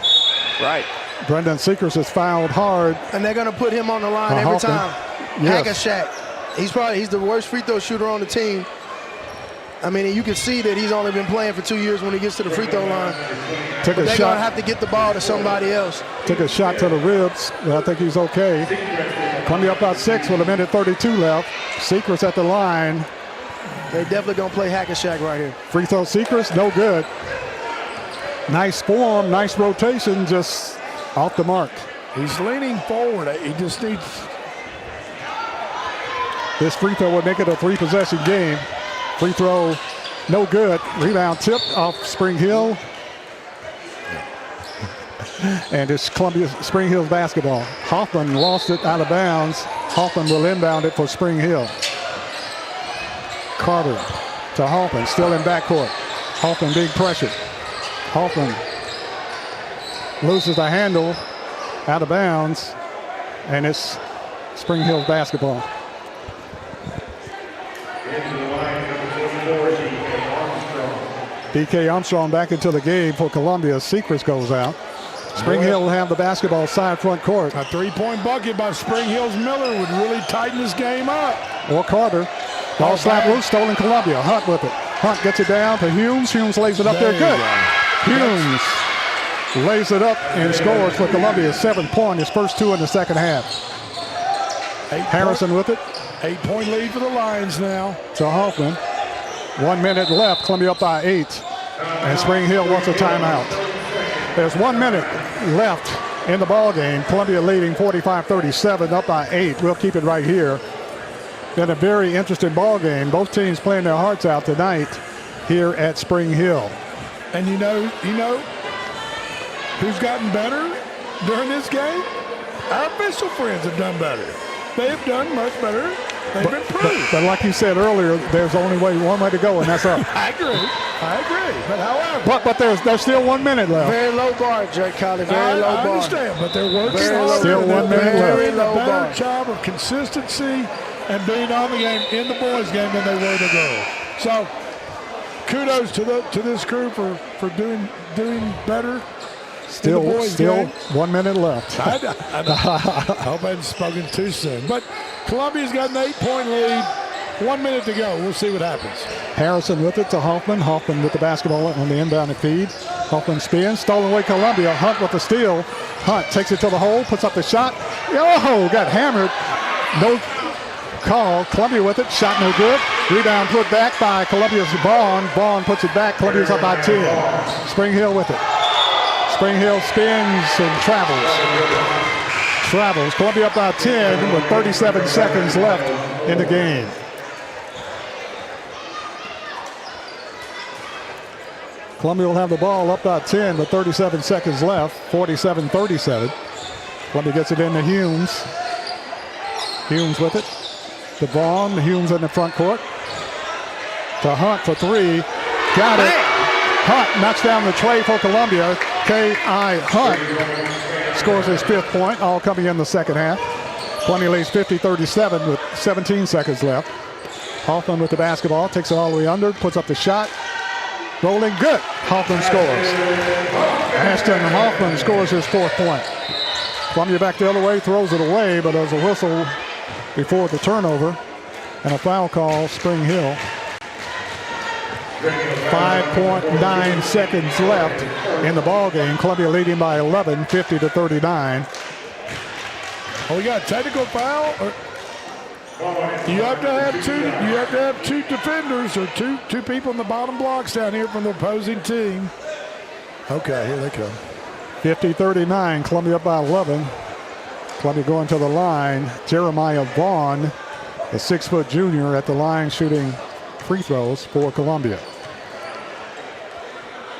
Right. Brendan Seekers has fouled hard. And they're going to put him on the line every Hoffman. time. Yes. Hackashack. He's the worst free throw shooter on the team. I mean, you can see that he's only been playing for 2 years when he gets to the free throw line. Took a they're shot. going to have to get the ball to somebody else. Took a shot to the ribs, but I think he's okay. Columbia up by 6 with 1:32 left. Seekers at the line. They're definitely going to play Hackashack right here. Free throw Seekers, no good. Nice form, nice rotation, just off the mark. He's leaning forward. He just needs... This free throw would make it a 3-possession game. Free throw, no good. Rebound tip off Spring Hill. And it's Columbia Spring Hill's basketball. Hoffman lost it out of bounds. Hoffman will inbound it for Spring Hill. Carter to Hoffman, still in backcourt. Hoffman being pressured. Hoffman loses the handle, out of bounds, and it's Spring Hill's basketball. DK Armstrong back into the game for Columbia. Seekers goes out. Spring Hill will have the basketball side front court. A 3-point bucket by Spring Hill's Miller would really tighten this game up. Or Carter. Ball slap loose, stolen Columbia. Hunt with it. Hunt gets it down to Humes. Humes lays it up there. Good. Humes lays it up and scores for Columbia. 7th point, his first 2 in the second half. Harrison with it. 8-point lead for the Lions now. To Hoffman. 1 minute left. Columbia up by 8. And Spring Hill wants a timeout. There's 1 minute left in the ball game. Columbia leading 45-37, up by 8. We'll keep it right here. Been a very interesting ball game. Both teams playing their hearts out tonight here at Spring Hill. And you know who's gotten better during this game? Our official friends have done better. They have done much better. They've improved. But like you said earlier, there's only one way to go, and that's up. I agree. But however, but there's still 1 minute left. Very low bar, Jake Colley. Very low bar. I understand, but they're working hard. Still 1 minute left. They're doing a better job of consistency and being on the game in the boys' game than they were the girls. So kudos to this crew for doing better. Still 1 minute left. I hope I hadn't spoken too soon. But Columbia's got an 8-point lead. 1 minute to go. We'll see what happens. Harrison with it to Hoffman. Hoffman with the basketball on the inbound feed. Hoffman spins. Stolen away Columbia. Hunt with the steal. Hunt takes it to the hole. Puts up the shot. Oh, got hammered. No call. Columbia with it. Shot no good. Rebound put back by Columbia's Vaughn. Vaughn puts it back. Columbia's up by 10. Spring Hill with it. Spring Hill spins and travels. Columbia up by 10 with 37 seconds left in the game. Columbia will have the ball up by 10 with 37 seconds left. 47-37. Columbia gets it into Humes. Humes with it. To Vaughn. Humes in the front court. To Hunt for 3. Got it. Hunt knocks down the tray for Columbia. K.I. Hunt scores his 5th point, all coming in the second half. Columbia leads 50-37 with 17 seconds left. Hoffman with the basketball, takes it all the way under, puts up the shot. Rolling good. Hoffman scores. Ashton Hoffman scores his 4th point. Columbia back the other way, throws it away, but there's a whistle before the turnover and a foul call, Spring Hill. 5.9 seconds left in the ball game. Columbia leading by 11, 50-39. Oh, we got a technical foul? You have to have two defenders or two people in the bottom blocks down here from the opposing team. Okay, here they come. 50-39, Columbia up by 11. Columbia going to the line. Jeremiah Vaughn, the 6-foot junior at the line shooting free throws for Columbia.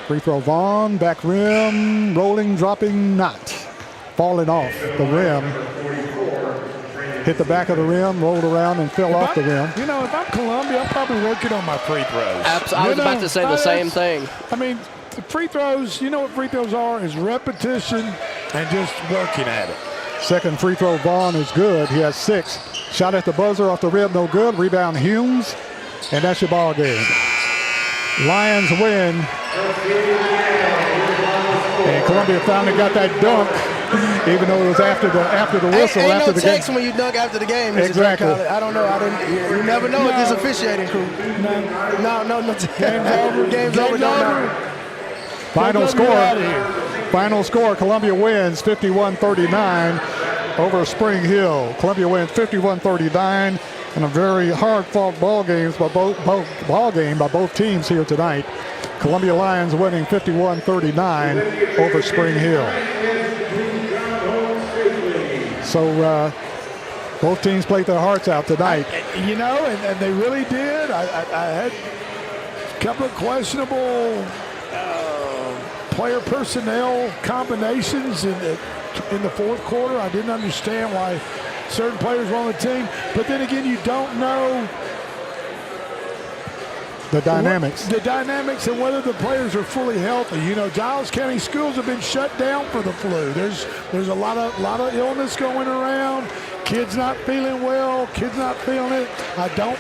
Free throw Vaughn, back rim, rolling, dropping, not. Falling off the rim. hit the back of the rim, rolled around, and fell off the rim. You know, if I'm Columbia, I'm probably working on my free throws. I was about to say the same thing. I mean, the free throws, you know what free throws are, is repetition and just working at it. Second free throw, Vaughn, is good. He has 6. Shot at the buzzer off the rim, no good. Rebound, Humes, and that's your ball game. Lions win. And Columbia finally got that dunk, even though it was after the whistle, ain't after no the text game. when you dunk after the game. Mr. Exactly. I don't know. You never know with this officiating crew. No. Game's over. Final score, Columbia wins 51-39 over Spring Hill. Columbia wins 51-39 in a very hard-fought ball game by both teams here tonight. Columbia Lions winning 51-39 over Spring Hill. So both teams played their hearts out tonight. And they really did. I had a couple of questionable player personnel combinations in the fourth quarter. I didn't understand why certain players were on the team. But then again, you don't know the dynamics and whether the players are fully healthy. You know, Giles County schools have been shut down for the flu. There's a lot of illness going around. Kids not feeling well. Kids not feeling it. I don't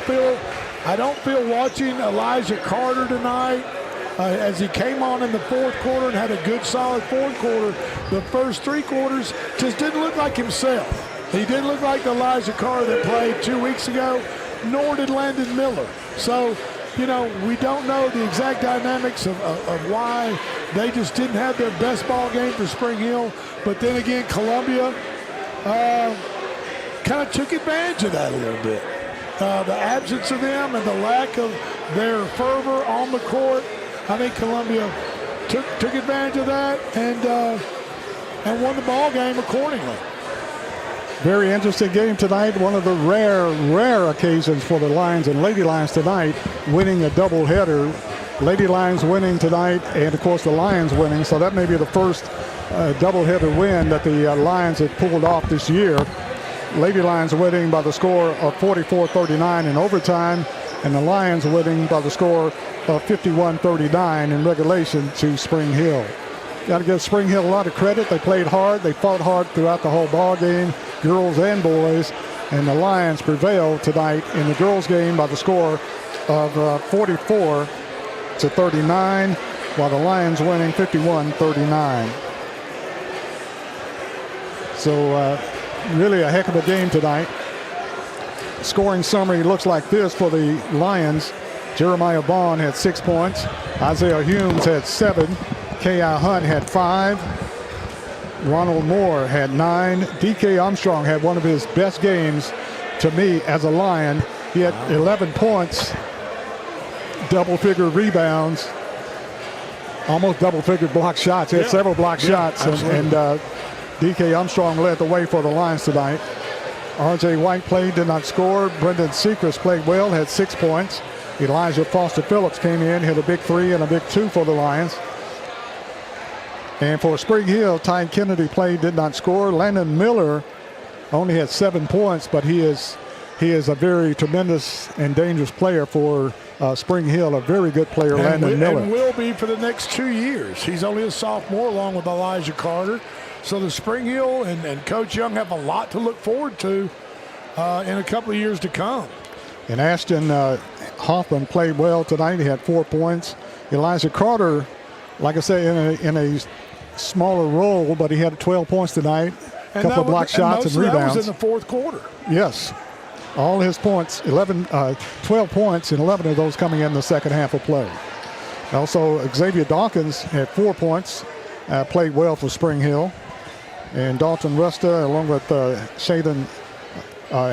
feel watching Elijah Carter tonight. As he came on in the fourth quarter and had a good solid fourth quarter, the first 3 quarters just didn't look like himself. He didn't look like the Elijah Carter that played 2 weeks ago, nor did Landon Miller. So, you know, we don't know the exact dynamics of why they just didn't have their best ball game for Spring Hill. But then again, Columbia kind of took advantage of that a little bit. The absence of them and the lack of their fervor on the court, I think Columbia took advantage of that and won the ball game accordingly. Very interesting game tonight. One of the rare occasions for the Lions and Lady Lions tonight, winning a doubleheader. Lady Lions winning tonight, and of course the Lions winning. So that may be the first doubleheader win that the Lions have pulled off this year. Lady Lions winning by the score of 44-39 in overtime, and the Lions winning by the score of 51-39 in regulation to Spring Hill. Got to give Spring Hill a lot of credit. They played hard. They fought hard throughout the whole ball game, girls and boys, and the Lions prevailed tonight in the girls game by the score of 44-39, while the Lions winning 51-39. So really a heck of a game tonight. Scoring summary looks like this for the Lions. Jeremiah Vaughn had 6 points. Isaiah Humes had 7. K.I. Hunt had 5. Ronald Moore had 9. D.K. Armstrong had one of his best games to me as a Lion. He had 11 points, double-figure rebounds, almost double-figure block shots. He had several block shots, and D.K. Armstrong led the way for the Lions tonight. R.J. White played, did not score. Brendan Sechrist played well, had 6 points. Elijah Foster Phillips came in, hit a big 3 and a big 2 for the Lions. And for Spring Hill, Ty Kennedy played, did not score. Landon Miller only had 7 points, but he is a very tremendous and dangerous player for Spring Hill, a very good player, Landon Miller. And will be for the next 2 years. He's only a sophomore along with Elijah Carter. So the Spring Hill and Coach Young have a lot to look forward to in a couple of years to come. And Ashton Hoffman played well tonight. He had 4 points. Elijah Carter, like I say, in a smaller role, but he had 12 points tonight. A couple of block shots and rebounds. That was in the fourth quarter. Yes. All his points, 12 points, and 11 of those coming in the second half of play. Also, Xavier Dawkins had 4 points, played well for Spring Hill. And Dalton Rusta, along with Shaden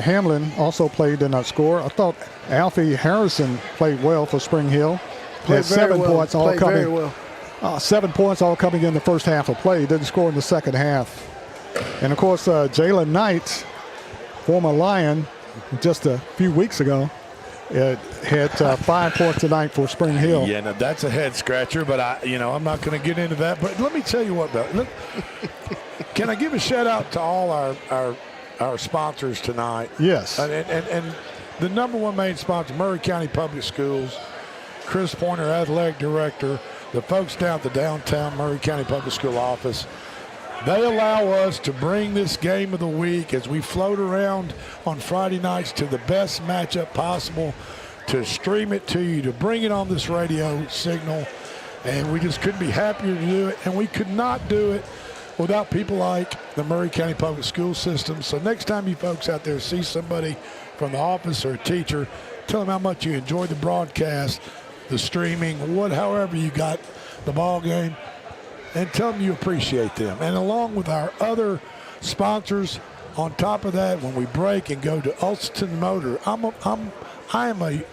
Hamlin, also played, did not score. I thought Alfie Harrison played well for Spring Hill. Had 7 points all coming. 7 points all coming in the first half of play. Didn't score in the second half. And of course, Jalen Knight, former Lion, just a few weeks ago, had 5 points tonight for Spring Hill. Yeah, now that's a head scratcher, but I'm not going to get into that. But let me tell you what, though. Look, can I give a shout out to all our our sponsors tonight. Yes. And the number one main sponsor, Maury County Public Schools, Chris Pointer, Athletic Director, the folks down at the downtown Maury County Public School office. They allow us to bring this game of the week as we float around on Friday nights to the best matchup possible, to stream it to you, to bring it on this radio signal. And we just couldn't be happier to do it. And we could not do it without people like the Maury County Public School System. So next time you folks out there see somebody from the office or a teacher, tell them how much you enjoyed the broadcast, the streaming, however you got the ball game, and tell them you appreciate them. And along with our other sponsors, on top of that, when we break and go to Ulston Motor, I am a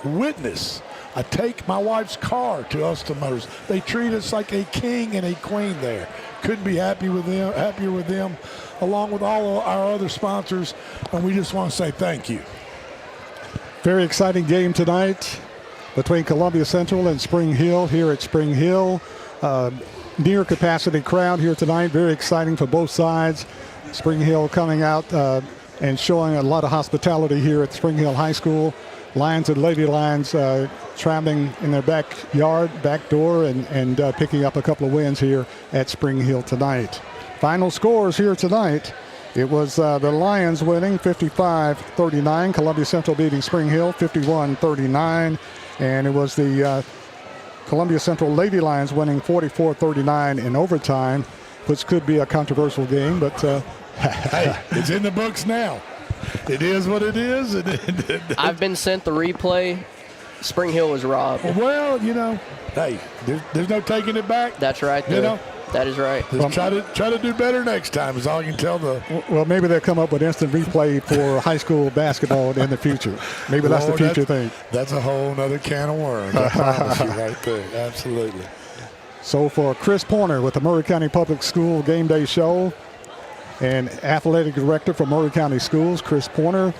witness. I take my wife's car to Ulston Motors. They treat us like a king and a queen there. Couldn't be happier with them, along with all of our other sponsors, and we just want to say thank you. Very exciting game tonight between Columbia Central and Spring Hill here at Spring Hill. Near capacity crowd here tonight. Very exciting for both sides. Spring Hill coming out and showing a lot of hospitality here at Spring Hill High School. Lions and Lady Lions traveling in their backyard, back door, and picking up a couple of wins here at Spring Hill tonight. Final scores here tonight. It was the Lions winning 55-39. Columbia Central beating Spring Hill 51-39. And it was the Columbia Central Lady Lions winning 44-39 in overtime, which could be a controversial game, but hey, it's in the books now. It is what it is. I've been sent the replay. Spring Hill was robbed. Well, hey, there's no taking it back. That's right there. That is right. Just try to do better next time is all you can tell the. Well, maybe they'll come up with instant replay for high school basketball in the future. Maybe that's the future thing. That's a whole other can of worms. I promise you right there. Absolutely. So for Chris Pointer with the Maury County Public School Game Day Show, and Athletic Director for Maury County Schools, Chris Pointer.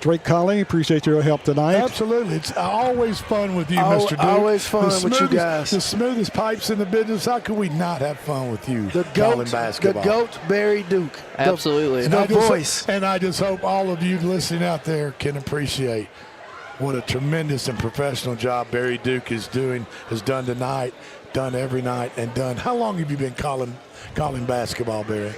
Drake Colley, appreciate your help tonight. Absolutely. It's always fun with you, Mr. Duke. Always fun with you guys. The smoothest pipes in the business. How could we not have fun with you? The GOAT, Barry Duke. Absolutely. The voice. And I just hope all of you listening out there can appreciate what a tremendous and professional job Barry Duke has done tonight, done every night, and done. How long have you been calling basketball, Barry?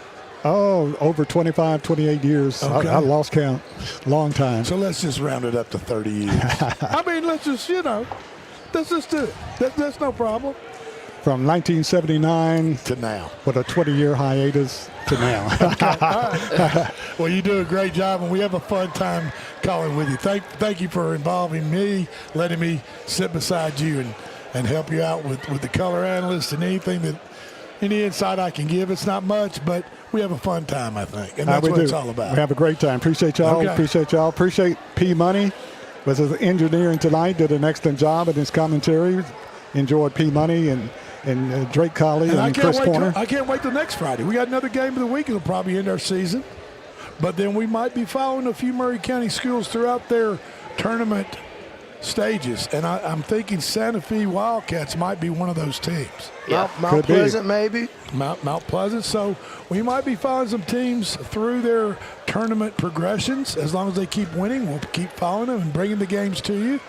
Oh, over 25, 28 years. Okay. I lost count. Long time. So let's just round it up to 30 years. I mean, let's just do it. That's no problem. From 1979 to now. With a 20-year hiatus to now. Okay. All right. Well, you do a great job, and we have a fun time calling with you. Thank you for involving me, letting me sit beside you and help you out with the color analyst and any insight I can give. It's not much, but we have a fun time, I think, and that's what it's all about. We have a great time. Appreciate y'all. Okay. Appreciate y'all. Appreciate P. Money. Was his engineering tonight. Did an excellent job in his commentary. Enjoyed P. Money and Drake Colley and Chris Pointer. I can't wait till next Friday. We got another game of the week. It'll probably end our season. But then we might be following a few Maury County schools throughout their tournament stages. And I'm thinking Santa Fe Wildcats might be one of those teams. Yeah. Mount Pleasant, maybe. Mount Pleasant. So we might be following some teams through their tournament progressions. As long as they keep winning, we'll keep following them and bringing the games to you.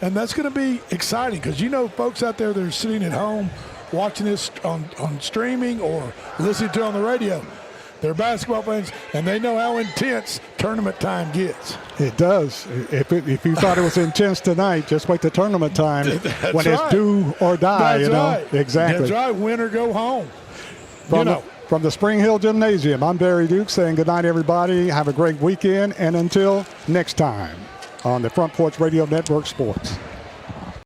And that's going to be exciting because, folks out there that are sitting at home watching this on streaming or listening to it on the radio, they're basketball fans, and they know how intense tournament time gets. It does. If you thought it was intense tonight, just wait till tournament time when it's do or die. That's right. Exactly. That's right. Win or go home. From the Spring Hill Gymnasium, I'm Barry Duke saying good night, everybody. Have a great weekend, and until next time on the Front Porch Radio Network Sports.